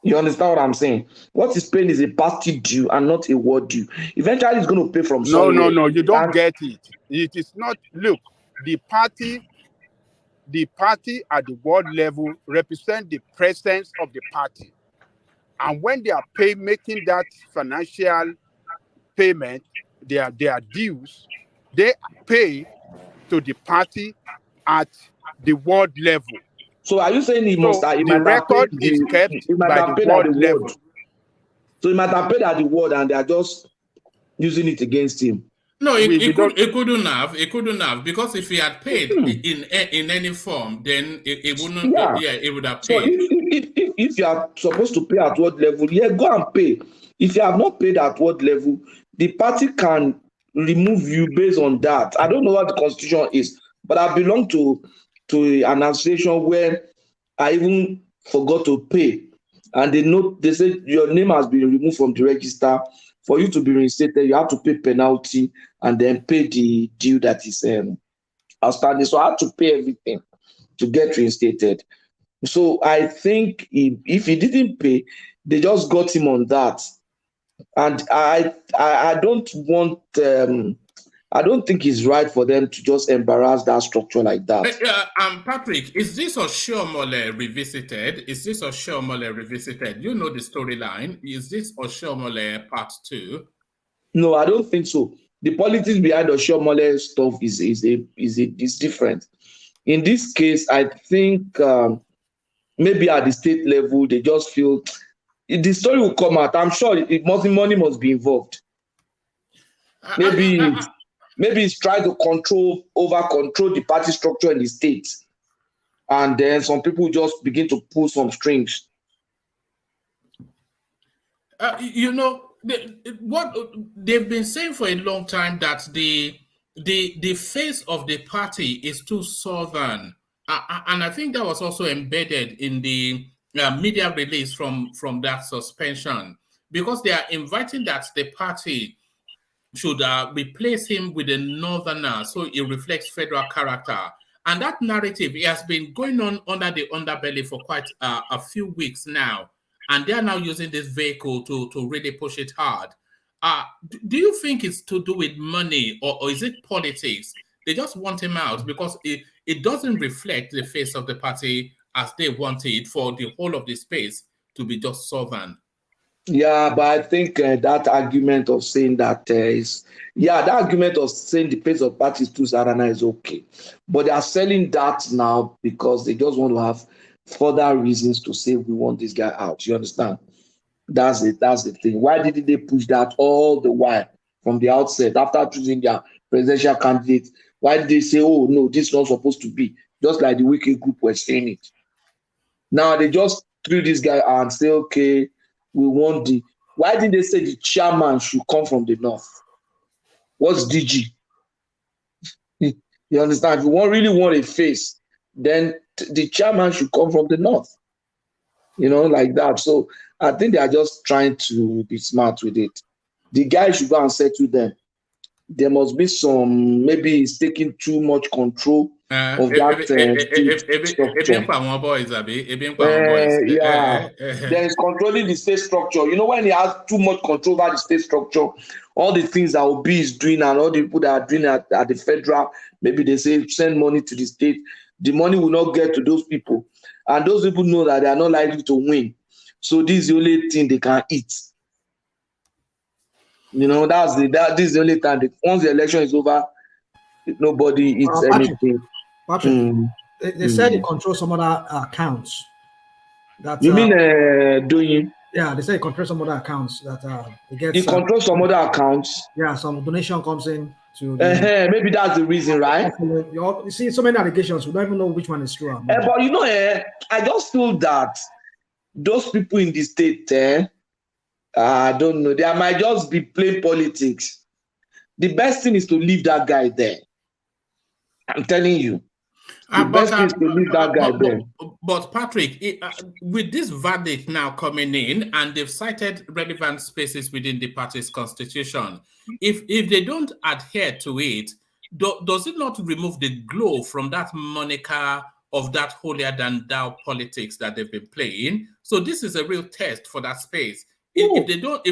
You understand what I'm saying? What he's paying is a party due and not a ward due. Eventually, he's going to pay from somewhere. No, you don't And get it. It is not. Look, the party at the world level represent the presence of the party, and when they are making that financial payment, their dues, they pay to the party at the world level. so, are you saying he So might have record paid is kept he might by have the paid at the world level. ward? So he might have paid at the ward, and they are just using it against him. No, it couldn't have, because if he had paid in any form, then it wouldn't. Yeah. It would have So paid. if you are supposed to pay at what level, yeah, go and pay. If you have not paid at what level, the party can remove you based on that. I don't know what the constitution is, but I belong to an association where I even forgot to pay, and they said your name has been removed from the register. For you to be reinstated, you have to pay penalty and then pay the due that is outstanding. So I had to pay everything to get reinstated. So I think if he didn't pay, they just got him on that. And I don't want I don't think it's right for them to just embarrass that structure like that. Patrick, is this Oshiomhole revisited? You know the storyline. Is this Oshiomhole part 2? No, I don't think so. The politics behind Oshiomhole stuff is different. In this case, I think maybe at the state level, they just feel the story will come out. I'm sure money must be involved. Maybe it's trying to control the party structure in the state, and then some people just begin to pull some strings. What they've been saying for a long time, that the face of the party is too southern, and I think that was also embedded in the media release from that suspension, because they are inviting that the party should replace him with a northerner, so it reflects federal character. And that narrative, it has been going on under the underbelly for quite a few weeks now. And they are now using this vehicle to really push it hard. Do you think it's to do with money, or is it politics? They just want him out because it doesn't reflect the face of the party as they want it, for the whole of the space to be just southern. Yeah, but I think that argument of saying that that argument of saying the pace of parties to Sarana is okay. But they are selling that now because they just want to have further reasons to say we want this guy out. You understand? That's it. That's the thing. Why didn't they push that all the while from the outset after choosing their presidential candidate? Why did they say, oh, no, this is not supposed to be? Just like the Wicked Group were saying it. Now they just threw this guy out and say, okay, we want why didn't they say the chairman should come from the north? What's DG? You understand? If you really want a face, then the chairman should come from the north. Like that. So I think they are just trying to be smart with it. The guy should go and settle them. There must be some, maybe he's taking too much control of that structure. Yeah, then he's controlling the state structure. When he has too much control over the state structure, all the things that Obi is doing and all the people that are doing at the federal, maybe they say send money to the state. The money will not get to those people. And those people know that they are not likely to win. So this is the only thing they can eat. This is the only time. Once the election is over, nobody eats anything. Patrick, they said he controls some other accounts. You mean Doyin? Yeah, they say he controls some other accounts that he controls some other accounts. Yeah, some donation comes in to. Maybe that's the reason, right? You see, so many allegations. We don't even know which one is true. But I just feel that those people in the state, I don't know. They might just be playing politics. The best thing is to leave that guy there. I'm telling you. The best thing is to leave that guy there. But Patrick, with this verdict now coming in, and they've cited relevant spaces within the party's constitution, if they don't adhere to it, does it not remove the glow from that moniker of that holier than thou politics that they've been playing? So this is a real test for that space. If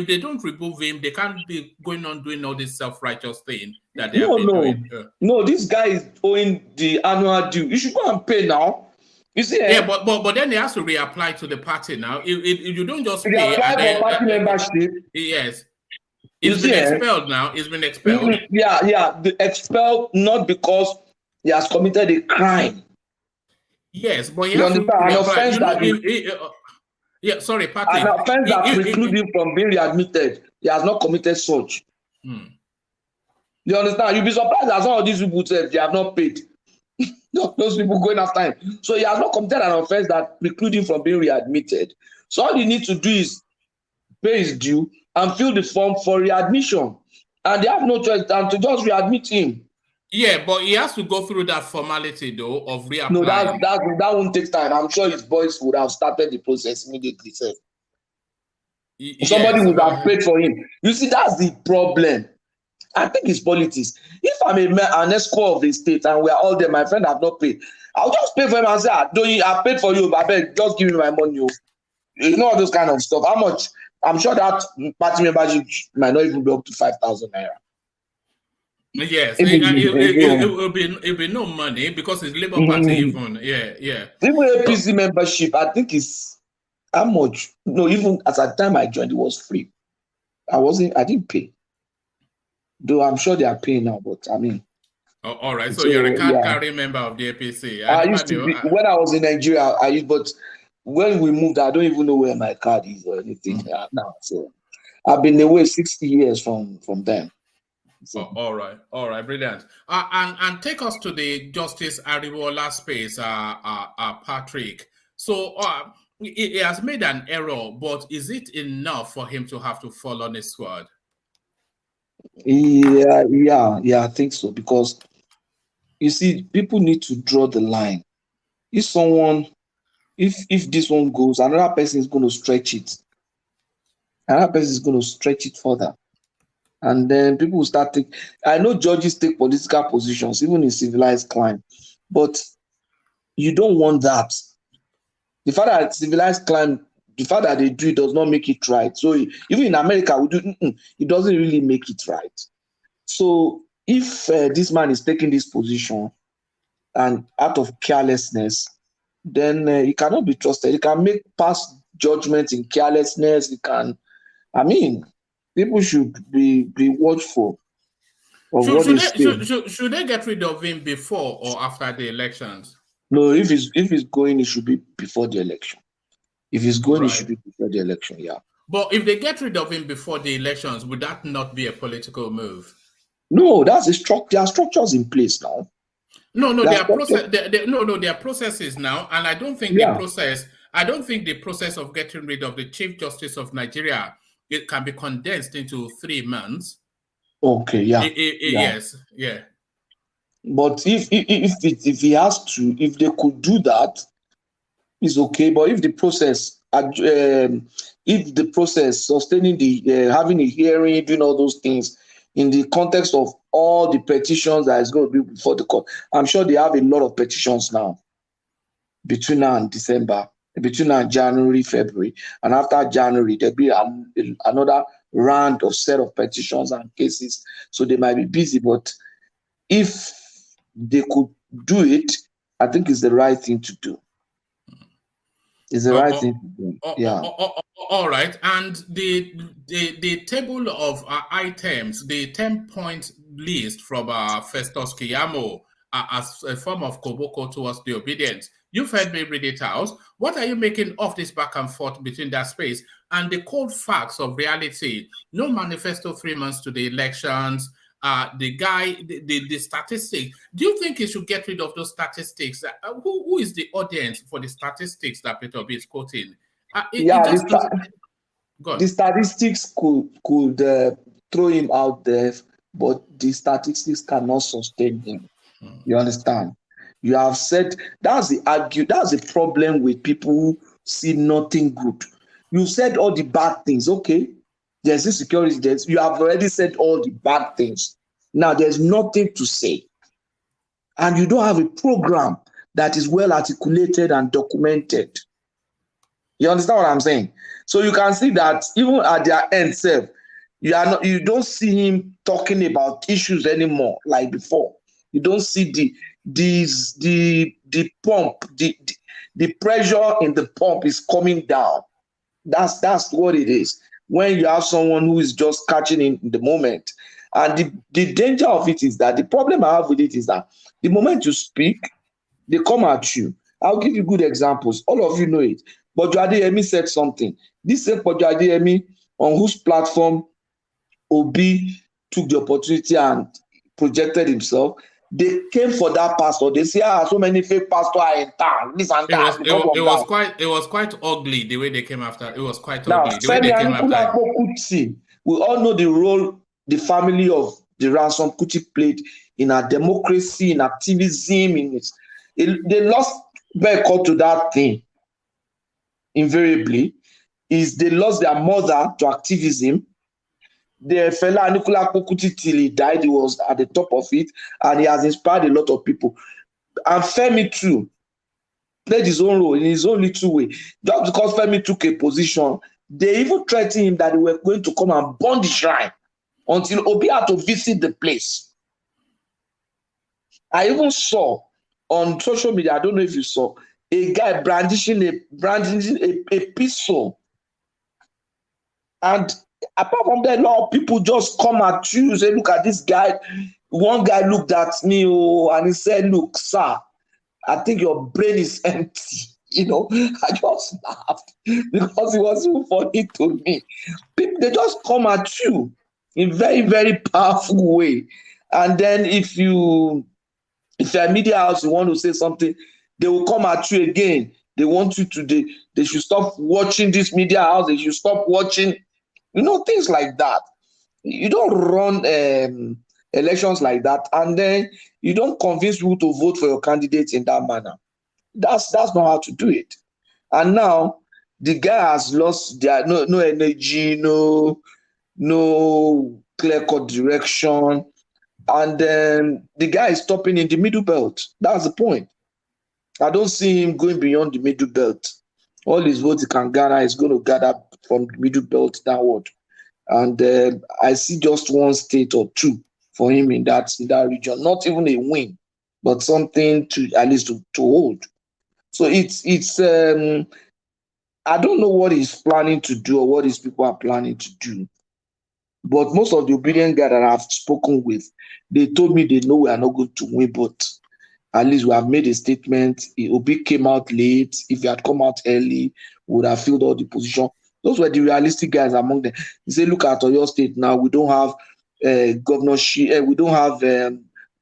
they don't remove him, they can't be going on doing all this self-righteous thing that they have been doing. No, this guy is owing the annual due. You should go and pay now. You see? Yeah, but then he has to reapply to the party now. You don't just pay. Reapply for party membership. Yes. He's been expelled now. He's been expelled. Yeah. Expelled not because he has committed a crime. Yes, but he has to reapply. Yeah, sorry, Patrick. An offense that precludes him from being readmitted. He has not committed such. You understand? You'll be surprised that some of these people said they have not paid. Those people going after him. So he has not committed an offense that precludes him from being readmitted. So all you need to do is pay his due and fill the form for readmission. And they have no choice than to just readmit him. Yeah, but he has to go through that formality, though, of reapplying. No, that won't take time. I'm sure his boys would have started the process immediately. So. Somebody would have paid for him. You see, that's the problem. I think it's politics. If I'm an escort of the state and we are all there, my friend have not paid, I'll just pay for him and say, I paid for you, but I beg, just give me my money. You know all those kind of stuff. How much? I'm sure that party membership might not even be up to 5,000 naira. Yes, it will be no money because it's Labour Party even. Yeah. Even APC membership, I think is how much? No, even at the time I joined, it was free. I didn't pay. Though I'm sure they are paying now, but I mean. All right, so you're a card-carrying member of the APC. I used to be, when I was in Nigeria, but when we moved, I don't even know where my card is or anything now. So I've been away 60 years from them. So. All right, brilliant. And take us to the Justice Ariwola space, Patrick. So he has made an error, but is it enough for him to have to fall on his sword? Yeah, I think so. Because you see, people need to draw the line. If this one goes, another person is going to stretch it. Another person is going to stretch it further. And then people will start taking. I know judges take political positions, even in civilized crime, but you don't want that. The fact that civilized crime, the fact that they do it does not make it right. So even in America, it doesn't really make it right. So if this man is taking this position and out of carelessness, then he cannot be trusted. He can make past judgments in carelessness. People should be watchful of what they say. Should they get rid of him before or after the elections? No, if he's going, it should be before the election. If he's going, it should be before the election, yeah. But if they get rid of him before the elections, would that not be a political move? No, that's a structure. There are structures in place now. No, there are processes now, and I don't think the process of getting rid of the Chief Justice of Nigeria, it can be condensed into 3 months. Okay, yeah. Yes, yeah. But if he has to, if they could do that, it's okay. But if the process, sustaining the having a hearing, doing all those things in the context of all the petitions that is going to be before the court, I'm sure they have a lot of petitions now between now and December. Between now and January, February, and after January, there'll be another round of set of petitions and cases. So they might be busy, but if they could do it, I think it's the right thing to do. It's the right thing to do. Yeah. All right. And the table of items, the 10-point list from Festus Keyamo as a form of koboko towards the obedience. You've heard me read it out. What are you making of this back and forth between that space and the cold facts of reality? No manifesto 3 months to the elections. The statistics. Do you think he should get rid of those statistics? Who is the audience for the statistics that Peter B is quoting? The statistics could throw him out there, but the statistics cannot sustain him. You understand? You have said that's the problem with people who see nothing good. You said all the bad things. Okay, there's insecurity. You have already said all the bad things. Now there's nothing to say. And you don't have a program that is well articulated and documented. You understand what I'm saying? So you can see that even at their end self, you don't see him talking about issues anymore like before. You don't see the pump, the pressure in the pump is coming down. That's what it is. When you have someone who is just catching in the moment. And the danger of it is that the problem I have with it is that the moment you speak, they come at you. I'll give you good examples. All of you know it. But Adeyemi said something. This same Adeyemi, on whose platform Obi took the opportunity and projected himself, they came for that pastor. They say, so many fake pastors are in town. This and that. It was quite ugly the way they came after. It was quite ugly the way they came after. We all know the role the family of the Ransom Kuti played in our democracy, in activism, they lost record to that thing. Invariably, is they lost their mother to activism. The fella Nicola Kuti till he died, he was at the top of it, and he has inspired a lot of people. And Femi too played his own role in his own little way. Just because Femi took a position, they even threatened him that they were going to come and burn the shrine until Obi had to visit the place. I even saw on social media, I don't know if you saw, a guy brandishing a pistol. And apart from that, a lot of people just come at you, say, look at this guy. One guy looked at me and he said, look, sir, I think your brain is empty. I just laughed because it was so funny to me. People, they just come at you in very, very powerful way. And then if you're a media house, you want to say something, they will come at you again. They want you to, they should stop watching this media house. They should stop watching, things like that. You don't run elections like that. And then you don't convince people to vote for your candidates in that manner. That's not how to do it. And now the guy has lost no energy, no clear-cut direction. And then the guy is stopping in the middle belt. That's the point. I don't see him going beyond the middle belt. All his votes he can gather is going to gather from the middle belt downward. And I see just one state or two for him in that region. Not even a win, but something to at least to hold. So it's I don't know what he's planning to do or what his people are planning to do. But most of the obedient guys that I've spoken with, they told me they know we are not going to win, but at least we have made a statement. Obi came out late. If he had come out early, we would have filled all the position. Those were the realistic guys among them. They say, look at Oyo State now. We don't have governorship. We don't have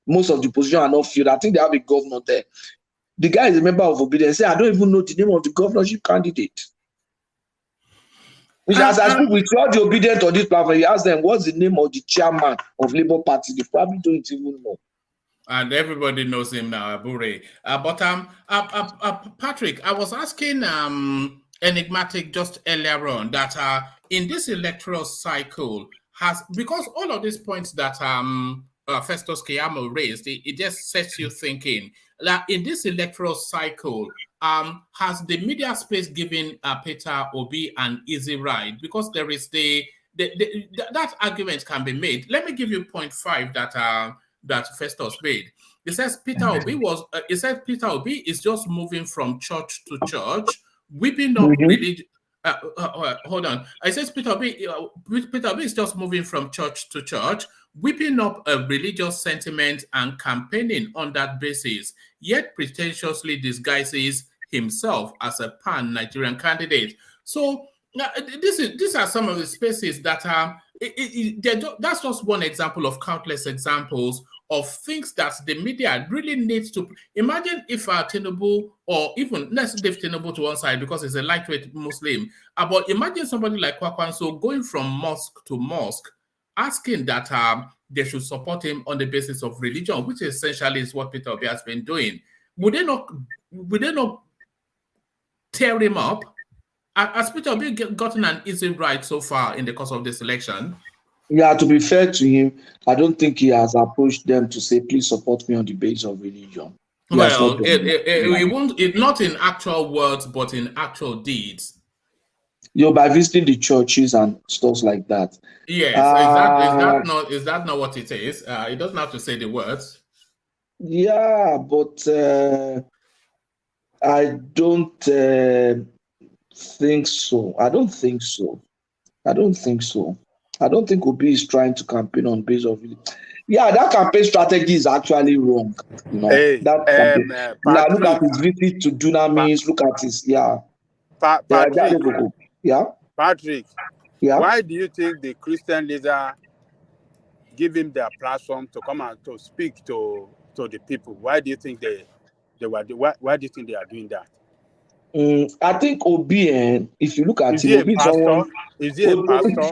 most of the position are not filled. I think they have a governor there. The guy is a member of Obedience. Say, I don't even know the name of the governorship candidate. Which as I speak with all the Obedient on this platform, you ask them, what's the name of the chairman of Labour Party? They probably don't even know. And everybody knows him now, Abure. But Patrick, I was asking Enigmatic just earlier on that in this electoral cycle, because all of these points that Festus Keyamo raised, it just sets you thinking that in this electoral cycle, has the media space given Peter Obi an easy ride? Because there is that argument can be made. Let me give you point 5 that Festus made. He says Peter Obi is just moving from church to church, whipping up religion. Hold on. I says Peter Obi is just moving from church to church, whipping up a religious sentiment and campaigning on that basis, yet pretentiously disguises himself as a pan-Nigerian candidate. So these are some of the spaces that that's just one example of countless examples of things that the media really needs to. Imagine if Tinubu, or even let's leave Tinubu to one side because he's a lightweight Muslim, but imagine somebody like Kwakwanso going from mosque to mosque asking that they should support him on the basis of religion, which essentially is what Peter Obi has been doing. would they not tear him up? Has Peter Obi gotten an easy ride so far in the course of this election? Yeah, to be fair to him, I don't think he has approached them to say, please support me on the basis of religion. He has not Well, done it that. won't. Not in actual words, but in actual deeds. By visiting the churches and stuff like that. Yes, is that not what it is? It doesn't have to say the words. Yeah, but I don't think so. I don't think so. I don't think Obi is trying to campaign on base of religion. Yeah, that campaign strategy is actually wrong. Hey, That campaign. Now look at Patrick, his visit to Dunamis. Look at his Patrick, yeah. Patrick. Yeah. Why do you think the Christian leader give him their platform to come and to speak to the people? Why do you think they were? Why do you think they are doing that? I think Obi, if you look at Is him, he a Obi is pastor? someone. Is he a pastor?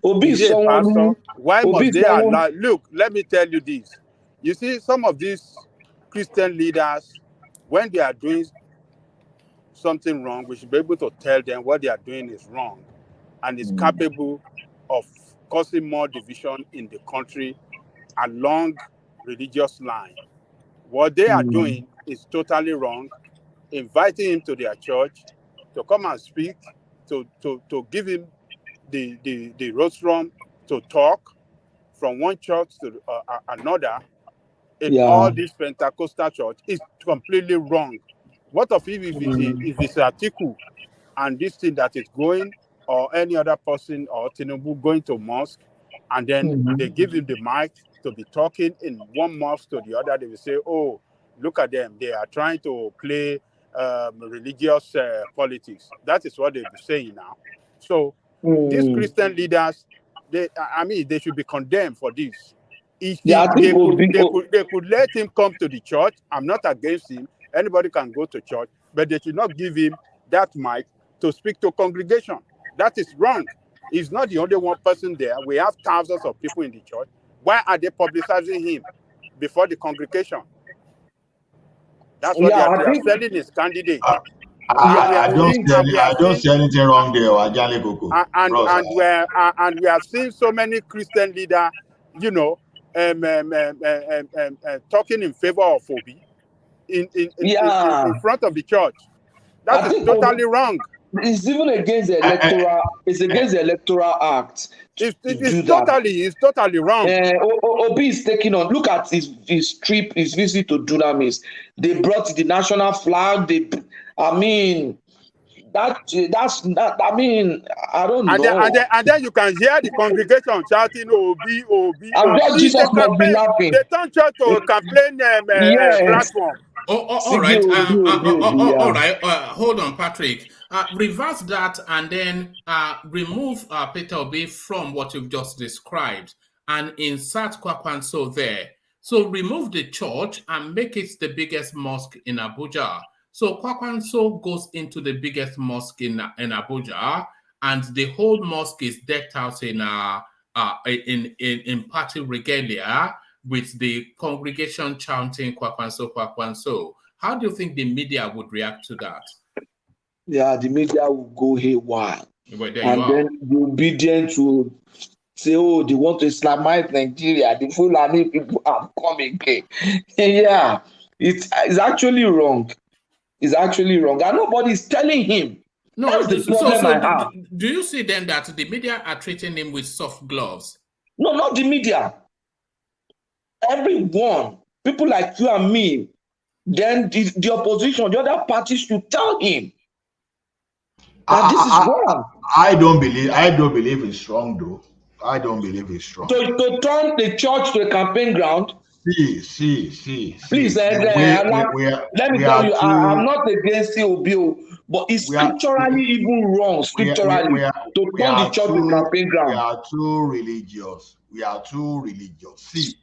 Obi Is is he a someone pastor? who. Why Obi must is they someone. allow? Look, let me tell you this. You see, some of these Christian leaders, when they are doing something wrong, we should be able to tell them what they are doing is wrong and is capable of causing more division in the country along religious line. What they are doing is totally wrong. Inviting him to their church to come and speak, to give him the rostrum to talk from one church to another in all Yeah. these Pentecostal church is completely wrong. What of if it's Atiku and this thing that is going, or any other person or Tinubu going to mosque, and then they give him the mic to be talking in one mosque to the other? They will say, "Oh, look at them! They are trying to play religious politics." That is what they'll be saying now. So these Christian leaders, they should be condemned for this. If Yeah, I think Obi. they could let him come to the church. I'm not against him. Anybody can go to church, but they should not give him that mic to speak to congregation. That is wrong. He's not the only one person there. We have thousands of people in the church. Why are they publicizing him before the congregation? That's what they Yeah, are. I They are think. selling his candidate. Yeah, I don't see And we I have don't seen see anything wrong there, Ajale Koko. Bros. and we have seen so many Christian leaders, talking in favor of Obi in Yeah, front of the church. That I is think totally wrong. it's even against the electoral. It's against the electoral act to It's do that. totally wrong. Obi is taking on. Look at his trip, his visit to Dunamis. They brought the national flag. I mean, that's not. I mean, I don't know. And then you can hear the congregation shouting, "Obi, Obi, I'm Obi." sure It's Jesus a must be campaign. laughing. They turn church to a campaign Yes. platform. All Sige right. Obi, All yeah. right. Hold on, Patrick. Reverse that and then remove Peter Obi from what you've just described and insert Kwakwanso there. So remove the church and make it the biggest mosque in Abuja. So Kwakwanso goes into the biggest mosque in Abuja, and the whole mosque is decked out in party regalia, with the congregation chanting Kwakwanso, Kwakwanso. How do you think the media would react to that? Yeah, the media will go haywire. Well, there you And are. then the obedient will say, oh, they want to Islamize Nigeria. The Fulani people have come again. Yeah, it's actually wrong. It's actually wrong. And nobody's telling him. No, That's the problem I have. do you see then that the media are treating him with soft gloves? No, not the media. Everyone, people like you and me, then the opposition, the other parties should tell him that this is wrong. I don't believe it's wrong though. I don't believe it's wrong. To turn the church to a campaign ground. See. Please, let me tell you, I'm not against COBO, but it's scripturally even wrong, scripturally, to turn the church to a campaign ground. We are too religious. See,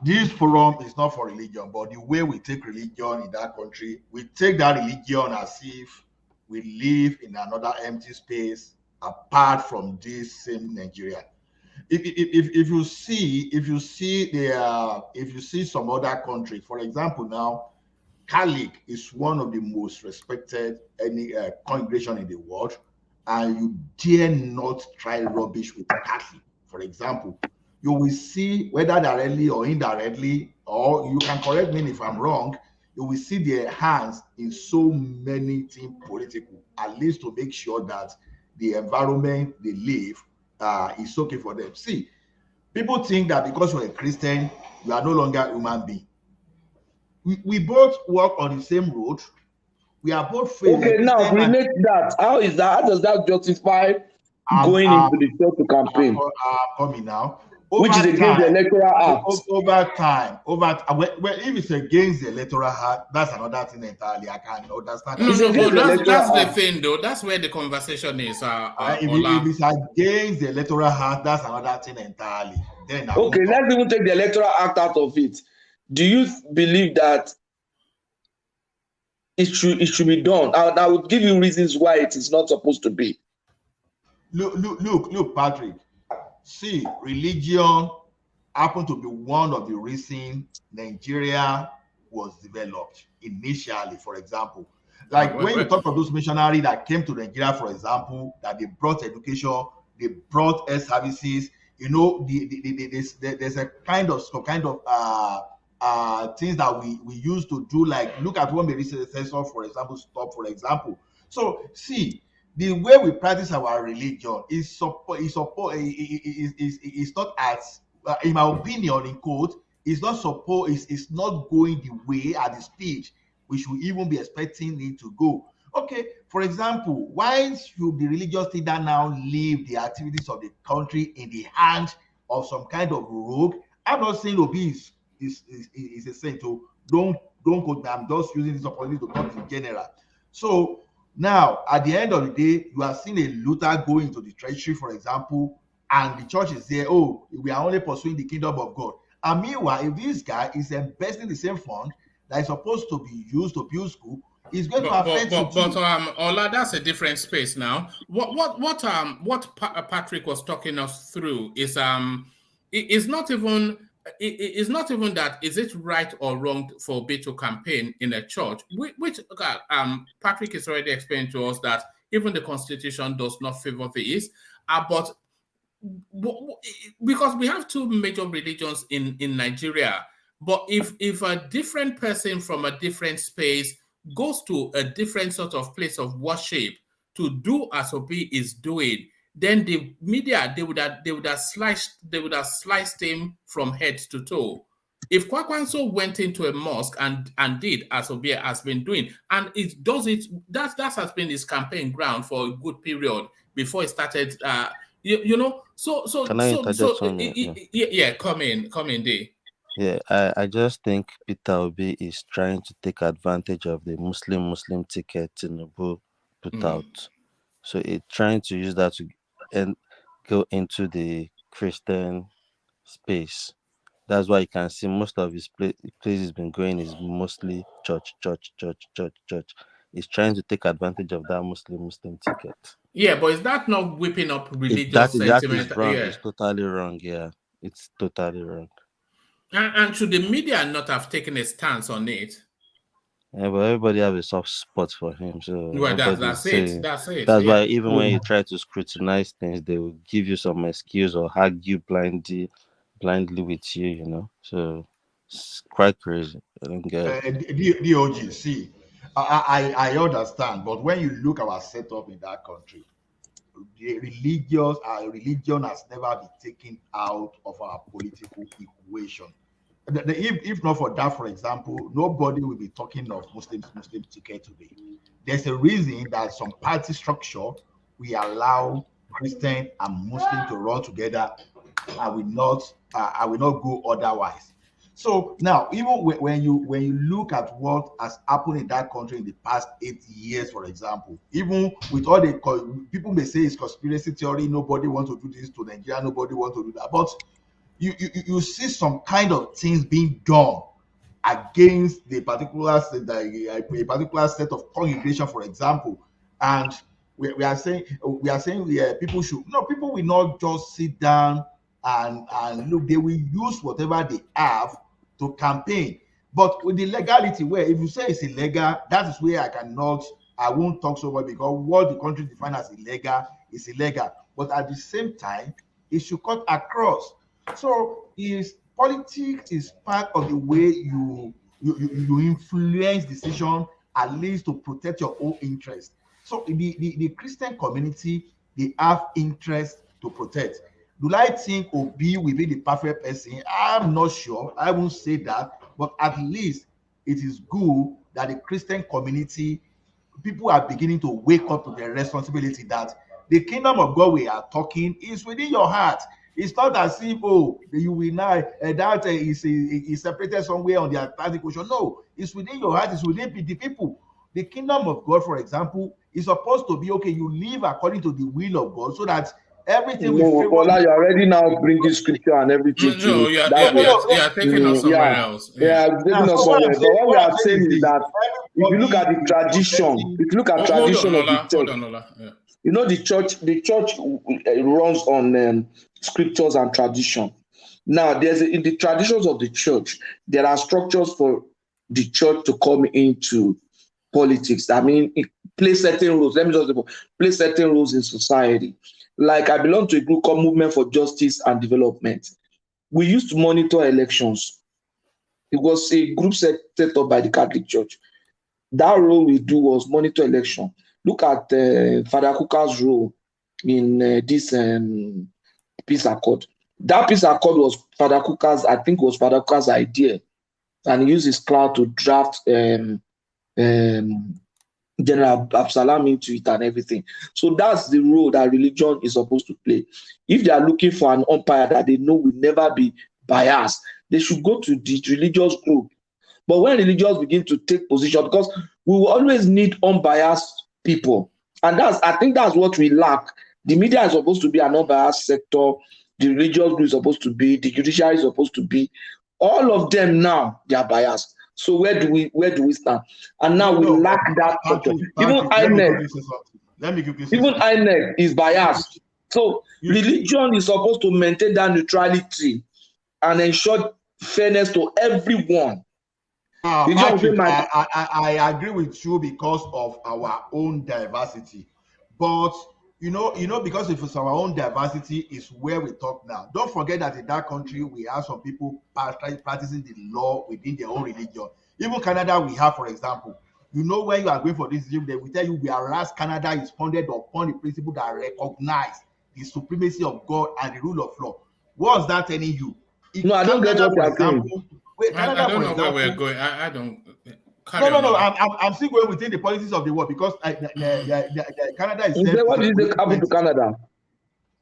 this forum is not for religion, but the way we take religion in that country, we take that religion as if we live in another empty space apart from this same Nigeria. if you see some other countries, for example, now Catholic is one of the most respected any congregation in the world, and you dare not try rubbish with Catholic. For example, you will see whether directly or indirectly, or you can correct me if I'm wrong, you will see their hands in so many things political, at least to make sure that the environment they live is okay for them. See, people think that because you're a Christian, you are no longer a human being. We both walk on the same road. We are both faith. Okay, now relate that. How is that? How does that justify going into the church to campaign? Coming now. Which is against the electoral act. Over time, well, if it's against the electoral act, that's another thing entirely. I can understand. That's the thing, though. That's where the conversation is. If it's against the electoral act, that's another thing entirely. Then okay, let's even take the electoral act out of it. Do you believe that it should be done? I would give you reasons why it is not supposed to be. Look, Patrick. See, religion happened to be one of the reasons Nigeria was developed initially, for example. Like when you talk of those missionaries that came to Nigeria, for example, that they brought education, they brought health services, you know, there's a kind of things that we used to do, like look at when the census, for example, stop, for example. So see, the way we practice our religion is not as, in my opinion, in quote, it's not going the way at the speed we should even be expecting it to go. Okay, for example, why should the religious leader now leave the activities of the country in the hands of some kind of rogue? I'm not saying Obi is a saint, so don't quote me. I'm just using this opportunity to talk in general. So now, at the end of the day, you are seeing a Luther going to the treasury, for example, and the church is there. Oh, we are only pursuing the kingdom of God. And meanwhile, if this guy is investing the same fund that is supposed to be used to build school, he's going to affect you too. Ola, that's a different space now. What Patrick was talking us through is it's not even. It's not even that is it right or wrong for Obi to campaign in a church, which Patrick is already explained to us that even the constitution does not favor this, but because we have two major religions in Nigeria, but if a different person from a different space goes to a different sort of place of worship to do as Obi is doing, then the media they would have sliced him from head to toe. If Kwakwanso went into a mosque and did as Obi has been doing, and that has been his campaign ground for a good period before he started. Can I interject on it? Come in, D. Yeah, I just think Peter Obi is trying to take advantage of the Muslim ticket Tinubu put out. So it's trying to use that to go into the Christian space. That's why you can see most of his places been going is mostly church. He's trying to take advantage of that Muslim ticket. Yeah, but is that not whipping up religious sentiment? That is wrong. Yeah. It's totally wrong. Yeah, it's totally wrong. And should the media not have taken a stance on it? Yeah, but everybody have a soft spot for him. So well, that's it. That's why even when you try to scrutinize things, they will give you some excuse or argue blindly with you, you know. So it's quite crazy. I don't get it. DOG, see, I understand, but when you look at our setup in that country, the religion has never been taken out of our political equation. If not for that, for example, nobody will be talking of Muslim ticket today. There's a reason that some party structure we allow Christian and Muslim to run together. I will not go otherwise. So now, even when you look at what has happened in that country in the past 8 years, for example, even with all the people may say it's conspiracy theory, nobody wants to do this to Nigeria, nobody wants to do that, but you see some kind of things being done against a particular set of congregation, for example, and we are saying people will not just sit down and look, they will use whatever they have to campaign. But with the legality, where if you say it's illegal, that is where I won't talk so much, because what the country defines as illegal is illegal. But at the same time, it should cut across. So politics is part of the way you influence decision, at least to protect your own interest. So the Christian community, they have interest to protect. Do I think Obi will be the perfect person? I'm not sure. I won't say that. But at least it is good that the Christian community, people are beginning to wake up to their responsibility, that the kingdom of God we are talking is within your heart. It's not as if, you will now, that is separated somewhere on the Atlantic Ocean. No, it's within your heart, it's within the people. The kingdom of God, for example, is supposed to be, okay, you live according to the will of God, so that everything No, Ola, you're already now bringing scripture and everything No, to you're that. taking us somewhere else. Yeah, taking us somewhere. But what we are saying is that if you look at the tradition, if you look at tradition of the church, Hold on, Ola. Yeah. you know, the church runs on scriptures and tradition. Now, in the traditions of the church, there are structures for the church to come into politics. I mean, play certain roles. Let me just play certain roles in society. Like, I belong to a group called Movement for Justice and Development. We used to monitor elections. It was a group set up by the Catholic Church. That role we do was monitor election. Look at Father Kuka's role in this peace accord. That peace accord was Father Kuka's idea, and he used his cloud to draft General Absalom into it and everything. So that's the role that religion is supposed to play. If they are looking for an umpire that they know will never be biased, they should go to the religious group. But when religions begin to take position, because we will always need unbiased people, and I think that's what we lack. The media is supposed to be an unbiased sector. The religious group is supposed to be. The judiciary is supposed to be. All of them now, they are biased. So where do we stand? And now we lack that structure. Even INEC is biased. So religion is supposed to maintain that neutrality and ensure fairness to everyone. Patrick, I agree with you because of our own diversity. But you know, because if it's our own diversity, is where we talk now. Don't forget that in that country we have some people practicing the law within their own religion. Even Canada, we have, for example, when you are going for this, they will tell you, whereas Canada is founded upon the principle that recognize the supremacy of God and the rule of law. What's that telling you? No, I don't get what you're saying. I don't know where we're going. I don't. No. I'm still going within the politics of the world, because Canada is. What did they happen to Canada?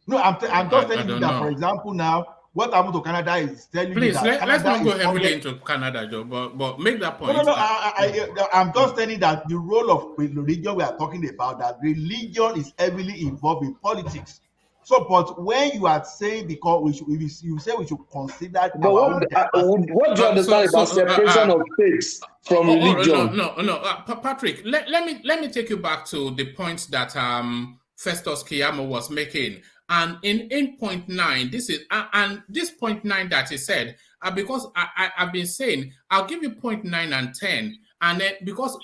No, I'm just telling you that, for example, now what happened to Canada is telling you that. Let's not go heavily into Canada, Joe, but make that point. No. I'm just telling that the role of religion we are talking about, that religion is heavily involved in politics. So, but when you are saying, because you say we should consider. But what do you understand about separation of faith from religion? No, Patrick. Let me take you back to the points that Festus Keyamo was making, and in point 9, this is and this point 9 that he said, because I've been saying, I'll give you point 9 and 10. And then because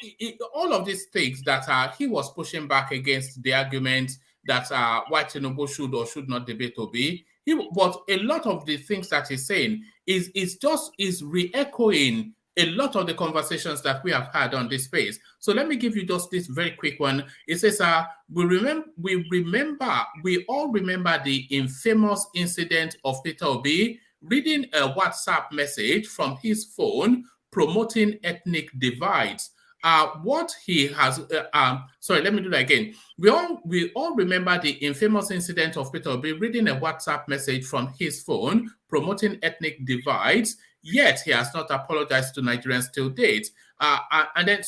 all of these things that he was pushing back against the argument that why Tinubu should or should not debate Obi, but a lot of the things that he's saying is re-echoing a lot of the conversations that we have had on this space. So let me give you just this very quick one. It says, we all remember the infamous incident of Peter Obi reading a WhatsApp message from his phone promoting ethnic divides. What he has, sorry, let me do that again. We all remember the infamous incident of Peter Obi reading a WhatsApp message from his phone promoting ethnic divides, yet he has not apologized to Nigerians till date. And then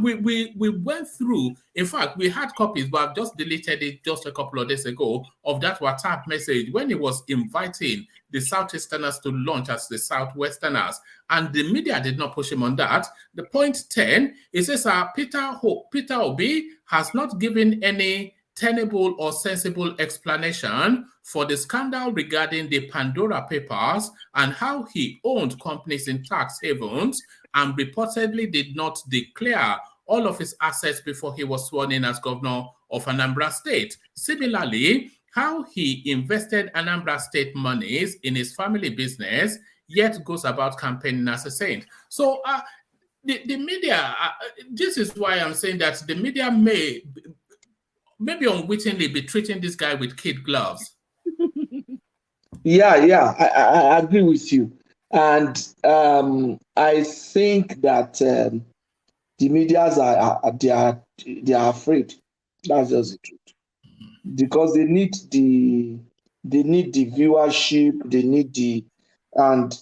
we went through, in fact, we had copies, but I've just deleted it just a couple of days ago, of that WhatsApp message when he was inviting the Southeasterners to launch as the Southwesterners, and the media did not push him on that. The point 10, it says Peter Obi has not given any tenable or sensible explanation for the scandal regarding the Pandora Papers and how he owned companies in tax havens and reportedly did not declare all of his assets before he was sworn in as governor of Anambra State. Similarly, how he invested Anambra State monies in his family business, yet goes about campaigning as a saint. So the media, this is why I'm saying that the media may maybe unwittingly be treating this guy with kid gloves. Yeah, I agree with you. And I think that the medias they are afraid. That's just the truth. Because they need the viewership, and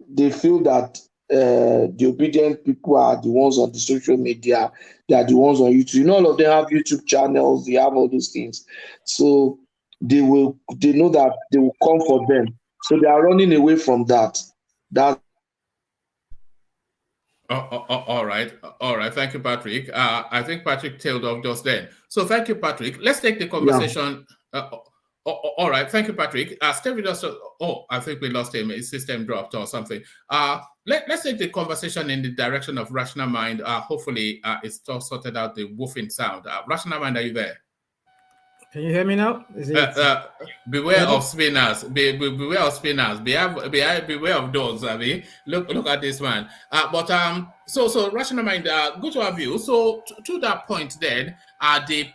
they feel that the obedient people are the ones on the social media, they are the ones on YouTube. You know, all of them have YouTube channels, they have all those things. So they know that they will come for them. So they are running away from that. All right. Thank you, Patrick. I think Patrick tailed off just then. So thank you, Patrick. Let's take the conversation. All right. Thank you, Patrick. Stay with us. I think we lost him. His system dropped or something. Let's take the conversation in the direction of Rational Mind. Hopefully, it's all sorted out the woofing sound. Rational Mind, are you there? Can you hear me now? Beware of spinners. Beware of spinners. Beware of dogs. I mean, look at this one. So Rational Mind, good to have you. So to that point, then, the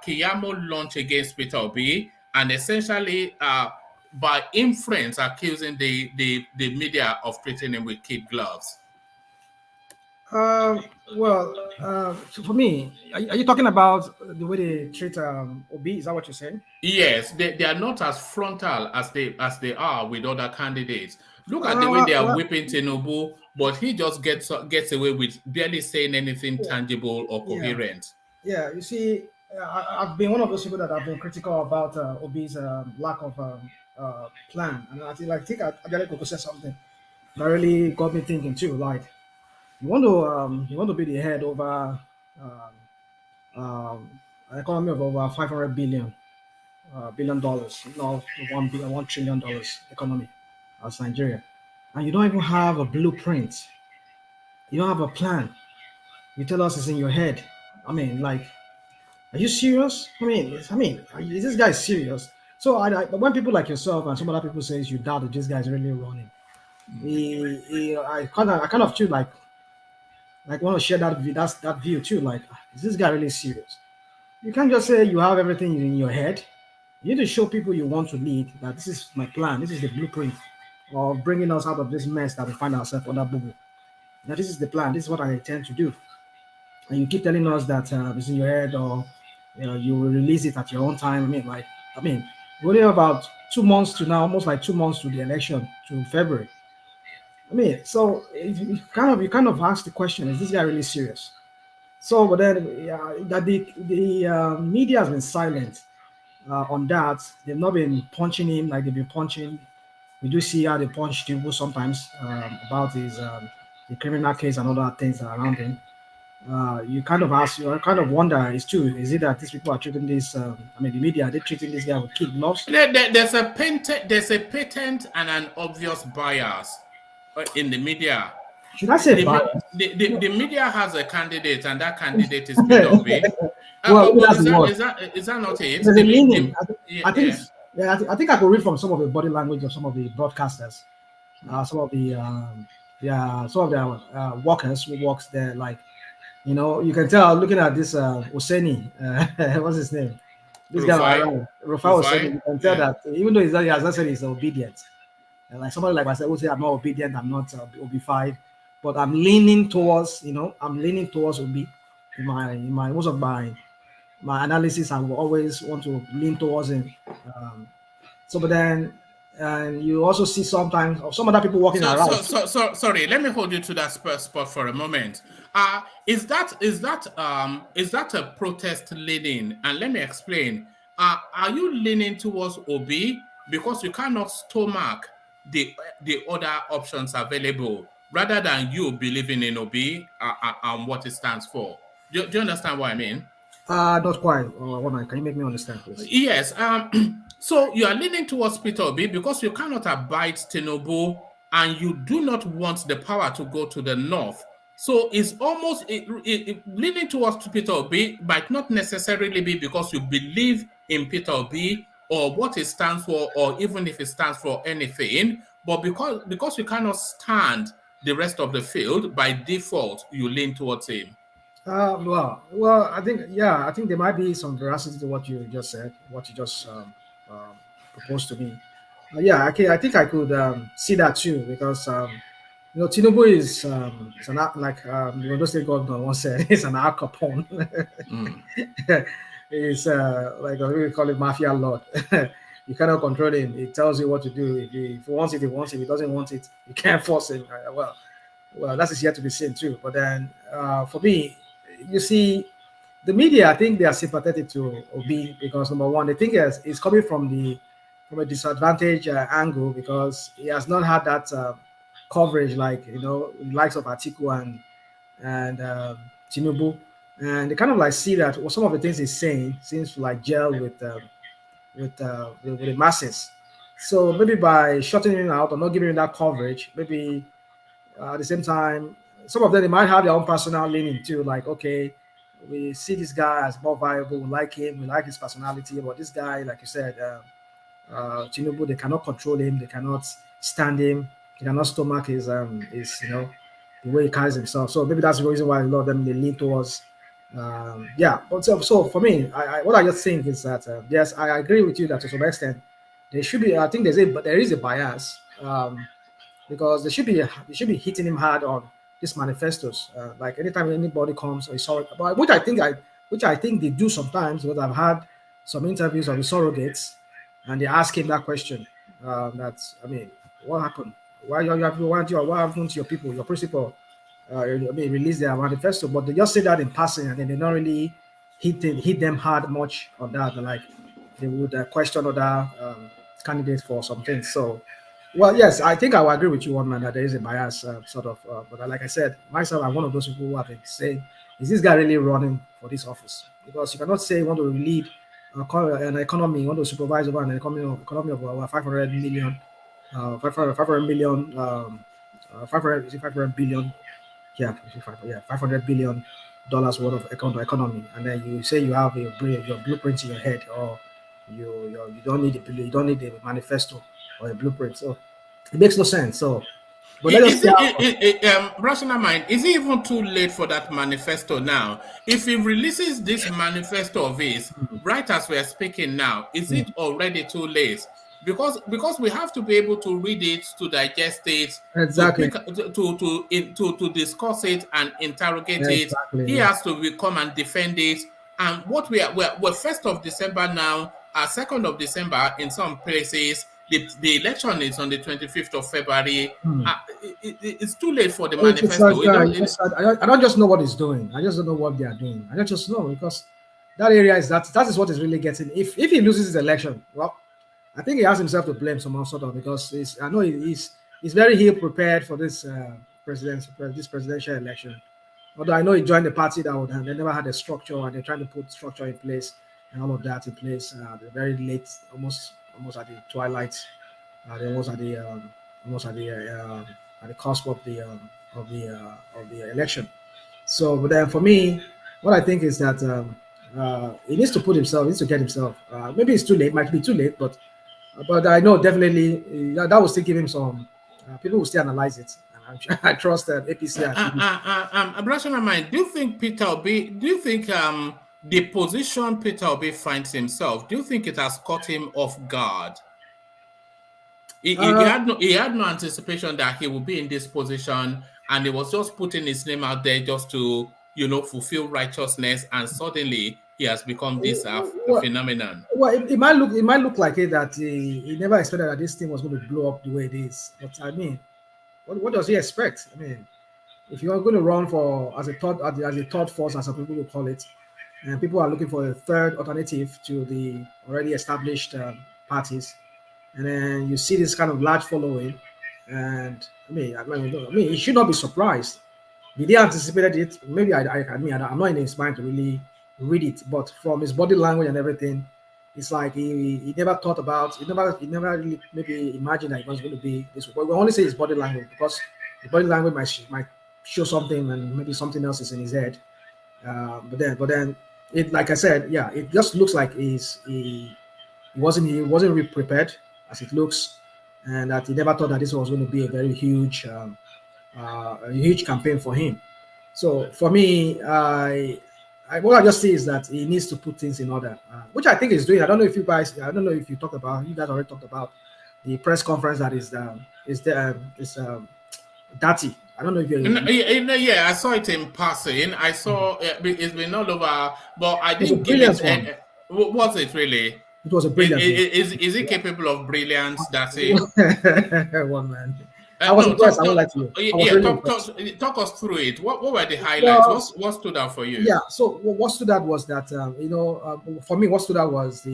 Kiyamo launch against Peter Obi, and essentially by inference accusing the media of treating him with kid gloves. So for me, are you talking about the way they treat Obi? Is that what you're saying? Yes, they are not as frontal as they are with other candidates. Look at the way they are whipping Tinubu, but he just gets away with barely saying anything tangible or coherent. Yeah, you see, I've been one of those people that have been critical about Obi's lack of plan, and I think Adeleko said something that really got me thinking too. Like, you want to be the head over an economy of over $500 billion, not $1 trillion economy as Nigeria, and you don't even have a blueprint. You don't have a plan. You tell us it's in your head. I mean, like, are you serious? I mean, is this guy serious? So but when people like yourself and some other people say you doubt that this guy's really running, I kind of feel like want to share that view too. Like, is this guy really serious? You can't just say you have everything in your head. You need to show people you want to lead that this is my plan, this is the blueprint of bringing us out of this mess that we find ourselves under bubble. Now this is the plan. This is what I intend to do. And you keep telling us that it's in your head, or you will release it at your own time. I mean, we're only about 2 months to now, almost like 2 months to the election, to February. I mean, so you kind of ask the question: is this guy really serious? So, but then that the media has been silent on that. They've not been punching him like they've been punching. We do see how they punch people sometimes about his the criminal case and other things around him. You kind of wonder, is it that these people are treating this? The media, are they treating this guy with kid gloves? There's a patent and an obvious bias in the media. Should I say bias? The media has a candidate, and that candidate is Peter Obi. Is that not it? There's a meaning. I think I could read from some of the body language of some of the broadcasters, some of the workers who works there. Like, you can tell looking at this Oseni, what's his name? This guy, Rufai Oseni. You can tell that even though he has not said he's obedient, like somebody like myself would say, I'm not obedient, I'm not Obi-fied, but I'm leaning towards Obi. In my most of my analysis, I will always want to lean towards him. But then you also see sometimes of some other people walking around. Sorry, let me hold you to that spot for a moment. Is that a protest leaning? And let me explain. Are you leaning towards Obi because you cannot stomach the other options available, rather than you believing in Obi and what it stands for? Do you understand what I mean? Not quite. Can you make me understand, please? Yes. So you are leaning towards Peter Obi because you cannot abide Tinubu and you do not want the power to go to the north. So it's almost leaning towards Peter Obi might not necessarily be because you believe in Peter Obi or what it stands for, or even if it stands for anything, but because you cannot stand the rest of the field, by default you lean towards him. I think there might be some veracity to what you just said, what you just proposed to me. I think I could see that too because Tinubu is like the Ondo State governor once said, it's an Al Capone. It's like we call it mafia lord. You cannot control him. He tells you what to do. If he wants it, he wants it. If he doesn't want it, you can't force him. Well, that is yet to be seen too. But then, for me, you see, the media, I think they are sympathetic to Obi because number one, they think it's coming from a disadvantage angle because he has not had that coverage like likes of Atiku and Tinubu, and they kind of like see that some of the things he's saying seems to like gel with the masses. So maybe by shutting him out or not giving him that coverage, maybe at the same time, some of them they might have their own personal leaning too. Like, okay, we see this guy as more viable. We like him. We like his personality. But this guy, like you said, Tinubu, they cannot control him. They cannot stand him. They cannot stomach his the way he carries himself. So maybe that's the reason why a lot of them they lean towards. But so for me, what I just think is that yes, I agree with you that to some extent there should be. I think there is a bias. Because they should be hitting him hard on these manifestos. Like anytime anybody comes or is surrogate, but which I think they do sometimes. Because I've had some interviews of the surrogates, and they ask him that question. What happened? What happened to your people, your principal? Release their manifesto, but they just say that in passing, and then they don't really hit them hard much on that. Like they would question other candidates for some things. So. Well, yes, I think I will agree with you one man that there is a bias, but like I said, myself, I'm one of those people who have been saying, is this guy really running for this office? Because you cannot say you want to lead an economy, you want to supervise over an economy of 500 million, 500 million, 500 billion, 500 billion dollars worth of economy, and then you say you have your blueprint in your head, or you don't need you don't need a manifesto or a blueprint. So it makes no sense. So, but let us Is rational mind, is it even too late for that manifesto now? If he releases this manifesto of his right as we are speaking now, is it already too late? Because we have to be able to read it, to digest it, exactly to discuss it and interrogate it. He yes. has to come and defend it. And what we're 1st of December now, 2nd of December in some places. The election is on the 25th of February. It's too late for the manifesto. I don't just know what he's doing. I just don't know what they are doing. I don't just know because that area is that is what is really getting. If he loses his election, well, I think he has himself to blame somehow, sort of, because I know he's very ill prepared for this presidential election. Although I know he joined the party that they never had a structure, and they're trying to put structure in place and all of that in place. They're very late, almost at the twilight. They was at the almost at the cusp of the election. So, but then for me, what I think is that he needs to he needs to get himself. Maybe it's too late, might be too late, but I know definitely that will still give him some. People will still analyze it. And I trust that APC. Rational mind, do you think Peter Obi? Do you think the position Peter Obi finds himself? Do you think it has caught him off guard? He had no anticipation that he would be in this position, and he was just putting his name out there just to fulfill righteousness, and suddenly he has become this phenomenon. Well, it might look like it that he never expected that this thing was going to blow up the way it is. But I mean, what does he expect? I mean, if you are going to run for as a third force, as some people will call it, and people are looking for a third alternative to the already established parties, and then you see this kind of large following, and I mean, he should not be surprised. Did he anticipated it? Maybe I'm not in his mind to really read it, but from his body language and everything, it's like he never thought about, he never really maybe imagined that it was going to be this way. But we only say his body language because the body language might show something and maybe something else is in his head. But then it, like I said, yeah, it just looks like he wasn't really prepared as it looks, and that he never thought that this was going to be a very huge campaign for him. So for me, what I just see is that he needs to put things in order, which I think he's doing. I don't know if you guys, I don't know if you guys already talked about the press conference that is Dati. I don't know if Yeah, I saw it in passing. I saw it's been all over, but I it was a didn't give brilliant it. one. Was it really? It was a brilliant one. Is it capable of brilliance? That's it. One man. I was No, impressed. I won't lie to you. I was yeah, really impressed. talk us through it. What were the highlights? Well, What stood out for you? yeah. So what stood out was that for me, what stood out was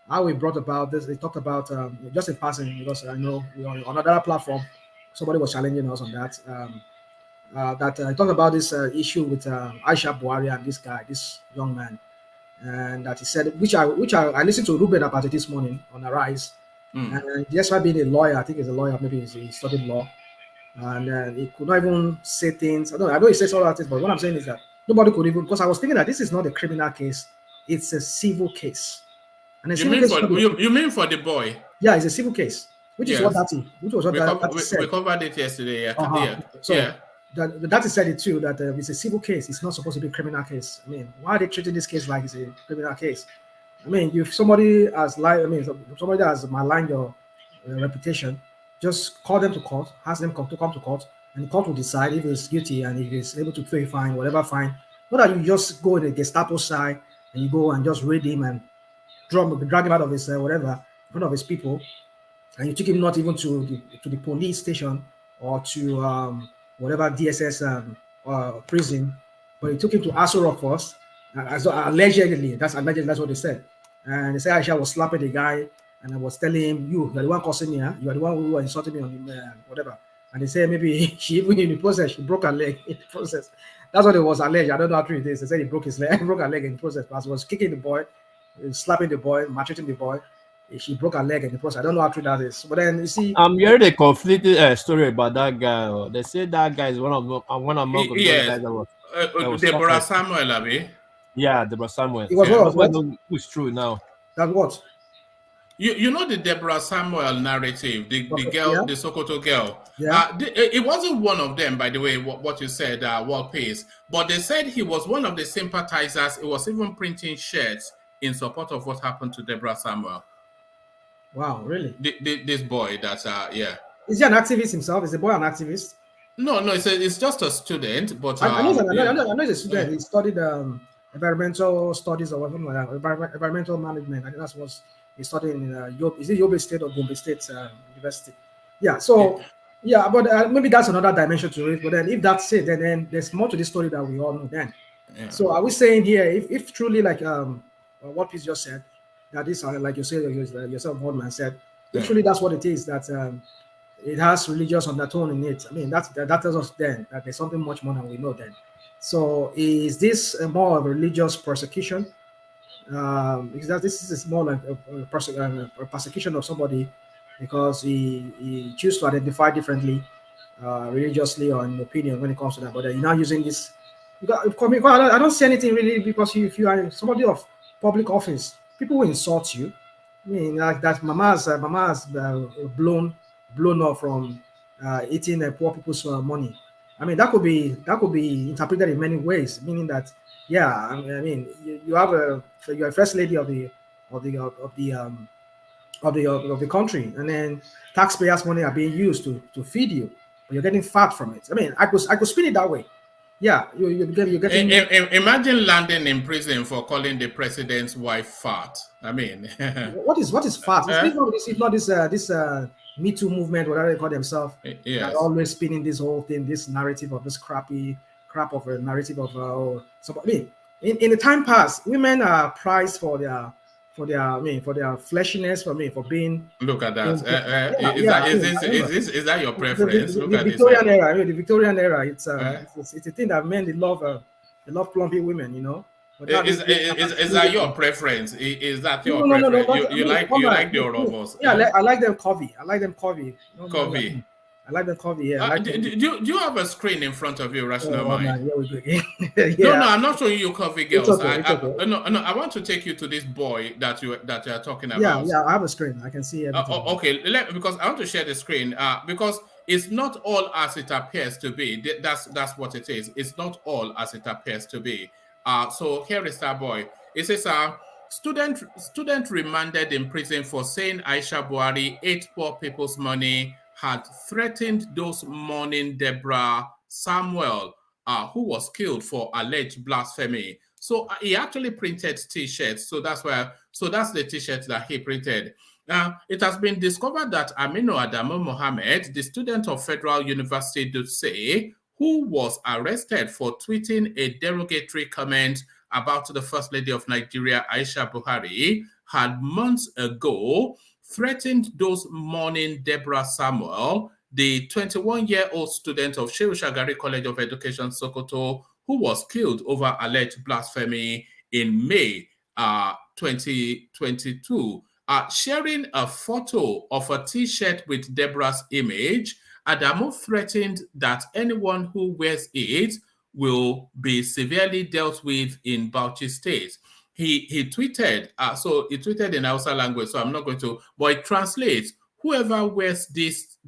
how we brought about this. They talked about just in passing because I know we on another platform, somebody was challenging us on that. I talked about this issue with Aisha Buhari and this young man, and that he said, which I listened to Ruben about it this morning on Arise, and despite being a lawyer, I think he's a lawyer, maybe he studied law, and he could not even say things. I know he says all that things, but what I'm saying is that nobody could even, because I was thinking that this is not a criminal case, it's a civil case, and a You civil mean case. you mean for the boy? Yeah, it's a civil case, which is what that said. We covered it yesterday. Yeah, yeah. So yeah. that is said it too, that it's a civil case. It's not supposed to be a criminal case. I mean, why are they treating this case like it's a criminal case? I mean, if somebody has lied, somebody that has maligned your reputation, just call them to court, ask them to come to court, and the court will decide if he's guilty and if he's able to pay fine, whatever fine. Not that you just go in the Gestapo side and you go and just raid him and drag him out of his whatever in front of his people, and you took him not even to the police station or to whatever DSS prison, but you took him to Aso Rock first, allegedly. That's what they said. And they said Aisha was slapping the guy, and I was telling him, "You're the one causing me. You are the one who was insulting me on whatever." And they said maybe she even in the process she broke her leg in the process. That's what it was alleged. I don't know how true it is. They said he broke his leg, broke her leg in the process. But as he was kicking the boy, slapping the boy, maltreating the boy, she broke her leg in the process. I don't know how true that is. But then you see, I'm hearing a conflicted story about that guy. They say that guy is one of the yes. guys that was Deborah Samuel, Abi. Yeah, Deborah Samuel. It was what? Who's true now? That what? You know the Deborah Samuel narrative, the girl, yeah. the Sokoto girl. Yeah. It wasn't one of them, by the way, what you said, World Peace, but they said he was one of the sympathizers. It was even printing shirts in support of what happened to Deborah Samuel. Wow, really? This boy, that's yeah. Is he an activist himself? Is the boy an activist? No, it's just a student, but I know he's a student. He studied environmental studies or something like that, environmental management. I think that's what he studied in is it Yobe State or Gombe State University? Yeah. So but maybe that's another dimension to it. But then if that's it, then there's more to this story that we all know. Then, so are we saying here, if truly like what Peace just said, that this like you said yourself, one man said, if truly that's what it is, that it has religious undertone in it. I mean, that tells us then that there's something much more than we know then. So is this more of a religious persecution? Because this is more like a persecution of somebody because he chooses to identify differently religiously or in opinion when it comes to that. But you're now using this. I don't see anything really, because if you are somebody of public office, people will insult you. I mean, like that Mama has blown off from eating poor people's money. I mean, that could be interpreted in many ways, meaning that I mean you're a first lady of the country, and then taxpayers' money are being used to feed you, but you're getting fat from it. I mean, I could spin it that way. Yeah, you're getting. Imagine landing in prison for calling the president's wife fat. I mean, what is fat? It's not this Me Too movement, whatever they call themselves. Yes. Always spinning this whole thing, this narrative of this crap of a narrative of I mean, in the time past, women are prized for their fleshiness, for being. Look at that. Is that your preference? The Victorian era. I mean, the Victorian era. It's a thing that men they love plumpy women. You know, But that Is that your preference? Is that your no, preference? Not, I You mean, like come on. the Oromos? Yeah, I like them curvy. I like them curvy. No, Coffee. I like them curvy. Yeah, I like Do them. you have a screen in front of you, Rational Oh Mind? man, here we go again. No, Yeah, I'm not showing you coffee it's girls. okay. It's okay. No, I want to take you to this boy that you are talking Yeah, about. I have a screen. I can see everything. Okay, because I want to share the screen. Because it's not all as it appears to be. That's what it is. It's not all as it appears to be. So here is that boy. It says, student remanded in prison for saying Aisha Buhari ate poor people's money, had threatened those mourning Deborah Samuel, who was killed for alleged blasphemy. So he actually printed T-shirts. So that's the T-shirt that he printed. It has been discovered that Aminu Adamu Mohammed, the student of Federal University Dutse, who was arrested for tweeting a derogatory comment about the First Lady of Nigeria, Aisha Buhari, had months ago threatened those mourning Deborah Samuel, the 21-year-old student of Shehu Shagari College of Education, Sokoto, who was killed over alleged blasphemy in May 2022. Sharing a photo of a T-shirt with Deborah's image, Adamu threatened that anyone who wears it will be severely dealt with in Bauchi State. He tweeted, so he tweeted in Hausa language, so I'm not going to, but it translates, whoever wears this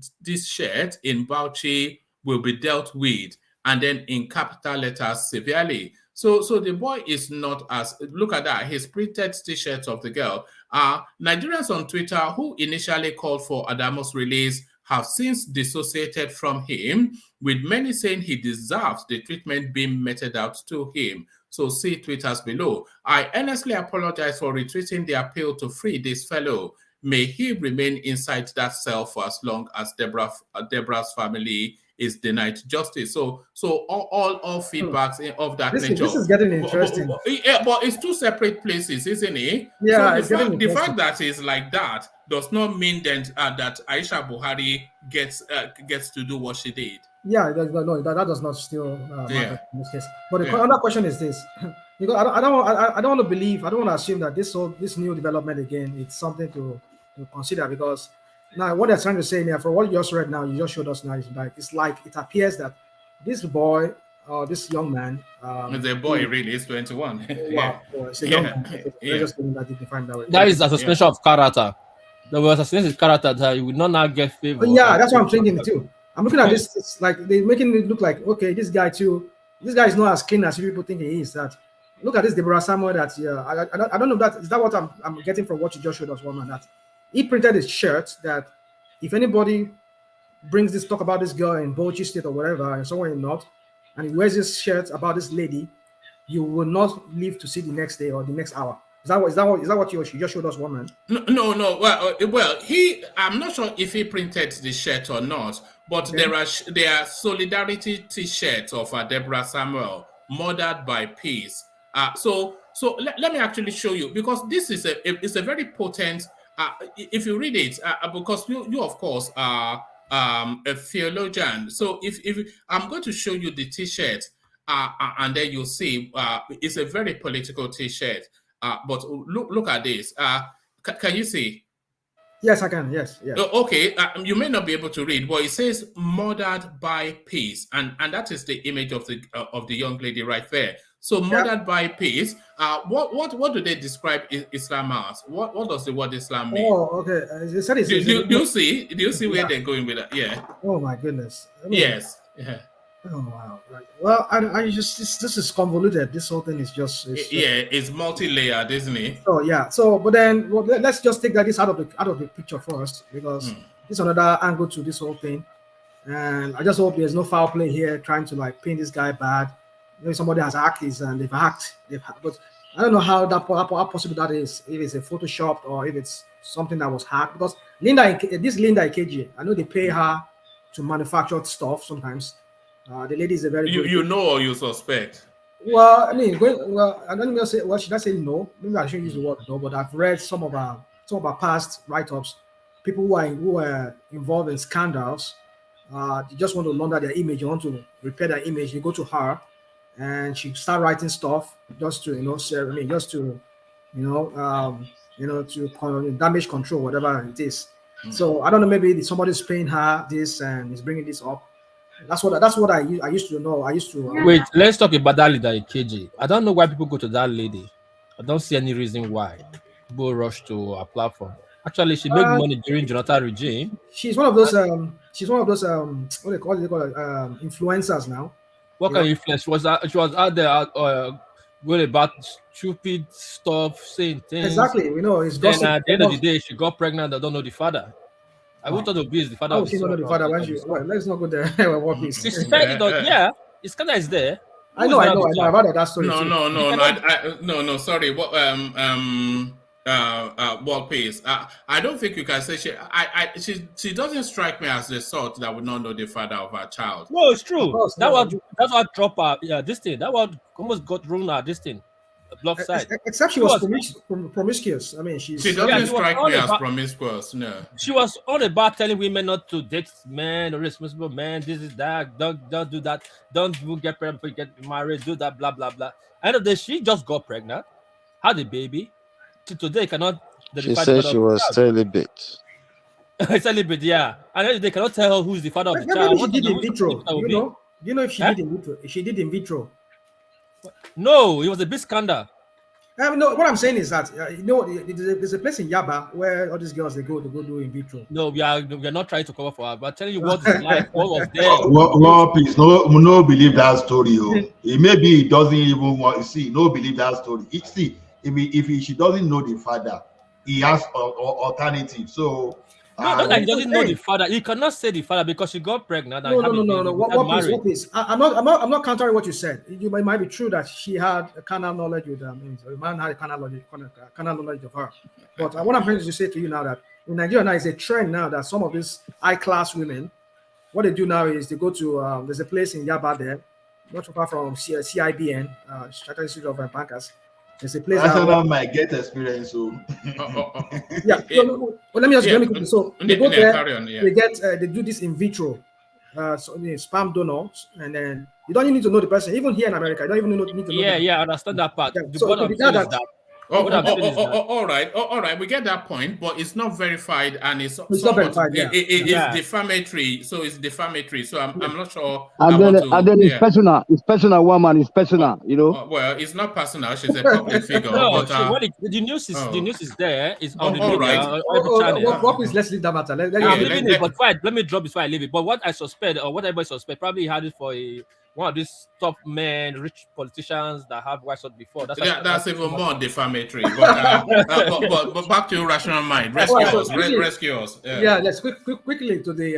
shirt in Bauchi will be dealt with, and then in capital letters, severely. So the boy is not as, look at that, he's printed T-shirts of the girl. Nigerians on Twitter who initially called for Adamu's release have since dissociated from him, with many saying he deserves the treatment being meted out to him. So see twitters below. I earnestly apologize for retweeting the appeal to free this fellow. May he remain inside that cell for as long as Deborah's family is denied justice. So all feedbacks of that nature. This is getting interesting. But it's two separate places, isn't it? Yeah, so the fact that it's like that does not mean then that Aisha Buhari gets to do what she did. Yeah, that does not still matter in this case. But the other question is this: because I don't want to believe, I don't want to assume that this new development again, it's something to consider, because now what they're trying to say here, for what you just read now, you just showed us now, is like it's like it appears that this boy or this young man, it's a boy, really, it's 21. Wow, it's a young man. Just that defined that way. That is assassination of character. There was assassination of character that you would not now get favor. Yeah, that's what I'm thinking too. I'm looking at this. It's like they're making it look like, okay, this guy is not as clean as people think he is. That look at this Deborah Samuel. That I don't know, that is that what I'm getting from what you just showed us, woman. That he printed his shirt that if anybody brings this talk about this girl in Bauchi State or whatever, and somewhere in North, and he wears this shirt about this lady, you will not live to see the next day or the next hour. Is that what you just showed us, woman? No. Well, I'm not sure if he printed the shirt or not, but there are solidarity T-shirts of Deborah Samuel, murdered by peace. So let me actually show you, because this is a very potent. If you read it, because you of course are a theologian. So if I'm going to show you the T-shirt, and then you'll see it's a very political T-shirt. But look at this. Can you see? Yes, I can. Yes. Okay. You may not be able to read, but it says "murdered by peace," and that is the image of the young lady right there. So "murdered by peace." What do they describe Islam as? What does the word Islam mean? Oh, okay. Do you see? Do you see where they're going with that? Yeah. Oh my goodness. Yes. Yeah. Oh wow! Well, I just this is convoluted. This whole thing is just it's multi-layered, isn't it? So yeah. So but then let's just take this out of the picture first, because this is another angle to this whole thing, and I just hope there's no foul play here, trying to like paint this guy bad. Maybe somebody has hacked this and they've hacked, but I don't know how possible that is. If it's a photoshopped or if it's something that was hacked, because Linda Ikeji, I know they pay her to manufacture stuff sometimes. The lady is a very good. You know or you suspect? Well, I mean, I don't even say. Well, should I say no? Maybe I shouldn't use the word no. But I've read some of our past write-ups. People who are involved in scandals, they just want to launder their image. You want to repair their image. You go to her, and she start writing stuff just to just to to damage control, whatever it is. So I don't know, maybe somebody's paying her this and is bringing this up. That's what I used to know. I used to Wait, let's talk about that leader KJ. I don't know why people go to that lady. I don't see any reason why people rush to a platform. Actually, she made uh, money during Jonathan regime. she's one of those what they call it influencers now. What kind of influence? She was out there going about stupid stuff, saying things. Exactly, it's Then gossip. at the end of the day, she got pregnant. I don't know the father. I would thought Obi is the father How of would the she son. not know the father when she? Well, let's not go there. What is? She said it. Yeah, it's kind of is there. I know. I've heard that story too. No. Sorry. What? What pace? I don't think you can say she doesn't strike me as the sort that would not know the father of her child. No, it's true. course, that's what drop her. Yeah, this thing. That what almost got ruined her. This thing, block side. Except she was promiscuous. I mean, she doesn't strike me as promiscuous. No, she was all about telling women not to date men or responsible men. This is that. Don't do that. Don't get pregnant, get married. Do that. Blah blah blah. End of the day, she just got pregnant, had a baby. Today cannot. She said she was celibate. Celibate, yeah. And they cannot tell her who's the father of the child. She did in vitro. Do you know if she did in vitro? If she did in vitro. No, it was a big scandal. No, what I'm saying is that there's a place in Yaba where all these girls they go do in vitro. No, we are not trying to cover for her, but telling you what is like, what was there. Well, please, no believe that story. Maybe he doesn't even want. See, no believe that story. See, if she doesn't know the father, he has alternative. So not that he doesn't know the father. He cannot say the father because she got pregnant. No. What is? I'm not countering what you said. It might be true that she had a carnal knowledge with a man had a carnal knowledge of her. But what I'm trying to say to you now that in Nigeria now is a trend now that some of these high class women, what they do now is they go to there's a place in Yaba there, not too far from CIBN, Chartered Institute of Bankers. There's a place that might get experience. So yeah. Let me quickly. So they go there. They do this in vitro, sperm donors, and then you don't even need to know the person. Even here in America, you don't even need to know. Yeah, I understand that part. Yeah. All right. We get that point, but it's not verified, and it's not verified. It's defamatory. So it's defamatory. So I'm not sure. And then it's personal. It's personal. Woman is personal. Well, it's not personal. She's a public figure. No, the news is there. It's on the media. What is? Let's leave that matter. I'm leaving it, but fine. Let me drop before I leave it. But what I suspect, or what everybody suspect, probably had it for one of these top men, rich politicians that have white shot before. That's even more defamatory. But back to your rational mind. Rescue us. Yeah, let's quickly to the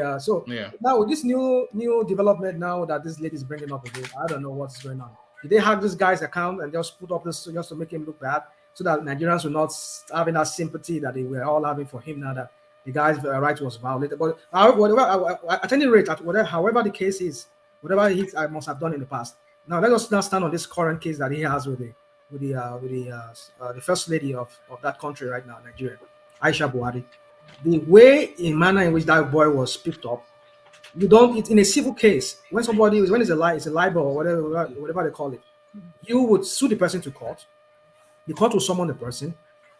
now with this new development now that this lady is bringing up again. I don't know what's going on. Did they hack this guy's account and just put up this just to make him look bad, so that Nigerians will not having that sympathy that they were all having for him now that the guy's right was violated? But however, at any rate, however the case is. Whatever I must have done in the past. Now let us now stand on this current case that he has with the first lady of that country right now, Nigeria, Aisha Buhari. The way in manner in which that boy was picked up, it's in a civil case. When it's a libel or whatever they call it, you would sue the person to court. The court will summon the person.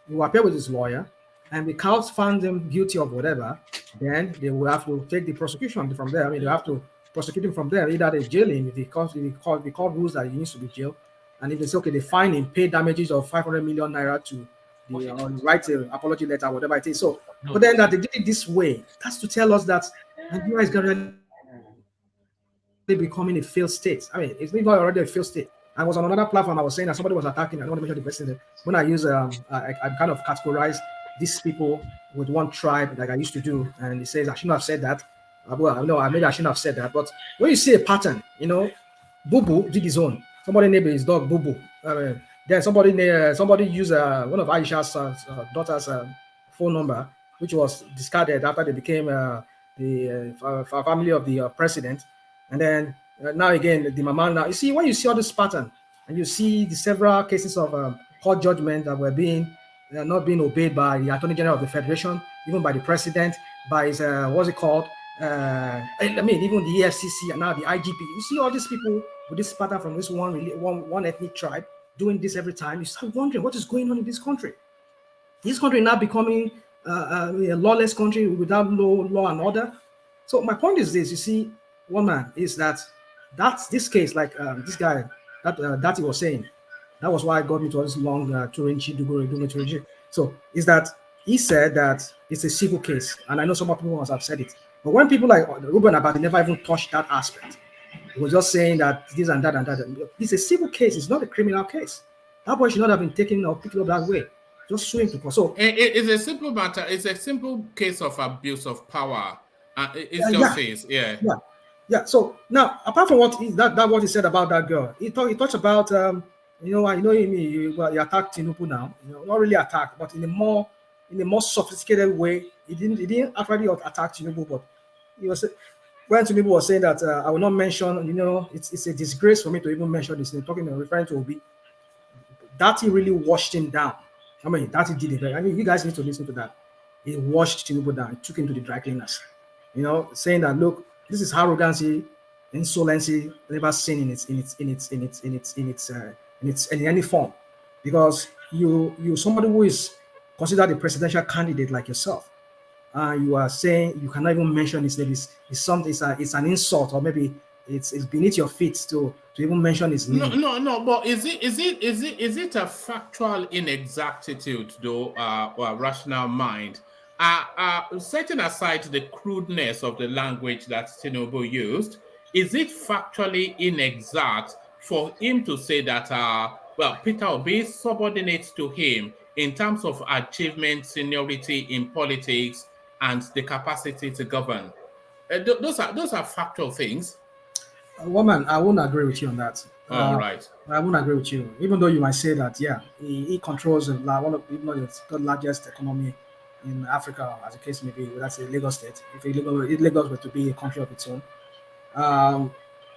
You will appear with his lawyer, and the court found them guilty of whatever. Then they will have to take the prosecution from there. I mean, they have to prosecute him from there. Either they jail him if the court rules that he needs to be jailed, and if they say okay, they fine him, pay damages of 500 million naira to write an apology letter, whatever it is. So, but then that they did it this way, that's to tell us that Nigeria is going to becoming a failed state. I mean, it's not already a failed state. I was on another platform. I was saying that somebody was attacking. I don't want to mention the person. When I use I kind of categorize these people with one tribe like I used to do, and he says I shouldn't have said that. Well, no, maybe I shouldn't have said that. But when you see a pattern, Boo Boo did his own. Somebody named his dog Boo Boo. Then somebody used one of Aisha's daughter's phone number, which was discarded after they became the family of the president. And then now again, the mama. Now you see when you see all this pattern, and you see the several cases of court judgment that were not being obeyed by the Attorney General of the Federation, even by the president, by his I mean, even the EFCC and now the IGP. You see all these people with this pattern from this one ethnic tribe doing this every time. You start wondering what is going on in this country. This country now becoming a lawless country without law and order. So my point is this: you see, one man is that's this case, like this guy that he was saying. That was why I got me to all this long Turinchi. So is that he said that it's a civil case, and I know some people must have said it. But when people like Ruben Abati never even touched that aspect, he was just saying that this and that and that. It's a civil case. It's not a criminal case. That boy should not have been taken or picked up that way. Just sue him to court. So it's a simple matter. It's a simple case of abuse of power. It's just says, yeah. So now, apart from what what he said about that girl, he talks about he attacked Tinubu now. Not really attacked, but in a more sophisticated way. He didn't actually attack Tinubu, but he was when Tinubu was saying that I will not mention. It's a disgrace for me to even mention this name. Referring to Obi, that he really washed him down. I mean, that he did it. I mean, you guys need to listen to that. He washed Tinubu down. He took him to the dry cleaners. Saying that look, this is arrogancy, insolency never seen in any form, because you somebody who is considered a presidential candidate like yourself, you are saying you cannot even mention his name. It's an insult, or maybe it's beneath your feet to even mention his name. No. But is it a factual inexactitude though, or rational mind? Setting aside the crudeness of the language that Tinubu used, is it factually inexact for him to say that Peter Obi is subordinate to him in terms of achievement, seniority in politics, and the capacity to govern? Those are factual things. Woman, I won't agree with you on that. All right. I won't agree with you, even though you might say that, he controls one of the largest economy in Africa, as a case may be. That's a Lagos state. If Lagos were to be a country of its own,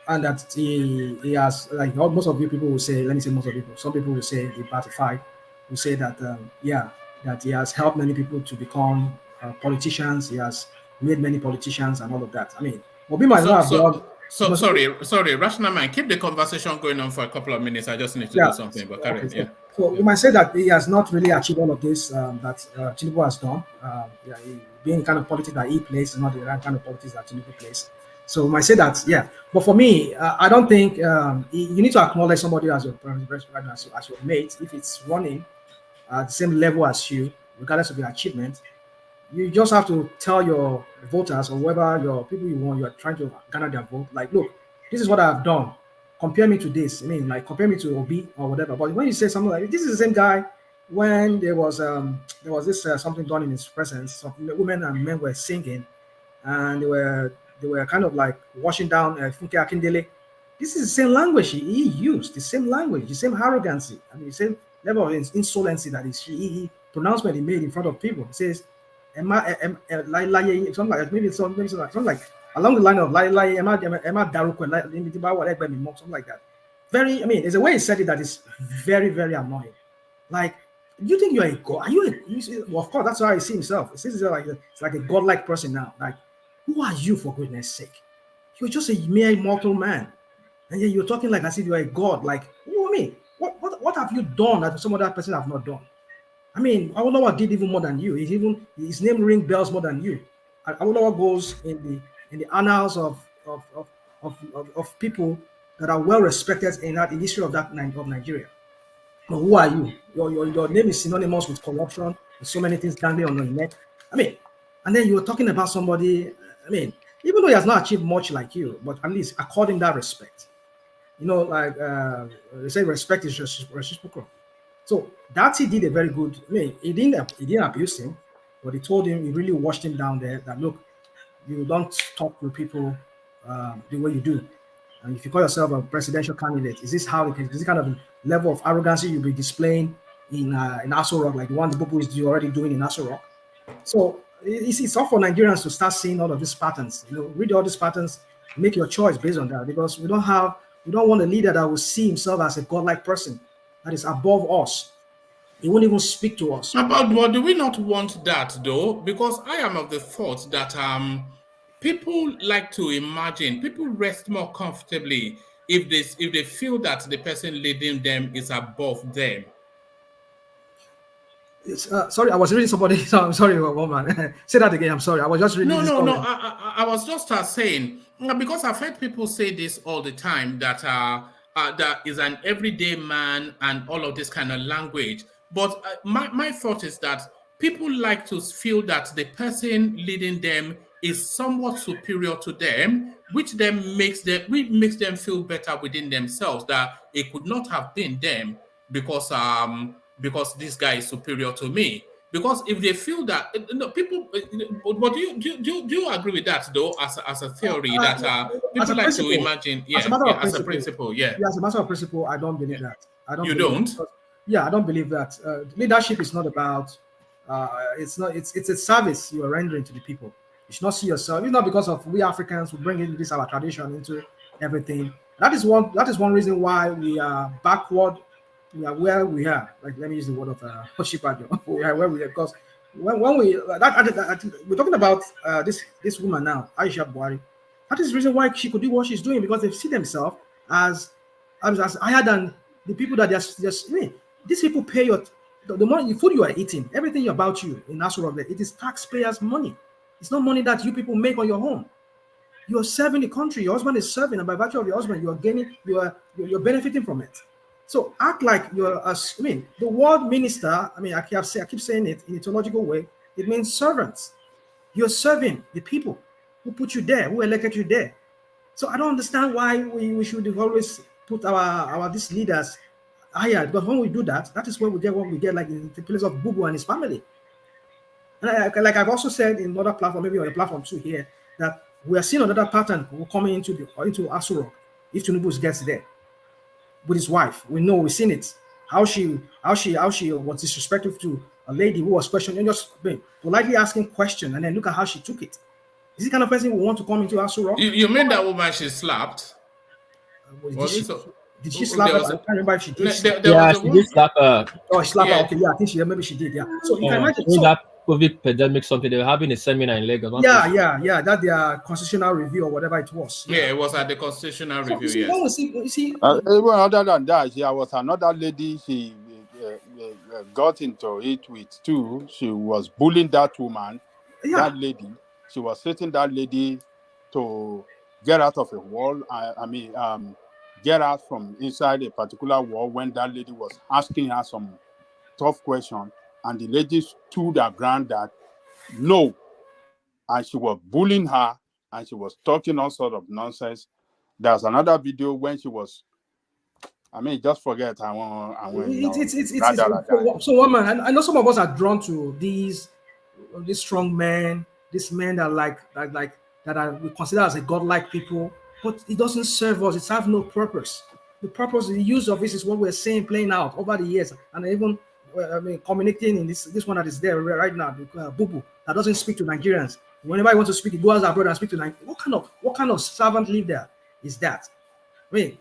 and that he has, like most of you people will say, let me say most of people, some people will say the Batified will say that that he has helped many people to become politicians. He has made many politicians and all of that. I mean, Obi might not have done. Sorry, rational mind. Keep the conversation going on for a couple of minutes. I just need to do something. But carry on. So you might say that he has not really achieved all of this that Tinubu has done. Being kind of politics that he plays is not the right kind of politics that Tinubu plays. So you might say that, But for me, I don't think you need to acknowledge somebody as your mate if it's running at the same level as you, regardless of your achievement. You just have to tell your voters or whoever your people you want, you are trying to garner their vote. Like, look, this is what I've done. Compare me to this. I mean, like, compare me to Obi or whatever. But when you say something like this is the same guy when there was this something done in his presence. Some women and men were singing, and they were kind of like washing down Funke Akindele. This is the same language he used, the same language, the same arrogancy, I mean, the same level of insolency that he pronouncement he made in front of people. He says, something like along the line of something like that. Very, I mean, there's a way he said it that is very, very annoying. Like, you think you're a god? Are you? Well, of course, that's how he sees himself. He sees himself like a godlike person now. Like, who are you, for goodness sake? You're just a mere mortal man, and yet you're talking like as if you're a god. Like, what do you mean? What have you done that some other person have not done? I mean, Awolowo did even more than you. His name ring bells more than you. Awolowo goes in the annals of people that are well respected in the history of Nigeria. But who are you? Your name is synonymous with corruption. There's so many things dangling on your neck. I mean, and then you're talking about somebody. I mean, even though he has not achieved much like you, but at least accord him that respect. Like they say, respect is reciprocal. So that he did a very good. I mean, he didn't abuse him, but he told him, he really washed him down there. That look, you don't talk to people the way you do. And if you call yourself a presidential candidate, is this kind of level of arrogancy you'll be displaying in Aso Rock, like the one the Bobo is already doing in Aso Rock? So it's all for Nigerians to start seeing all of these patterns. Read all these patterns, make your choice based on that, because we don't want a leader that will see himself as a godlike person that is above us. He won't even speak to us. But do we not want that though? Because I am of the thought that people like to imagine. People rest more comfortably if they feel that the person leading them is above them. Sorry, I was reading somebody. So I'm sorry, woman. Say that again. I'm sorry. I was just reading No, this no, no. comment. I was just saying because I've heard people say this all the time that that is an everyday man and all of this kind of language. But my thought is that people like to feel that the person leading them is somewhat superior to them, which makes them feel better within themselves that it could not have been them because this guy is superior to me. Because if they feel that people, but do you agree with that though, as a theory that As people a like to principle, imagine, as a yeah, matter of as a principle, principle, yeah, yeah, as a matter of principle, I don't believe that. I don't you believe that. don't. Because, yeah, I don't believe that. Leadership is not about. It's not. It's a service you are rendering to the people. You should not see yourself. It's not because of we Africans who bring in this our tradition into everything. That is one. That is one reason why we are backward. We are where we are. Like let me use the word of Oshibajo. We are where we are because when we we're talking about this woman now, Aisha Buhari. That is the reason why she could do what she's doing because they see themselves as as higher than the people that just I mean, these people pay the money, the food you are eating, everything about you in Nasrullah, it is taxpayers' money. It's not money that you people make on your own. You are serving the country. Your husband is serving, and by virtue of your husband, you are gaining. You're benefiting from it. So act like you're. I mean, the word minister. I mean, I keep saying it in a theological way. It means servants. You're serving the people who put you there, who elected you there. So I don't understand why we should always put our these leaders higher. Because when we do that, that is where we get what we get, like in the place of Bubu and his family. And like I've also said in another platform, maybe on the platform too here, that we are seeing another pattern coming into Asuro if Tinubu gets there with his wife. We know we've seen it. How she was disrespectful to a lady who was questioning, just politely asking question, and then look at how she took it. Is the kind of person who want to come into Asuro? You mean that woman she slapped? Did she slap her? I can't remember if she did. There was a she did slap her. Oh, she slapped her. Yeah. Okay, yeah, I think maybe she did. Yeah. So you can imagine. During that COVID pandemic, something they were having a seminar in Lagos. Yeah. That their constitutional review or whatever it was. Yeah, it was at the constitutional So, review. you see, Yes. when we see, Even other than that, there was another lady she got into it with too. She was bullying that woman, that lady. She was setting that lady to get out of a wall. Get out from inside a particular wall when that lady was asking her some tough question, and the lady stood her ground that no, and she was bullying her, and she was talking all sort of nonsense. There's another video when she was, just forget. I want. So one man. I know some of us are drawn to these strong men, these men that that are we consider as a godlike people, but it doesn't serve us. It serves no purpose. The purpose, the use of this is what we're seeing playing out over the years, and even communicating in this one that is there right now, Bubu, that doesn't speak to Nigerians. Whenever he wants to speak, he goes abroad and speak to Nigerians. What kind of servant leader is that? I mean,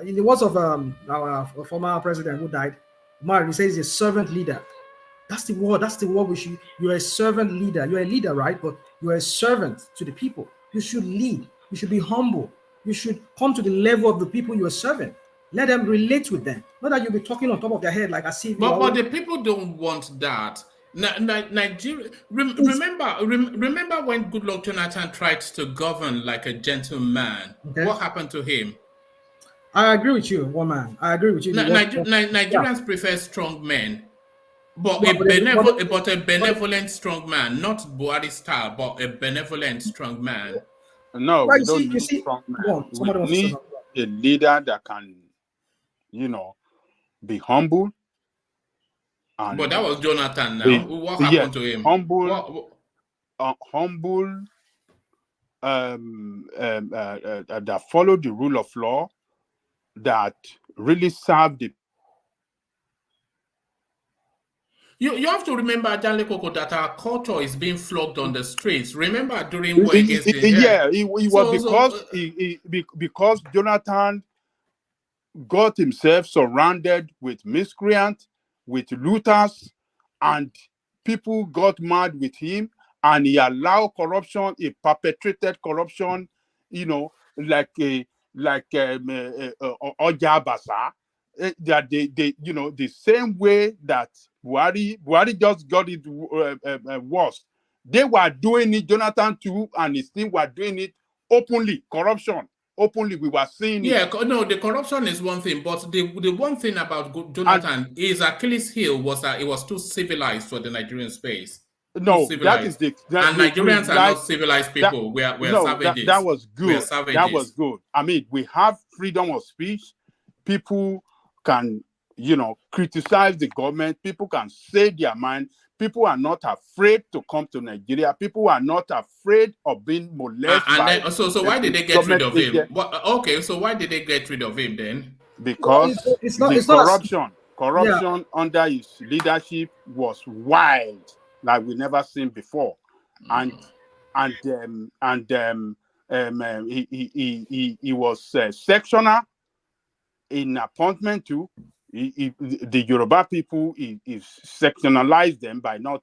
in the words of our former president who died, Umar, he says he's a servant leader. That's the word. That's the word we should. You're a servant leader. You're a leader, right? But you're a servant to the people. You should lead. You should be humble. You should come to the level of the people you are serving. Let them relate with them. Not that you'll be talking on top of their head like I see. But the people don't want that. Nigeria. Remember when Goodluck Jonathan tried to govern like a gentleman? Okay. What happened to him? I agree with you, woman. I agree with you. Nigerians prefer strong men. But a benevolent strong man, not Buhari style, but a benevolent strong man. No, we don't need strong man. We need a leader that can, be humble. But that was Jonathan now. What happened to him? Humble, humble, that follow the rule of law, that really serve the. You have to remember, Janle Koko, that our culture is being flogged on the streets. Remember during war against because Jonathan got himself surrounded with miscreants, with looters, and people got mad with him, and he allowed corruption, he perpetrated corruption, like Oja Basa, that they the same way that Buhari just got it worse. They were doing it, Jonathan too, and his team were doing it openly, corruption. Openly, we were seeing it. Yeah, no, the corruption is one thing, but the one thing about Jonathan is Achilles' heel was that it was too civilized for the Nigerian space. No, that is and Nigerians are not civilized people. We are savages. That was good. We are savages. That was good. I mean, we have freedom of speech. People can, criticize the government. People can say their mind. People are not afraid to come to Nigeria. People are not afraid of being molested. So why did they get rid of him? Okay, so why did they get rid of him then? Because corruption under his leadership was wild, like we never seen before, and he was sectional in appointment too. The Yoruba people, he sectionalized them by not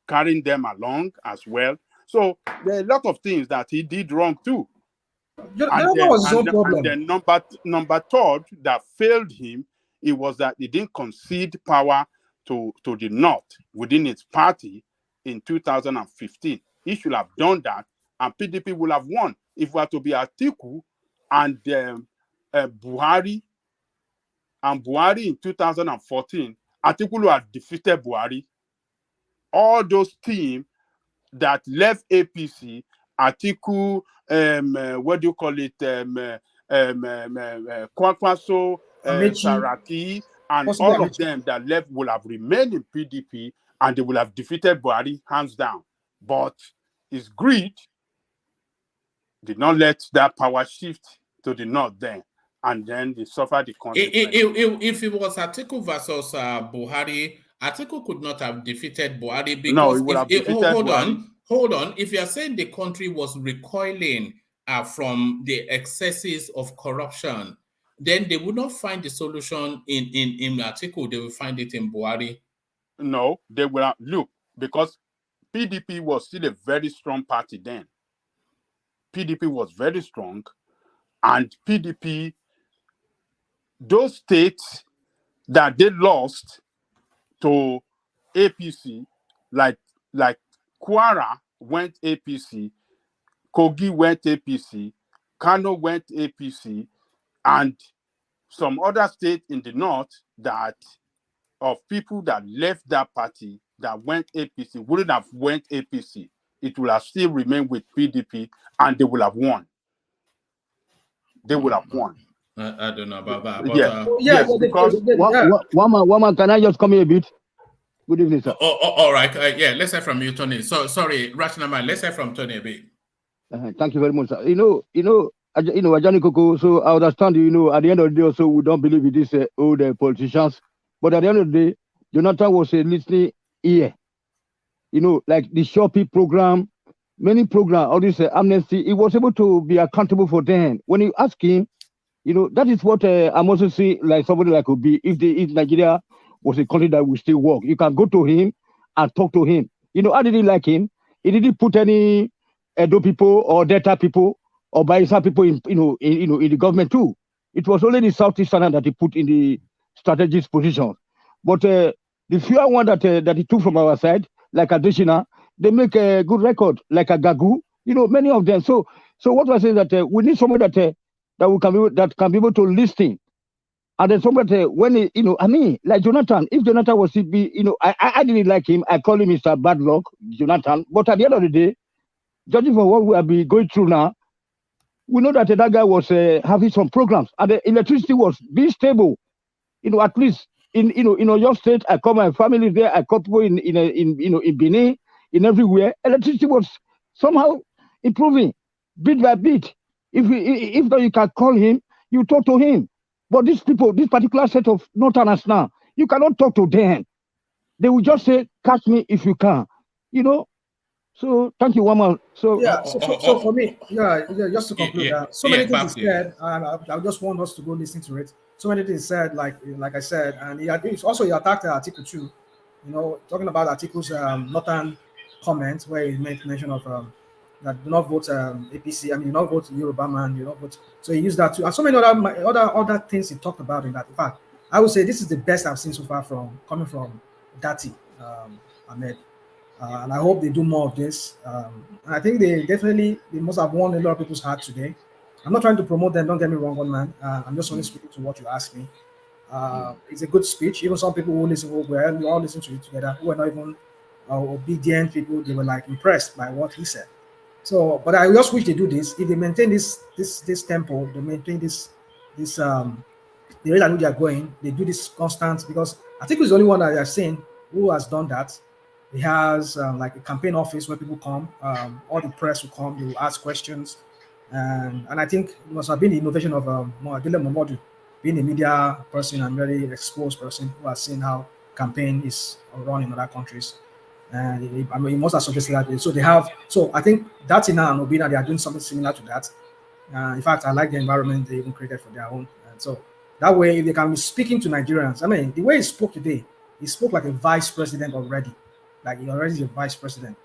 carrying them along as well. So there are a lot of things that he did wrong too. And then number third that failed him, it was that he didn't concede power to the North within his party in 2015. He should have done that, and PDP will have won. If it were to be Atiku and Buhari in 2014, Atiku would have defeated Buhari. All those teams that left APC, Atiku, what do you call it, Kwankwaso, Saraki, and all of them that left will have remained in PDP, and they will have defeated Buhari hands down. But his greed did not let that power shift to the North then, and then they suffered the consequences. If it was Atiku versus Buhari, Atiku could not have defeated Buhari because no, he would have defeated Buhari. Hold on. If you are saying the country was recoiling from the excesses of corruption, then they would not find the solution in Atiku. They will find it in Buhari. No, they will not. Look, because PDP was still a very strong party then. PDP was very strong, and PDP, those states that they lost to APC, like Kwara went APC, Kogi went APC, Kano went APC, and some other states in the North that of people that left that party that went APC wouldn't have went APC. It will have still remained with PDP, and they will have won. They will have won. I don't know about that. But, yes, because one man, can I just come here a bit? Good evening, sir. All right. Let's hear from you, Tony. So sorry, Rational Man. Let's hear from Tony a bit. Thank you very much, sir. Ajani Koko. So I understand. At the end of the day, also we don't believe in these old politicians. But at the end of the day, Jonathan was a listening ear. Like the Shopee program, many programs, all this amnesty. He was able to be accountable for them. When you ask him, that is what I'm also saying. Like somebody like Obi, if Nigeria was a country that will still work, you can go to him and talk to him. I didn't like him. He didn't put any Edo people or Delta people or Bayelsa people in the government too. It was only the Southeastern that he put in the strategic position. But the fewer one that he took from our side, like Adeshina, they make a good record, like a Gagu. Many of them. So what was saying that we need someone that can be able to listen. And then somebody, when like Jonathan, if Jonathan was to be, I didn't like him. I call him Mr. Bad Luck, Jonathan. But at the end of the day, judging from what we have been going through now, we know that that guy was having some programs, and the electricity was being stable. At least in your state, I call my family there. I call people in Benin, in everywhere. Electricity was somehow improving, bit by bit. If you can call him, you talk to him. But these people, this particular set of Northerners now, you cannot talk to them. They will just say, "Catch me if you can," So thank you, Wama. So so for me, just to conclude, so many things he said. I just want us to go listen to it. So many things said, like I said, and he attacked Atiku too. Talking about Atiku's northern comment where he made mention of that do not vote APC. I mean, do not vote Yoruba man. Do not vote. So he used that too, and so many other things he talked about in that. In fact, I would say this is the best I've seen so far from coming from Dati Ahmed. And I hope they do more of this. And I think they must have won a lot of people's heart today. I'm not trying to promote them. Don't get me wrong, one man. I'm just only speaking to what you asked me. It's a good speech. Even some people who listen, we all listen to it together, who are not even obedient people, they were like impressed by what he said. So, but I just wish they do this. If they maintain this tempo, they maintain this the rate at which they are going, they do this constant because I think he's the only one that I've seen who has done that. He has like a campaign office where people come, all the press will come, they will ask questions, and I think it must have been the innovation of Adele Momodu, being a media person and very exposed person who has seen how campaign is run in other countries. And I mean, he must have suggested that. So they have. So I think that's in and Obina, they are doing something similar to that. In fact, I like the environment they even created for their own. And so that way, if they can be speaking to Nigerians, I mean, the way he spoke today, he spoke like a vice president already. Like he already is a vice president.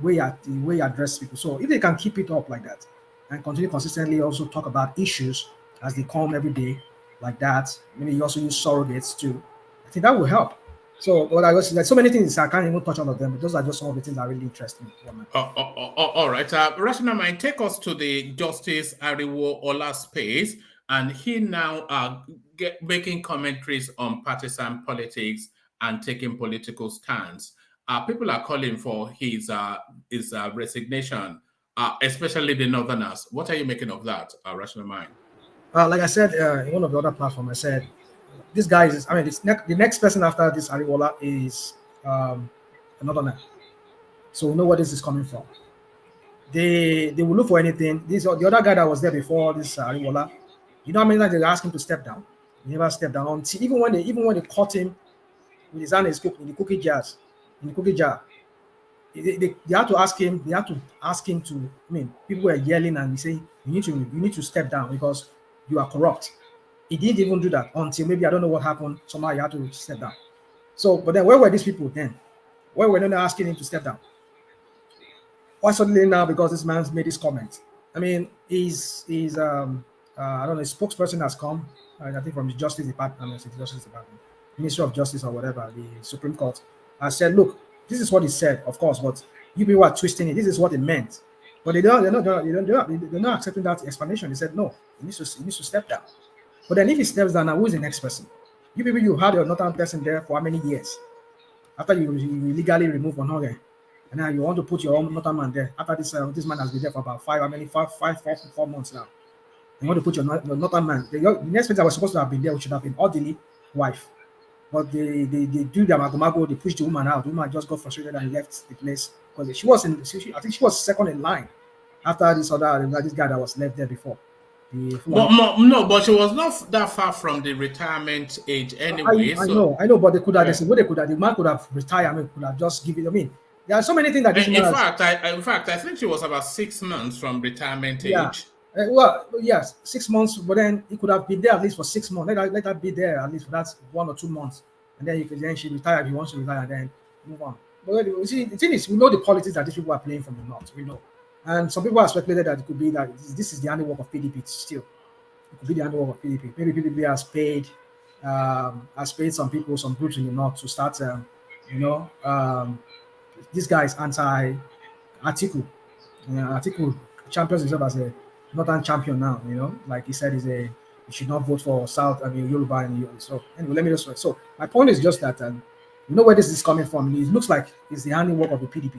The way he address people. So if they can keep it up like that and continue consistently also talk about issues as they come every day, like that, maybe you also use surrogates too. I think that will help. So, but there's so many things I can't even touch all of them, but those are just some of the things that really interest me. All right. Rational Mind, take us to the Justice Ariwo Ola space, and he now making commentaries on partisan politics and taking political stands. People are calling for his resignation, especially the Northerners. What are you making of that, Rational Mind? Like I said in one of the other platforms, I said this guy is. I mean, the next person after this Ariwola is another man. So we know where this is coming from. They will look for anything. The other guy that was there before this Ariwola, you know how many times they asked him to step down? He never stepped down until even when they caught him with his hand in the cookie jars, in the cookie jar. They had to ask him. They had to ask him to. I mean, people were yelling and they say you need to step down because you are corrupt. He didn't even do that until maybe I don't know what happened. Somehow he had to step down. So, but then where were these people then? Why were they not asking him to step down? Why suddenly now because this man's made this comment? I mean, he's I don't know, a spokesperson has come, I think from the Justice Department, Ministry of Justice or whatever, the Supreme Court, has said, look, this is what he said, of course, but you people are twisting it. This is what it meant. But they're not accepting that explanation. They said, no, he needs to step down. But then if he steps down, now who is the next person? You people, you had your northern person there for how many years? After you illegally remove Onoge, and now you want to put your own northern man there. After this man has been there for about 4 months now. You want to put your northern man. The next person that was supposed to have been there, which should have been orderly wife. But they do their magomago, they push the woman out. The woman just got frustrated and left the place because I think she was second in line after this guy that was left there before. But she was not that far from the retirement age anyway. I know, but they could have. The man could have retired. I mean, could have just given. I mean, there are so many things that this in fact, I think she was about 6 months from retirement age. Well, yes, 6 months, but then he could have been there at least for 6 months. Let her be there at least for that 1 or 2 months, and then she retire if he wants to retire, and then move on. But you see, the thing is, we know the politics that these people are playing from the north. We know, and some people have speculated that it could be that this is the handiwork of PDP. Still, it could be the handiwork of PDP. Maybe PDP has paid some people, some groups in the north to start, this guy is anti-Atiku. Atiku champions himself as a northern champion now, like he said, he should not vote for South, Yoruba and so anyway, let me just so my point is just that you know where this is coming from. It looks like it's the handiwork of the PDP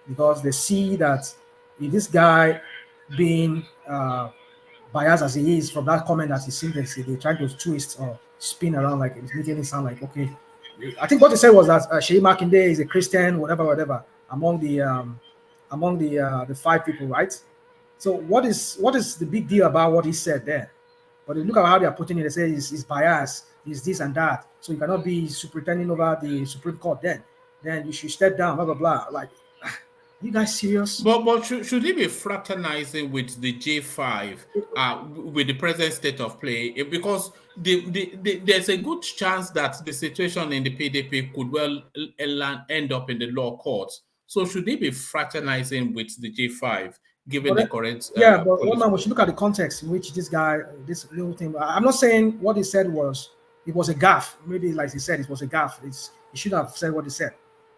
because they see that if this guy being biased as he is from that comment that he seems they try to twist or spin around like it's making it sound like okay. I think what he said was that Sheyi Makinde is a Christian, whatever, among the 5 people, right? So what is the big deal about what he said there? But look at how they are putting it. They say he's biased, he's this and that. So you cannot be superintending over the Supreme Court then you should step down, blah, blah, blah. Like, are you guys serious? But should he be fraternizing with the J5 with the present state of play? Because there's a good chance that the situation in the PDP could well end up in the law courts. So should he be fraternizing with the G5, given But the current yeah, but one policy? man, we should look at the context in which this guy, this little thing. I'm not saying what he said was it was a gaffe. Maybe like he said, it was a gaffe. He should have said what he said.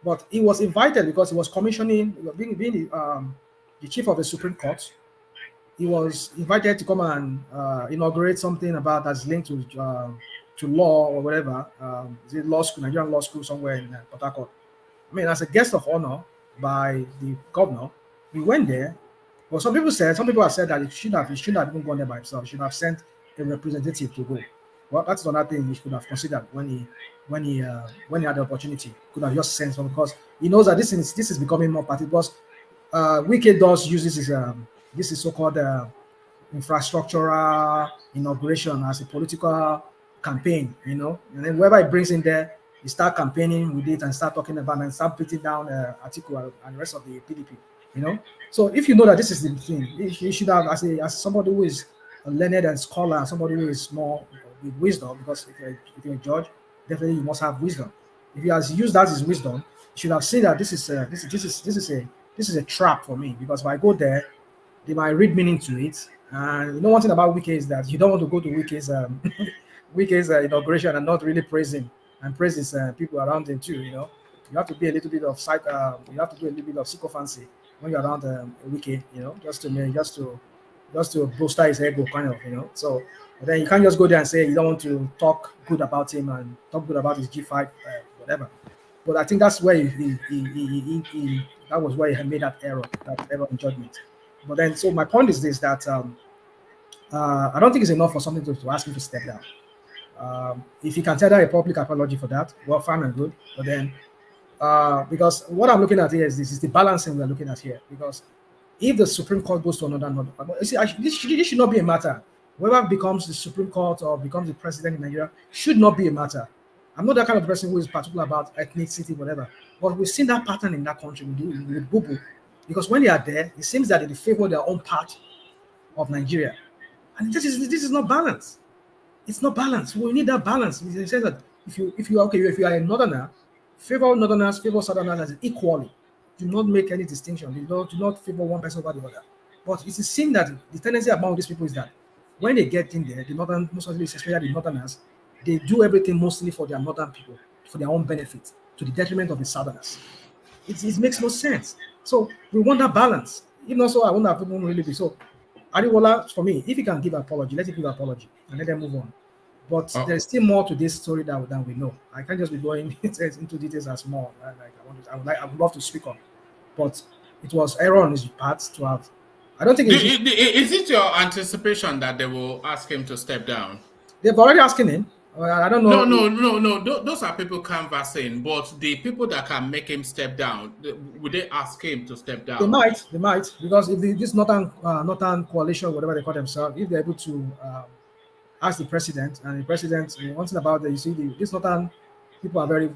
But he was invited because he was commissioning, being the chief of the Supreme Court. He was invited to come and inaugurate something about that's linked to law or whatever. Is it law school, Nigerian law school somewhere in Port Harcourt. I mean, as a guest of honor by the governor, we went there. But some people have said that he shouldn't have even gone there by himself. He should have sent a representative to go. Well, that's another thing he should have considered when he had the opportunity. Could have just sent someone because he knows that this is becoming more party. Because Wike does use this is so-called infrastructural inauguration as a political campaign, and then whoever he brings in there, he start campaigning with it and start talking about and start putting down Atiku and the rest of the PDP, So if you know that this is the thing, you should have, as somebody who is a learned and scholar, and somebody who is more with wisdom, because if you're a judge, definitely you must have wisdom. If he has used that as wisdom, you should have seen that this is a trap for me, because if I go there, they might read meaning to it. And one thing about Wike is that you don't want to go to Wike's Wike's inauguration and not really praise him and praise his people around him too. You have to be a little bit of you have to do a little bit of sycophancy when you're around Wike, just to bolster his ego, kind of. So but then you can't just go there and say you don't want to talk good about him and talk good about his G5, whatever. But I think that's where that was where he made that error in judgment. But then, so my point is this: that I don't think it's enough for something to ask him to step down. If he can tender a public apology for that, well, fine and good. But then, because what I'm looking at here is the balancing we're looking at here. Because if the Supreme Court goes to another, this should not be a matter. Whoever becomes the Supreme Court or becomes the president in Nigeria should not be a matter. I'm not that kind of person who is particular about ethnicity, whatever. But we've seen that pattern in that country with Bubu. Because when they are there, it seems that they favor their own part of Nigeria. And this is not balance. It's not balance. We need that balance. It says that if you are a northerner, favor northerners, favor southerners as equally. Do not make any distinction. Do not favor one person over the other. But it's a sin that the tendency among these people is that when they get in there, the northern, most of especially the northerners, they do everything mostly for their northern people, for their own benefit, to the detriment of the southerners. It makes no sense. So we want that balance. If not so, I won't have people really be. So Ariwola, for me, if he can give an apology, let him give an apology and let them move on. But there's still more to this story than we know. I can't just be going into details as more. I would love to speak on, but it was error on his part to have. I don't think is it your anticipation that they will ask him to step down? They've already asking him. I don't know. No. Those are people canvassing, but the people that can make him step down, would they ask him to step down? They might, because if this northern coalition, whatever they call themselves, if they're able to ask the president, and the president, one thing about that, you see, these northern people are very,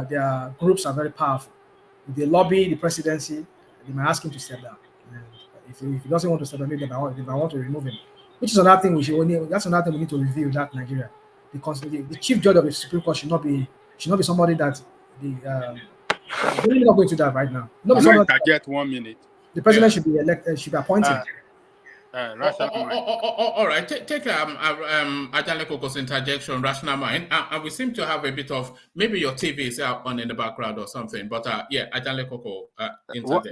their groups are very powerful. If they lobby the presidency, they might ask him to step down. And if he doesn't want to step down, maybe they might want to remove him. Which is another thing that's another thing we need to review that Nigeria. The chief judge of the Supreme Court should not be somebody that we're not going to that right now. I get 1 minute. The president should be elected, should be appointed. All right, take Ajale Koko's interjection, rational mind, and we seem to have a bit of, maybe your TV is on in the background or something, but Ajale Koko.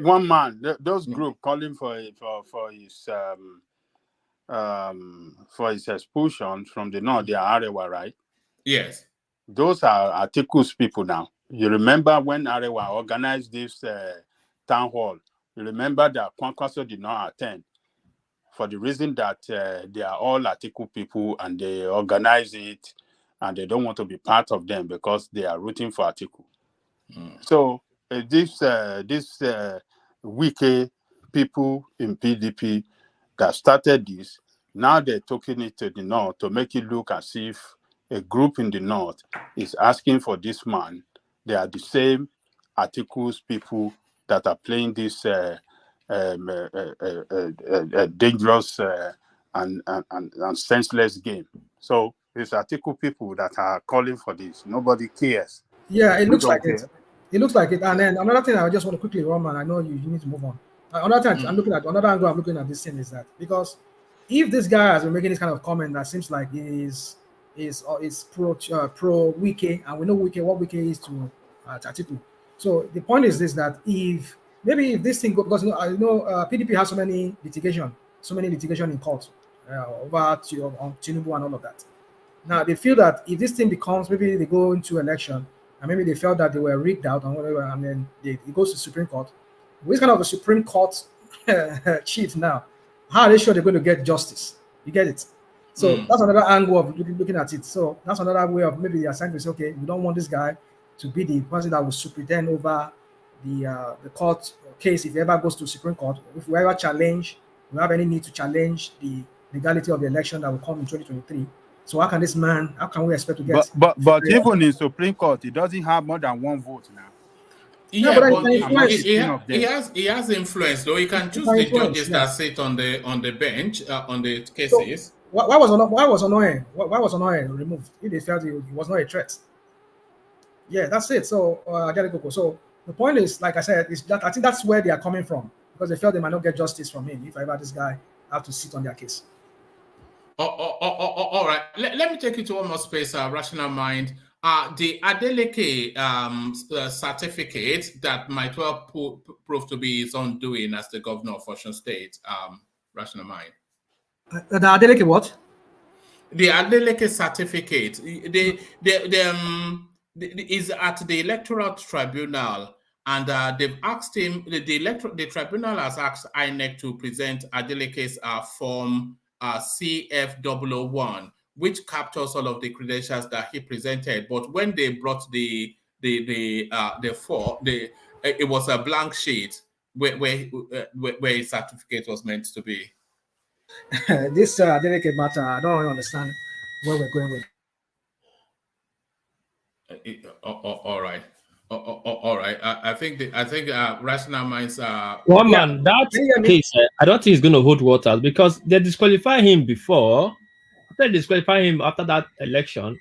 One man, those group calling for his expulsion from the north, they are Arewa, right? Yes. Those are Atiku's people now. You remember when Arewa organized this town hall? You remember that Kwankwaso did not attend for the reason that they are all Atiku people and they organize it and they don't want to be part of them because they are rooting for Atiku. So this Wike people in PDP that started this, now they're taking it to the north to make it look as if a group in the north is asking for this man. They are the same Atiku's people that are playing this dangerous and senseless game. So it's Atiku people that are calling for this. Nobody cares. Yeah, it looks like it. It looks like it. And then another thing I just want to quickly, Roman, I know you need to move on. Another thing I'm looking at, another angle I'm looking at this thing is that because if this guy has been making this kind of comment that seems like is pro Wike, and we know Wike what Wike is to Atiku. So the point is this, that if this thing goes, because I know PDP has so many litigation in court over on Tinubu and all of that. Now they feel that if this thing becomes, maybe they go into election and maybe they felt that they were rigged out and whatever, and then it goes to Supreme Court. Which kind of a Supreme Court chief now? How are they sure they're going to get justice? You get it? So that's another angle of looking at it. So that's another way of maybe they are saying to say, okay, we don't want this guy to be the person that will superintend over the court case if it ever goes to Supreme Court. If we ever challenge, we have any need to challenge the legality of the election that will come in 2023. So how can we expect to get? But even in Supreme Court, he doesn't have more than one vote now. Yeah, but he has influence, though. He can choose the judges that sit on the bench on the cases. So, why was Onoye removed if they felt he was not a threat? Yeah, that's it. So so the point is, like I said, is that I think that's where they are coming from, because they felt they might not get justice from him if ever this guy have to sit on their case. All right. Let me take you to one more space, Rational Mind. The Adeleke certificate that might well prove to be his undoing as the governor of Osun State, Rational Mind. The Adeleke what? The Adeleke certificate. Is at the Electoral Tribunal, and they've asked him. The tribunal has asked INEC to present Adeleke's form CF001, which captures all of the credentials that he presented. But when they brought it was a blank sheet where his certificate was meant to be. This Adeleke matter, I don't understand where we're going with. All right. All right. I think Rational Minds are one man. That case, I don't think he's going to hold water, because they disqualified him before. After they disqualified him after that election,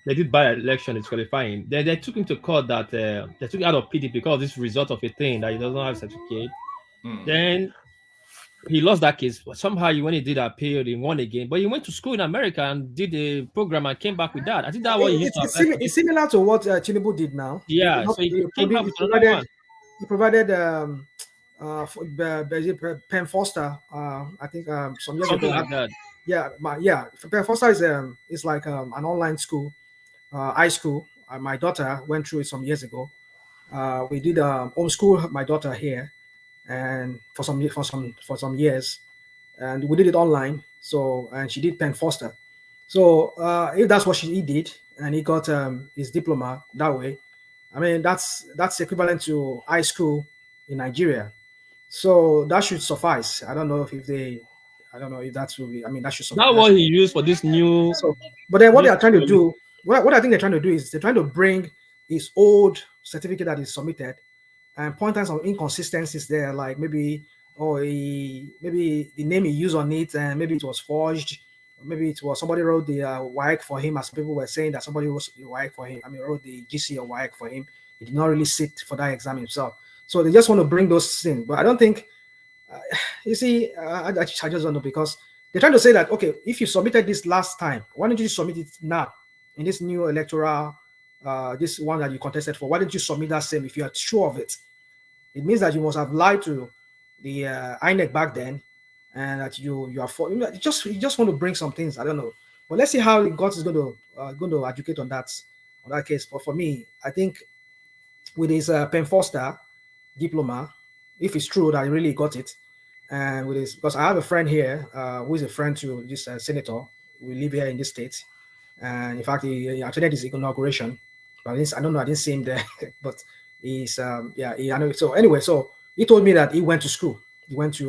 they did by election disqualify him. Then they took him to court that they took him out of PDP because of this result of a thing that he doesn't have a certificate. Then he lost that case. But somehow, when he did appeal, he won again. But he went to school in America and did a program and came back with that. I think that it's similar to what Tinubu did now. Yeah, so he came back with another one. He provided Penn Foster. I think some years Something ago. like that. Yeah. Penn Foster is like an online school, high school. My daughter went through it some years ago. We did homeschool my daughter here, and for some years, and we did it online. So, and she did Penn Foster. So if that's what he did, and he got his diploma that way, I mean that's equivalent to high school in Nigeria. So that should suffice. I don't know if that's really. I mean, that should suffice. That's what he used for this new. So, but then what they are trying to do, what I think they're trying to do is they're trying to bring his old certificate that is submitted and point out some inconsistencies there, like maybe the name he used on it, and maybe it was forged, maybe it was somebody wrote the WAEC for him, as people were saying that somebody wrote the WAEC for him. I mean, wrote the GC or WAEC for him. He did not really sit for that exam himself. So they just want to bring those things, but I don't think. You see, I just don't know, because they're trying to say that, okay, if you submitted this last time, why don't you submit it now in this new electoral, this one that you contested for? Why don't you submit that same if you are sure of it? It means that you must have lied to the INEC back then, and that you are for. You just want to bring some things. I don't know, but let's see how God is going to educate on that case. But for me, I think with his Penn Foster diploma, if it's true that he really got it, and with his, because I have a friend here who is a friend to this senator. We live here in this state, and in fact, he attended his inauguration. But I don't know. I didn't see him there, but he's I know. So anyway, so he told me that he went to school. He went to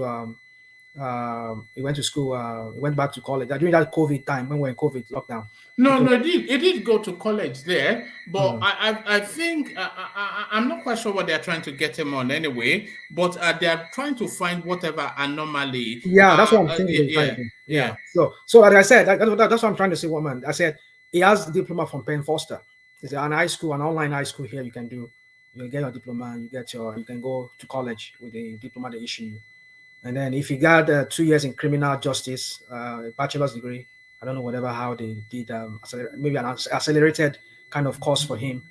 school. He went back to college during that COVID time when we were in COVID lockdown. No, he did go to college there, but I think I'm not quite sure what they're trying to get him on anyway. But they are trying to find whatever anomaly. Yeah, that's what I'm thinking. Yeah. So like I said, that's what I'm trying to say, woman. I said he has a diploma from Penn Foster. It's an online high school here. You can You get your diploma, you can go to college with the diploma they issue you. And then if you got 2 years in criminal justice, a bachelor's degree, I don't know whatever how they did, maybe an accelerated kind of course for him.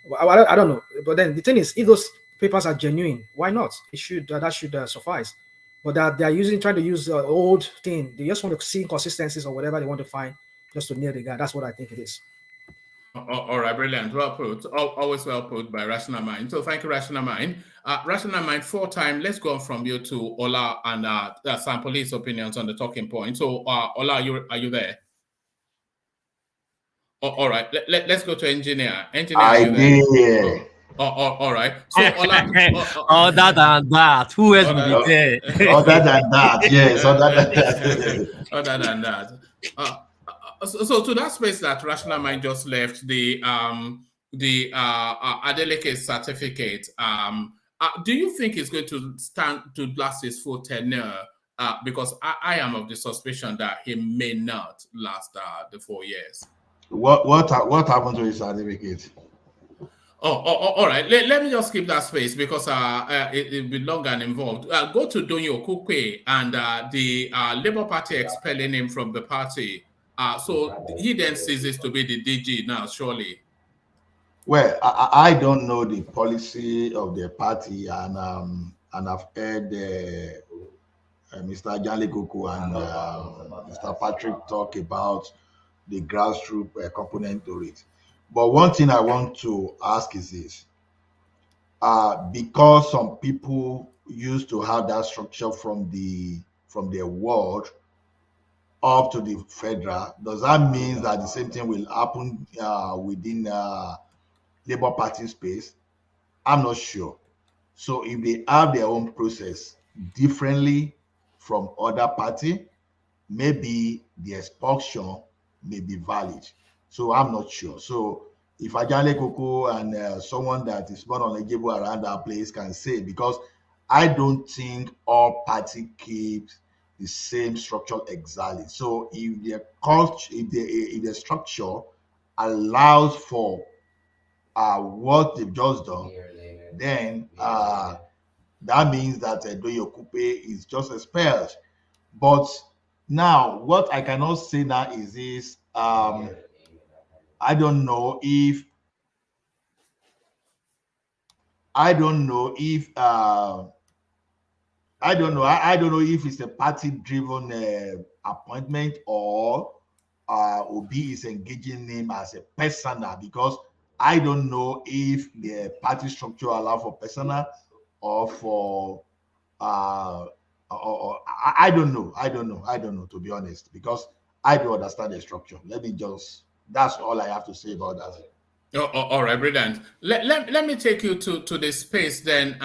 Well, I don't know. But then the thing is, if those papers are genuine, why not? It should that should suffice. But that they are trying to use old thing. They just want to see inconsistencies or whatever they want to find just to nail the guy. That's what I think it is. All right, brilliant. Well put. Always well put by Rational Mind. So thank you, Rational Mind. Rational Mind, 4 time. Let's go from you to Ola and some police opinions on the talking point. So Ola, are you there? All right. Let's go to engineer. Engineer, are you there? All right. So Ola, other than that, who else will be there? Other than that, yes. Other than that. Other than that. So to that space that Rational Mind just left, the Adeleke certificate, do you think it's going to stand to last his full tenure? Because I am of the suspicion that he may not last the 4 years. What happened to his certificate? All right. Let me just skip that space because it'll be long and involved. Go to Doyin Okupe and the Labour Party expelling him from the party. So he then ceases to be the DG now, surely. Well, I don't know the policy of the party, and I've heard Mr. Janle Koko and Mr. Patrick talk about the grassroots component to it. But one thing I want to ask is this: because some people used to have that structure from the ward up to the federal, does that mean that the same thing will happen within Labour Party space? I'm not sure. So if they have their own process differently from other party, maybe the expulsion may be valid. So I'm not sure. So if Ajale Koko and someone that is not knowledgeable around that place can say, because I don't think all party keeps the same structure exactly. So if the culture, if the structure allows for what they've just done, then that means that Doyin Okupe is just expelled. But now, what I cannot say now is this: I don't know if I don't know if it's a party-driven appointment or Obi is engaging him as a persona, because I don't know if the party structure allow for persona or for or I don't know, to be honest, because I don't understand the structure. That's all I have to say about that. All right, brilliant. Let me take you to the space then.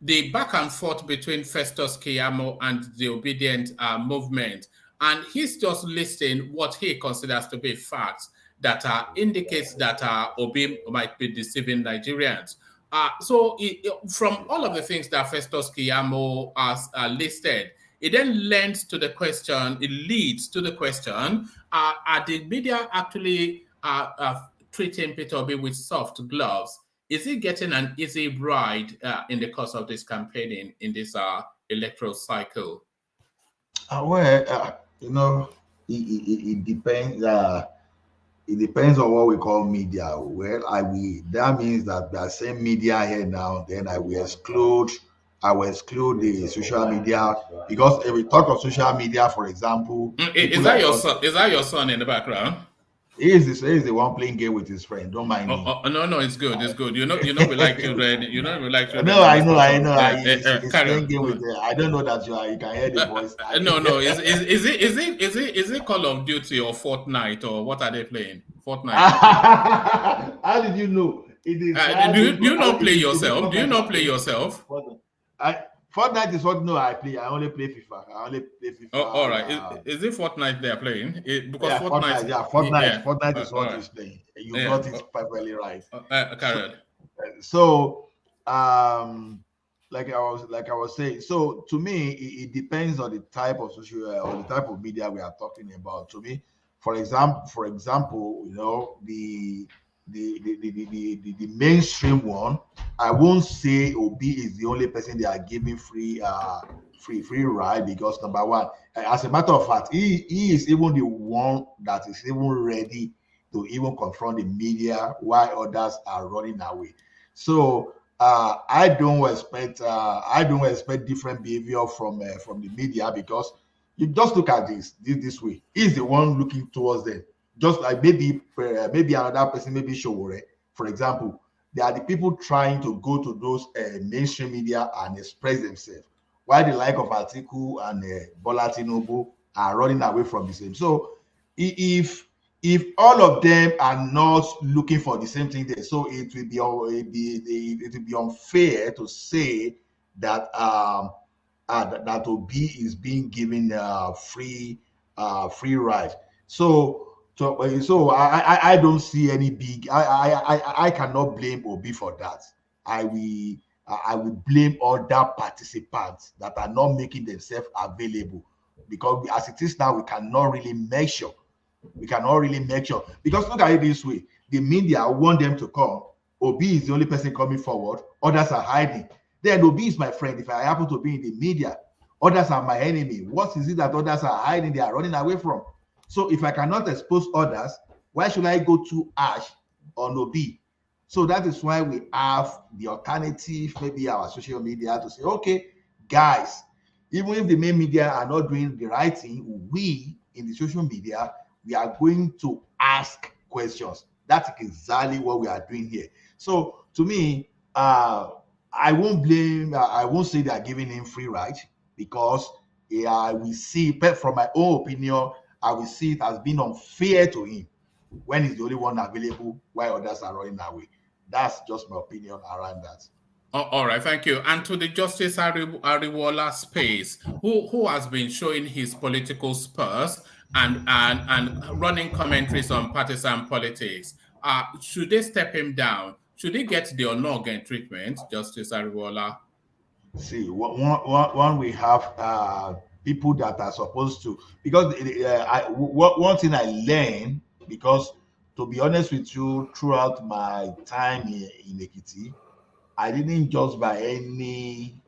The back and forth between Festus Keyamo and the Obedient movement, and he's just listing what he considers to be facts that indicates that Obi might be deceiving Nigerians. So from all of the things that Festus Keyamo has listed, it then leads to the question, are the media actually treating Peter Obi with soft gloves? Is he getting an easy ride in the course of this campaigning in this electoral cycle? It depends. It depends on what we call media. Well, that means that the same media here now. Then I will exclude the social media, because if we talk of social media, for example, is that your son? Is that your son in the background? He is the one playing game with his friend. Don't mind me. No, it's good. It's good. You know, we like children. You know, we like children. No, I know. He's playing game with. I don't know that you can hear the voice. No. Is it Call of Duty or Fortnite or what are they playing? Fortnite. How did you know? It is. Do you not play yourself? Do you not play yourself? Fortnite is what? No, I play. I only play FIFA. All right. Is it Fortnite they are playing? Because Fortnite is what he's playing. You got it perfectly right. So, like I was saying. So to me, it depends on the type of social or the type of media we are talking about. To me, for example, the the mainstream one. I won't say Obi is the only person they are giving free ride, because number one, as a matter of fact, he is even the one that is even ready to even confront the media while others are running away. So I don't expect different behavior from the media, because you just look at this way. He's the one looking towards them. Just like maybe another person, maybe Showore, for example, they are the people trying to go to those mainstream media and express themselves, while the like of Atiku and Bola Tinubu are running away from the same. So if all of them are not looking for the same thing there, so it will be unfair to say that that Obi is being given free ride. So I don't see any big. I cannot blame Obi for that. I will blame other participants that are not making themselves available, because as it is now, we cannot really make sure. Because look at it this way: the media want them to come. Obi is the only person coming forward. Others are hiding. Then Obi is my friend. If I happen to be in the media, others are my enemy. What is it that others are hiding? They are running away from. So if I cannot expose others, why should I go too harsh on Obi? So that is why we have the alternative, maybe our social media, to say, okay, guys, even if the main media are not doing the right thing, we in the social media, we are going to ask questions. That's exactly what we are doing here. So to me, I won't say they are giving him free ride, because I will see, but from my own opinion, I will see it as being unfair to him when he's the only one available while others are running away. That's just my opinion around that. All right, thank you. And to the Justice Ariwola space, who has been showing his political spurs and running commentaries on partisan politics, should they step him down? Should he get the Onogen treatment, Justice Ariwola? See, one we have people that are supposed to, because one thing I learned, because to be honest with you, throughout my time in Ekiti, I didn't just by any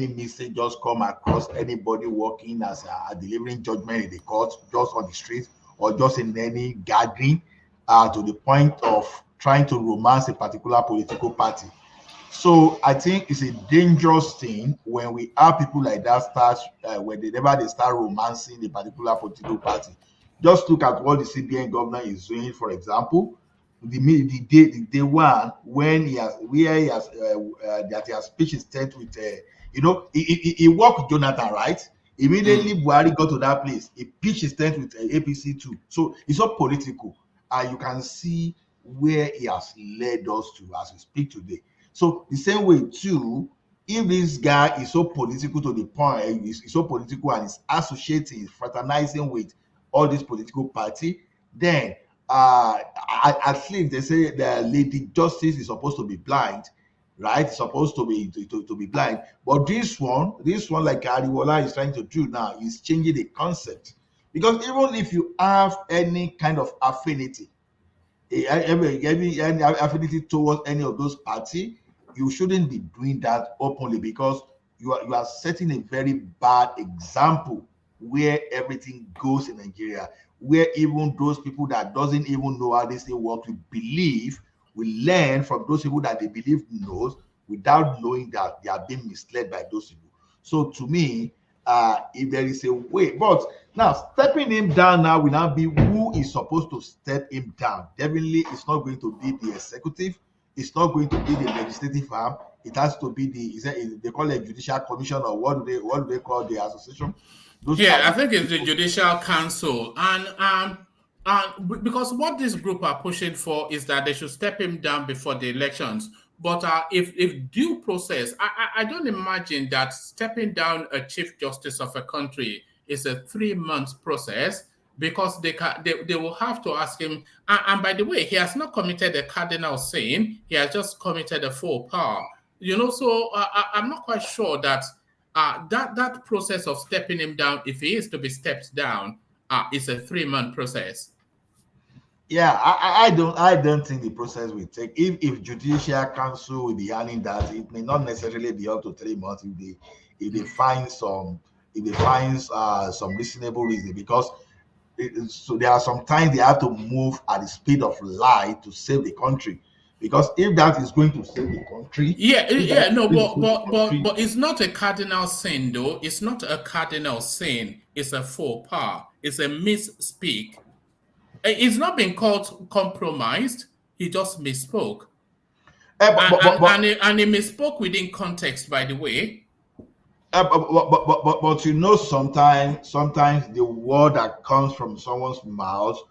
mistake just come across anybody working as delivering judgment in the court, just on the street or just in any gathering, to the point of trying to romance a particular political party. So I think it's a dangerous thing when we have people like that start whenever they start romancing a particular political party. Just look at what the CBN governor is doing, for example. The day one when that he has pitched his tent with he worked with Jonathan, right? Immediately Buhari got to that place, he pitched his tent with APC too. So it's not political, and you can see where he has led us to as we speak today. So the same way too, if this guy is so political to the point, is so political and is associating, fraternizing with all this political party, then at least they say the lady justice is supposed to be blind, right? It's supposed to be blind. But this one like Ariwola is trying to do now is changing the concept. Because even if you have any kind of affinity, any affinity towards any of those parties, you shouldn't be doing that openly, because you are setting a very bad example where everything goes in Nigeria, where even those people that doesn't even know how this thing works will learn from those people that they believe knows, without knowing that they are being misled by those people. So to me, if there is a way, but now stepping him down now will now be who is supposed to step him down. Definitely, it's not going to be the executive. It's not going to be the legislative arm. It has to be they call it judicial commission, or what do they call the association? I think it's the Judicial Council, and because what this group are pushing for is that they should step him down before the elections. But if due process, I don't imagine that stepping down a chief justice of a country is a 3-month process, because they will have to ask him. And by the way, he has not committed a cardinal sin; he has just committed a faux pas. So I'm not quite sure that that process of stepping him down, if he is to be stepped down, is a 3-month process. Yeah, I don't think the process will take. If Judicial Council will be handling that, it may not necessarily be up to 3 months if they find some reasonable reason, because so there are some times they have to move at the speed of light to save the country, because if that is going to save the country, No, but it's not a cardinal sin, though. It's not a cardinal sin. It's a faux pas. It's a misspeak. It's not been called compromised. He just misspoke. And he misspoke within context, by the way. But you know, sometimes the word that comes from someone's mouth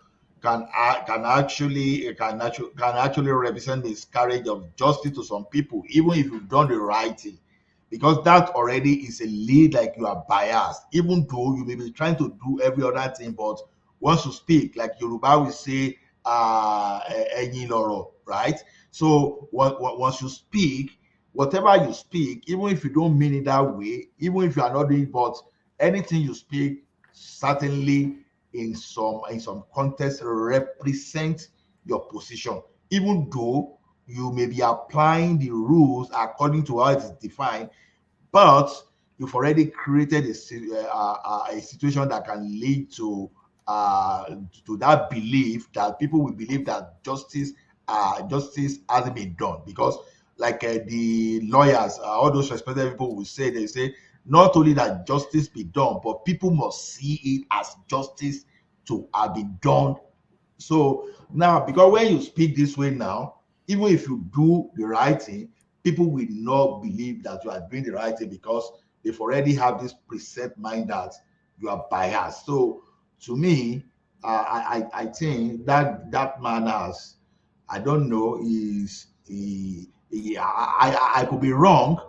can actually represent miscarriage of justice to some people, even if you've done the right thing, because that already is a lead, like you are biased, even though you may be trying to do every other thing. But once you speak, like Yoruba will say, "Ẹyin lọ̀rọ̀," right? So once you speak, whatever you speak, even if you don't mean it that way, even if you are not doing, but anything you speak certainly in some context represents your position, even though you may be applying the rules according to how it is defined, but you've already created a situation that can lead to that belief, that people will believe that justice hasn't been done, because like the lawyers, all those respected people will say, they say not only that justice be done, but people must see it as justice to have been done. So now, because when you speak this way now, even if you do the right thing, people will not believe that you are doing the right thing, because they've already have this preset mind that you are biased. So to me, I think that man has, I don't know, I could be wrong,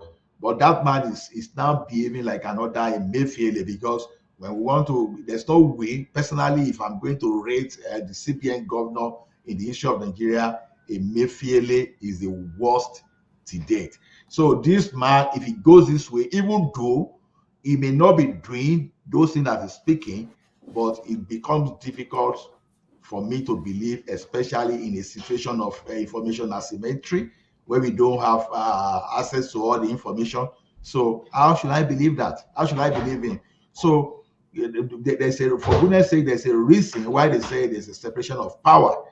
but that man is now behaving like another Emefiele, because when we want to, there's no way, personally, if I'm going to rate the CBN governor in the history of Nigeria, Emefiele is the worst to date. So this man, if he goes this way, even though he may not be doing those things that he's speaking, but it becomes difficult for me to believe, especially in a situation of information asymmetry, where we don't have access to all the information. So how should I believe that? How should I believe in? So there's a, for goodness sake, there's a reason why they say there's a separation of power,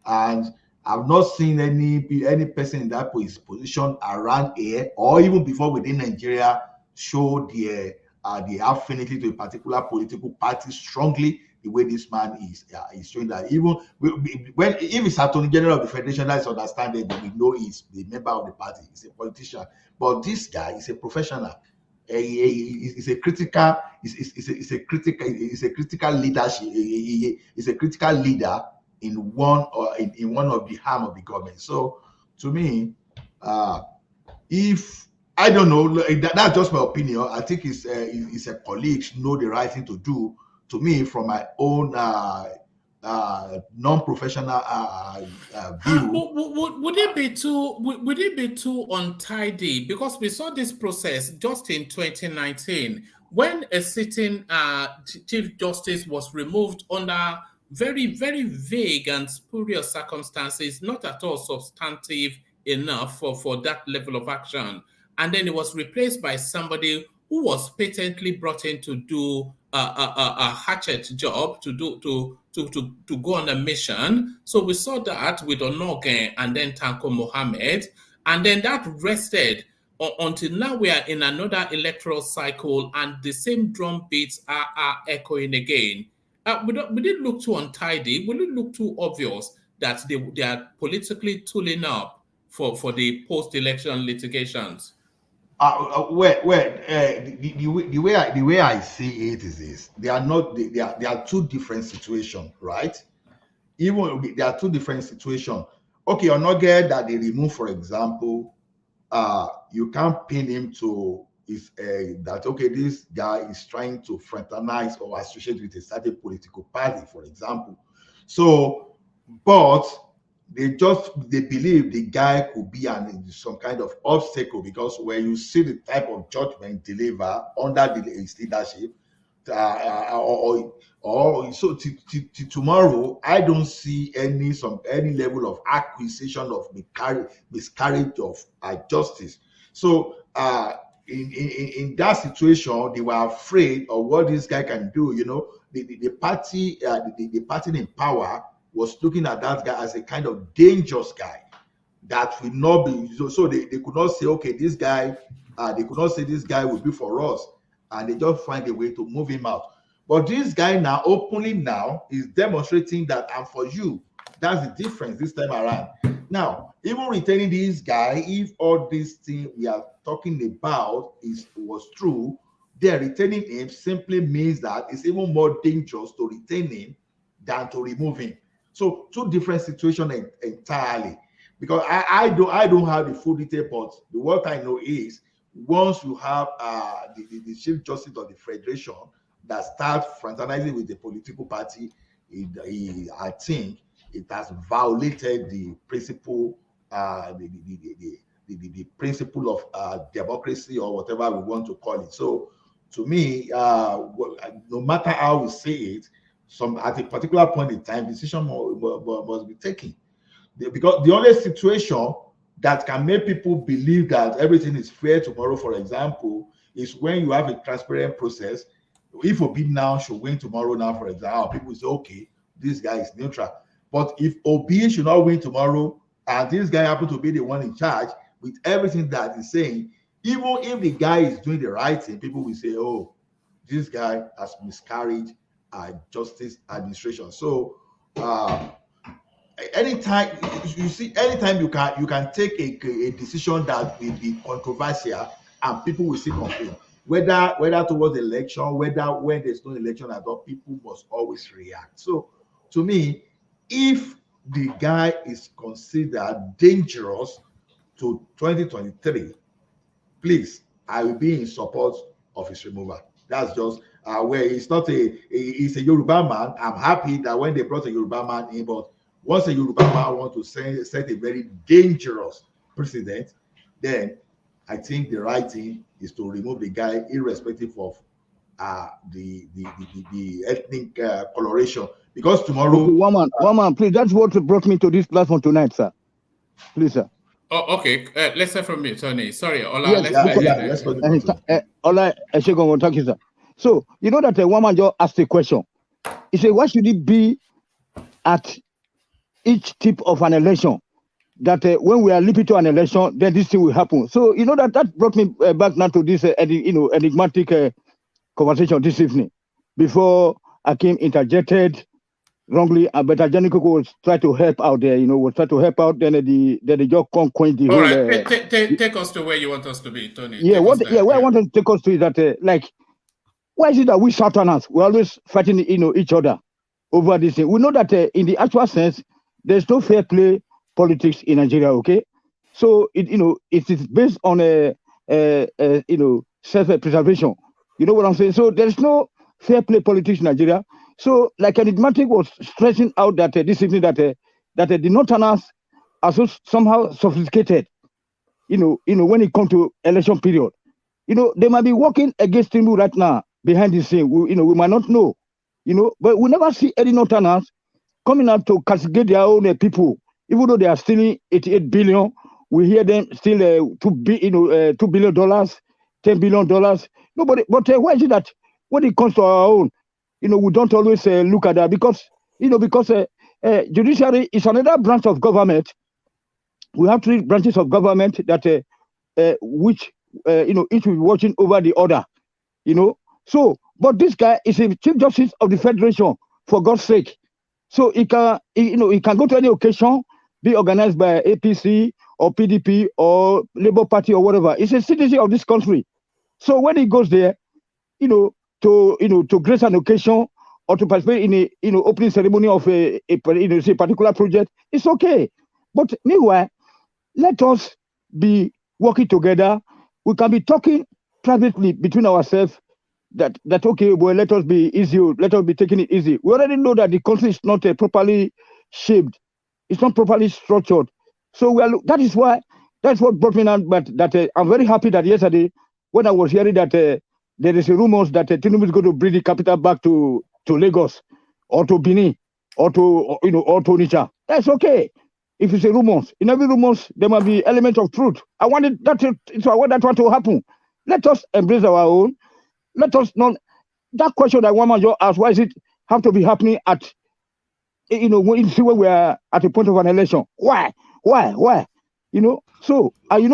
and I've not seen any person in that position around here, or even before within Nigeria, show the affinity to a particular political party strongly the way this man is showing that. Even when if it's Attorney General of the Federation, that's understandable. We know he's the member of the party, he's a politician, but this guy is a professional. He's a critical leadership. He's a critical leader in one of the arm of the government. So to me, if I don't know, that's just my opinion. I think it's a colleagues know the right thing to do. To me, from my own non-professional view, would it be too untidy? Because we saw this process just in 2019 when a sitting Chief Justice was removed under very, very vague and spurious circumstances, not at all substantive enough for that level of action. And then it was replaced by somebody who was patently brought in to do a hatchet job, to go on a mission. So we saw that with Onoge and then Tanko Mohammed, and then that rested until now. We are in another electoral cycle, and the same drum beats are echoing again. Would it look too untidy? Will it look too obvious that they are politically tooling up for the post-election litigations? The way I see it is this: they are two different situations, right? Even there are two different situations. Okay, you're not get that they remove, for example, you can't pin him to that. Okay, this guy is trying to fraternize or associate with a certain political party, for example. So, but they believe the guy could be some kind of obstacle, because when you see the type of judgment delivered under his leadership, or so to tomorrow, I don't see any level of acquisition of miscarriage of justice. So in that situation, they were afraid of what this guy can do. The party the party in power was looking at that guy as a kind of dangerous guy that will not be so they could not say, okay, this guy they could not say this guy will be for us, and they just find a way to move him out. But this guy now openly now is demonstrating that I'm for you. That's the difference this time around. Now, even retaining this guy, if all this thing we are talking about was true, then retaining him simply means that it's even more dangerous to retain him than to remove him. So two different situations entirely. Because I don't have the full detail, but what I know is once you have the Chief Justice of the Federation that starts fraternizing with the political party, I think it has violated the principle, the principle of democracy, or whatever we want to call it. So, to me, no matter how we say it, at a particular point in time, decision must be taken. Because the only situation that can make people believe that everything is fair tomorrow, for example, is when you have a transparent process. If Obi now should win tomorrow, now, for example, people say, okay, this guy is neutral. But if Obi should not win tomorrow, and this guy happens to be the one in charge with everything that he's saying, even if the guy is doing the right thing, people will say, oh, this guy has miscarried justice administration. So, anytime you can take a decision that will be controversial and people will still complain, whether towards the election, whether when there's no election at all, people must always react. So to me, if the guy is considered dangerous to 2023, please, I will be in support of his removal. That's just where he's a Yoruba man. I'm happy that when they brought a Yoruba man in, but once a Yoruba man wants to set a very dangerous precedent, then I think the right thing is to remove the guy, irrespective of the ethnic coloration. Because tomorrow, one man, please. That's what brought me to this platform tonight, sir. Please, sir. Oh, okay. Let's hear from you, Tony. Sorry, Ola. Yes, Ola, thank you, sir. So you know that one man just asked a question. He said, "Why should it be at each tip of an election that when we are leaping to an election, then this thing will happen?" So you know that brought me back now to this enigmatic conversation this evening before Akim interjected wrongly, but Ajani was trying to help out there, was trying to help out. Then the just coin the All whole. Right, take us to where you want us to be, Tony. Yeah, where I want to take us to is that why is it that we Southerners we're always fighting each other over this thing? We know that in the actual sense, there's no fair play politics in Nigeria. Okay, so it is based on self-preservation. You know what I'm saying? So there's no fair play politics in Nigeria. So, like Enigmatic was stressing out that this evening that the Northerners are so somehow sophisticated. When it comes to election period, they might be working against Tinubu right now behind the scene. We might not know, but we never see any Northerners coming out to castigate their own people, even though they are stealing 88 billion. We hear them steal $2 billion, $10 billion. Nobody, but why is it that when it comes to our own, we don't always look at that because judiciary is another branch of government. We have 3 branches of government that which each will be watching over the other. So, but this guy is a Chief Justice of the Federation, for God's sake. So he can go to any occasion, be organized by APC or PDP or Labour Party or whatever. He's a citizen of this country. So when he goes there, to grace an occasion or to participate in a opening ceremony of a particular project, it's okay. But meanwhile, let us be working together. We can be talking privately between ourselves that okay, well, let us be easy, let us be taking it easy. We already know that the country is not properly shaped, it's not properly structured. So that's what brought me on. But I'm very happy that yesterday, when I was hearing that there is a rumors that Tinubu is going to bring the capital back to Lagos or to Benin or to or to Onitsha. That's okay. If it's a rumors, in every rumors there must be element of truth. I want I want that one to happen. Let us embrace our own. Let us not that question that one man just asked. Why is it have to be happening at when we are at the point of an election? Why? So you know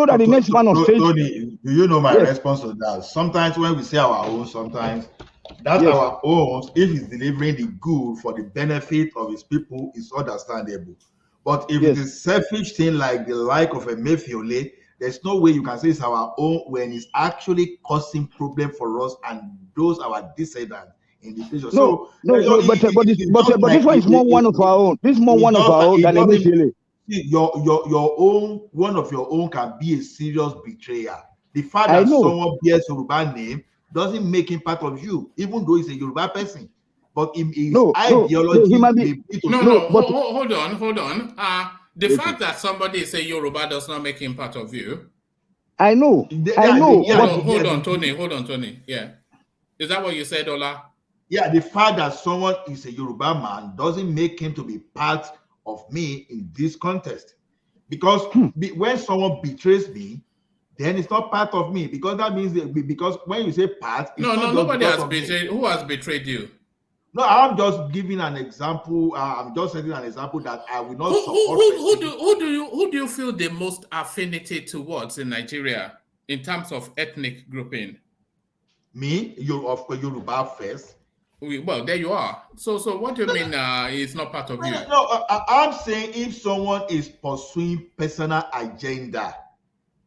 that the next man on stage. Tony, do you know my Yes. response to that? Sometimes when we say our own, sometimes that Yes. our own, if he's delivering the good for the benefit of his people, is understandable. But if Yes. it is selfish thing like the like of a Mayfiole, there's no way you can say it's our own when it's actually causing problem for us and those our descendants in the future. So No, but this one is more one of our own. This is more one of our own than Emefiele. your own, one of your own can be a serious betrayer. The fact that someone bears Yoruba name doesn't make him part of you, even though he's a Yoruba person. But his ideology hold on. The fact that somebody is a Yoruba does not make him part of you. I know. Hold on, Tony. Yeah. Is that what you said, Ola? Yeah, the fact that someone is a Yoruba man doesn't make him to be part of me in this contest. Because when someone betrays me, then it's not part of me. Because that means because when you say part, it's not nobody has betrayed. Who has betrayed you? No, I'm just giving an example. I'm just setting an example that I will not support. Who do you feel the most affinity towards in Nigeria in terms of ethnic grouping? Me, of Yoruba first. Well, there you are. So what do you mean it's not part of you? No, I'm saying if someone is pursuing personal agenda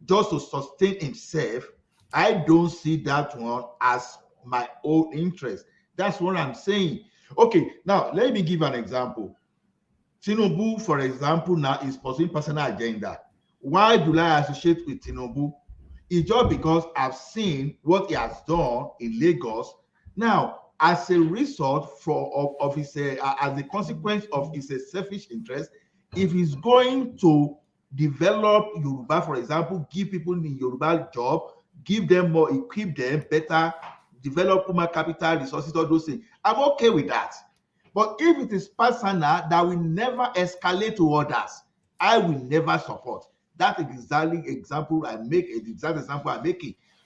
just to sustain himself, I don't see that one as my own interest. That's what I'm saying. Okay, now let me give an example. Tinubu, for example, now is pursuing personal agenda. Why do I associate with Tinubu? It's just because I've seen what he has done in Lagos. Now, as a result of his, as a consequence of his selfish interest, if he's going to develop Yoruba, for example, give people in Yoruba job, give them more, equip them better, develop human capital, resources, all those things, I'm okay with that. But if it is personal that will never escalate to others, I will never support. That exact example I'm making.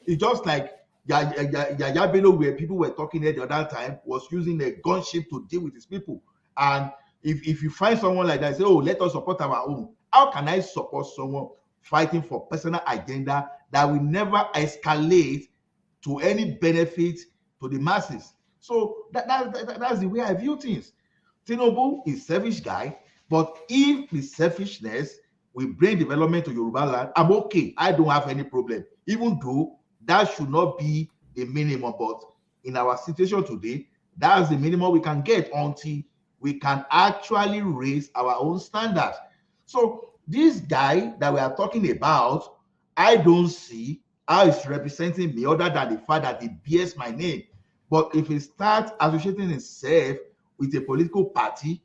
It's just like Yaya Bello, where people were talking there the other time, was using a gunship to deal with his people. And if you find someone like that, say, oh, let us support our own. How can I support someone fighting for personal agenda that will never escalate to any benefit to the masses? So that's the way I view things. Tinubu is a selfish guy, but if the selfishness will bring development to Yoruba land, I'm okay. I don't have any problem, even though that should not be the minimum. But in our situation today, that's the minimum we can get until we can actually raise our own standards. So this guy that we are talking about, I don't see how it's representing me other than the fact that he bears my name. But if he starts associating himself with a political party,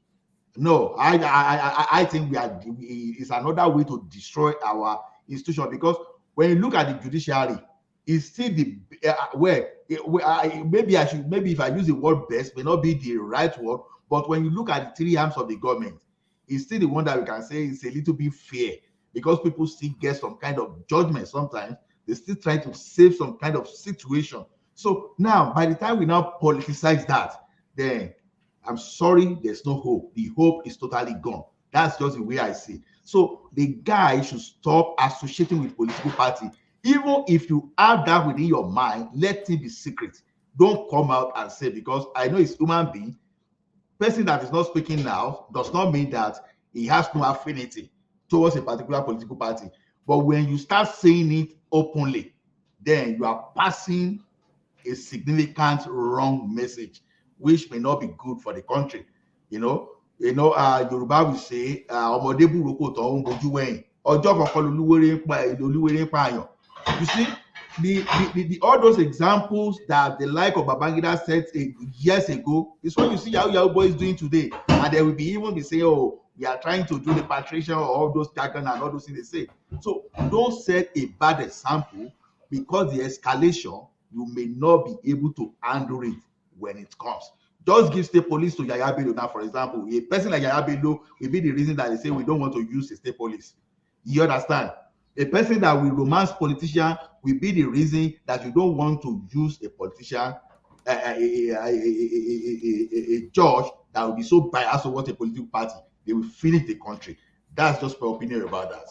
no, I think it's another way to destroy our institution. Because when you look at the judiciary, it's still the maybe if I use the word best may not be the right word, but when you look at the three arms of the government, it's still the one that we can say is a little bit fair, because people still get some kind of judgment. Sometimes they still try to save some kind of situation. So now, by the time we now politicize that, then I'm sorry, there's no hope. The hope is totally gone. That's just the way I see it. So the guy should stop associating with political party. Even if you have that within your mind, let it be secret. Don't come out and say, because I know it's human being. Person that is not speaking now does not mean that he has no affinity towards a particular political party. But when you start saying it openly, then you are passing a significant wrong message, which may not be good for the country. Yoruba will say, ọmọdé burúkú tó ń bojú wẹ̀yìn, ọjọ́ kankan lolúwere ń pààyàn. You see, the all those examples that the like of Babangida said years ago is what you see Yahoo boys doing today. And they will even be saying, oh, we are trying to do the patrician or all those jargon and all those things they say. So don't set a bad example, because the escalation you may not be able to handle it when it comes. Just give state police to Yaya Bello now, for example. A person like Yaya Bello will be the reason that they say we don't want to use the state police. You understand? A person that will romance politician will be the reason that you don't want to use a politician, a judge that will be so biased towards a political party. They will finish the country. That's just my opinion about that.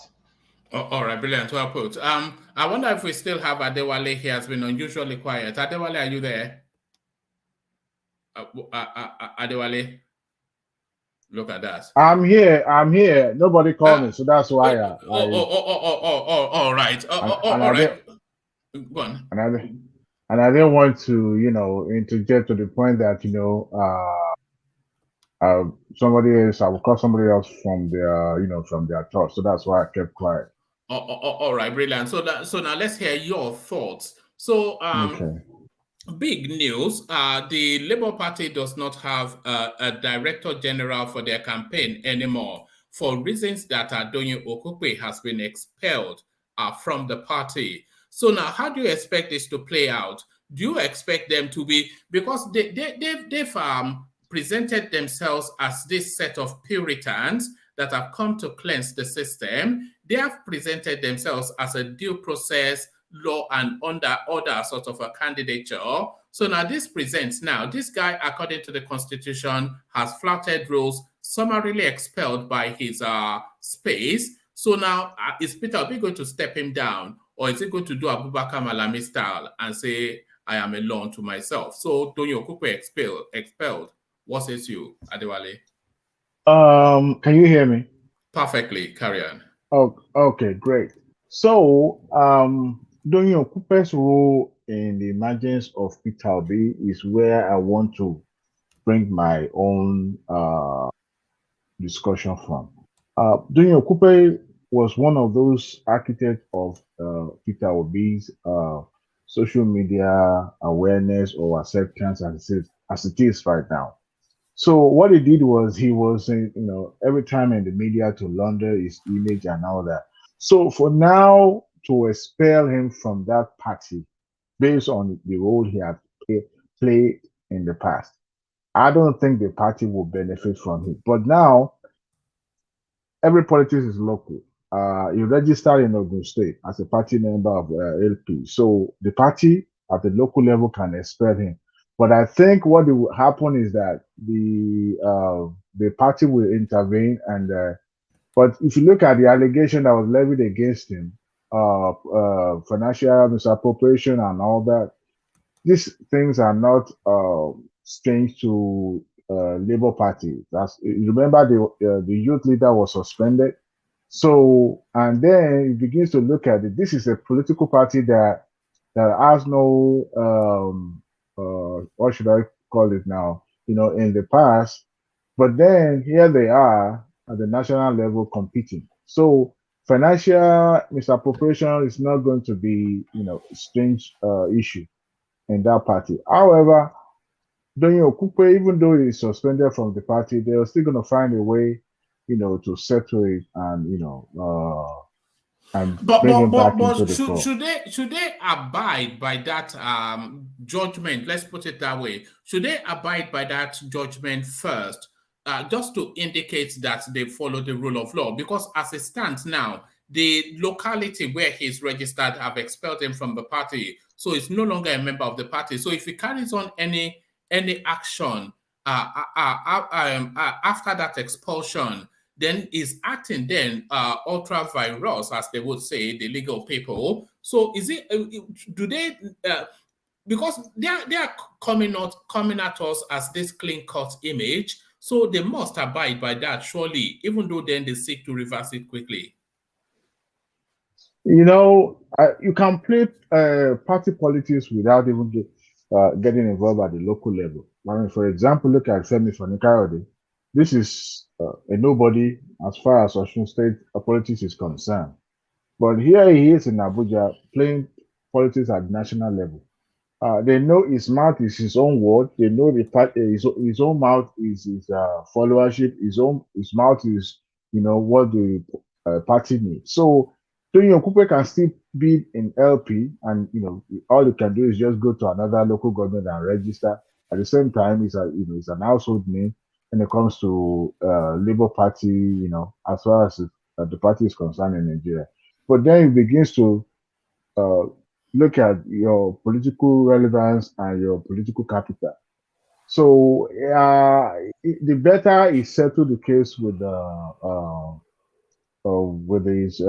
All right, brilliant. Well put. I wonder if we still have Adewale. He has been unusually quiet. Adewale, are you there? Adewale, look at that. I'm here. Nobody called me, so that's why all right. All right. Go on. And I didn't want to, interject to the point that, somebody else, I will call somebody else from their, from their thoughts. So that's why I kept quiet. All right, brilliant. So now let's hear your thoughts. So, Okay. big news. The Labour Party does not have a director general for their campaign anymore for reasons that Doyin Okupe has been expelled from the party. So now, how do you expect this to play out? Do you expect them to be, because they've presented themselves as this set of Puritans that have come to cleanse the system. They have presented themselves as a due process, law and order sort of a candidature. So now this guy, according to the constitution, has flouted rules, summarily expelled by his space. So now is Peter Obi going to step him down, or is he going to do Abubakar Malami style and say, I am alone to myself? So Doyin Okupe expelled. What says you, Adewale? Can you hear me? Perfectly. Carry on. Oh, okay, great. So, Doyin Okupe's role in the emergence of Peter Obi is where I want to bring my own discussion from. Doyin Okupe was one of those architects of Peter Obi's social media awareness or acceptance as it is right now. So what he did was he was, every time in the media to launder his image and all that. So for now to expel him from that party based on the role he had played in the past, I don't think the party will benefit from it. But now every politics is local. He registered in Ogun State as a party member of LP. So the party at the local level can expel him. But I think what will happen is that the party will intervene, and but if you look at the allegation that was levied against him, financial misappropriation and all that, these things are not strange to Labour Party. You remember the youth leader was suspended. So and then it begins to look at it. This is a political party that has no what should I call it now? In the past, but then here they are at the national level competing. So financial misappropriation is not going to be, a strange issue in that party. However, Doyin Okupe, even though he's suspended from the party, they're still going to find a way, to settle it and, and bring him back into the fold. Should they abide by that judgment? Let's put it that way. Should they abide by that judgment first, just to indicate that they follow the rule of law? Because as it stands now, the locality where he's registered have expelled him from the party, so he's no longer a member of the party. So if he carries on any action after that expulsion, then is acting then ultra virus, as they would say, the legal people. So is it? Do they? Because they are coming at us as this clean cut image, so they must abide by that surely, even though then they seek to reverse it quickly. You can play party politics without even getting involved at the local level. I mean, for example, look at Femi Fani-Kayode. This is a nobody as far as Osun State politics is concerned. But here he is in Abuja playing politics at national level. They know his mouth is his own word. They know his own mouth is his followership. His mouth is what the party needs. So Doyin Okupe can still be in LP, and all you can do is just go to another local government and register. At the same time, it's an household name when it comes to Labour Party, as far as the party is concerned in Nigeria. But then it begins to uh, look at your political relevance and your political capital. So the better is settle the case with his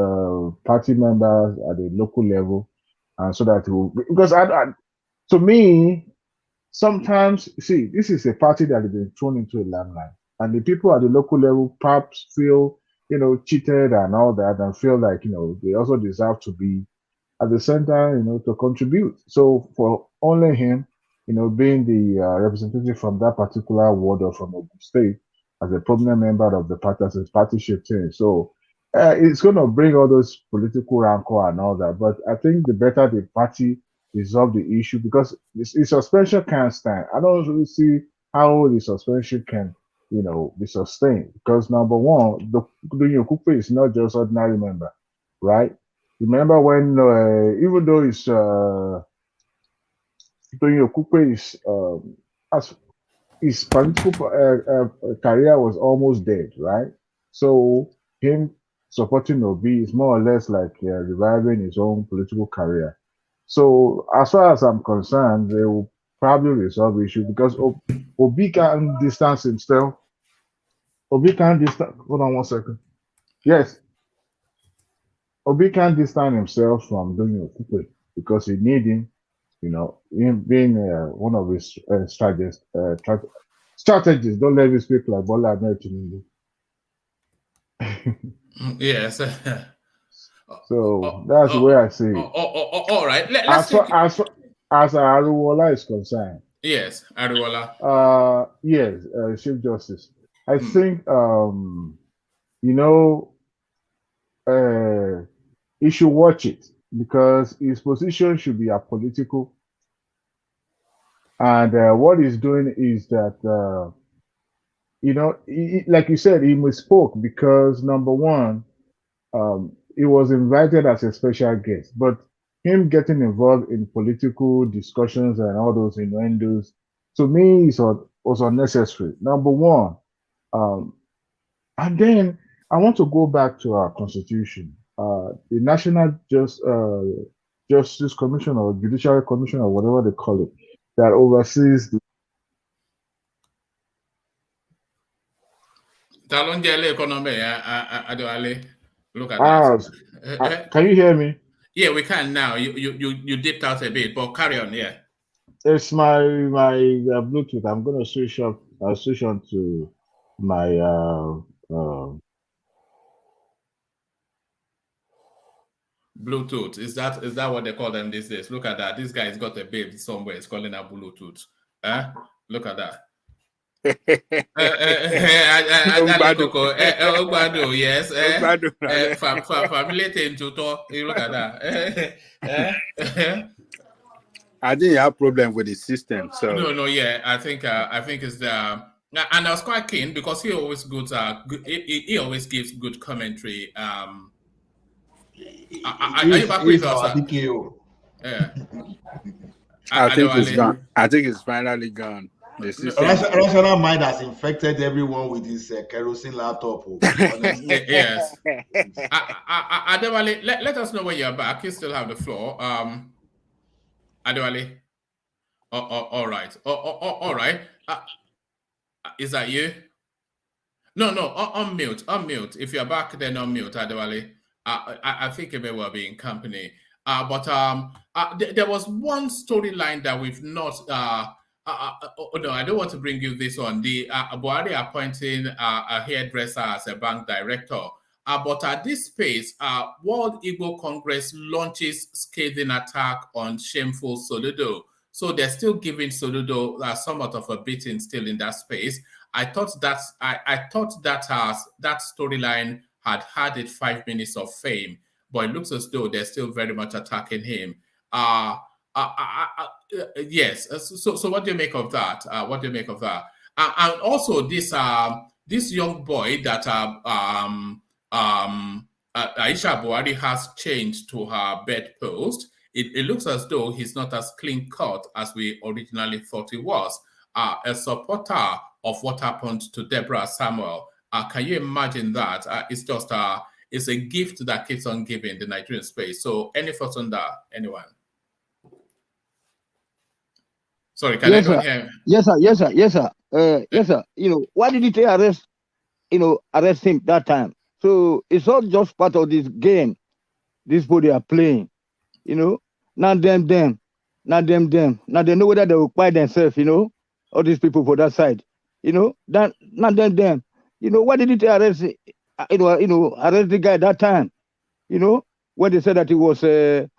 party members at the local level, and so that because to me, sometimes see, this is a party that has been thrown into a limelight, and the people at the local level perhaps feel cheated and all that, and feel like they also deserve to be at the center, to contribute. So for only him, being the representative from that particular ward or from a state as a prominent member of the party, as a party shifting. So it's going to bring all those political rancor and all that. But I think the better the party resolve the issue, because the suspension can't stand. I don't really see how the suspension can, be sustained. Because number one, the Doyin Okupe is not just ordinary member, right? Remember when, even though it's Doyin Okupe is as his political career was almost dead, right? So him supporting Obi is more or less like reviving his own political career. So as far as I'm concerned, they will probably resolve the issue because Obi can distance himself. Obi can distance. Hold on one second. Yes, Obi can't distance himself from Doyin Okupe because he need him. Him being one of his strategists. Don't let me speak like baba-ahmed. Yes. So that's the way I see it. All right. As far as Aruwola is concerned. Yes, Aruwola. Yes, Chief Justice. I think he should watch it because his position should be apolitical. And what he's doing is that, like you said, he misspoke because number one, he was invited as a special guest, but him getting involved in political discussions and all those innuendos, to me, was unnecessary. Number one. And then I want to go back to our constitution. The National Justice Commission or Judiciary Commission or whatever they call it, that oversees the Look at that. Can you hear me? Yeah, we can now. You dipped out a bit, but carry on. Yeah. It's my Bluetooth. I'm gonna switch on to my Bluetooth. Is that what they call them these days? Look at that. This guy's got a babe somewhere. It's calling her Bluetooth. Look at that. Yes. Look at that. I think you have problem with the system. So no, yeah. I think it's the and I was quite keen because he always goes he always gives good commentary. Are you back with us? Yeah. I think it's gone. I think it's finally gone. Rational mind has infected everyone with his kerosene laptop. Yes. Adewale, let us know when you're back. You still have the floor. Adewale. All right. All right. Is that you? No. Unmute. If you're back, then unmute, Adewale. I think it may well be in company. But there was one storyline that we've not. No, I don't want to bring you this one. The Buhari appointing a hairdresser as a bank director. But at this space, World Igbo Congress launches scathing attack on shameful Soludo. So they're still giving Soludo somewhat of a beating still in that space. I thought that that storyline had its 5 minutes of fame, but it looks as though they're still very much attacking him. Yes. So what do you make of that? What do you make of that? And also this young boy that Aisha Buhari has changed to her bedpost. It looks as though he's not as clean cut as we originally thought he was. A supporter of what happened to Deborah Samuel. Can you imagine that? It's a gift that keeps on giving the Nigerian space. So, any thoughts on that? Anyone? Sorry, can anyone hear me? Yes, sir. Yes, sir. Yes, sir. Yes, sir. Why did they arrest him that time? So it's all just part of this game. These people they are playing. Not them. Now they know whether they will quiet themselves. All these people for that side. That not them. Why did they arrest? Arrest the guy that time. When they said that he was saying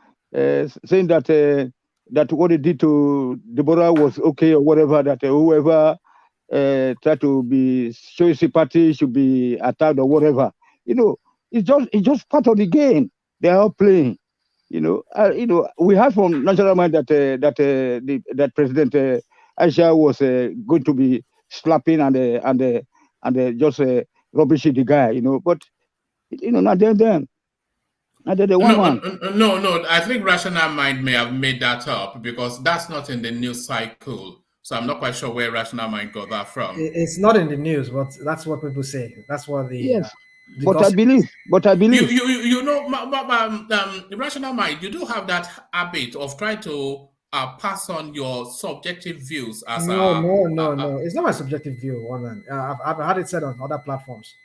that that what he did to Deborah was okay or whatever. That whoever tried to be showing sympathy should be attacked or whatever. It's just part of the game. They are all playing. We heard from National Mind that that President Aisha was going to be slapping and just rubbishing the guy. But not them. Not the one. No. I think Rational Mind may have made that up because that's not in the news cycle. So I'm not quite sure where Rational Mind got that from. It's not in the news, but that's what people say. That's what the yes. The But gossip. I believe. Rational Mind, you do have that habit of trying to pass on your subjective views as No. It's not my subjective view, one man. I've had it said on other platforms.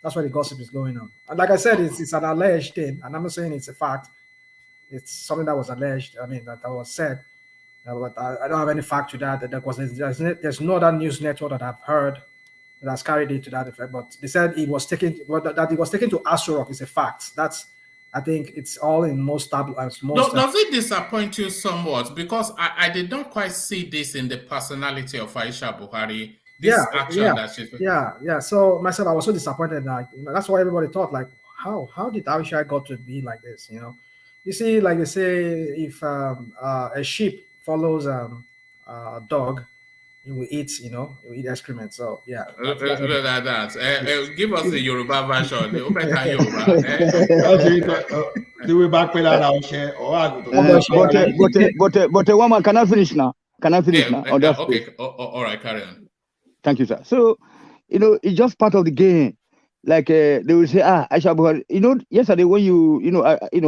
That's where the gossip is going on. And like I said, it's an alleged thing, and I'm not saying it's a fact. It's something that was alleged. I mean, that was said. But I don't have any fact to that. There's no other news network that I've heard that has carried it to that effect. But they said he was taken. That he was taken to Aso Rock is a fact. I think it's all in most tabloids. Does it disappoint you somewhat? Because I did not quite see this in the personality of Aisha Buhari. Yeah. So myself, I was so disappointed that that's why everybody thought like, how did Aisha got to be like this? You see, like they say, if a sheep follows a dog, he will eat, he will eat excrement. So yeah. Give us the Yoruba version. But one man, can I finish now? Okay. All right, carry on. Thank you, sir. So, it's just part of the game. Like they will say, Aisha Buhari. Yesterday when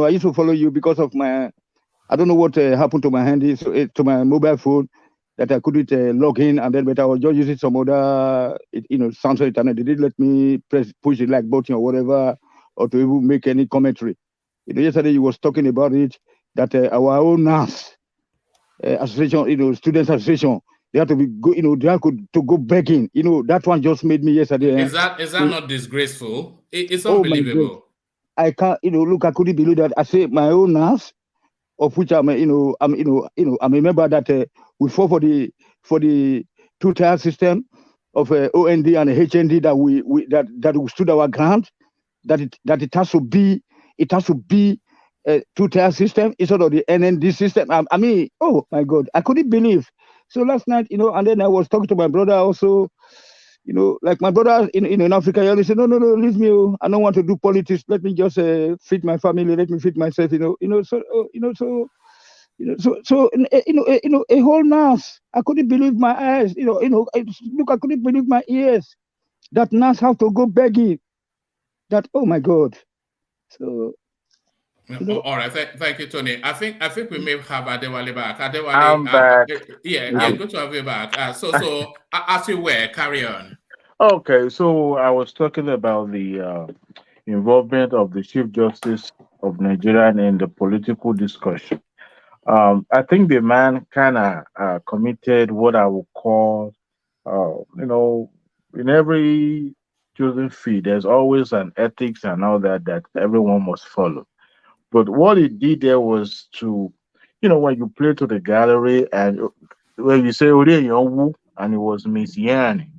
I used to follow you because of my, I don't know what happened to my handy, to my mobile phone, that I couldn't log in, and then but I was just using some other, sound internet. They didn't let me push the like button or whatever, or to even make any commentary. Yesterday you was talking about it, that our own NAS association, students association, they have to be they have to go begging. That one just made me yesterday. Is that not disgraceful? It's unbelievable. I can't, look, I couldn't believe that. I say my own NAS, of which I'm a member that we fought for the two-tier system of OND and HND that we stood our ground. That it has to be a two-tier system instead of the NND system. I mean, oh my God, I couldn't believe. So last night, and then I was talking to my brother also. Like my brother in Africa, he always said, no, leave me. I don't want to do politics. Let me just feed my family. Let me feed myself. So a whole NAS. I couldn't believe my eyes. Look, I couldn't believe my ears. That NAS have to go begging. That, oh my God. So. All right, thank you, Tony. I think we may have Adewale back. Adewale, I'm back. Good to have you back. So as you were, carry on. Okay, so I was talking about the involvement of the Chief Justice of Nigeria in the political discussion. I think the man kind of committed what I would call, in every chosen field, there's always an ethics and all that everyone must follow. But what he did there was to, when you play to the gallery and when you say Ore and it was Miss Yanni.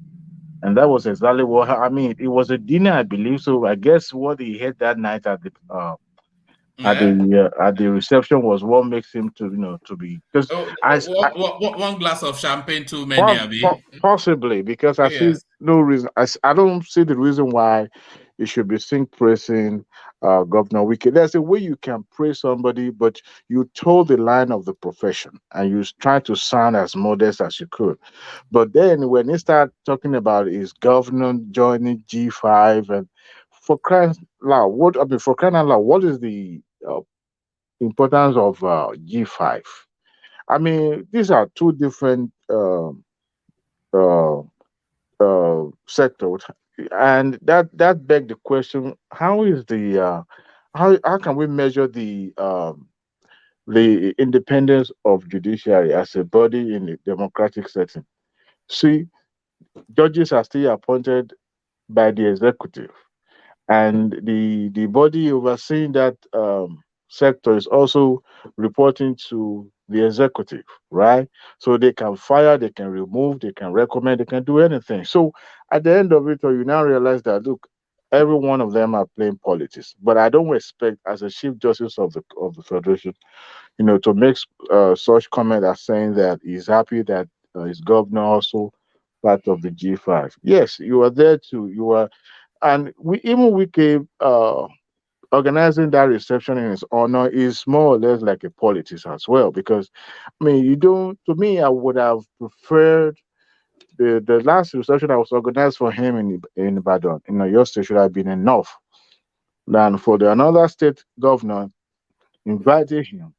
And that was exactly what it was a dinner, I believe. So I guess what he had that night at the reception was what makes him to be because one glass of champagne too many, possibly because I see no reason. I don't see the reason why you should be seen praising Governor Wiki. There's a way you can praise somebody, but you toe the line of the profession and you try to sound as modest as you could. But then when he start talking about his governor joining G5 and for crying loud, for crying out loud, what is the importance of G5? I mean, these are two different uh, sectors, and that beg the question: how is the how can we measure the independence of judiciary as a body in a democratic setting? See, judges are still appointed by the executive, and the body overseeing that sector is also reporting to the executive, right? So they can fire, they can remove, they can recommend, they can do anything. So at the end of it all, you now realize that look, every one of them are playing politics. But I don't expect, as a chief justice of the federation, to make such comment as saying that he's happy that his governor also part of the G5. Yes, you are there too. You are, and we came organizing that reception in his honor is more or less like a politics as well. Because I mean, you don't. To me, I would have preferred the last reception that was organized for him in Ibadan, your state should have been enough than for the another state governor inviting him,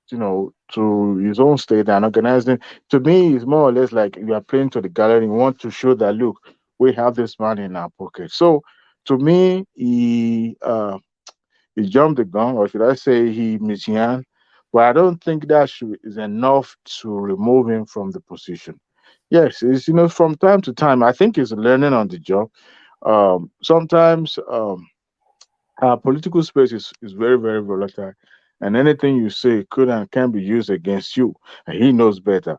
to his own state and organizing. To me, it's more or less like you are playing to the gallery. You want to show that look, we have this money in our pocket. So to me, he jumped the gun, or should I say he misyan. But I don't think that is enough to remove him from the position. Yes, it's from time to time. I think he's learning on the job. Sometimes our political space is very, very volatile, and anything you say could and can be used against you, and he knows better.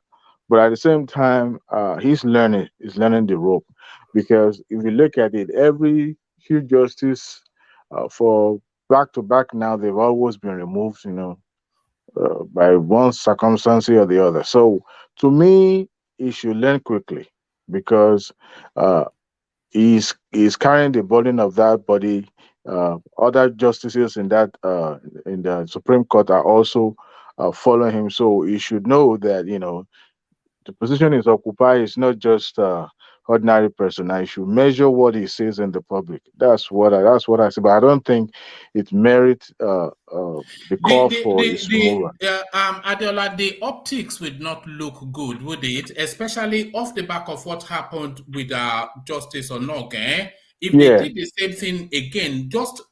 But at the same time, he's learning the rope, because if you look at it, every Chief Justice for back to back now, they've always been removed, by one circumstance or the other. So to me, he should learn quickly, because uh, he's carrying the burden of that body. Other justices in the Supreme Court are also following him, so he should know that the position is occupied is not just ordinary person. I should measure what he says in the public. That's what I say. But I don't think it merits the The call the for the, his removal. Adiola, the optics would not look good, would it? Especially off the back of what happened with Justice Onoge. If they Yeah. did the same thing again, just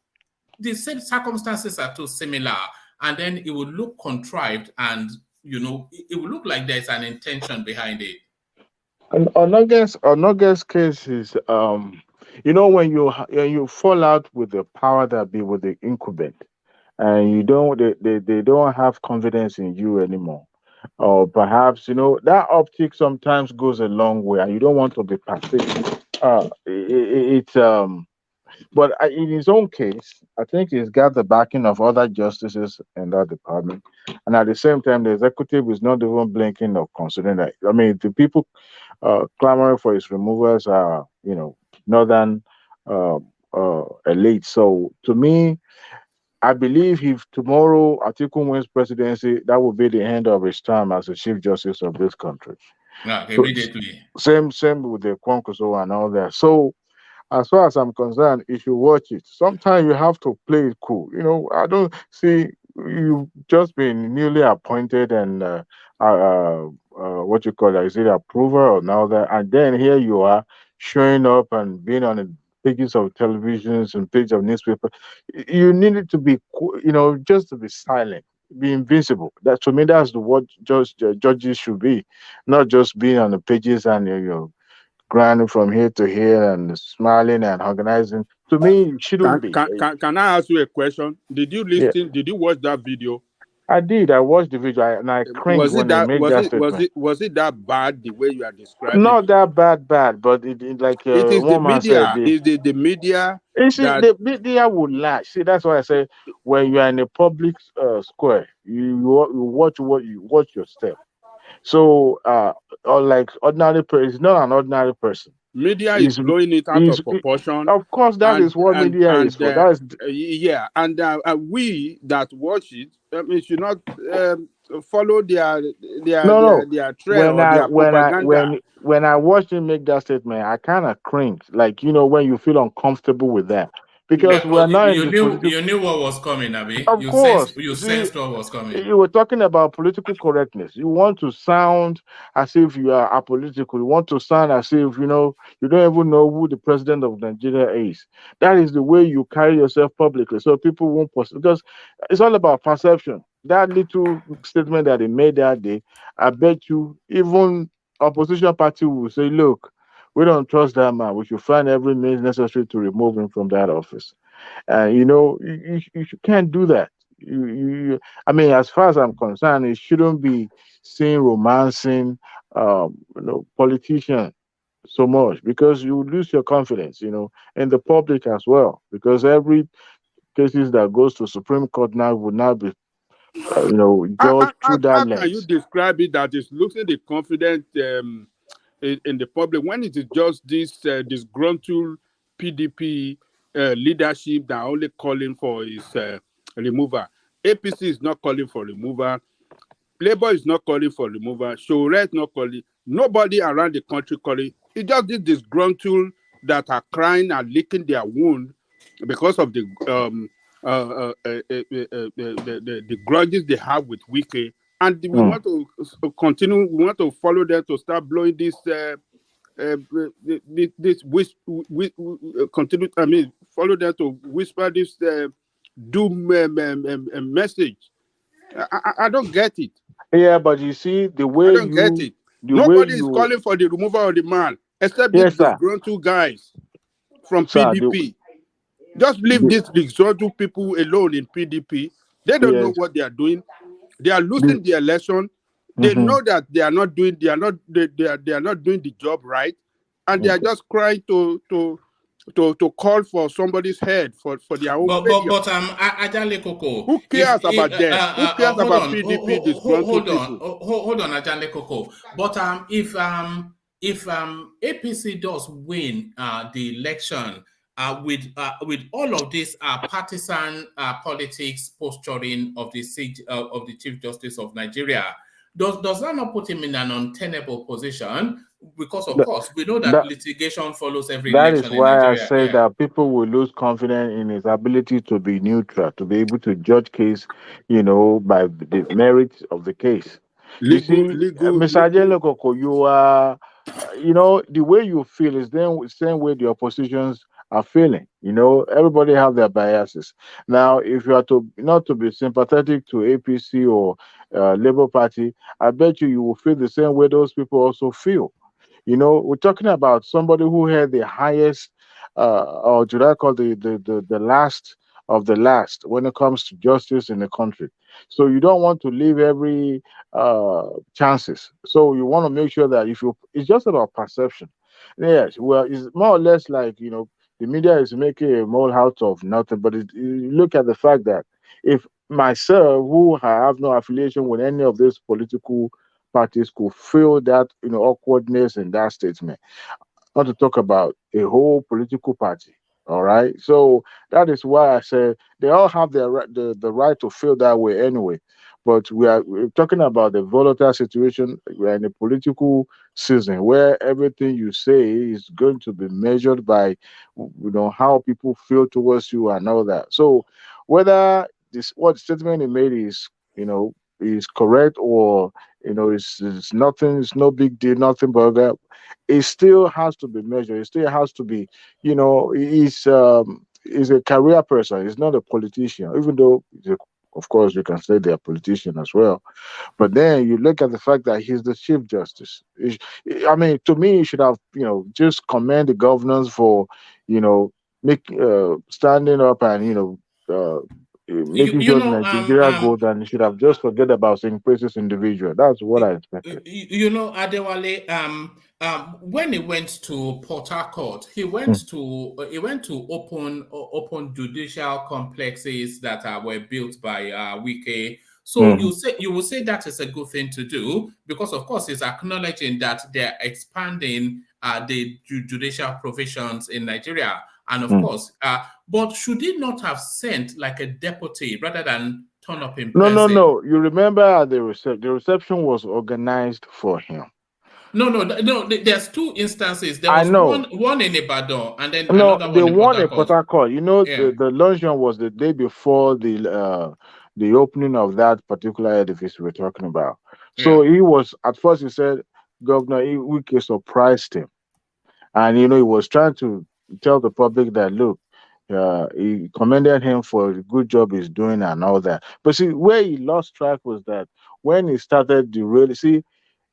the same circumstances are too similar, and then it would look contrived, and it would look like there's an intention behind it. And Onoge's case is when you fall out with the power that be with the incumbent, and you don't they don't have confidence in you anymore, or perhaps that optic sometimes goes a long way, and you don't want to be passive. It's but in his own case, I think he's got the backing of other justices in that department, and at the same time, the executive is not even blinking or considering that. I mean, the people clamoring for his removals are northern elite. So to me, I believe if tomorrow Atiku wins presidency, that will be the end of his term as the Chief Justice of this country. Yeah, So immediately. same with the Kwankuso and all that. So as far as I'm concerned, you should watch it. Sometimes you have to play it cool. I don't see you've just been newly appointed and what you call it, is it approver or now that, and then here you are showing up and being on the pages of televisions and pages of newspaper. You needed to be, just to be silent, be invincible. That to me, that's what judges should be, not just being on the pages and grinding from here to here and smiling and organizing. To me, it shouldn't be. Can I ask you a question? Did you Yeah, listen? Did you watch that video? I did. I watched the video and I cringed Was it when they that made was that it was statement. it was it that bad the way you are describing Not it? that bad, but it like It is the one man said, media. Is the media you see, that the media would lie. See, that's why I say when you are in a public square, you watch your step. So, or like ordinary person, is not an ordinary person. Media is blowing it out of proportion. Of course, that is what media is for. That's yeah, and we that watch it, I mean, should not follow their trail or their propaganda. When I watched him make that statement, I kind of cringe. Like, when you feel uncomfortable with that, because we're not in the political. You knew what was coming, Abi. Of course. You See, sensed what was coming. you were talking about political correctness. You want to sound as if you are apolitical. You want to sound as if, you don't even know who the president of Nigeria is. That is the way you carry yourself publicly. So people won't because it's all about perception. That little statement that they made that day, I bet you even opposition party will say, look, we don't trust that man. We should find every means necessary to remove him from that office. You can't do that. I mean, as far as I'm concerned, it shouldn't be seen romancing, politicians so much, because you lose your confidence, in the public as well. Because every cases that goes to Supreme Court now would now be, judged through that How can you lens. describe it that it's losing the confidence in the public when it is just this disgruntled PDP leadership that are only calling for his removal? APC is not calling for removal. Labour is not calling for removal. Shore is not calling. Nobody around the country calling. It's just this disgruntled that are crying and licking their wound because of the grudges they have with Wike, and we want to continue. We want to follow them to start blowing this continue. I mean, follow them to whisper this doom message. I don't get it. Yeah, but you see the way I don't get it. Nobody is calling for the removal of the man except these disgruntled guys from PDP. Just leave these disgruntled people alone in PDP. They don't know what they are doing. They are losing the election. They know that they are not doing. They are not doing the job right, and they are just crying to call for somebody's head for their own failure. But Ajale Koko, who cares about them? Who cares about PDP disgruntled people? Hold on, Ajale Koko. But if APC does win the election with all of this partisan politics posturing of the Chief Justice of Nigeria, does that not put him in an untenable position? Because of course we know that litigation follows every That election is why in I Nigeria. say that people will lose confidence in his ability to be neutral, to be able to judge case, by the merits of the case. Mr. Ajale Koko, you are, the way you feel is the same way the oppositions are feeling. Everybody have their biases. Now, if you are not to be sympathetic to APC or Labour Party, I bet you will feel the same way those people also feel. We're talking about somebody who had the highest, or should I call the last of the last when it comes to justice in the country. So you don't want to leave every chances. So you want to make sure that it's just about perception. Yes, well, it's more or less like, the media is making a mole out of nothing. But you look at the fact that if myself, who have no affiliation with any of these political parties, could feel that awkwardness in that statement, not to talk about a whole political party. All right, so that is why I say they all have the right to feel that way anyway. But we're talking about the volatile situation. We're in a political season where everything you say is going to be measured by how people feel towards you and all that. So whether what statement he made is correct, or it's nothing, it's no big deal, nothing but that, it still has to be measured. It still has to be, he's a career person. He's not a politician, even though of course you can say they're a politician as well. But then you look at the fact that he's the Chief Justice. I mean, to me, he should have, just commend the governors for, standing up and, making sure Nigeria good, and he should have just forget about saying praises individual. That's what I expected. Adewale, when he went to Port Harcourt, he went to open judicial complexes that were built by Wike. So you will say that is a good thing to do, because of course he's acknowledging that they're expanding the judicial provisions in Nigeria. And of course, but should he not have sent like a deputy rather than turn up in No, person? no. You remember the reception was organized for him. No. There's two instances. There I was know. one in Ibadan and then No, another the one in Port one in Port Harcourt. Harcourt, you know, Yeah. the luncheon was the day before the opening of that particular edifice we're talking about. So he was, at first he said Governor Wike surprised him. And, you know, he was trying to tell the public that, look, he commended him for the good job he's doing and all that. But see, where he lost track was that when he started the really, see,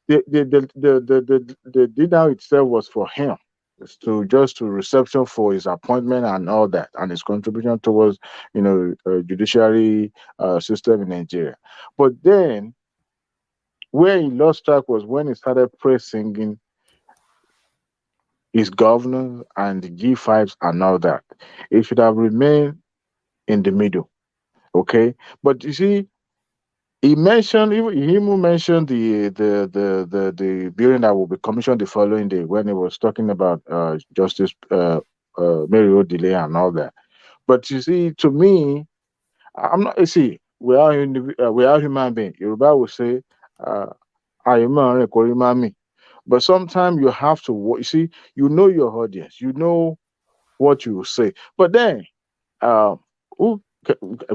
the dinner itself was for him. It's to reception for his appointment and all that, and his contribution towards, you know, judiciary system in Nigeria. But then, where he lost track was when he started praise singing his governors and the G5s and all that. It should have remained in the middle, okay? But you see, he even mentioned the building that will be commissioned the following day when he was talking about Justice Mary Odile and all that. But you see, to me, I'm not. You see, we are human beings. Yoruba will say, "Ayuma rekorima mi." But sometimes you have to. You see, you know your audience. You know what you will say. But then, who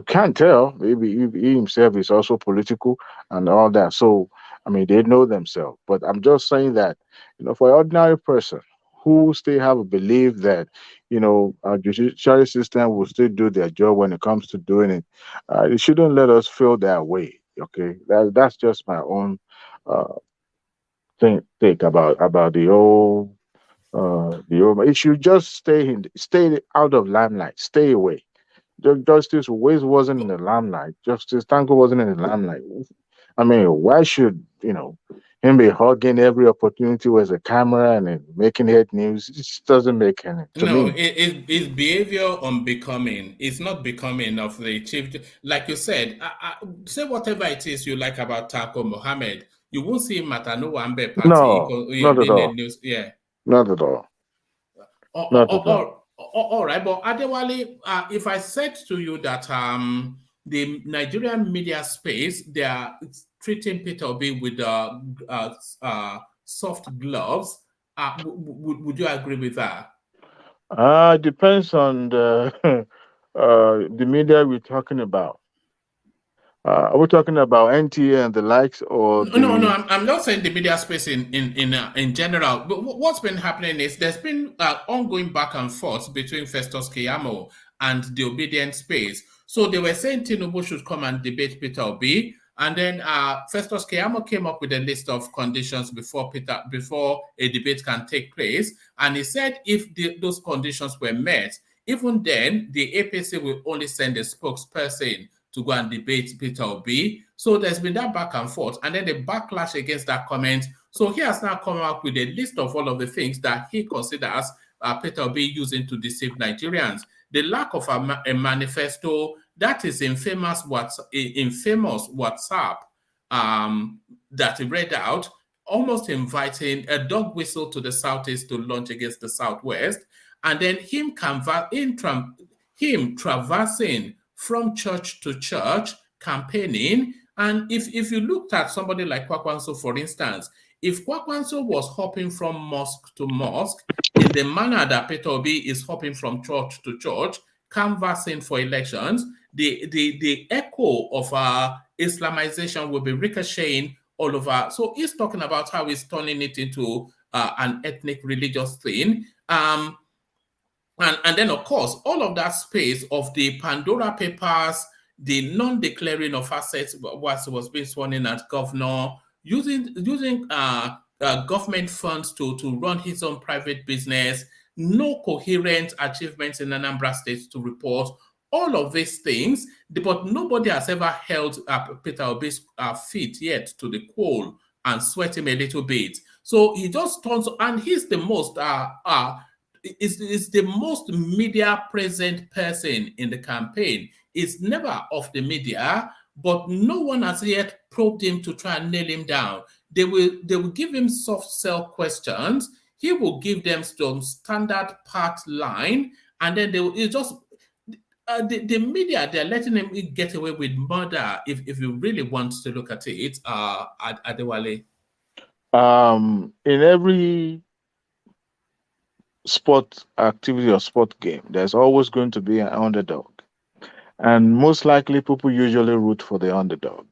can't tell? Maybe he himself is also political and all that. So, I mean, they know themselves. But I'm just saying that, you know, for an ordinary person who still have a belief that, you know, our judiciary system will still do their job when it comes to doing it, it shouldn't let us feel that way. Okay, that's just my own uh, think about the old. It should just stay out of limelight, stay away. Justice Ways wasn't in the limelight. Justice Tanko wasn't in the limelight. I mean, why should, you know, him be hugging every opportunity with a camera and then making head news? It just doesn't make any to No, me. it's behavior unbecoming. It's not becoming of the chief. Like you said, say whatever it is you like about Tako Mohammed, you won't see him at an Owambe party No, not at being a all. news. Yeah. Not at all. Not at all. All right, but Adewale, if I said to you that the Nigerian media space, they are treating Peter Obi with soft gloves, would you agree with that? Depends on the media we're talking about. Are we talking about NTA and the likes, or No, the? I'm not saying the media space in general. But what's been happening is there's been ongoing back and forth between Festus Keyamo and the obedient space. So they were saying Tinubu should come and debate Peter Obi, and then Festus Keyamo came up with a list of conditions before a debate can take place, and he said if those conditions were met, even then the APC will only send a spokesperson to go and debate Peter Obi. So there's been that back and forth, and then the backlash against that comment. So he has now come up with a list of all of the things that he considers Peter Obi using to deceive Nigerians. The lack of a manifesto, that is infamous WhatsApp that he read out, almost inviting a dog whistle to the Southeast to launch against the Southwest, and then him traversing from church to church, campaigning. And if you looked at somebody like Kwakwanso, for instance, if Kwakwanso was hopping from mosque to mosque in the manner that Peter Obi is hopping from church to church, canvassing for elections, the echo of Islamization will be ricocheting all over. So he's talking about how he's turning it into an ethnic religious thing. And then, of course, all of that space of the Pandora Papers, the non-declaring of assets was being sworn in as governor, using government funds to run his own private business, no coherent achievements in Anambra State to report, all of these things, but nobody has ever held Peter Obi's feet yet to the coal and sweat him a little bit. So he just turns, and he's the most is the most media present person in the campaign. It's never off the media, but no one has yet probed him to try and nail him down. They will give him soft sell questions. he will give them some standard part line, and then they will it's just the media, they're letting him get away with murder if you really want to look at it, Adewale. In every sport activity or sport game, there's always going to be an underdog. And most likely people usually root for the underdog.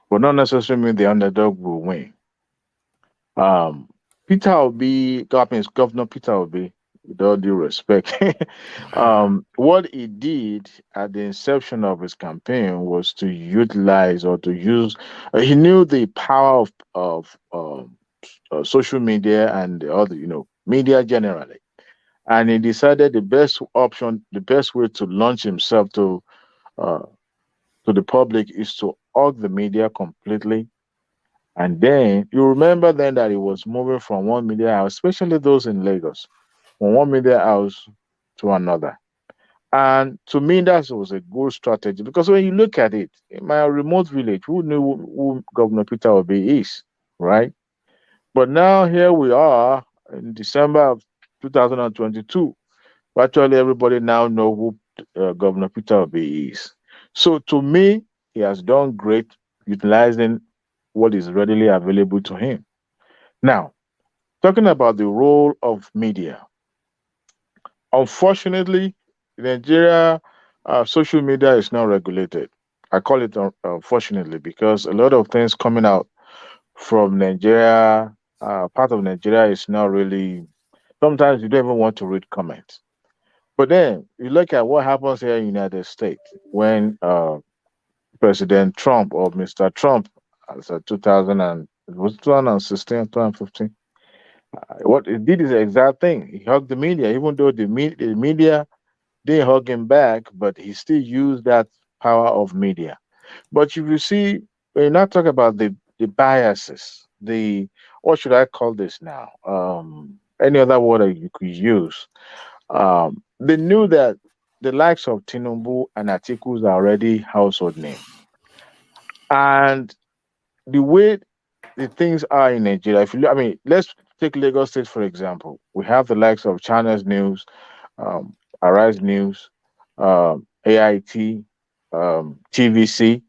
But not necessarily mean the underdog will win. Um, Peter Obi, Governor Peter Obi, with all due respect, what he did at the inception of his campaign was to utilize or to use. He knew the power of social media and the other, media generally, and he decided the best option, the best way to launch himself uh, to the public is to hug the media completely. And then you remember then that he was moving from one media house, especially those in Lagos, from one media house to another. And to me, that was a good strategy because when you look at it, in my remote village, who knew who Governor Peter Obi is, right? But now here we are in December of 2022. Virtually everybody now know who Governor Peter Obi is. So to me, he has done great utilizing what is readily available to him. Now, talking about the role of media, unfortunately, in Nigeria, social media is not regulated. I call it unfortunately because a lot of things coming out from Nigeria, part of Nigeria is not really. Sometimes you don't even want to read comments. But then you look at what happens here in the United States when President Trump or Mr. Trump, as a 2000 and it was 2016, 2015. What he did is the exact thing. He hugged the media, even though the media didn't hug him back, but he still used that power of media. But if you see, when you not talk about the biases, the what should I call this now? Any other word that you could use? They knew that the likes of Tinubu and Atikus are already household name, and the way the things are in Nigeria. If you, I mean, let's take Lagos State for example. We have the likes of China's News, Arise News, AIT, TVC.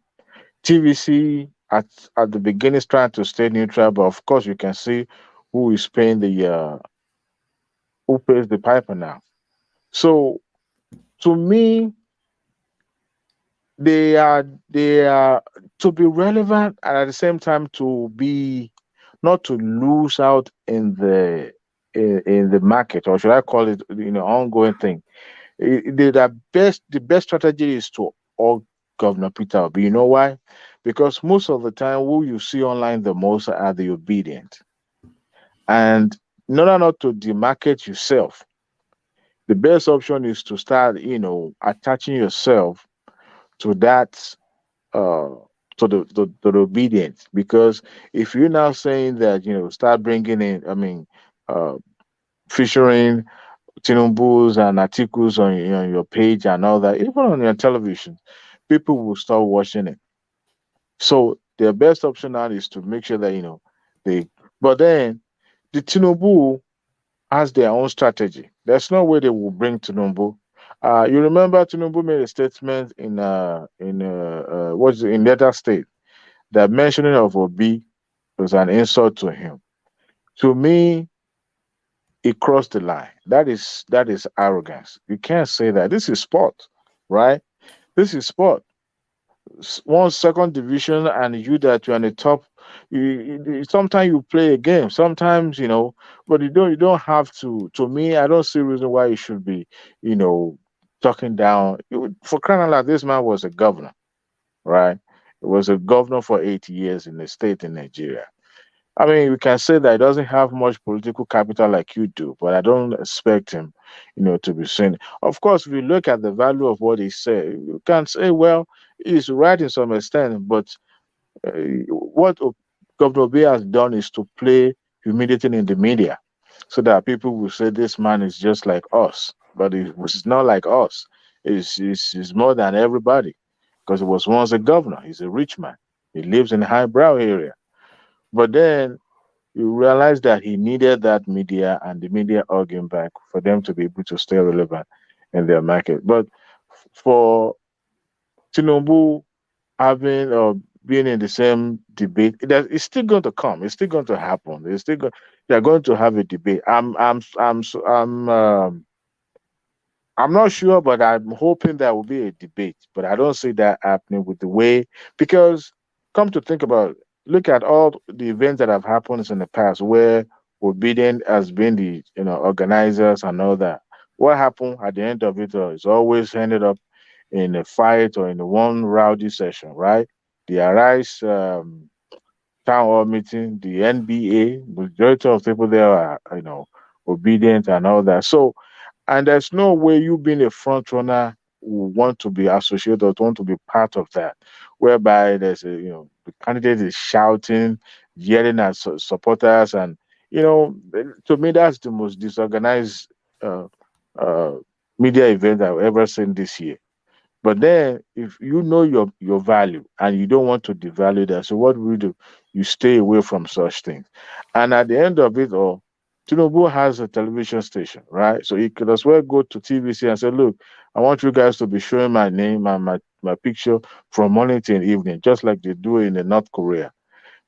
TVC at the beginning is trying to stay neutral, but of course you can see who is paying who pays the piper now. So to me, they are to be relevant and at the same time to be not to lose out in the market, or should I call it ongoing thing. The best strategy is to all Governor Peter Obi. You know why? Because most of the time who you see online the most are the obedient. And in order not to demarcate yourself, the best option is to start, attaching yourself to that uh to the obedience. Because if you're now saying that, start bringing in, uh featuring Tinubu's and articles on your page and all that, even on your television, people will start watching it. So their best option now is to make sure that they. But then the Tinubu has their own strategy. There's no way they will bring Tinubu. You remember Tinubu made a statement in what's it, in Delta State, that mentioning of Obi was an insult to him. To me, it crossed the line. That is arrogance. You can't say that. This is sport, right? This is sport. One second division and you that you're on the top. Sometimes you play a game. Sometimes but you don't have to. To me, I don't see reason why you should be you know talking down. For crying out loud, this man was a governor, right? He was a governor for 8 years in the state in Nigeria. I mean, we can say that he doesn't have much political capital like you do, but I don't expect him, to be seen. Of course, if you look at the value of what he said, you can say, well, he's right in some extent, but what Governor Bay has done is to play humiliating in the media so that people will say this man is just like us, but he was not like us. He's more than everybody because he was once a governor. He's a rich man. He lives in a highbrow area. But then you realize that he needed that media and the media hugged him back for them to be able to stay relevant in their market. But for Tinubu having or being in the same debate, it's still going to come. It's still going to happen. They're going to have a debate. I'm not sure, but I'm hoping there will be a debate. But I don't see that happening with the way, because come to think about it, look at all the events that have happened in the past where Obedient has been the organizers and all that. What happened at the end of it all is always ended up in a fight or in one rowdy session, right? The Arise town hall meeting, the NBA, majority of people there are obedient and all that. So, and there's no way you being a front runner will want to be associated or want to be part of that, whereby there's the candidate is shouting, yelling at supporters, and to me that's the most disorganized uh, uh, media event I've ever seen this year. But then, if you know your value and you don't want to devalue that, so what we do? You stay away from such things. And at the end of it all, Tinubu has a television station, right? So he could as well go to TVC and say, "Look, I want you guys to be showing my name and my picture from morning till evening, just like they do in the North Korea."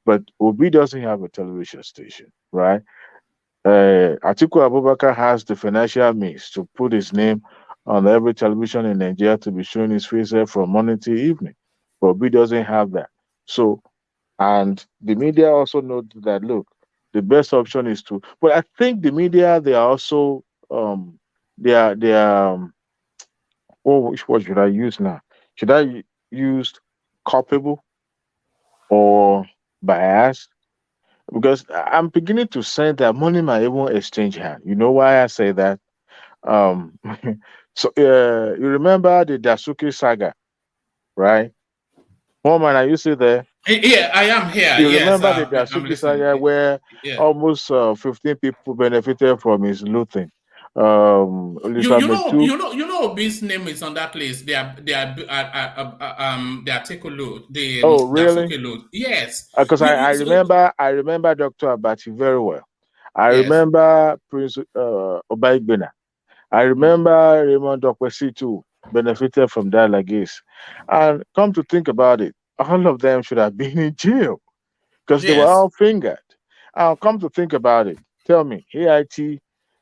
But Obi doesn't have a television station, right? Atiku Abubakar has the financial means to put his name on every television in Nigeria to be showing his face there from morning to evening. But we doesn't have that. So, and the media also know that, look, the best option is to, but I think the media, they are also, they are, which word should I use now? Should I use culpable or biased? Because I'm beginning to sense that money might even exchange hand. You know why I say that? Um, you remember the Dasuki saga, right? Woman, are you still there? Yeah, I am here. You Yes, remember the I'm Dasuki listening. saga where Yeah. almost 15 people benefited from his looting. Elizabeth too. You know, Obi's name is on that list. They are take a load. The Oh, really? Dasuke load. Yes. Because I So remember Dr. Abati very well. I yes. remember Prince Obaigbena. I remember Raymond Dokwesi too benefited from that legacy. And come to think about it, all of them should have been in jail because they were Yes. all fingered. Come to think about it, tell me, AIT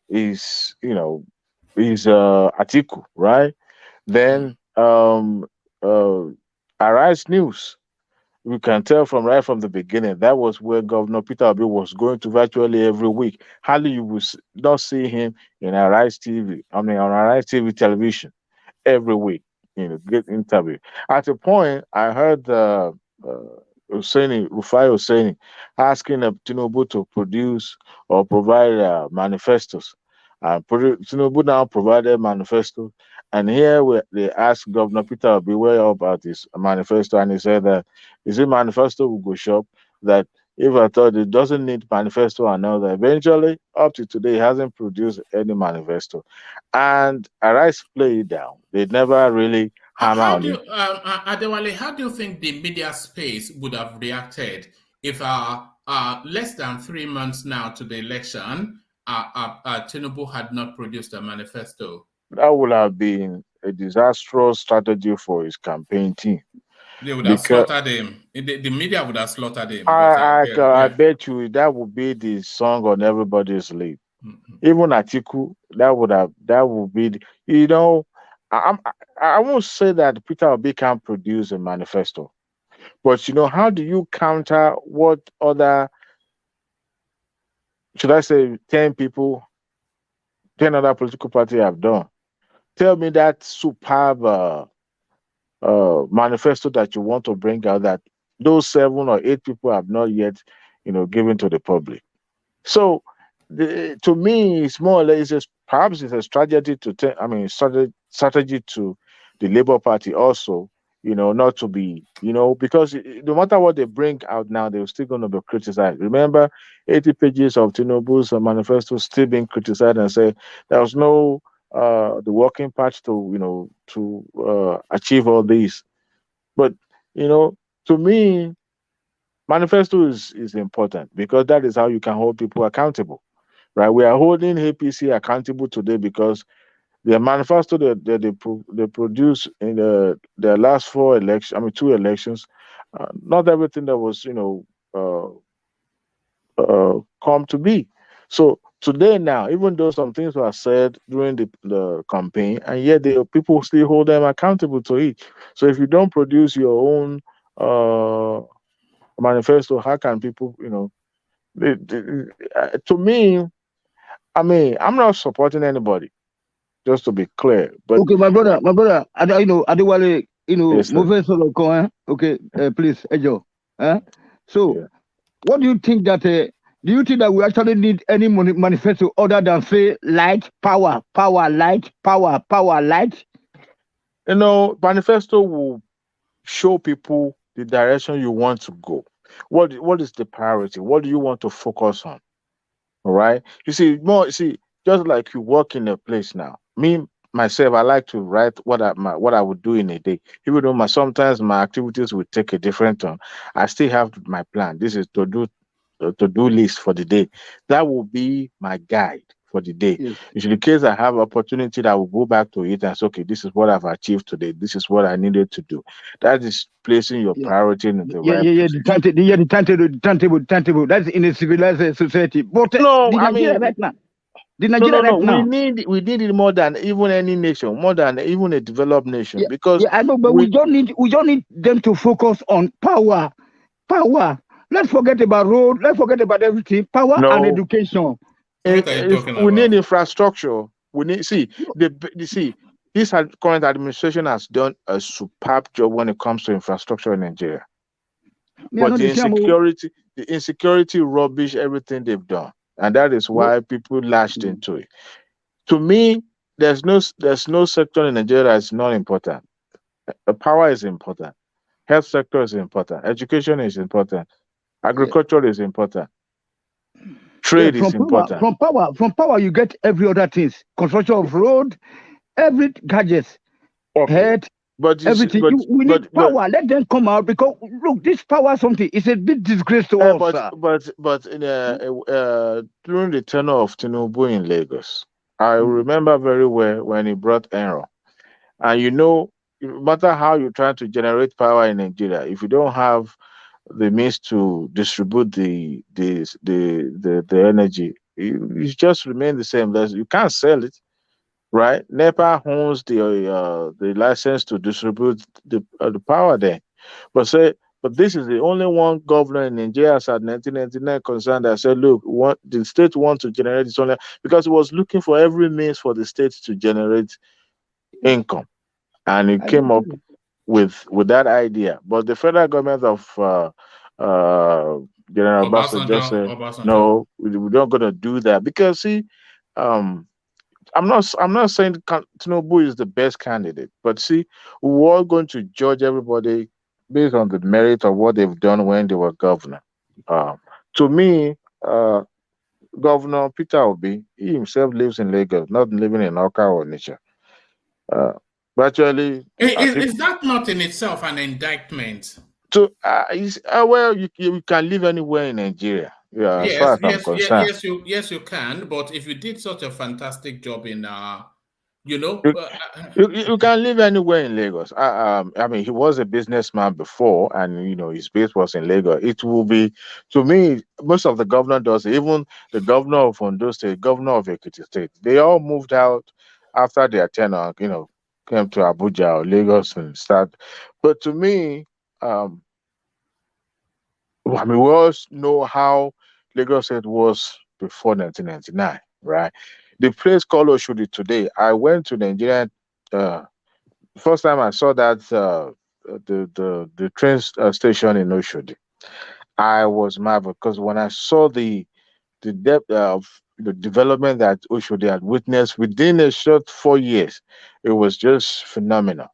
is, is Atiku, right? Then uh Arise News. We can tell from right from the beginning that was where Governor Peter Obi was going to virtually every week. Hardly you will not see him in Arise TV. I mean, on Arise TV television every week, get interview. At a point, I heard Rufai Hosseini asking Tinubu to produce or provide manifestos. Tinubu now provided manifesto, and here they asked Governor Peter Obi where about his manifesto, and he said that is it manifesto will go shop that if I thought it doesn't need manifesto and all that. Eventually, up to today, he hasn't produced any manifesto. And Arise play it down. They never really hammer How on do you, him. Adewale, how do you think the media space would have reacted if less than 3 months now to the election, Tinubu had not produced a manifesto? That would have been a disastrous strategy for his campaign team. They would have Because slaughtered him. The media would have slaughtered him. But yeah, I yeah. bet you that would be the song on everybody's lips. Mhm. Even Atiku, that would be, I, I'm- I won't say that Peter Obi can produce a manifesto, but how do you counter what other, should I say, 10 people, 10 other political parties have done? Tell me that superb manifesto that you want to bring out that those 7 or 8 people have not yet, given to the public. So, to me, it's more or less perhaps it's a strategy to strategy to the Labour Party also, not to be, because no matter what they bring out now, they're still going to be criticized. Remember, 80 pages of Tinubu's manifesto still being criticized and say there was no the working party to achieve all these. But you know, to me, Manifesto is important because that is how you can hold people accountable, right? We are holding APC accountable today because the manifesto they produce in their last four elections, I mean two elections, not everything that was come to be. So today now, even though some things were said during the campaign, and yet people still hold them accountable to it. So if you don't produce your own manifesto, how can people, to me, I mean, I'm not supporting anybody, just to be clear. But Okay, my brother, Adewale, yes, sir. moving solo okay, please, Ejo. So, Yeah. what do you think that? Do you think that we actually need any manifesto other than say light, power, light, power, light? Manifesto will show people the direction you want to go. What is the priority? What do you want to focus on? All right. Just like you work in a place now. Me myself, I like to write what I would do in a day. Even though sometimes my activities will take a different turn, I still have my plan. This is to do list for the day. That will be my guide for the day. Yes. In the case I have opportunity, that I will go back to it and say, okay, this is what I've achieved today. This is what I needed to do. That is placing your Yeah. priority in the right Yeah. place. The timetable. That's in a civilized society. But No, the I Nigeria mean, right now, the Nigeria no. right now. We need it more than even any nation, more than even a developed nation, because I know, but we don't need them to focus on power. Let's forget about road. Let's forget about everything. Power and no. education. What are you talking We need about? infrastructure. We need this current administration has done a superb job when it comes to infrastructure in Nigeria. Me, I But know the the same. insecurity rubbish everything they've done, and that is What? why people lashed into it. To me, there's no sector in Nigeria that's not important. Power is important. Health sector is important. Education is important. Yeah. Agriculture is important. Yeah, Trade is important. from power, you get every other things. Construction of road, every gadget, Okay, head, but you see, everything. We need power. Let them come out because look, this power something is a big disgrace to us, but sir. during the tenure of Tinubu in Lagos, I remember very well when he brought Enron. And no matter how you try to generate power in Nigeria, if you don't have the means to distribute the energy, it just remain the same. You can't sell it, right? NEPA owns the license to distribute the power there. But this is the only one governor in Nigeria as at 1999 concerned that said, look, the state wants to generate its own, because it was looking for every means for the state to generate income, and it came up with that idea. But the federal government of General Basso just said, Obasanjo. no, we're not going to do that, because see, um, I'm not saying Tinubu is the best candidate, but see, we're all going to judge everybody based on the merit of what they've done when they were governor. To me, Governor Peter Obi, he himself lives in Lagos, not living in Oka or Nature. Uh, Virtually, I think. Is that not in itself an indictment? Well, you can live anywhere in Nigeria. Yeah, as far as I'm concerned. Yes, you can. But if you did such a fantastic job in, you know, You, you can live anywhere in Lagos. I mean, he was a businessman before, and his base was in Lagos. It will be, to me, most of the governor does. Even the governor of Ondo State, governor of Ekiti State, they all moved out after their tenure. Came to Abuja or Lagos and start. But to me, I mean, we all know how Lagos State was before 1999, right? The place called Oshodi today. I went to Nigeria. Uh, First time I saw that the train station in Oshodi, I was marveled, because when I saw the depth of the development that Oshodi had witnessed within a short 4 years, it was just phenomenal.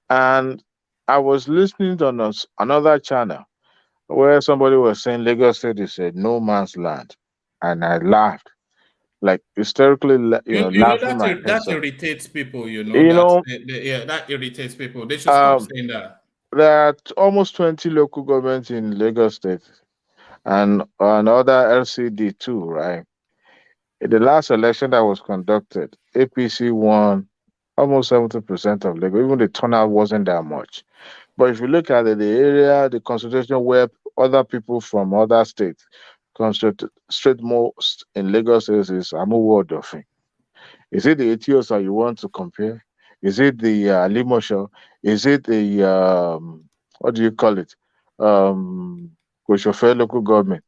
And I was listening on another channel where somebody was saying Lagos State is a no man's land, and I laughed, like hysterically, laughing my head that off. irritates people. You know, That irritates people. They should stop um, saying that. there are almost 20 local governments in Lagos State and another LCD too, right? In the last election that was conducted, APC won almost 70% of Lagos. Even the turnout wasn't that much. But if you look at the area, the concentration where other people from other states concentrate most in Lagos is Amuwo Odofin. Is it the Etiosa you want to compare? Is it the Limosho? Is it the what do you call it? Koshofe local government.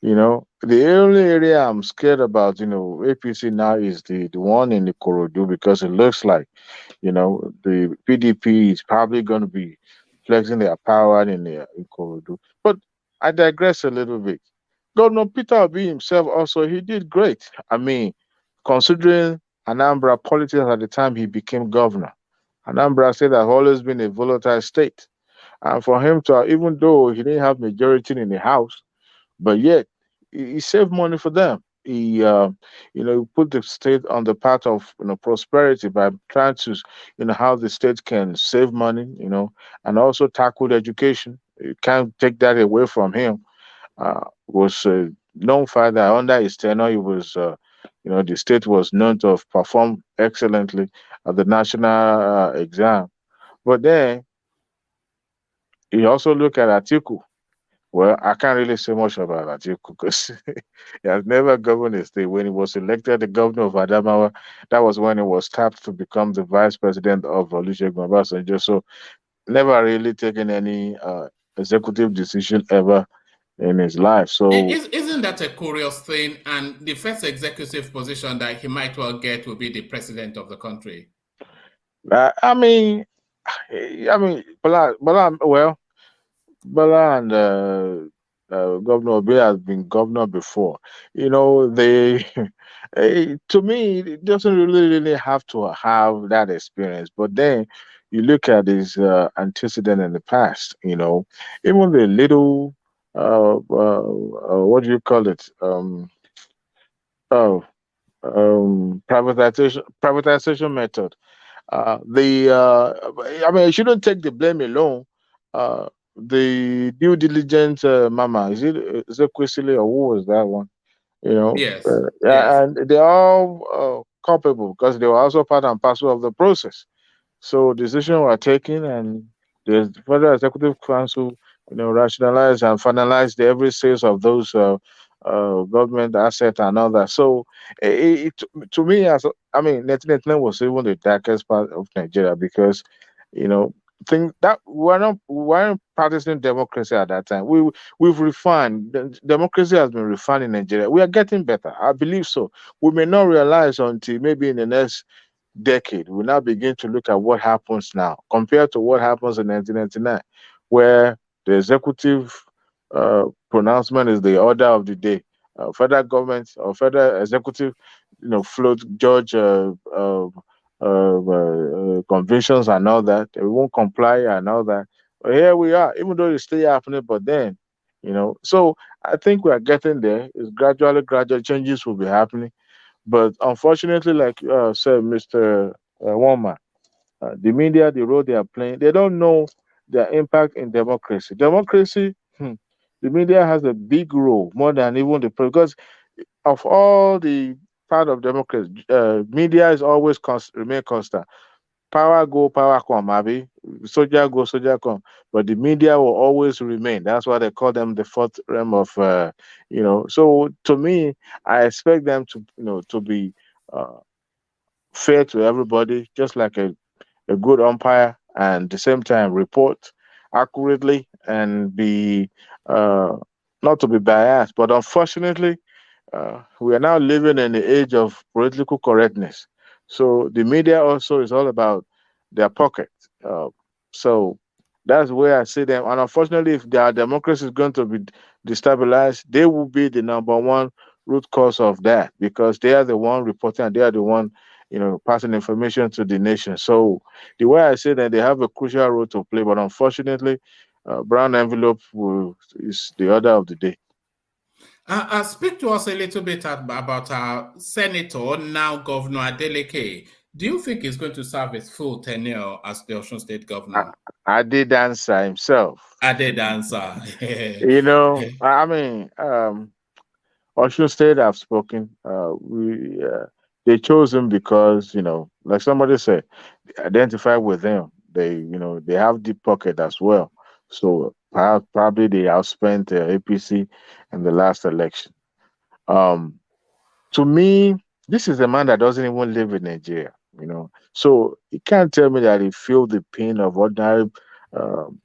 The only area I'm scared about, APC now is the one in the Korodu because it looks like, the PDP is probably going to be flexing their power in Korodu. But I digress a little bit. Governor Peter Obi himself also, he did great. I mean, considering Anambra politics at the time he became governor, Anambra state has always been a volatile state. And for him to, even though he didn't have majority in the House, but yet he saved money for them. He put the state on the path of prosperity by trying to, how the state can save money, and also tackle education. You can't take that away from him. Was known for that under his tenure, he was, the state was known to have performed excellently at the national exam. But then you also look at Atiku. Well, I can't really say much about Atiku because he has never governed a state. When he was elected the governor of Adamawa, that was when he was tapped to become the vice president of Olusegun Obasanjo. So never really taken any executive decision ever in his life. So Isn't that a curious thing? And the first executive position that he might well get will be the president of the country. I mean, Bala, Bala and Governor Obi has been governor before. They to me it doesn't really have to have that experience. But then you look at his antecedent in the past. Even the little what do you call it? Oh, privatization method. I mean, you shouldn't take the blame alone. Uh, the due diligence, mama, is it Quisile or who was that one? Yes. Yeah, and they're all culpable because they were also part and parcel of the process. So decisions were taken, and the Federal Executive Council, rationalized and finalized every sales of those government assets and all that. So, to me, I mean, 1999 was even the darkest part of Nigeria because, you know, think that we weren't practicing democracy at that time. We've refined. Democracy has been refined in Nigeria. We are getting better. I believe so. We may not realize until maybe in the next decade, we now begin to look at what happens now compared to what happens in 1999, where the executive pronouncement is the order of the day. Federal government or federal executive, float judge conventions and all that. They won't comply and all that. But here we are, even though it's still happening, but then, so I think we are getting there. It's gradual changes will be happening. But unfortunately, like said Mr. Woma, the media, the role they are playing, they don't know their impact in democracy. Democracy, the media has a big role more than even because of all the part of democracy, media is always remain constant. Power go, power come, maybe soldier go, soldier come. But the media will always remain. That's why they call them the fourth realm of, So to me, I expect them to, to be uh, fair to everybody, just like a good umpire, and at the same time report accurately and be not to be biased. But unfortunately, we are now living in the age of political correctness. So the media also is all about their pocket. So that's where I see them. And unfortunately, if their democracy is going to be destabilized, they will be the number one root cause of that because they are the one reporting and they are the one, passing information to the nation. So the way I say that they have a crucial role to play, but unfortunately, brown envelope is the order of the day. Speak to us a little bit about our senator, now Governor Adeleke. Do you think he's going to serve his full tenure as the Osun State governor? Ade Dancer himself. Ade Dancer. You know, I mean, Osun State have spoken. They chose him because, like somebody said, they identify with him. They have deep pocket as well. So perhaps probably they outspent APC in the last election. To me, this is a man that doesn't even live in Nigeria. So you can't tell me that he feel the pain of ordinary um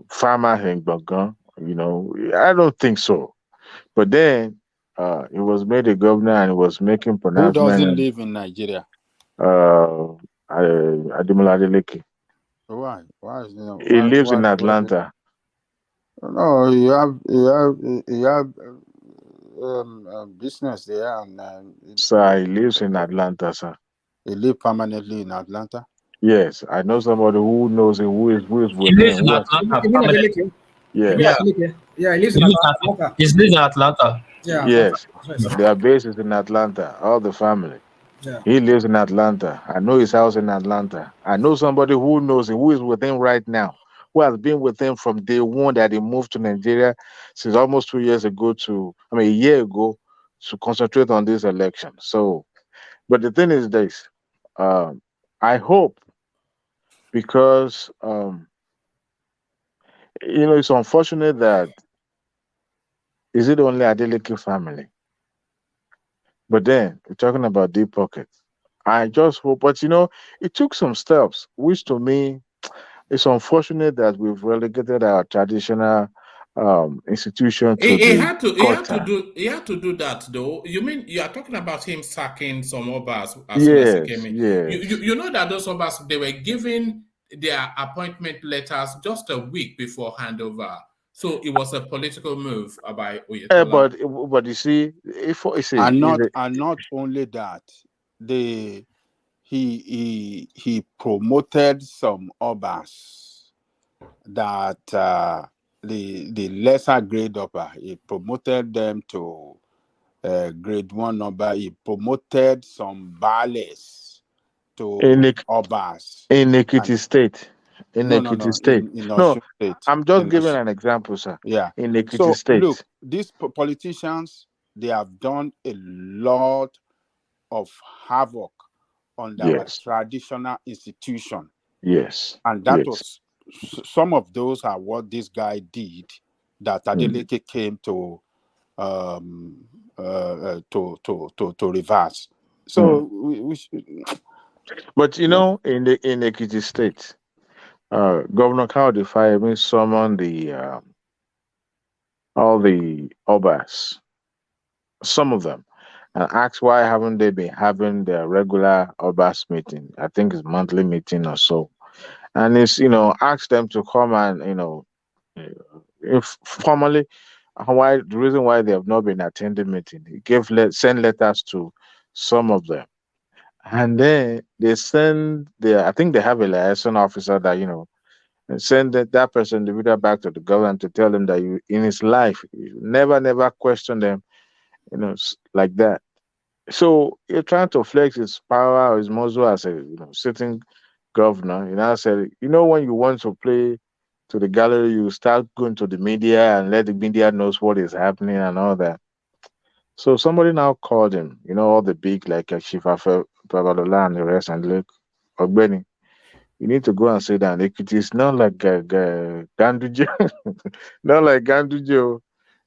farmer in Gbongan. I don't think so. But then he was made a governor and he was making Who pronouncement doesn't and live in Nigeria? Ademola Adeleke. Why? Why? He Why? lives Why? in Why is it? Atlanta. No, you have business there, and Sir, he lives in Atlanta, sir. he live permanently in Atlanta. Yes, I know somebody who knows him, who is He with lives him. in Atlanta You mean permanently. Adeleke? You mean Yes, Yeah, Adeleke? Yeah, he lives he in lives Atlanta. he lives in Atlanta. Yeah, Atlanta. yes. That's what I said. Their base is in Atlanta, all the family. Yeah. He lives in Atlanta. I know his house in Atlanta. I know somebody who knows him, who is with him right now, who has been with him from day one that he moved to Nigeria since almost 2 years ago a year ago to concentrate on this election. So, but the thing is this, um, I hope because, it's unfortunate that is it only Adeleke family, but then we're talking about deep pockets. I just hope, but it took some steps, which to me it's unfortunate that we've relegated our traditional institution He, to he the had to he had to gutter. do he had to do that though. You mean you are talking about him sacking some obas as soon as he Yes, came in? yes. You know that those obas they were given their appointment letters just a week before handover. So it was a political move by Oyetola. But you see, if you see, And is not it and not only that, they he promoted some obas that the lesser grade upper. He promoted them to grade one upper. He promoted some bales in to Ek- obas. in And Ekiti State, in no, Ekiti State? in No, Osun State. I'm just In giving Osun, an example, sir. yeah. In Ekiti So look, State, these politicians, they have done a lot of havoc on our yes, traditional institution, yes, and that yes. was some of those are what this guy did. That Mm, Adeleke came to to reverse. mm. So we should, But in Ekiti State, Governor Kaudi Fayemi summoned all the obas, some of them, and asked why haven't they been having their regular obas meeting? I think it's monthly meeting or so. And it's asked them to come and if formally why the reason why they have not been attending meeting. He send letters to some of them, and then they send their. I think they have a liaison officer that and send that person the video back to the government to tell them that you in his life you never question them, like that. So you're trying to flex his power or his muscle as a sitting governor. Said, when you want to play to the gallery, you start going to the media and let the media knows what is happening and all that. So somebody now called him, all the big like Shifa Babalola and the rest, and look, Ogbeni, you need to go and say that equity is not like Ganduje, not like Ganduje.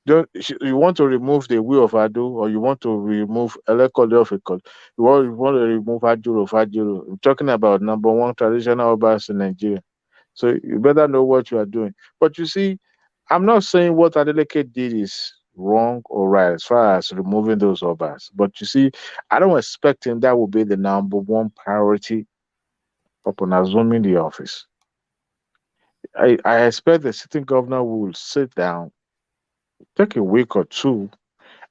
You want to remove the will of Ado, or you want to remove Elekole of Ekole? You want to remove Ajuro of Ajuro? I'm talking about number one traditional obas in Nigeria. So you better know what you are doing. But you see, I'm not saying what Adeleke did is wrong or right as far as removing those obas. But you see, I don't expect him that will be the number one priority upon assuming the office. I expect the sitting governor will sit down, take a week or two,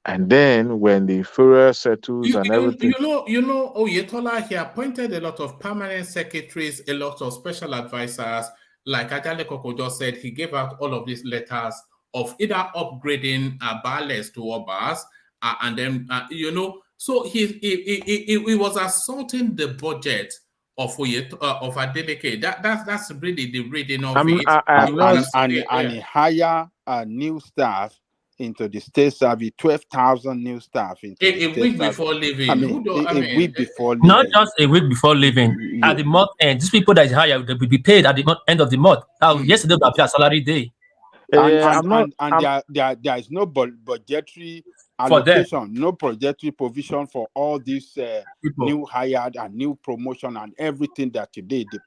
and then when the furor settles and everything, Oyetola, he appointed a lot of permanent secretaries, a lot of special advisors. Like Ajale Koko just said, he gave out all of these letters of either upgrading Bales to Obas, and then, So he was assaulting the budget of Adeleke. That's really the reading of it. and, He was and he hire new staff into the state service, 12,000 new staff into the a state week service. before leaving. I mean, a week before Not leaving. just a week before leaving. At the month end, these people that is hired, they will be paid at the end of the month. Yesterday was their salary day. And there is no budgetary For them. allocation, no budgetary provision for all these People. new hired and new promotion and everything that today the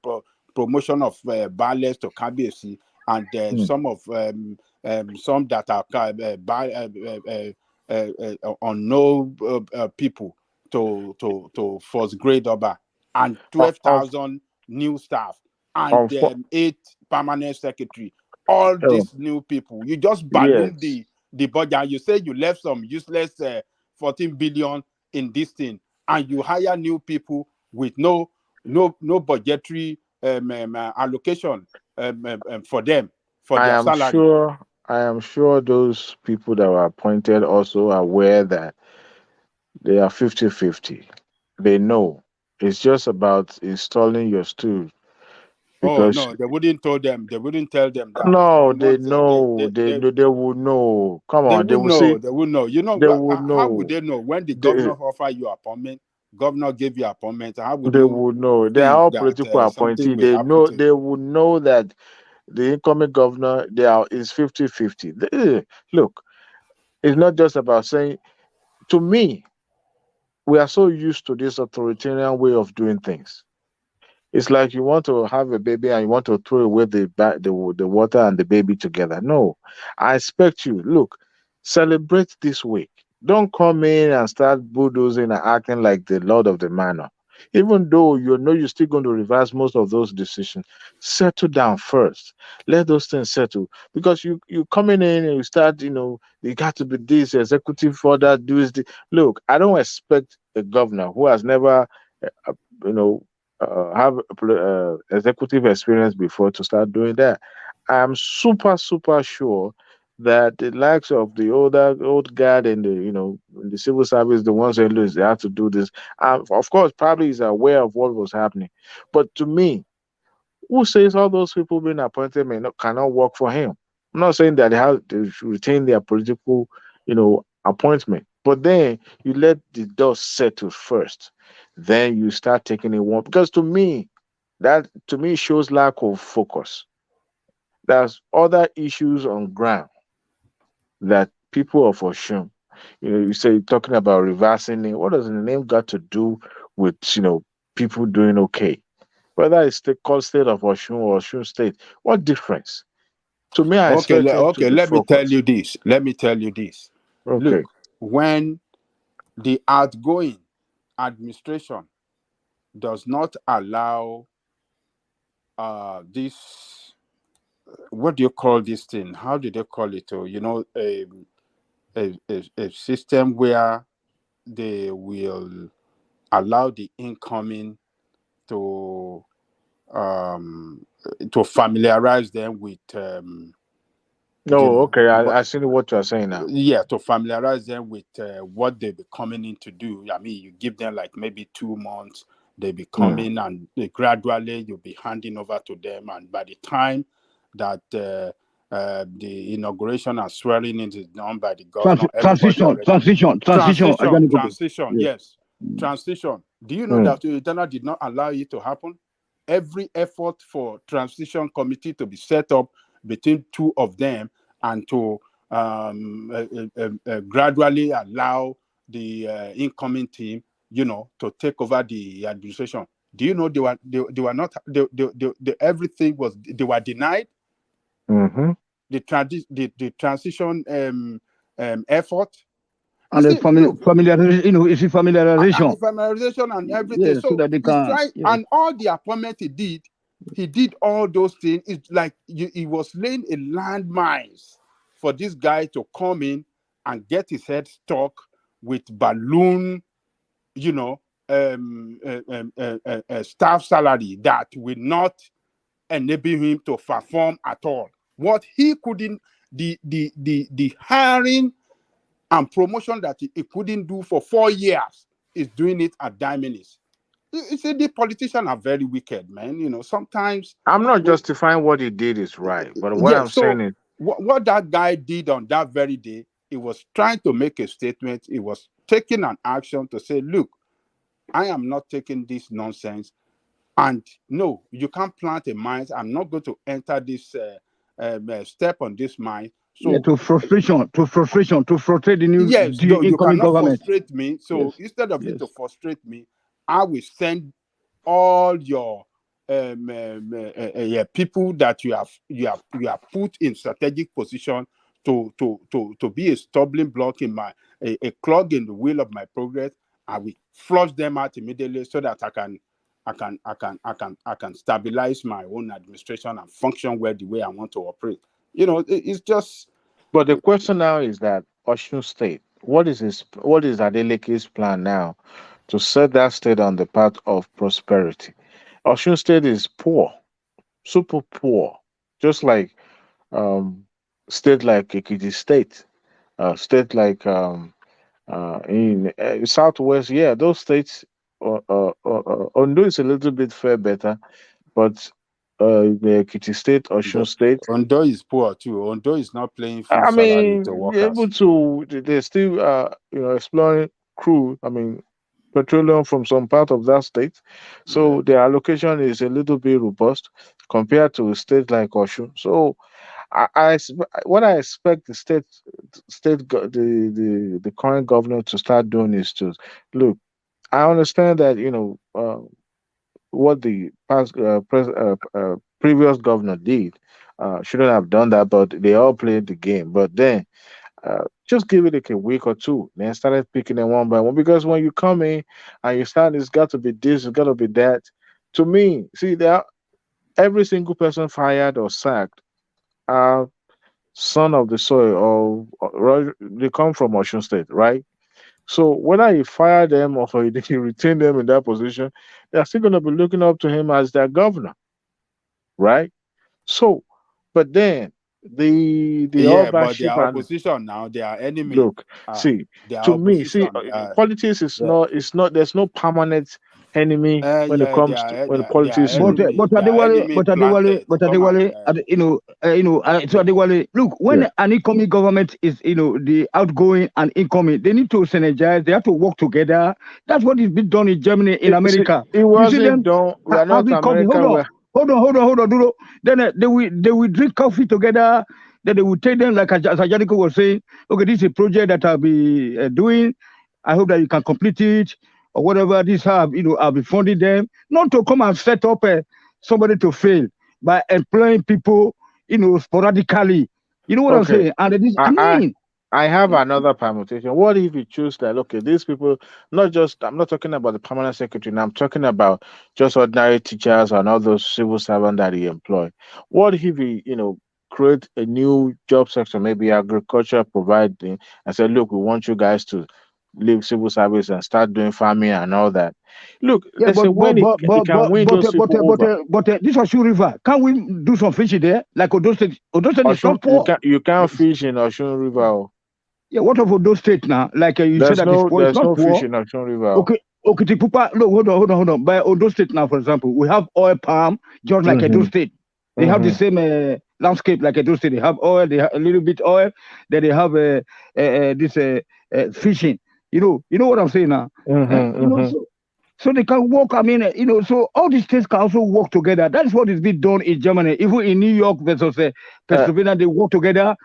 promotion of Bales to KBC and some of some that are on no people to first grade over and 12,000 new staff and 8 permanent secretary. All these new people, you just balloon the budget. You say you left some useless 14 billion in this thing, and you hire new people with no budgetary allocation for them for their salary. I am sure those people that were appointed also are aware that they are 50-50. They know. It's just about installing your stool. Oh Because no, they wouldn't tell them. They wouldn't tell them that. no, I'm they not, know. They would know. Come They on, they would will know. see. They would know. You know, They would how would know. they know when the They, governor offer you appointment? Governor gave you appointment. How would they you would know. They are think all that political something appointee. will They happen know. to you? They would know that the incoming governor is 50-50. Look, it's not just about saying. To me, we are so used to this authoritarian way of doing things. It's like you want to have a baby and you want to throw away the water and the baby together. No, I expect you. Look, celebrate this week. Don't come in and start bulldozing and acting like the lord of the manor. Even though you know you're still going to reverse most of those decisions, settle down first. Let those things settle. Because you coming in and you start, you got to be this executive order, do this. Look, I don't expect a governor who has never, you know, have executive experience before to start doing that. I'm super, super sure that the likes of the old guard and the civil service, the ones that lose, they have to do this. Of course, probably is aware of what was happening. But to me, who says all those people being appointed cannot work for him? I'm not saying that they should retain their political, appointment. But then you let the dust settle first. Then you start taking it one because that to me shows lack of focus. There's other issues on ground that people of Oshun, you say talking about reversing it. What does the name got to do with people doing okay? Whether it's called state of Oshun or Oshun state, what difference? To me, I Okay, expect him to be let me tell focused. you this. Let me tell you this. Okay. Look, when the outgoing administration does not allow this, what do you call this thing? How do they call it? A system where they will allow the incoming to familiarize them with No, okay, I see what you're saying now. to familiarize them with what they'll be coming in to do. I mean, you give them like maybe 2 months, they be coming and gradually you'll be handing over to them. And by the time that the inauguration and swearing in is done by the governor, everybody already Transition. Yes, transition. Do you know that Uganda did not allow it to happen? Every effort for transition committee to be set up between two of them and to gradually allow the incoming team, to take over the administration. Do you know they were not everything was they were denied the transition effort. And the familiarization, it's familiarization. And familiarization and everything. Yeah, so So that they he's can. trying, and all the appointment he did all those things. It's like he was laying a landmines for this guy to come in and get his head stuck with balloon, staff salary that will not enable him to perform at all. What he couldn't, the hiring and promotion that he couldn't do for 4 years is doing it at dime minutes. You see, the politicians are very wicked, man. Sometimes I'm not justifying what he did is right, but what yeah. I'm saying So is what that guy did on that very day, he was trying to make a statement. He was taking an action to say, look, I am not taking this nonsense. And no, you can't plant a mine. I'm not going to enter this step on this mine. Yeah, So to frustrate yes, the though you incoming cannot government. frustrate me. So Yes, instead of you yes. to frustrate me, I will send all your yeah, people that you have put in strategic position to be a stumbling block in a clog in the wheel of my progress. I will flush them out immediately so that I can stabilize my own administration and function well the way I want to operate. It's just but the question now is that Osun State, what is Adeleke's plan now to set that state on the path of prosperity? Osun State is poor, super poor, just like state like Ekiti State, state like in Southwest. Yeah, those states. Ondo is a little bit fair better, but the Ekiti State, Osun State. Ondo is poor too. Ondo is not paying full I salary to mean, you're workers. able to. They're still, exploring crude. I mean, petroleum from some part of that state. Yeah. So their allocation is a little bit robust compared to a state like Osun. So what I expect the the current governor to start doing is to look. I understand that what the previous governor did. Shouldn't have done that, but they all played the game. But then just give it like a week or two, then started picking them one by one. Because when you come in and you start, it's got to be this, it's got to be that. To me, see, every single person fired or sacked are son of the soil, or they come from Ocean State, right? So whether he fired them or he retained them in that position, they're still going to be looking up to him as their governor, right? So, but then the Yeah, but they ownership are and opposition now. They are enemy. look, see, They are to me, see, opposition. politics is They, not, it's not, there's no permanent enemy when it yeah, they comes to are when they the are, they are politics But look. enemy. They are enemy planted. Come and So Adewale, look, when Yeah. an incoming government is, the outgoing and incoming, they need to synergize. They have to work together. That's what is being done in Germany, in America. It You see wasn't them done. We are not having coffee. America. Hold on, Duro. Then they will drink coffee together. Then they will take them like as Ajanico was saying. Okay, this is a project that I'll be doing. I hope that you can complete it or whatever. This have I'll be funding them, not to come and set up somebody to fail by employing people sporadically. You know what I'm Okay, saying? And it is I I annoying. I have another permutation. What if you choose that? Okay, these people, not just, I'm not talking about the permanent secretary. Now I'm talking about just ordinary teachers and all those civil servants that he employ. What if he, create a new job sector, maybe agriculture providing, and say, look, we want you guys to leave civil service and start doing farming and all that. Look, Yeah, there's a but when he can win those people over. this Osun River, can we do some fishing there? Like Odo State. Odo State is Ocean, not poor. you can't fish in Ocean River. Oh. Yeah, what of Odo State now? Like you said that it's poor. It's There's not no fish poor. in Ocean River. Oh. Okay, Tipupa. No, hold on. By Odo State now, for example, we have oil palm just like Edo Mm-hmm. State. They have the same landscape like Edo State. They have oil. They have a little bit oil. Then they have this fishing. You know what I'm saying now. Mm-hmm. So they can work. I mean, so all these states can also work together. That is what is being done in Germany. Even in New York versus Pennsylvania, they work together.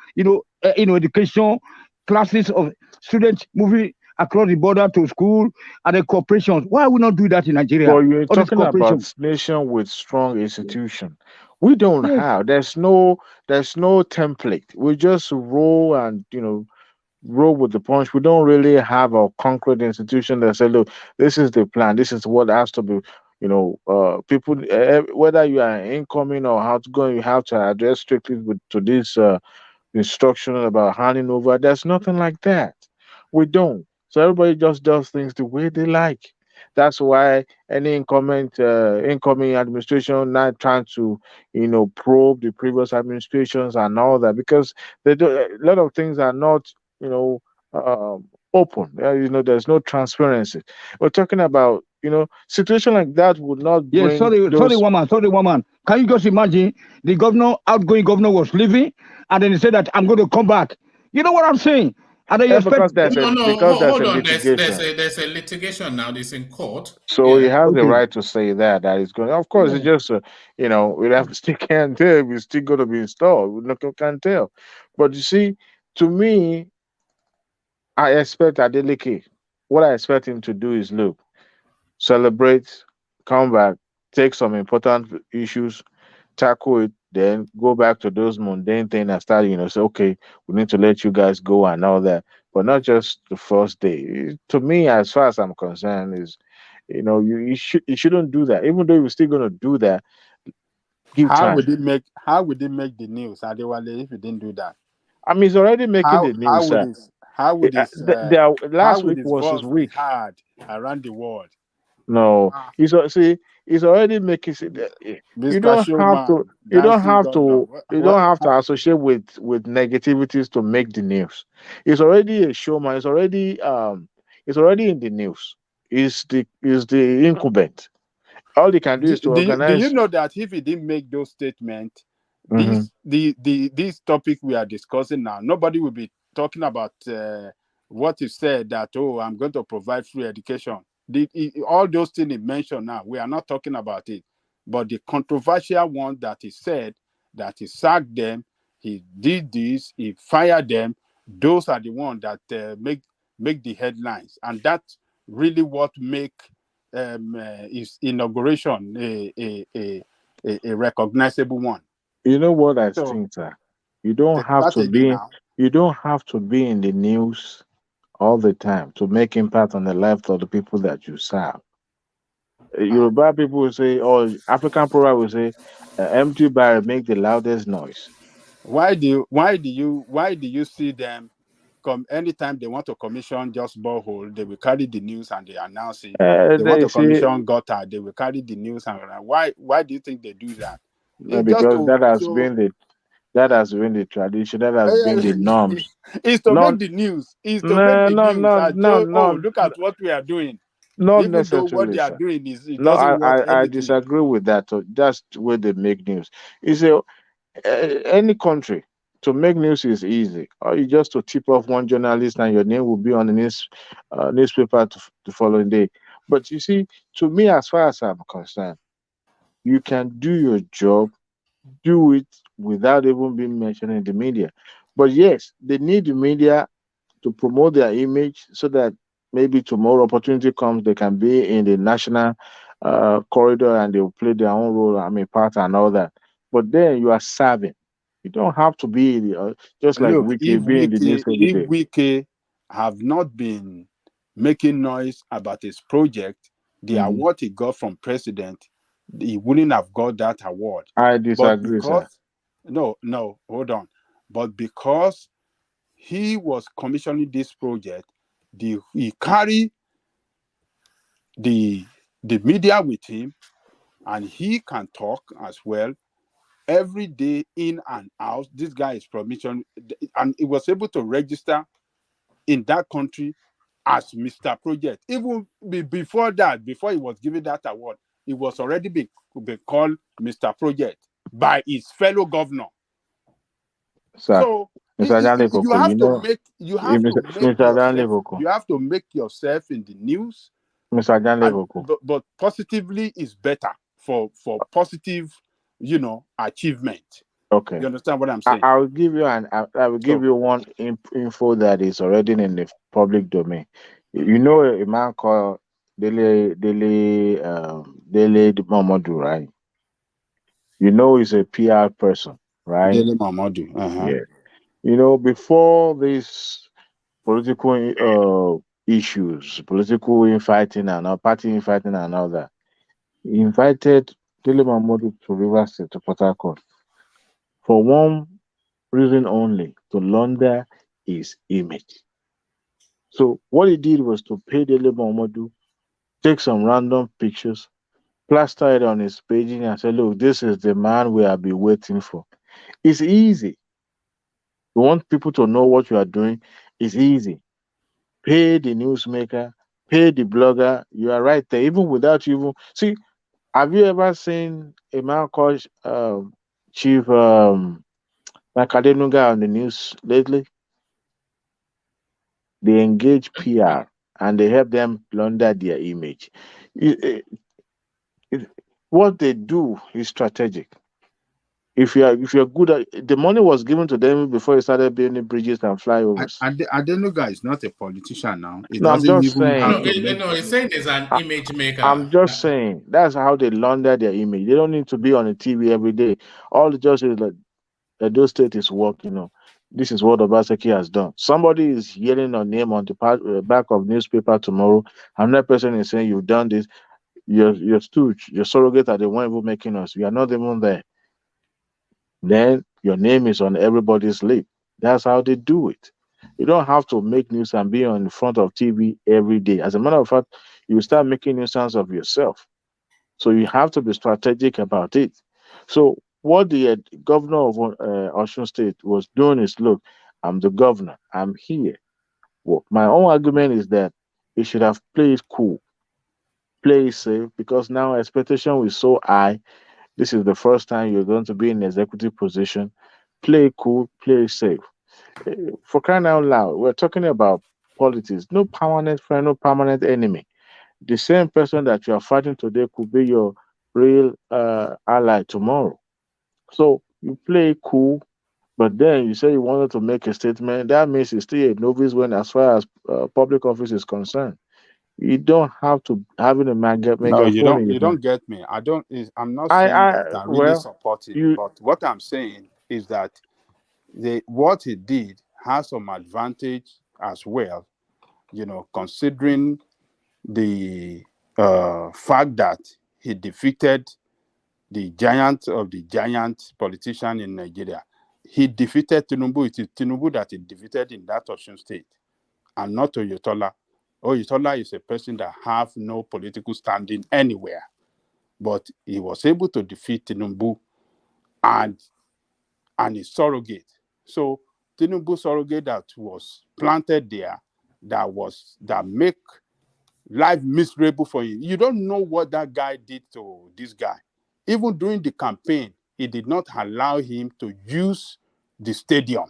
Education classes of students moving across the border to school and the corporations. Why we not do that in Nigeria? But you're All these talking about corporations. nation with strong institution. We don't Yes. have. There's no template. We just roll and roll with the punch. We don't really have a concrete institution that say, look, this is the plan. This is what has to be. People, whether you are incoming or outgoing, you have to address strictly to this. Instruction about handing over. There's nothing like that. We don't. So everybody just does things the way they like. That's why any incoming administration not trying to, probe the previous administrations and all that because they do a lot of things are not, you know, open. There's no transparency. We're talking about, situation like that would not Yes, bring sorry, those. woman. Can you just imagine the outgoing governor was leaving, and then he said that I'm going to come back. You know what I'm saying? And then you Yeah, expect. because there's a Hold on. litigation. There's a litigation now. This in court. So he Yeah. has the Okay. right to say that is going. Of course, it's Yeah. just we have still can't tell. We're still going to be installed. Can't tell. But you see, to me, I expect Adeleke. What I expect him to do is look, celebrate, come back, take some important issues, tackle it, then go back to those mundane things and start, say, okay, we need to let you guys go and all that. But not just the first day. To me, as far as I'm concerned, is you shouldn't do that. Even though you're still gonna do that, give time. how would it make the news, Adewale, if you didn't do that? I mean, it's already making the How news, would sir. his how would his how Last would week his was his voice be week. heard around the world? No, Ah, see, he's already making. You Mr. don't have to. Showman, You don't dancing have governor. to. You don't have to associate with negativities to make the news. He's already a showman. It's already It's already in the news. Is the incumbent. All he can do is to Do you organize. know that if he didn't make those statements, Hmm. this topic we are discussing now, nobody will be talking about what he said that, oh, I'm going to provide free education. All those things he mentioned now, we are not talking about it. But the controversial one that he said that he sacked them, he did this, he fired them. Those are the ones that make the headlines, and that's really what make his inauguration a recognizable one. You know what I So think, sir? You don't the have to strategy be. now. You don't have to be in the news all the time to make impact on the life of the people that you serve. Yoruba people will say, or African proverb will say, empty barrel make the loudest noise. Why do you see them come anytime they want to commission just borehole, they will carry the news and they announce it. They want They to say commission gutter, they will carry the news and why do you think they do that? It's just because to so that has been the tradition, that has been the norms. it's to make Not the news. It's to make no the no news no and no show, oh, no look at what we are doing. not Even though what necessarily, they are sir. doing is it No, doesn't worth I anything. disagree with that. That's the way they make news. You say any country to make news is easy. Or you just to tip off one journalist and your name will be on the newspaper the following day. But you see, to me, as far as I'm concerned, you can do your job, do it without even being mentioned in the media. But yes, they need the media to promote their image so that maybe tomorrow opportunity comes, they can be in the national corridor and they will play their own role, I mean, part and all that. But then you are serving. You don't have to be just like Look, Wiki, be in the news every if day. Wiki have not been making noise about his project, the Mhm. award he got from president, he wouldn't have got that award. I But disagree, sir. because no, hold on. But because he was commissioning this project, he carried the media with him, and he can talk as well every day in and out. This guy is permission, and he was able to register in that country as Mr. Project. Even before that, before he was given that award, he was already been called Mr. Project by his fellow governor. Sir, So Mr. you Janlevoko, have to make Mr. Janlevoko, you have to make yourself in the news, Mr. and Janlevoko. but positively is better for positive, achievement. Okay. You understand what I'm saying? I will give you I will give So you one info that is already in the public domain. You know a man called Dele Momodu, right? You know he's a PR person, right? Dele Mamadu. Uh-huh. Yeah. You know, before this political issues, political infighting and all, party infighting and all that, he invited Dele Momodu to Rivers State to Port Harcourt for one reason only, to launder his image. So what he did was to pay Dele Momodu, take some random pictures, plaster it on his page and say, look, this is the man we have been waiting for. It's easy. You want people to know what you are doing, it's easy. pay the newsmaker, pay the blogger. You are right there, even without you even see. Have you ever seen a man called Chief Makadenuga on the news lately? They engage PR and they help them launder their image. It- it- what they do is strategic. If you're good at the money was given to them before you started building bridges and flyovers. Adenuga is not a politician now. He No, I'm doesn't just even saying. have to make. No, he's saying he's an image maker. I'm just saying that's how they launder their image. They don't need to be on the TV every day. All the just is like Edo State is working. This is what Obaseki has done. Somebody is yelling your name on the back of newspaper tomorrow. Another person is saying you've done this. Your stooge, your surrogate are the one even making us. We are not even there. Then your name is on everybody's lip. That's how they do it. You don't have to make news and be on the front of TV every day. As a matter of fact, you start making nuisance of yourself. So you have to be strategic about it. So what the governor of Osun State was doing is, look, I'm the governor. I'm here. Well, my own argument is that he should have played cool, play safe, because now expectation is so high. This is the first time you're going to be in executive position. Play cool, play safe. For crying out loud, we're talking about politics. No permanent friend, no permanent enemy. The same person that you are fighting today could be your real ally tomorrow. So you play cool, but then you say you wanted to make a statement. That means you're still a novice when, as far as public office is concerned. You don't have to having a No, you megaphone don't. in your You hand. don't get me. I'm not saying that I really Well, support him, you but what I'm saying is that what he did has some advantage as well. Considering the fact that he defeated the giant of the giant politician in Nigeria. He defeated Tinubu. It is Tinubu that he defeated in that Osun state, and not Oyetola. Oyetola is a person that have no political standing anywhere, but he was able to defeat Tinubu and his surrogate. So Tinubu surrogate that was planted there, that make life miserable for him. You don't know what that guy did to this guy. Even during the campaign, he did not allow him to use the stadium.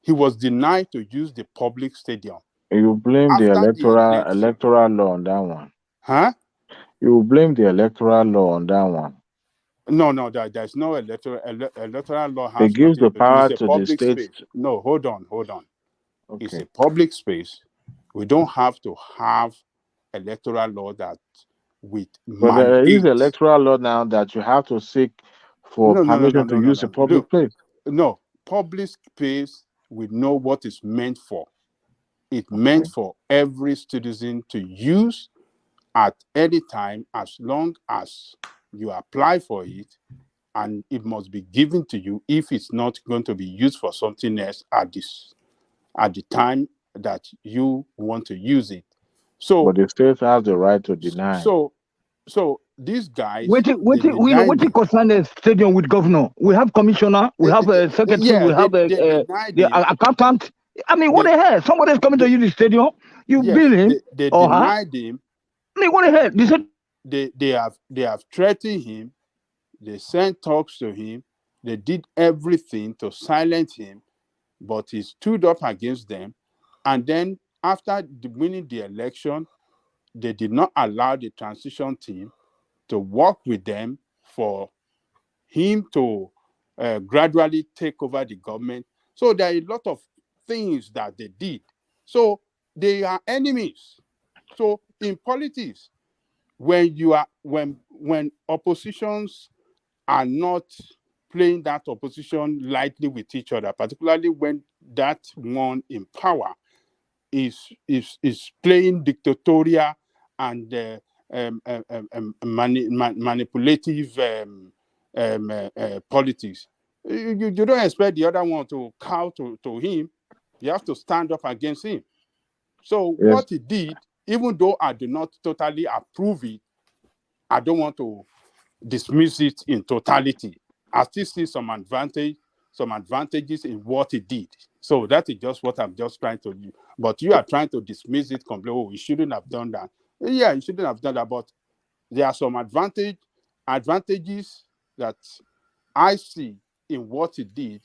He was denied to use the public stadium. you blame the After the election, electoral law on that one. huh? You blame the electoral law on that one. No, there's no electoral law It has gives nothing the to do. It's power a to the public states. space. No, hold on. It's Okay. a public space. We don't have to have electoral law that with But there is mandate. electoral law now that you have to seek for permission to use a No. public Look, place. no, public space, we know what it's meant for. It's meant Okay. for every citizen to use at any time, as long as you apply for it, and it must be given to you if it's not going to be used for something else at the time that you want to use it. So, But the states have the right to deny. so, so these guys, Waiting, they waiting, we know denied waiting him. concern the stadium with governor. We have commissioner, we have a secretary, Yeah, we have they denied the him. accountant. I mean, what They, the hell? Somebody's coming to they use the stadium. You yes, bill him they or her. denied him. I mean, what the hell? They said They have threatened him. They sent talks to him. They did everything to silence him, but he stood up against them. And then after winning the election, they did not allow the transition team to work with them for him to gradually take over the government. So there are a lot of things that they did. So they are enemies. So in politics, when oppositions are not playing that opposition lightly with each other, particularly when that one in power is playing dictatorial and manipulative politics. You don't expect the other one to cow to him. You have to stand up against him. So Yes. what he did, even though I do not totally approve it, I don't want to dismiss it in totality. I still see some advantage, some advantages in what he did. So that is just what I'm just trying to do. But you are trying to dismiss it completely. Oh, he shouldn't have done that. Yeah, he shouldn't have done that. But there are some advantages that I see in what he did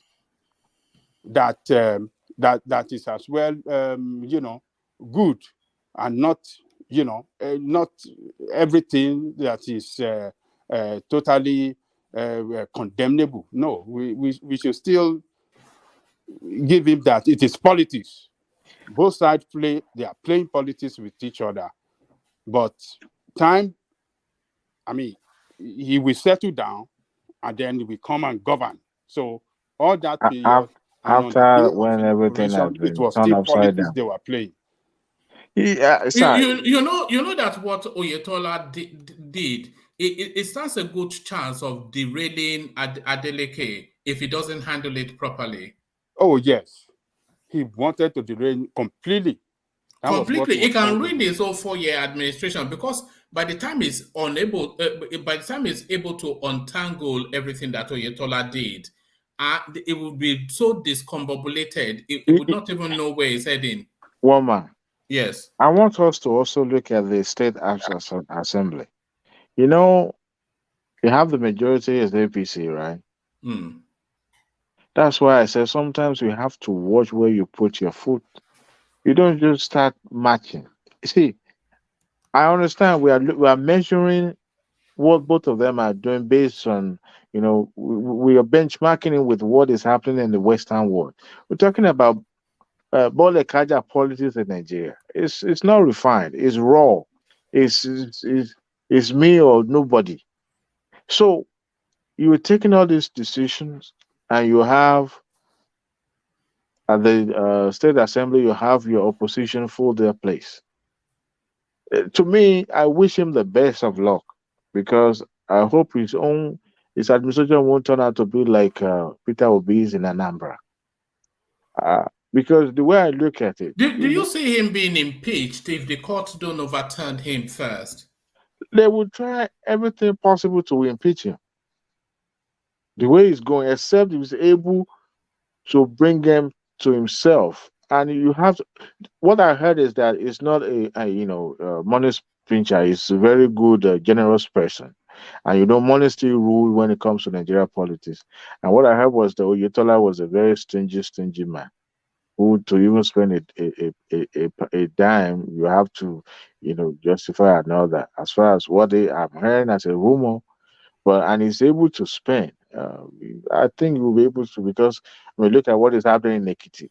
that that is as well good, and not not everything that is totally condemnable. No, we should still give him that. It is politics. Both sides they are playing politics with each other, but time, I mean, he will settle down and then he will come and govern. So all that period and on the After day of when everything inauguration, had it been was turned still upside politics down. they were playing. Yeah, sir. You know that what Oyetola did, it stands a good chance of derailing Adeleke if he doesn't handle it properly. Oh yes, he wanted to derail completely. That was what Completely, he it was trying can to ruin do. his whole 4-year administration, because by the time he's by the time he's able to untangle everything that Oyetola did, it would be so discombobulated. It would not even know where he's heading. Woman, Yes. I want us to also look at the state assembly. You know, you have the majority as APC, right? Hmm. That's why I said sometimes you have to watch where you put your foot. You don't just start matching. See, I understand we are measuring what both of them are doing based on, we are benchmarking it with what is happening in the Western world. We're talking about Bole Kaja politics in Nigeria. It's not refined. It's raw. It's me or nobody. So you're taking all these decisions, and you have at the state assembly, you have your opposition full their place. To me, I wish him the best of luck, because I hope his administration won't turn out to be like Peter Obi's in Anambra. Because the way I look at it, Do you see him being impeached if the courts don't overturn him first? they will try everything possible to impeach him. The way he's going, except he's able to bring him to himself. And you have to, what I heard is that it's not a money pincher. He's a very good, generous person. And money still rule when it comes to Nigeria politics. And what I heard was that Oyetola was a very stingy man, who to even spend a dime, you have to, justify another. As far as what I'm hearing as a rumor, and he's able to spend. I think we'll be able to, because when we look at what is happening in Ekiti,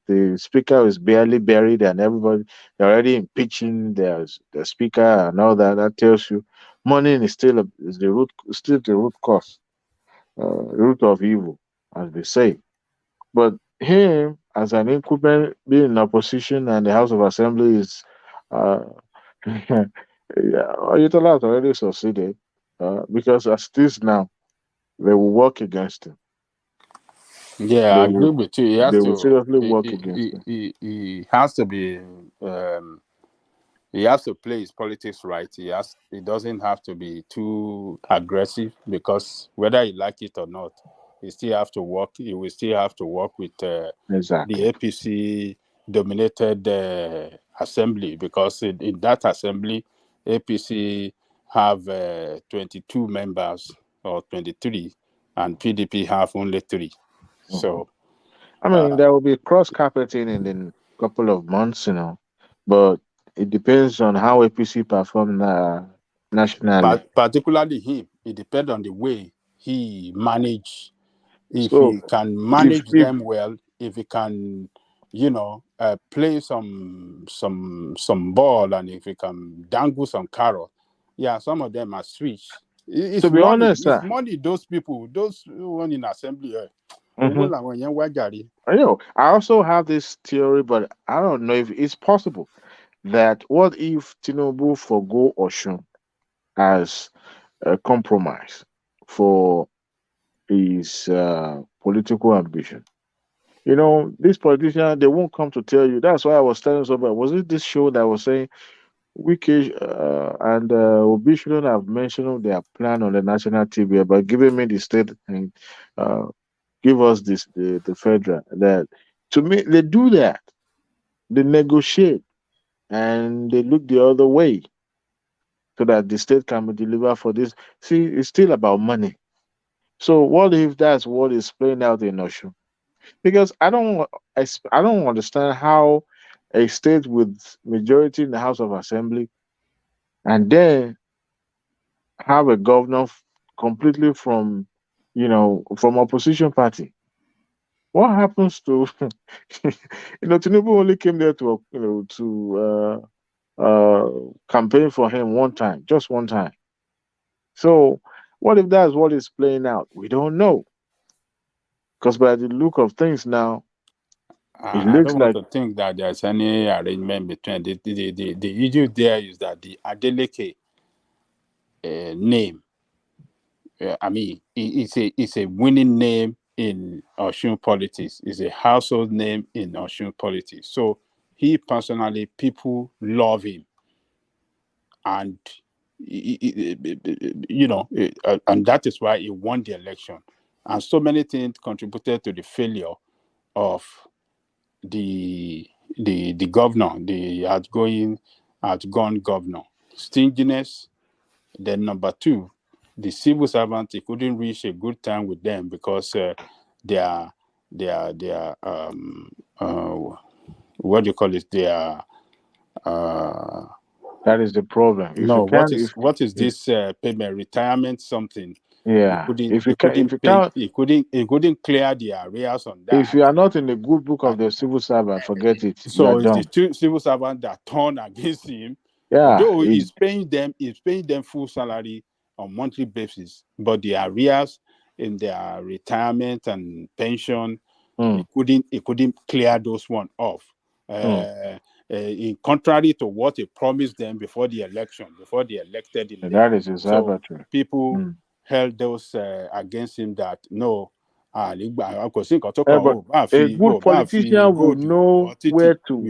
the speaker is barely buried, and everybody they're already impeaching the speaker and all that. That tells you money is still the root cause, root of evil, as they say. But him as an incumbent being in opposition and the House of Assembly is, uh, yeah, Oyetola has already succeeded, because as it is now, they will work against him. Yeah, They I agree will with you. He they has will to. seriously work against him. He has to be. Um, he has to play his politics right. He doesn't have to be too aggressive, because whether he like it or not, he still have to work. He will still have to work with the Exactly. APC dominated assembly, because in that assembly, APC have 22 members or 23, and PDP have only 3. Mhm. So I mean, there will be cross carpeting in a couple of months, but it depends on how APC perform nationally. particularly him, it depends on the way he manage. If So he can if manage if them well, if he can, play some ball, and if he can dangle some carrot, yeah, some of them are switch. to It's be money. honest, It's money. Those people, those one in assembly, owó mhm, làwọn yẹn wá jàre. I also have this theory, but I don't know if it's possible that what if Tinubu forgo Oshun as a compromise for his political ambition? These politicians, they won't come to tell you. That's why I was telling somebody, was it this show that was saying Wiki and Obi shouldn't have mentioned their plan on the national TV, but giving me the state and give us this the federal. That to me they do that. They negotiate and they look the other way so that the state can be delivered for this. See, it's still about money. So what if that's what is playing out in Oshun? Because I don't understand how a state with majority in the House of Assembly and then have a governor completely from from opposition party. What happens to Tinubu only came there to campaign for him one time, just one time. So what if that's what is playing out? We don't know. Because by the look of things now, it I looks don't want like to think that there's any arrangement between the issue there is that the Adeleke name. I mean, it's a winning name in Osun politics. It's a household name in Osun politics. So he personally, people love him, and and that is why he won the election. And so many things contributed to the failure of the governor, the outgone governor. Stinginess. Then number two, the civil servant, he couldn't reach a good time with them because their what do you call it? Their that is the problem. If you no, can't, what is if this payment, retirement something? yeah, if you can, if you can't, He couldn't clear the arrears on if that. you are not in the good book of the civil servant, forget it. You are So it's the done. two civil servants that turned against him. Yeah, Although he's paying them full salary on monthly basis, but the arrears in their retirement and pension, he couldn't clear those one off. In contrary to what he promised them before the election, before they elected him there. That is So exactly. people held those against him that no. But a good politician will know where to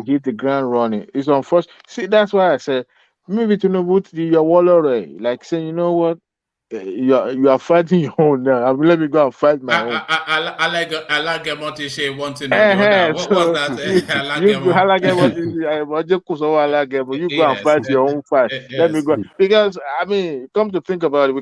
hit the ground running. It's unfortunate. See, that's why I said maybe to know what your wallet, like saying, you know what, you are fighting your own now. I mean, let me go and fight my own. I like say one thing or the other. What was that? You go and fight your own fight. Let me go, because I mean, come to think about it,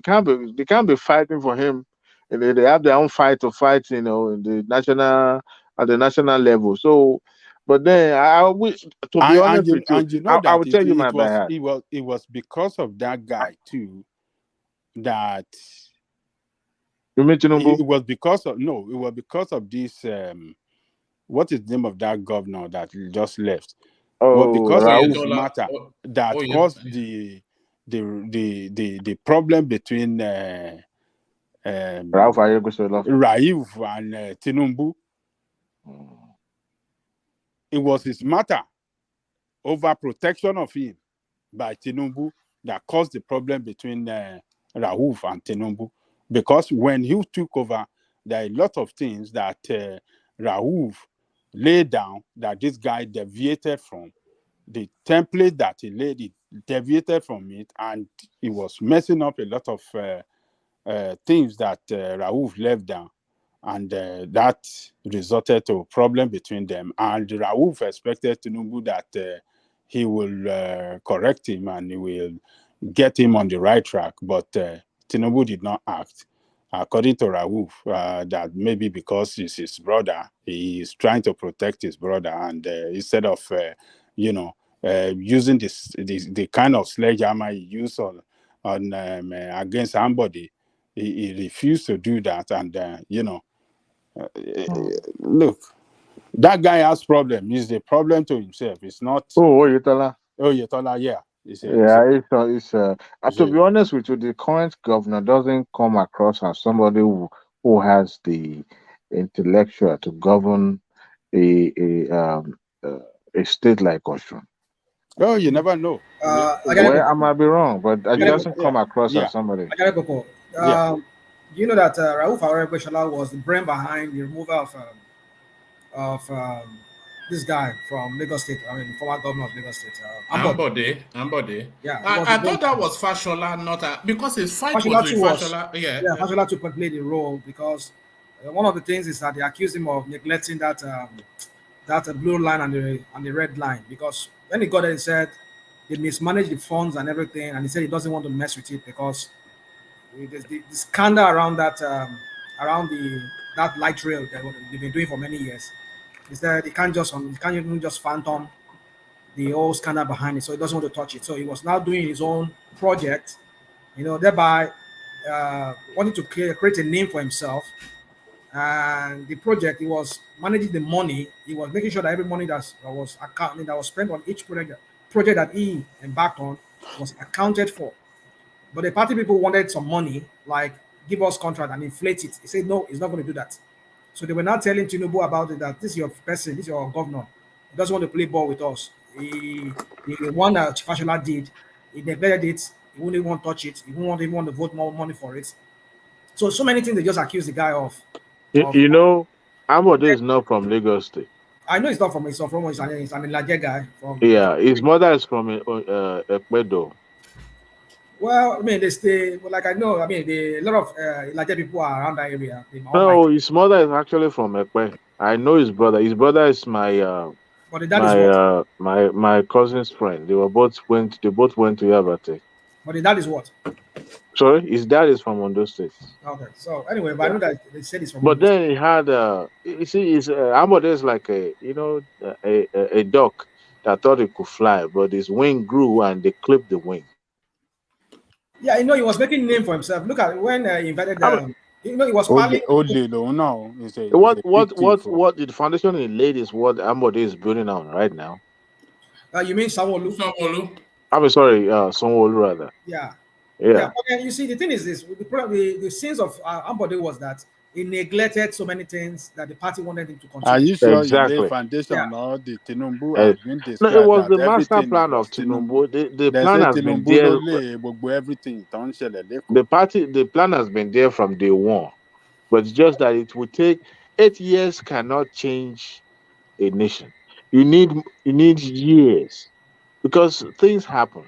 they can't be fighting for him. They have their own fight to fight, in the national level. So, but then I wish, to be honest with you, I will tell you my bad. It was because of that guy too that you mean Tinubu? It was because of this what is the name of that governor that just left? Well, because of this matter that caused the problem between Rauf and Tinubu. It was his matter over protection of him by Tinubu that caused the problem between Rauf and Tinubu. Because when he took over, there are a lot of things that Rauf laid down that this guy deviated from. The template that he laid, he deviated from it, and he was messing up a lot of things that Rauf left down. And that resulted to a problem between them. And Rauf expected Tinubu that he will correct him and he will get him on the right track. But Tinubu did not act. According to Rauf, that maybe because he's his brother, he is trying to protect his brother. And instead of, using the kind of sledgehammer he used on against somebody, he refused to do that. And, look, that guy has problem. He's a problem to himself. It's not. Oyetola. Oyetola, yeah. To be honest with you, the current governor doesn't come across as somebody who has the intellectual to govern a state like Osun. Oh, you never know. I might be wrong, but it doesn't come across as somebody. Do you know that Rauf Aregbesola was the brain behind the removal of this guy from Lagos State? I mean, the former governor of Lagos State. Ambode. Yeah, I thought that was Fashola, not because his fight Fashola was with Fashola. Fashola to play the role because One of the things is that they accused him of neglecting that blue line and the red line, because when he got there, he said they mismanaged the funds and everything, and he said he doesn't want to mess with it because the scandal around around that light rail that they've been doing for many years. He said he can't even just phantom the whole scandal behind it, so he doesn't want to touch it. So he was now doing his own project, thereby wanting to create a name for himself. And the project, he was managing the money. He was making sure that every money that was spent on each project that he embarked on was accounted for. But the party people wanted some money, like give us contract and inflate it. He said no, he's not going to do that. So they were not telling Tinubu about it, that this is your person, this is your governor. He doesn't want to play ball with us. The one that Fashola did, he neglected it. He wouldn't even want to touch it. He wouldn't even want to vote more money for it. So many things they just accuse the guy of. You know, Amode is not from Lagos State. I know it's not from he's an Ilaje guy from. Yeah, his mother is from Ekpedo. Well, I mean, they stay. Well, like I know, I mean, a lot of Ilaje people are around that area. They all No, like. his mother is actually from Ekpe. I know his brother. His brother is But the dad is what? my cousin's friend. They both went to Yabate. But the dad is what? Sorry, his dad is from Ondo State. Okay. So anyway, but I Yeah. know that they said it's from. But then he had you see, his Amode is like a duck that thought it could fly, but his wing grew and they clipped the wing. Yeah, he was making name for himself. Look at when he invited he was Only, partly. only though, no. He's a What big what thief. what what the foundation he laid is what Amode is building on right now. You mean Sanwo-Olu? I mean, sorry, Sonwolu rather. Yeah. Yeah. But then you see, the thing is this: the sins of Ambode was that he neglected so many things that the party wanted him to Are continue. you sure he laid Exactly. foundation or the Tinubu Uh, has been no, it described was the that master everything plan was of Tinubu? Tinubu. The They plan say has been Tinubu there. no lay everything don't share The plan has been there from day one, but it's just that it would take 8 years cannot change a nation. You need years because things happen,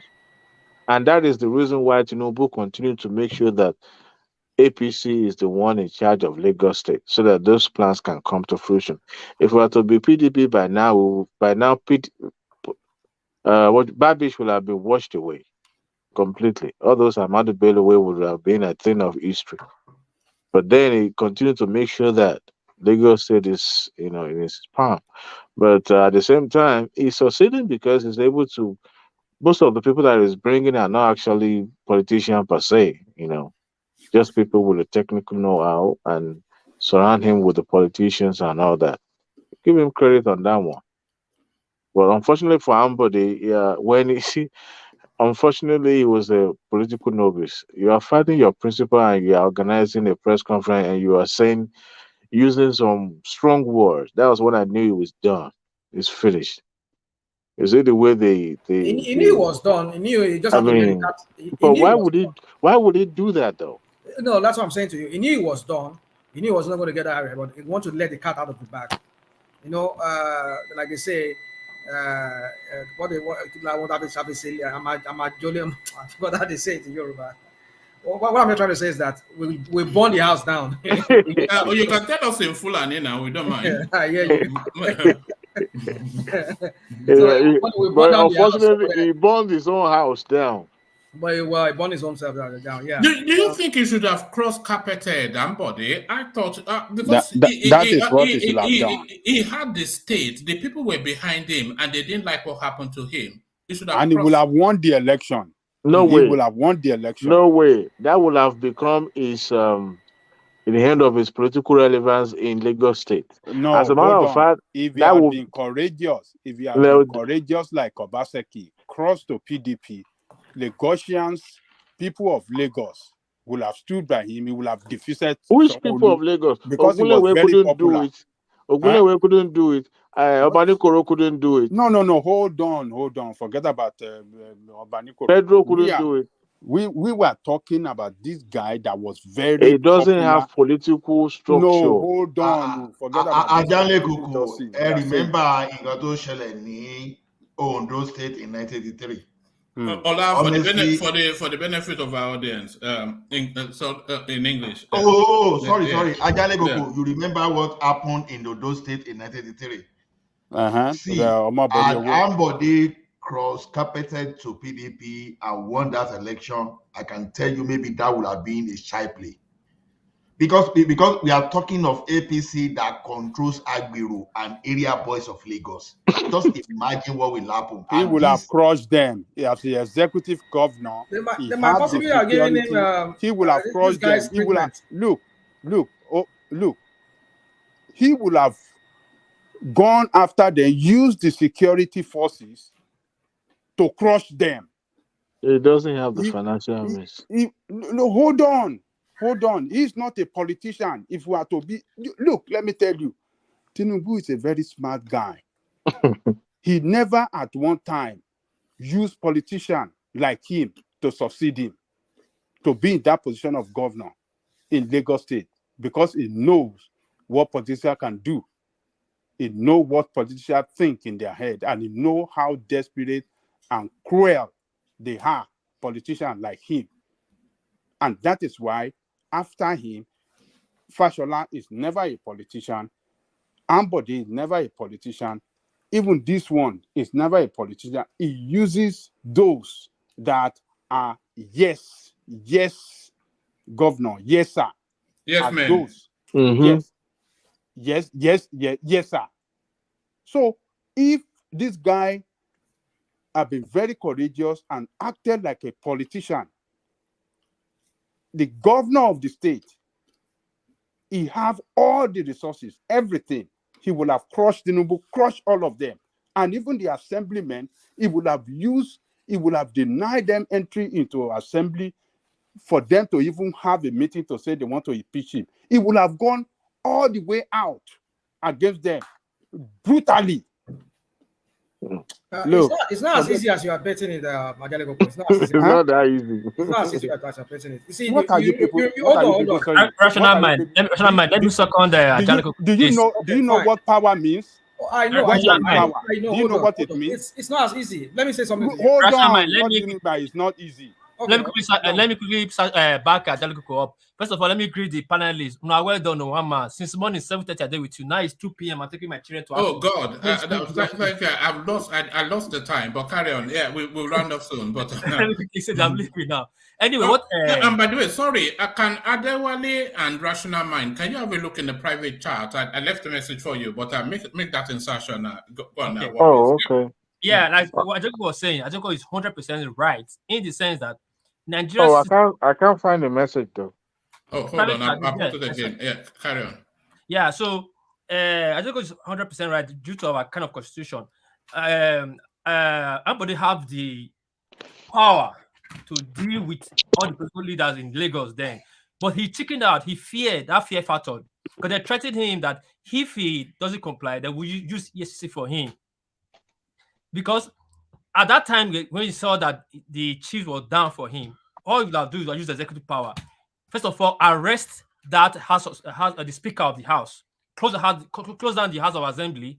and that is the reason why Tinubu continued to make sure that APC is the one in charge of Lagos State, so that those plans can come to fruition. If we were to be PDP by now, what Babish will have been washed away completely. All those Ahmadu Bello way would have been a thing of history. But then he continued to make sure that Lagos State is, in his palm. But at the same time, he's succeeding because he's able to. Most of the people that he's bringing are not actually politicians per se. Just people with a technical know-how and surround him with the politicians and all that. Give him credit on that one. But unfortunately for Ambody, when he unfortunately, he was a political novice. You are fighting your principal and you are organizing a press conference and you are saying, using some strong words. That was when I knew it was done. It's finished. Is it the way He knew it was done. He knew he just I had to let it mean, out. He but knew it was done. why would he do that though? No, that's what I'm saying to you. He knew it was done. He knew he was not going to get that area, but he wanted to let the cat out of the bag. Like they say, what have to say? I'm a jolly. I forgot how they say it in Yoruba. What I'm trying to say is that we burn the house down. You can tell us in Fulani now. We don't mind. I hear you. We burn But down the house. unfortunately, he burned his own house down. But he burned his own self down. Yeah. Do you think he should have cross-carpeted Ambody? I thought because that is what he should have done. he had the state, the people were behind him, and they didn't like what happened to him. He should have. And he will have won the election. No He way. will have won the election. No way. That would have become his in the hand of his political relevance in Lagos State. No, As a matter hold of on. fact, If he that had would been courageous, like Obaseki, cross to PDP, Lagosians, people of Lagos will have stood by him. He will have defeated which people Sanwo-Olu of Lagos? because he was Ogunlewe very couldn't do popular. it. Ogunlewe couldn't do it. Obanikoro couldn't do it. No. Hold on. Forget about Obanikoro. Pedro couldn't do it. We were talking about this guy that was very It doesn't popular. have political structure. No, hold on. Forget about Ajale this. Koko, We are saying- remember nǹkan tó ṣẹlẹ̀ ní Ondo State in 1983. Ola, Honestly, for the benefit of our audience, in English. sorry. Ajale Yeah. Goku, you remember what happened in Odo State in 1983? The See, Omabodi had Owo. Ambode cross-carpeted to PDP and won that election, I can tell you maybe that would have been a shy play. Because we are talking of APC that controls Agbiru and area boys of Lagos. Just imagine what will happen. He And will have this, crushed them. As the executive governor, he They might have the possibly are giving him security. He will have this crushed them. guy's He will have treatment. look. He will have gone after them, used the security forces to crush them. He doesn't have the financial means. No, hold on. He's not a politician. If we are to be, look, let me tell you, Tinubu is a very smart guy. He never at one time used politician like him to succeed him, to be in that position of governor in Lagos State, because he knows what politicians can do. He knows what politicians think in their head, and he knows how desperate and cruel they are, politicians like him. And that is why, after him, Fashola is never a politician. Ambode is never a politician. Even this one is never a politician. He uses those that are yes, governor, yes, sir. Yes, As man. those, yes, sir. So if this guy have been very courageous and acted like a politician, the governor of the state, he have all the resources, everything. He will have crushed Tinubu, crushed all of them. And even the assemblymen, he will have denied them entry into assembly for them to even have a meeting to say they want to impeach him. He will have gone all the way out against them brutally. Look, It's not as easy as you are betting it, Majale Goku. It's not as easy. It's not that easy. It's not as easy as you are betting it. You see, what are you people? hold on. Rational mind. Let me second Ajale Goku. Do you know what power means? I know. When you are in I know. power, do you know what it means? It's not as easy. Let me say something to you. Hold Rational on. mind, What do you mean by it's not easy? Let me quickly back Ajale Goku up. First of all, let me greet the panelists. Now, well done, one man. Since morning 7:30 I day with you. Now it's 2 p.m. I'm taking my children to. Oh God! I lost the time, but carry on. Yeah, we'll round up soon. But I'm leaving now. Anyway, and by the way, sorry, can Adewale and Rational Mind, can you have a look in the private chat? I left a message for you, but make that insertion. Go on okay. Oh, okay. Yeah, like what Ajoko was saying, Ajoko is 100% right in the sense that Nigeria. Oh, I can't find the message though. Oh, hold on, I'll put it again. Yeah, carry on. Yeah, so Ajoko is 100% right due to our kind of constitution. Everybody have the power to deal with all the political leaders in Lagos then, but he chickened out. He feared that fear factor because they threatened him that if he doesn't comply, they will use ESC for him. Because at that time, when he saw that the chief was down for him, all he would have done was use executive power. First of all, arrest that the speaker of the house, close down the House of Assembly,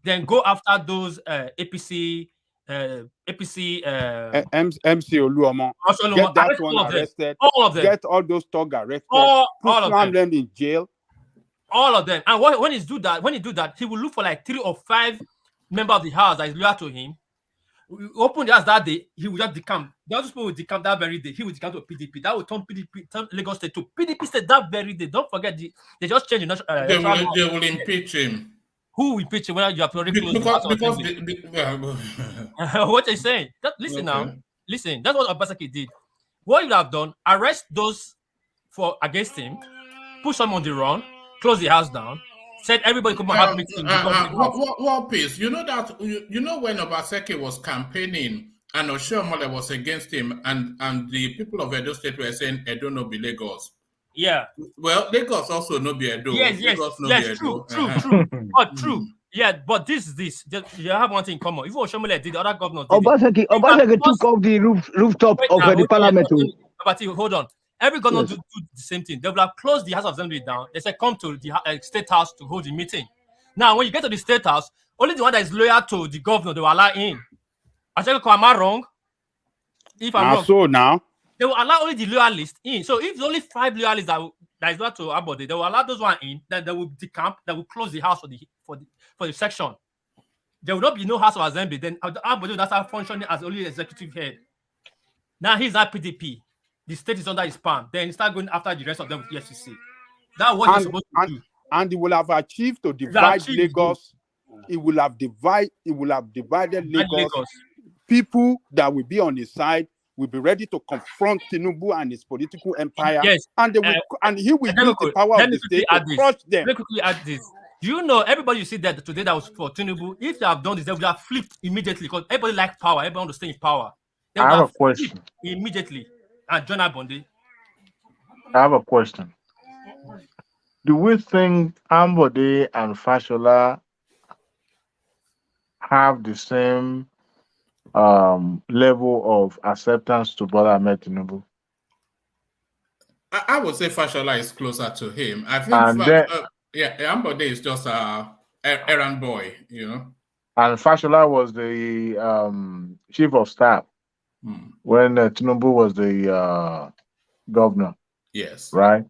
then go after those APC MC Oluomo. Get that one arrested. All of them. Get all those thugs arrested. All of them in jail. All of them. And when he do that, he will look for like 3 or 5 members of the house that is loyal to him. We open the house that day, he will just decamp. The other people will decamp that very day. He will decamp to PDP. That will turn Lagos State to PDP State that very day. Don't forget, they just changed the they will impeach him. Who will impeach him when you have already closed what are you saying? Listen now. Listen, that's what Obaseki did. What you have done, arrest those against him, push them on the run, close the house down, said everybody come and have meeting. What piece? You know that when Obaseki was campaigning and Oshiomhole was against him, and the people of Edo State were saying Edo no be Lagos. Yeah. Well, Lagos also no be Edo. Yes, true. But true. Yeah, but this. You have one thing in common. Even Oshiomhole did, the other governors did. Obaseki took off the rooftop of the parliament. But hold on. Every governor do the same thing. They will have closed the House of Assembly down. They said, come to the State House to hold the meeting. Now, when you get to the State House, only the one that is loyal to the governor, they will allow in. Am I wrong? If I'm Now, wrong, so now, they will allow only the loyalists in. So if only 5 loyalists that is not to Ambode, they will allow those one in. Then they will decamp. They will close the house for the section. There will not be no house of assembly. Then Ambode will start functioning as only executive head. Now he's not PDP. The state is under his palm. Then he start going after the rest of them with the FCC. That's what they're supposed to do. And he will have achieved to They divide achieve Lagos. It will have divided Lagos. People that will be on his side will be ready to confront Tinubu and his political empire. Yes. And they will, and he will use the power of the state to crush them. Let me quickly add this. Do you know everybody you see that today that was for Tinubu? If they have done this, they would have flipped immediately because everybody like power. Everybody want to stay in power. They would I have a flipped question. immediately. And John Abondi. I have a question. Do we think Ambode and Fashola have the same level of acceptance to Bola Ahmed Tinubu? I would say Fashola is closer to him. I think, Ambode is just a errand boy, you know. And Fashola was the chief of staff when Tinubu was the governor. Yes. Right?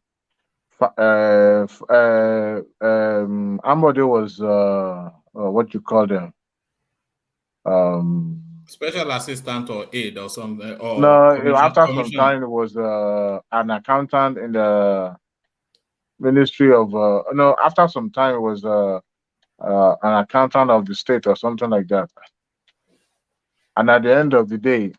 Ambode was what you call them? Special assistant or aide or something. Or No, after some time it was an accountant in the Ministry of no, after some time it was an accountant of the state or something like that. And at the end of the day,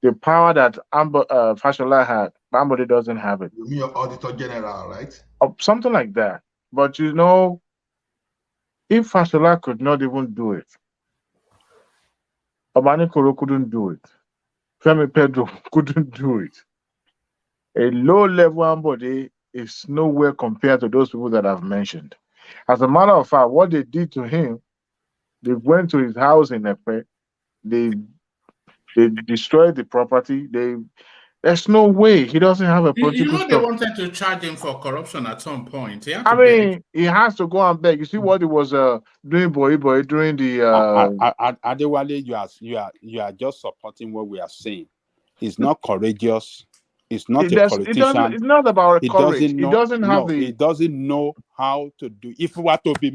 the power that Fashola had, Ambode doesn't have it. You mean your Auditor General, right? Something like that. But you know, if Fashola could not even do it, Obani Koro couldn't do it, Femi Pedro couldn't do it. A low-level Ambode is nowhere compared to those people that I've mentioned. As a matter of fact, what they did to him, they went to his house in Epe, they destroyed the property. There's no way he doesn't have a political they wanted to charge him for corruption at some point. He has to go and beg. You see what he was doing, boy, during the. Adewale, you are just supporting what we are saying. He's not courageous. He's not a politician. It's not about courage. He doesn't know how to do. If it were to be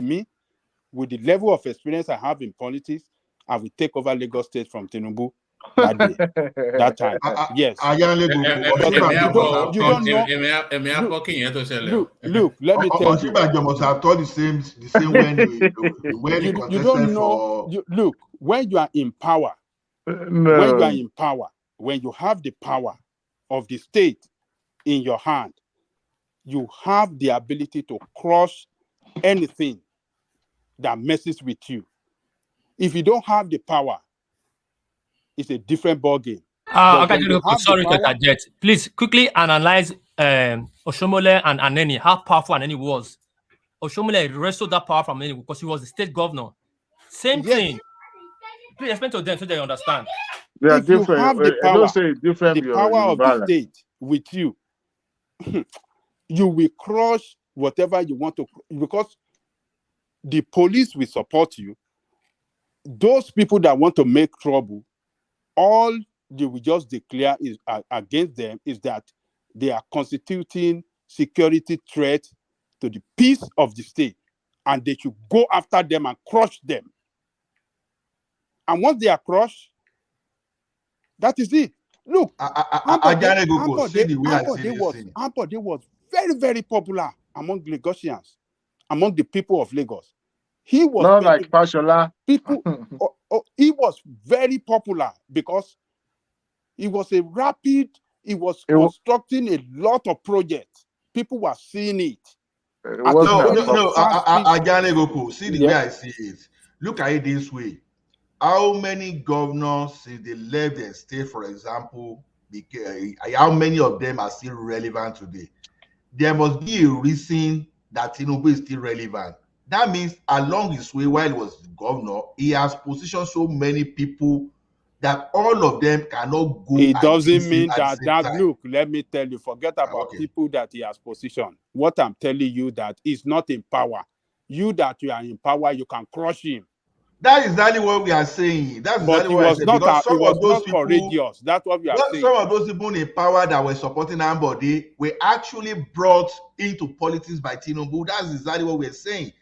me, with the level of experience I have in politics, I will take over Lagos State from Tinubu that day, that time. Yes. Look, let me tell you. Must have thought the same when he you don't know. Look, when you are in power, when you have the power of the state in your hand, you have the ability to crush anything that messes with you. If you don't have the power, it's a different ballgame. Sorry to interject. Please quickly analyze Oshomole and Aneni, how powerful Aneni was. Oshomole wrestled that power from Aneni because he was the state governor. Same thing. Please explain to them so they understand. They are if you have the power of the state with you, you will crush whatever you want to, because the police will support you. Those people that want to make trouble, all they will just declare is against them is that they are constituting security threat to the peace of the state, and they should go after them and crush them. And once they are crushed, that is it. Look, Ambode was very, very popular among Lagosians, among the people of Lagos. He was not like Fashola. People, he was very popular because he was he was constructing a lot of projects. People were seeing it. See the way I see it. Look at it this way. How many governors since they left the state, for example, how many of them are still relevant today? There must be a reason that Tinubu is still relevant. That means along his way, while he was governor, he has positioned so many people that all of them cannot go. It doesn't mean that look, let me tell you, forget about people that he has positioned. What I'm telling you that is not in power. You that you are in power, you can crush him. That is exactly what we are saying. That's But exactly he what I was said. not Because some of those people, courageous. That's what we are saying. some of those people in power that were supporting Ambode were actually brought into politics by Tinubu. That's exactly what we're saying.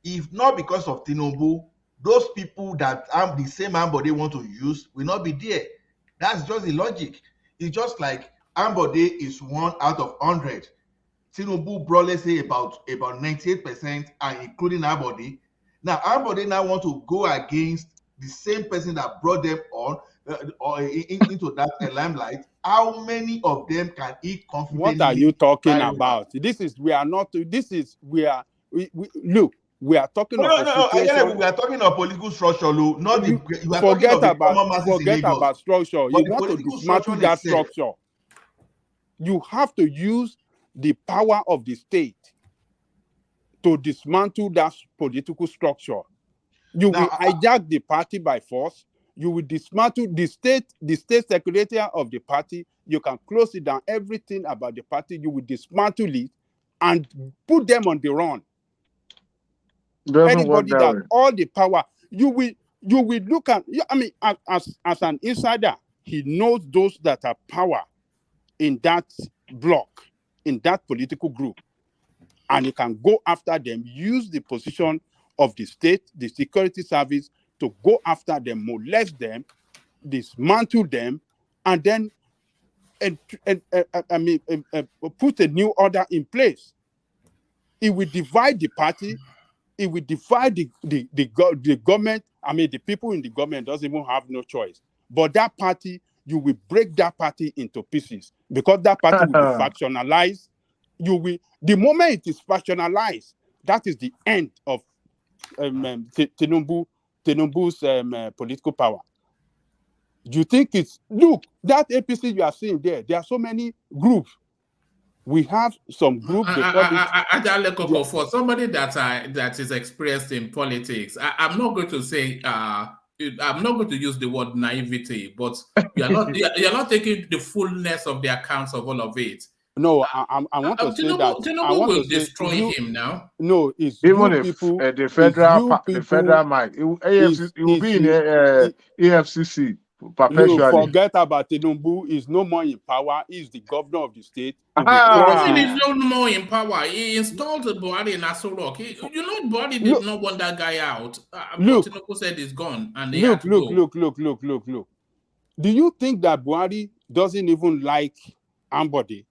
If not because of Tinubu, those people that the same Ambode want to use will not be there. That's just the logic. It's just like Ambode is 1 out of 100. Tinubu brought, let's say, about 98%, and including Ambode. Now, Ambode now want to go against the same person that brought them on into that limelight. How many of them can he confidently? What are you talking ride over? about? We are look, we are talking of a situation. We are talking of political structure, not the. You are talking Forget of the about common masses in Lagos. about structure. But You the want to political dismantle structure that itself. structure. You have to use the power of the state to dismantle that political structure. You will hijack the party by force. You will dismantle the state secretariat of the party. You can close it down. Everything about the party, you will dismantle it and put them on the run. Anybody that all the power, you will look at. I mean, as an insider, he knows those that have power in that block, in that political group, and he can go after them. Use the position of the state, the security service, to go after them, molest them, dismantle them, and then put a new order in place. It will divide the party. It will divide the government. I mean, the people in the government doesn't even have no choice. But that party, you will break that party into pieces because that party will be factionalized. The moment it is factionalized, that is the end of Tinubu's political power. Do you think look, that APC you are seeing there are so many groups. We have some group they call it. For somebody that is experienced in politics, I'm not going to say I'm not going to use the word naivety, but you're not taking the fullness of the accounts of all of it. No, I want to say that Tinubu will destroy him now. No, it's even you if people, the federal mic, AFC, it will be in AFCC perpetually. You forget about Tinubu. Is no more in power. He's the governor of the state. He's no more in power. He installed Buhari in Aso Rock. Buhari did not want that guy out. Tinubu said he's gone, and they had to go. Look. Do you think that Buhari doesn't even like Ambode?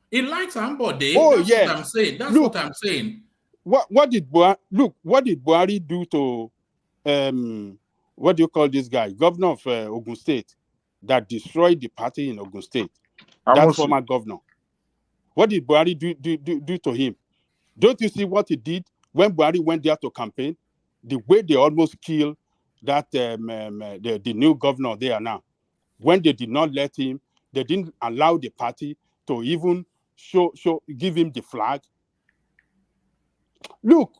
He likes Ambode. Oh, That's yes. what I'm saying. That's what I'm saying. What did Buhari do to what do you call this guy? Governor of Ogun State that destroyed the party in Ogun State. That former governor. What did Buhari do to him? Don't you see what he did when Buhari went there to campaign? The way they almost killed that the new governor there now. When they did not let him, they didn't allow the party to even give him the flag. Look,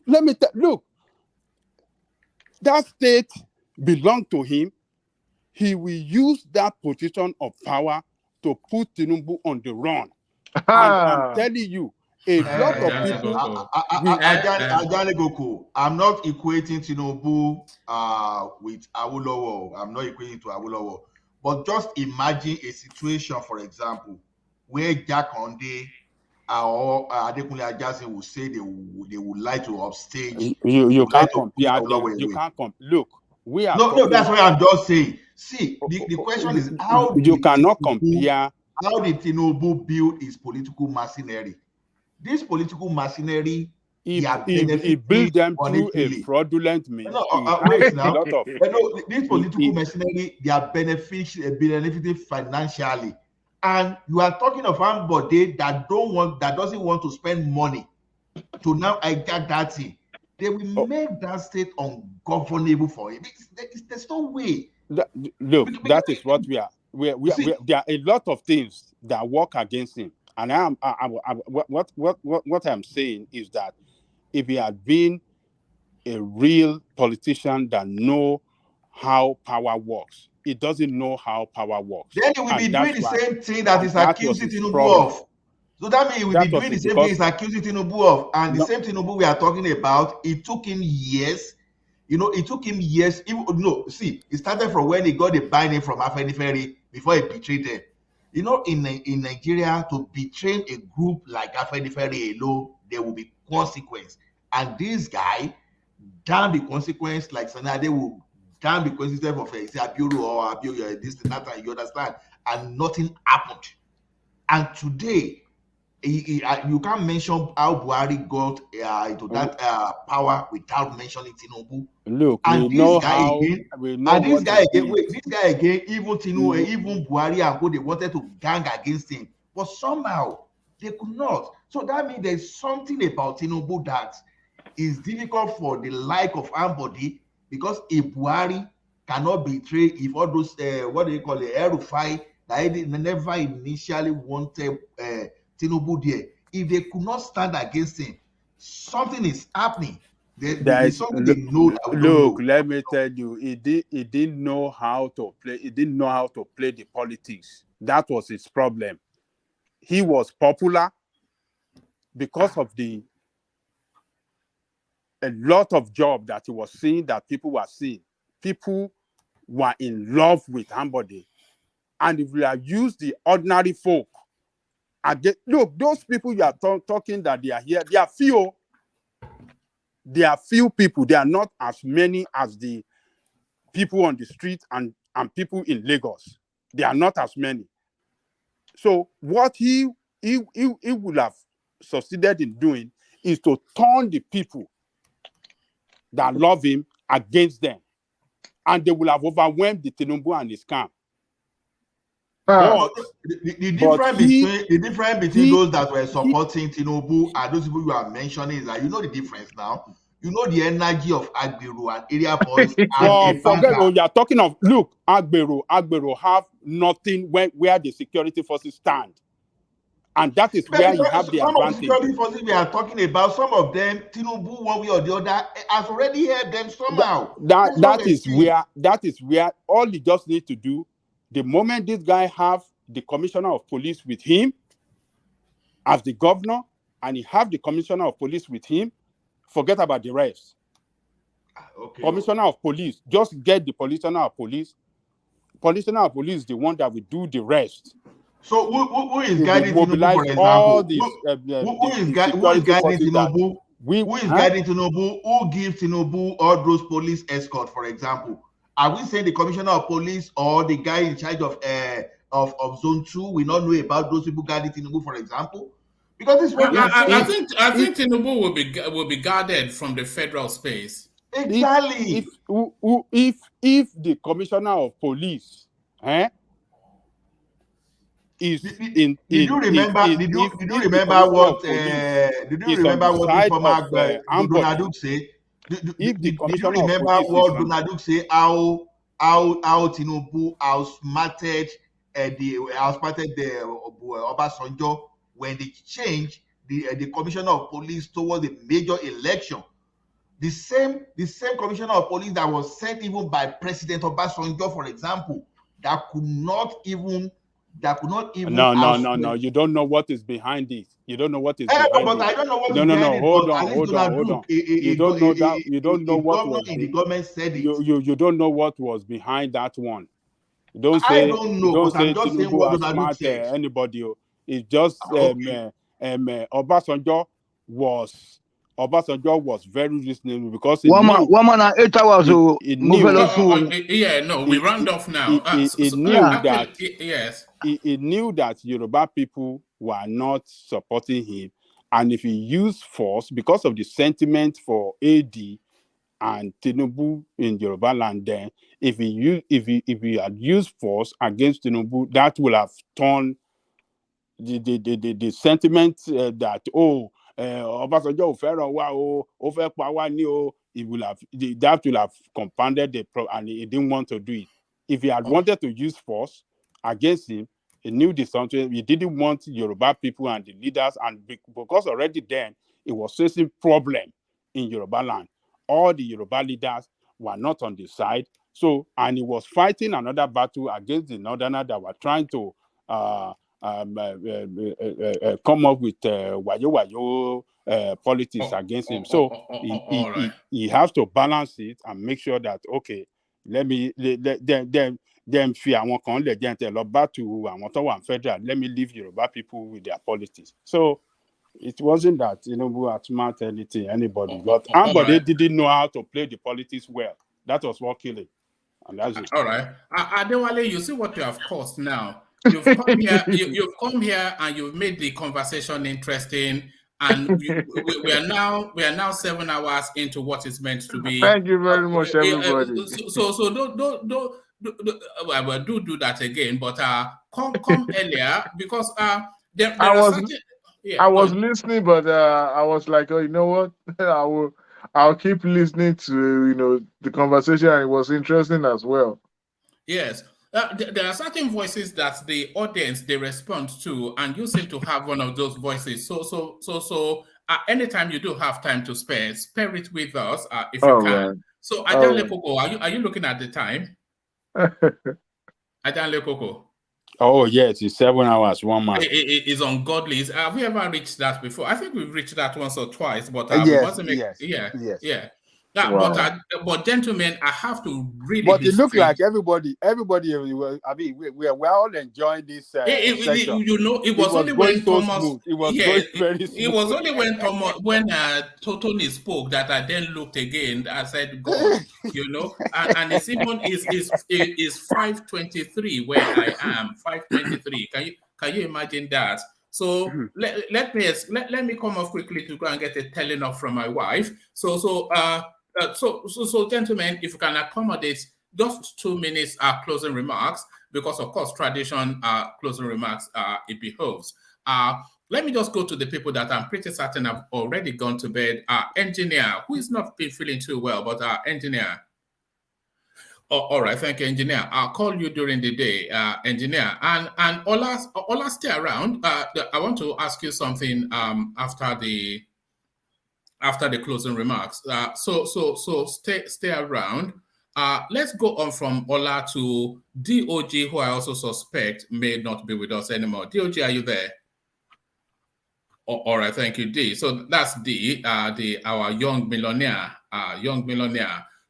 that state belonged to him. He will use that position of power to put Tinubu on the run. And I'm telling you, a lot of people. I'm not equating Tinubu with Awolowo. I'm not equating to Awolowo. But just imagine a situation, for example, where Jack Onde or Adekunle Ajasin will say they would like to upstage. You can't compare them. You can't look. We are no, that's what I'm just saying. See, the question is how you cannot compare. How did Tinubu build his political machinery? This political machinery, he built them through a fraudulent means. Wait now. This political machinery, they are benefiting financially. And you are talking of somebody that doesn't want to spend money to now hijack that thing. They will make that state ungovernable for him. There's no way. That is what we are. There are a lot of things that work against him, and what I'm saying is that if he had been a real politician that know how power works, he doesn't know how power works. Then he will be doing the same thing that is accusing Tinubu of. So that means he will be doing the same thing he's accusing Tinubu of. And the same Tinubu we are talking about, it took him years. You know, it took him years. Even, no, see, it started from when he got the binding from Afenifere before he betrayed them. You know, in Nigeria, to betray a group like Afenifere alone, there will be consequence. And this guy, damn the consequence, like Sanade will damn the consequence of say Abiru or Abiru, this and that, you understand? And nothing happened. And today, you can't mention how Buhari got into that power without mentioning Tinubu. Look, And we this know guy how, again, we know and this what guy he again, did. wait, this guy again, even Tinubu, Mm. even Buhari and who they wanted to gang against him, but somehow they could not. So that means there's something about Tinubu that is difficult for the like of Ambody, because if Buhari cannot betray, if all those what do you call it, Erufai, that they never initially wanted Tinubu there, if they could not stand against him, something is happening. There's something they know that we don't Look, know. let me tell you, he didn't know how to play. He didn't know how to play the politics. That was his problem. He was popular because of a lot of job that he was seeing, that people were seeing. People were in love with Ambody. And if we have used the ordinary folk, again, look, those people you are talking that they are here, they are few. There are few people. They are not as many as the people on the street and people in Lagos. They are not as many. So what he would have succeeded in doing is to turn the people that love him against them. And they will have overwhelmed the Tinubu and his camp. But the difference between those that were supporting Tinubu and those people you are mentioning is that, you know, the difference now. You know the energy of Agbiru and area boys and a forget, banker. you are talking of, look, Agbiru have nothing where the security forces stand. And that is where you have the some of the advantage. security forces we are talking about, some of them, Tinubu, one way or the other, has already helped them somehow. That is where all he just need to do, the moment this guy have the commissioner of police with him as the governor, and he have the commissioner of police with him, forget about the rest. Okay. Commissioner of police, just get the commissioner of police. Commissioner of police is the one that will do the rest. So who is He guiding will Tinubu, mobilize for example? all these Who is guiding Tinubu? Who is guiding Tinubu? Who gives Tinubu all those police escort, for example? Are we saying the commissioner of police or the guy in charge of zone 2? We not know about those people guiding Tinubu, for example? Because this is what we are saying. I think Tinubu will be guarded from the federal space. Exactly. If the commissioner of police is did you remember what this former Donald Duke say? Do you remember what Donald Duke say? How Tinubu outsmarted the Obasanjo when they changed the commissioner of police towards the major election. The same commissioner of police that was sent even by President Obasanjo, for example, that could not even. No. You don't know what is behind it. You don't know what is behind it. But I don't know what is behind it. Hold on. You don't know that. You don't know what was in the government said it. You don't know what was behind that one. I don't know, but I'm just saying what Tinubu Donald said. Anybody. It's just Obasanjo was very reasonable because one man and 8 hours he knew. We round off now. He knew that. Yes. He knew that Yoruba people were not supporting him, and if he used force because of the sentiment for AD and Tinubu in Yoruba land, then if he had used force against Tinubu, that would have turned the sentiment that Obasanjo fẹ́ràn wa o, ó fẹ́ pa wá ní o, that will have compounded the problem, and he didn't want to do it. If he had wanted to use force against him, he knew the something. He didn't want Yoruba people and the leaders, and because already then it was facing problem in Yoruba land. All the Yoruba leaders were not on the side. So, and he was fighting another battle against the Northerners that were trying to come up with wayo politics against him. So all right. he has to balance it and make sure that okay, let them fear àwọn kan lè jẹ́ ntẹ̀ back to àwọn tó wà federal. Let me leave Yoruba people with their politics. So it wasn't that Tinubu outsmart anything anybody, but Ambode right. didn't know how to play the politics well. That was what killed him, and that's it. All right, Adewale, you see what you have caused now. You've come here. You've come here and you've made the conversation interesting. And we are now 7 hours into what is meant to be. Thank you very much, everybody. So don't do that again. But come earlier because there are certain. Yeah, I was listening, but I was like, oh, you know what? I'll keep listening to the conversation, and it was interesting as well. Yes. There are certain voices that the audience they respond to, and you seem to have one of those voices. So anytime you do have time to spare it with us if you can. Right. So Ajanle Koko, are you looking at the time? Ajanle Koko. Oh yes, it's 7 hours, 1 month. It's ungodly. Have we ever reached that before? I think we've reached that once or twice, but yes. But gentlemen, I have to really. But it looked like everybody. I mean, we're all enjoying this. Session. It was only when Thomas. Smooth. It was going very smooth. It was only when Tony spoke that I then looked again. I said, "God," and it's even is 5:23 where I am. 5:23. Can you imagine that? So let me come off quickly to go and get a telling off from my wife. So gentlemen, if you can accommodate just 2 minutes closing remarks, because of course tradition closing remarks it behoves. Let me just go to the people that I'm pretty certain have already gone to bed. Engineer, who is not been feeling too well, but engineer. All right, thank you, engineer. I'll call you during the day, engineer. And Ola, stay around. I want to ask you something after the closing remarks. So stay around. Let's go on from Ola to DOG, who I also suspect may not be with us anymore. DOG, are you there? All right, thank you, D. So that's D, our young millionaire.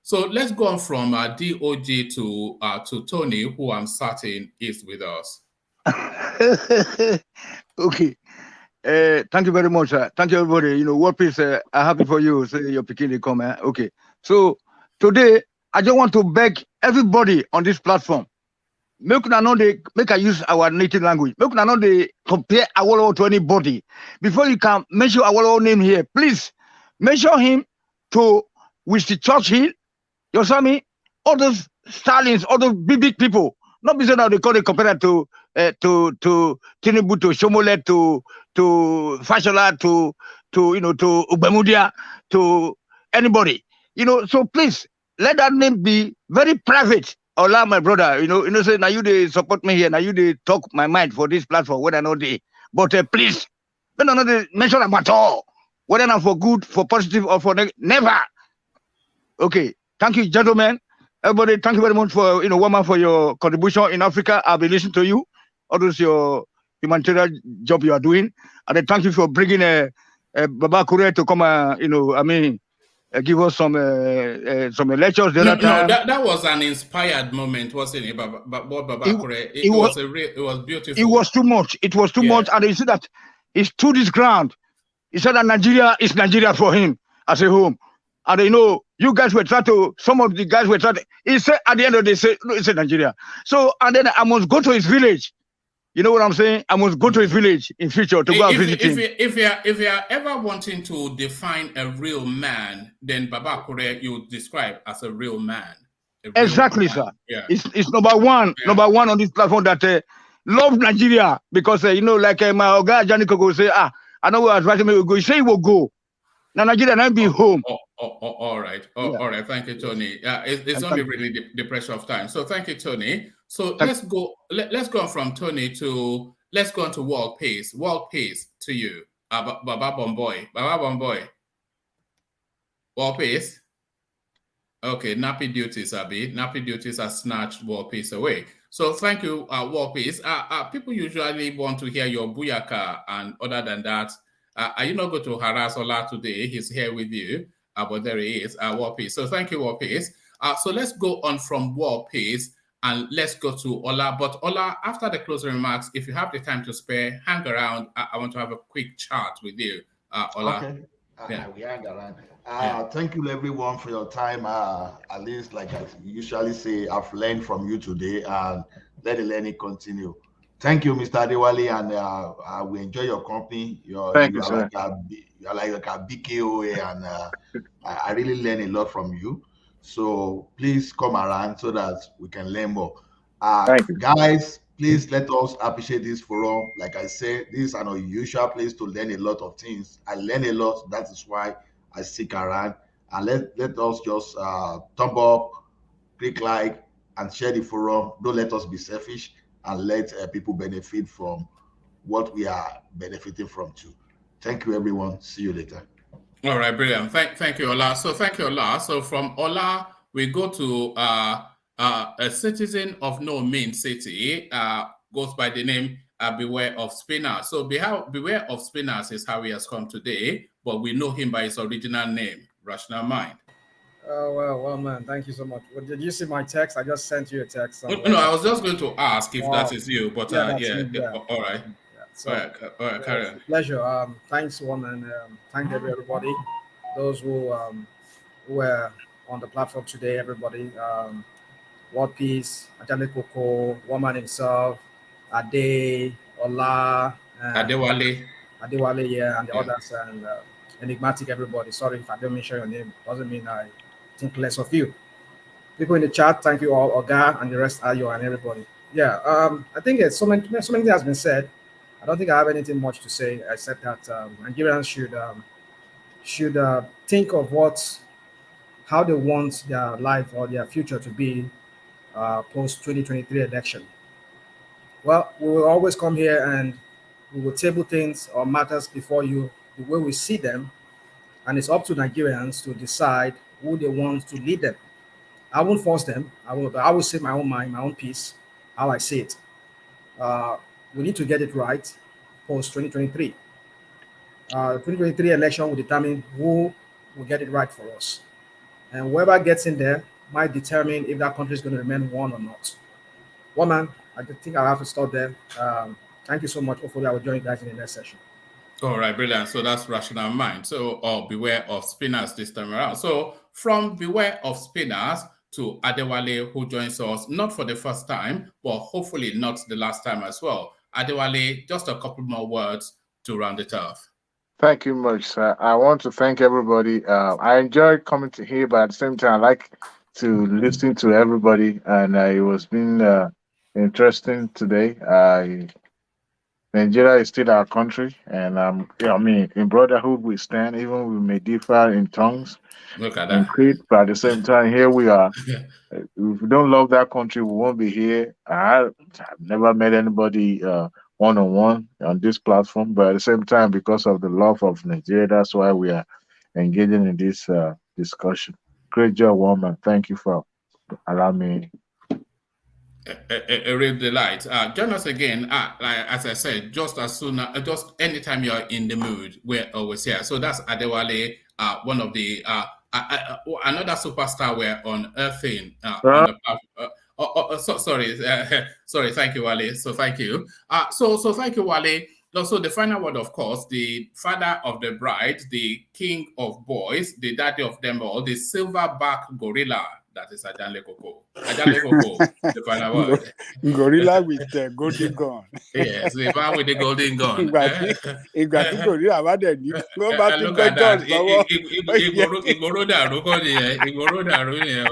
So let's go on from DOG to Tony, who I'm certain is with us. Okay. Thank you very much. Thank you, everybody. What piece I'm happy for you. Say you're picking the comment. Okay. So today, I just want to beg everybody on this platform. Make I use our native language. Make una not they compare Awolowo to anybody. Before you can mention Awolowo name here, please mention him to with the church hill. You saw me? All those Stalins, all those big people. Not because now they call it compared to Tinubu, to Shomole, to Fashola, to Ubemudia, to anybody. So please let that name be very private. Ola, my brother, say now you they support me here, now you they talk my mind for this platform, whether or not they. But please, don't not mention them at all. Whether not for good, for positive, or for never. Okay. Thank you, gentlemen. Everybody, thank you very much for woman for your contribution in Africa. I've been listening to you. All those your humanitarian job you are doing, and then thank you for bringing Baba Kure to come. Give us some lectures. That was an inspired moment, wasn't it? Baba Kure. It was beautiful. It was too much. It was too much, and you see that he stood his ground. He said that Nigeria is Nigeria for him as a home. And you guys were some of the guys were he said at the end of the day, no, he said Nigeria. So, and then I must go to his village. You know what I'm saying? I must go to his village in future to go and visit him. If you are ever wanting to define a real man, then Baba Kure you describe as a real man. Exactly, man. Sir. Yeah. It's number one on this platform that love Nigeria because, like my Oga Johnny Koko say, I know where advising me will go. He say he will go. Now Nigeria not be home. All right. All right. Thank you, Tony. It's only really the pressure of time. So thank you, Tony. So let's go from Tony to let's go on to World Peace. World Peace to you. Baba Bomboy. World Peace. Okay, nappy duties, Abi. Nappy duties are snatched World Peace away. So thank you, World Peace. People usually want to hear your booyaka, and other than that, Are you not going to harass Ola today? He's here with you. But there he is, War Peace. So thank you, War Peace. So let's go on from War Peace and let's go to Ola. But Ola, after the closing remarks, if you have the time to spare, hang around. I want to have a quick chat with you, Ola. Okay. Yeah. We hang around. Yeah. Thank you, everyone, for your time. At least, like I usually say, I've learned from you today, and let the learning continue. Thank you, Mr. Adewale, and we enjoy your company. Thank You you, are sir. like a BKOA, and I really learn a lot from you. So please come around so that we can learn more. Thank you. Guys, please let us appreciate this forum. Like I said, this is an unusual place to learn a lot of things. I learn a lot. That is why I stick around. And let us just thumb up, click like, and share the forum. Don't let us be selfish, and let people benefit from what we are benefiting from too. Thank you, everyone. See you later. All right, brilliant. Thank you, Ola. So thank you, Ola. So from Ola, we go to a citizen of no mean city, goes by the name Beware of Spinners. So Beware of Spinners is how he has come today, but we know him by his original name, Rational Mind. Oh, well, man, thank you so much. Well, did you see my text? I just sent you a text. No, I was just going to ask if that is you, but yeah, that's me, yeah. all right. Yeah, so, all right, carry on. Pleasure. Thanks, woman. Thank everybody. Those who were on the platform today, everybody. What Peace, Ajale Koko, Woman himself, Ade, Ola, Adewale, yeah, and the others, and Enigmatic, everybody. Sorry if I don't mention your name. Doesn't mean I think less of you. People in the chat, thank you all, Oga, and the rest, Ayo, and everybody. Yeah, I think it's so many things has been said. I don't think I have anything much to say except that Nigerians should think of how they want their life or their future to be post 2023 election. Well, we will always come here and we will table things or matters before you the way we see them, and it's up to Nigerians to decide who they want to lead them. I won't force them. I will say my own mind, my own piece, how I see it. We need to get it right post 2023. 2023 election will determine who will get it right for us. And whoever gets in there might determine if that country is going to remain one or not. Well, man, I think I'll have to stop there. Thank you so much. Hopefully, I will join you guys in the next session. All right, brilliant. So that's Rational Mind. So, Beware of Spinners this time around. So, from Beware of Spinners to Adewale, who joins us, not for the first time, but hopefully not the last time as well. Adewale, just a couple more words to round it off. Thank you much, sir. I want to thank everybody. I enjoyed coming to here, but at the same time, I like to listen to everybody, and it was been interesting today. Nigeria is still our country, and in brotherhood we stand. Even we may differ in tongues, Look at in that. creed, but at the same time, here we are. If we don't love that country, we won't be here. I've never met anybody one-on-one on this platform, but at the same time, because of the love of Nigeria, that's why we are engaging in this discussion. Great job, woman. Thank you for allowing me. A real delight. Join us again. Like as I said, just anytime you're in the mood, we're always here. So that's Adewale, one of the another superstar we're unearthing on the platform. Sorry. Thank you, Wale. So thank you. So thank you, Wale. Also, the final word, of course, the father of the bride, the king of boys, the daddy of them all, the silverback gorilla. That is Ajale Koko. Ajale Koko, the final word. Gorilla with the golden gun. Yes, the man with the golden gun. Ìgbà tí gorilla bá dẹ̀ ní ló bá tún Look gbé at gun that. lọ́wọ́. Ìgboro dàrú kọ́ nìyẹn. Ìgboro dàrú nìyẹn.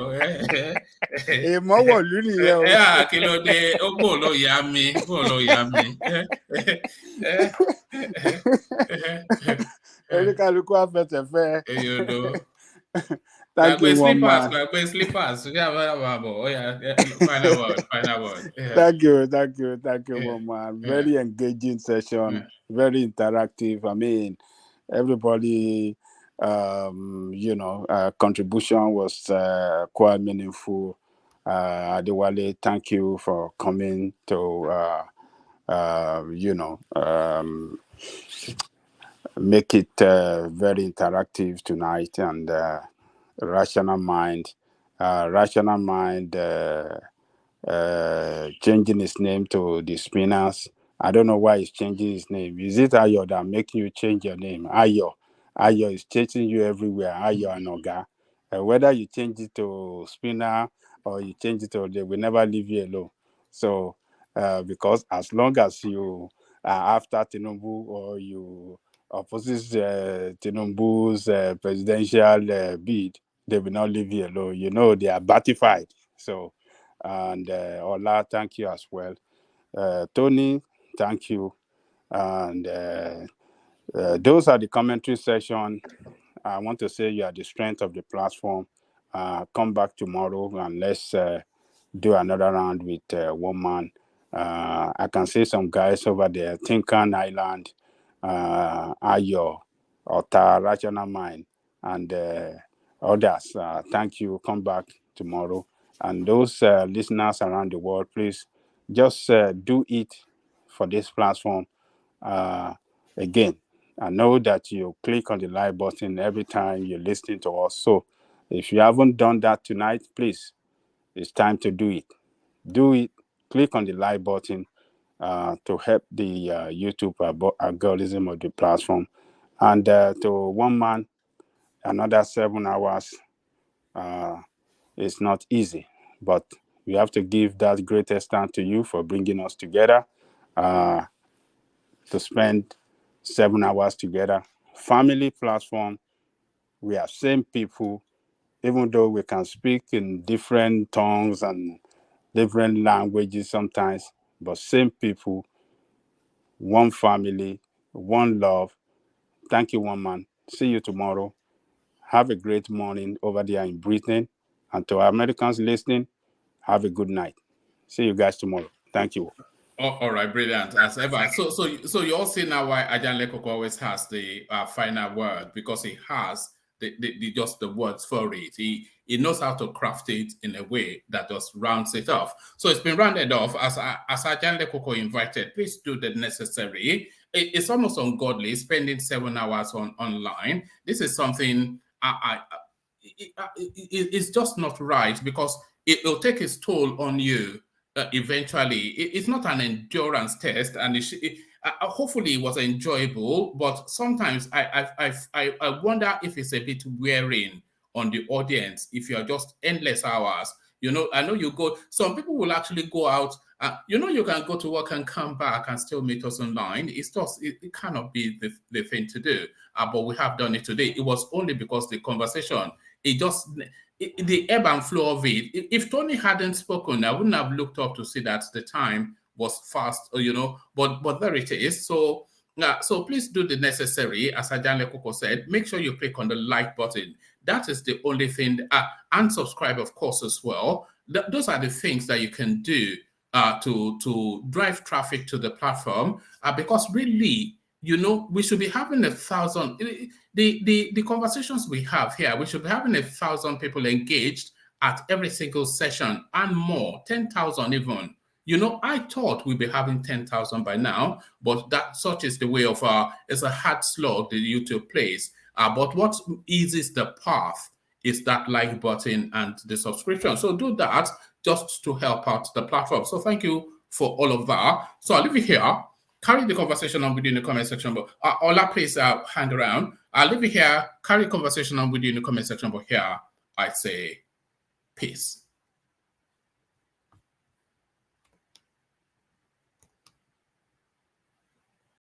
Èèmọ̀ wọ̀lú nìyẹn o. Kí ló dé? Ó gbò ló yá mi. Gbò ló yá mi. Oníkálukú afẹsẹ̀ fẹ́. You know. Thank you, one man. Slippers. Final word. Yeah. Thank you, one man. Very engaging session, very interactive. I mean, everybody, contribution was quite meaningful. Adewale, thank you for coming to, make it very interactive tonight, and Rational Mind. Rational Mind changing his name to the Spinners. I don't know why he's changing his name. Is it Ayo that making you change your name? Ayo. Ayo is chasing you everywhere. Ayo and Oga. Whether you change it to Spinner or you change it to, they will never leave you alone. So, because as long as you are after Tinubu or you opposes Tinubu's presidential bid, they will not leave you alone. You know, they are batified. So, and Ola, thank you as well. Tony, thank you. And those are the commentary session. I want to say you are the strength of the platform. Come back tomorrow and let's do another round with one man. I can see some guys over there, Tinkan Island, Ayo, Ota, Rational Mind, and others. Thank you. Come back tomorrow. And those listeners around the world, please just do it for this platform. Again, I know that you click on the like button every time you're listening to us. So if you haven't done that tonight, please, it's time to do it. Do it. Click on the like button to help the YouTube algorithm of the platform. And to one man, another 7 hours. It's not easy, but we have to give that greatest thanks to you for bringing us together to spend 7 hours together. Family platform, we are same people, even though we can speak in different tongues and different languages sometimes, but same people, one family, one love. Thank you, one man. See you tomorrow. Have a great morning over there in Britain. And to our Americans listening, have a good night. See you guys tomorrow. Thank you. All right, brilliant as ever. So you all see now why Ajan Lekoko always has the final word, because he has the just the words for it. He knows how to craft it in a way that just rounds it off. So it's been rounded off as Ajan Lekoko invited. Please do the necessary. It's almost ungodly spending 7 hours online. This is something it's just not right, because it will take its toll on you. Eventually, it's not an endurance test, and hopefully it was enjoyable. But sometimes I wonder if it's a bit wearing on the audience if you're just endless hours. You know, I know you go. Some people will actually go out. You can go to work and come back and still meet us online. It's just it cannot be the thing to do. But we have done it today. It was only because the conversation. The ebb and flow of it. If Tony hadn't spoken, I wouldn't have looked up to see that the time was fast, but there it is. So please do the necessary, as Ajan Lekoko said. Make sure you click on the like button. That is the only thing, and subscribe, of course, as well. Those are the things that you can do to drive traffic to the platform, because really, we should be having 1,000. The conversations we have here, we should be having 1,000 people engaged at every single session and more, 10,000 even. I thought we'd be having 10,000 by now, but that such is the way of it's a hard slog that YouTube plays. But what eases the path is that like button and the subscription. So do that just to help out the platform. So thank you for all of that. So I'll leave it here. Carry the conversation on within the comment section. But Ola, please hang around. I'll leave it here. Carry the conversation on within the comment section. But here, I say peace.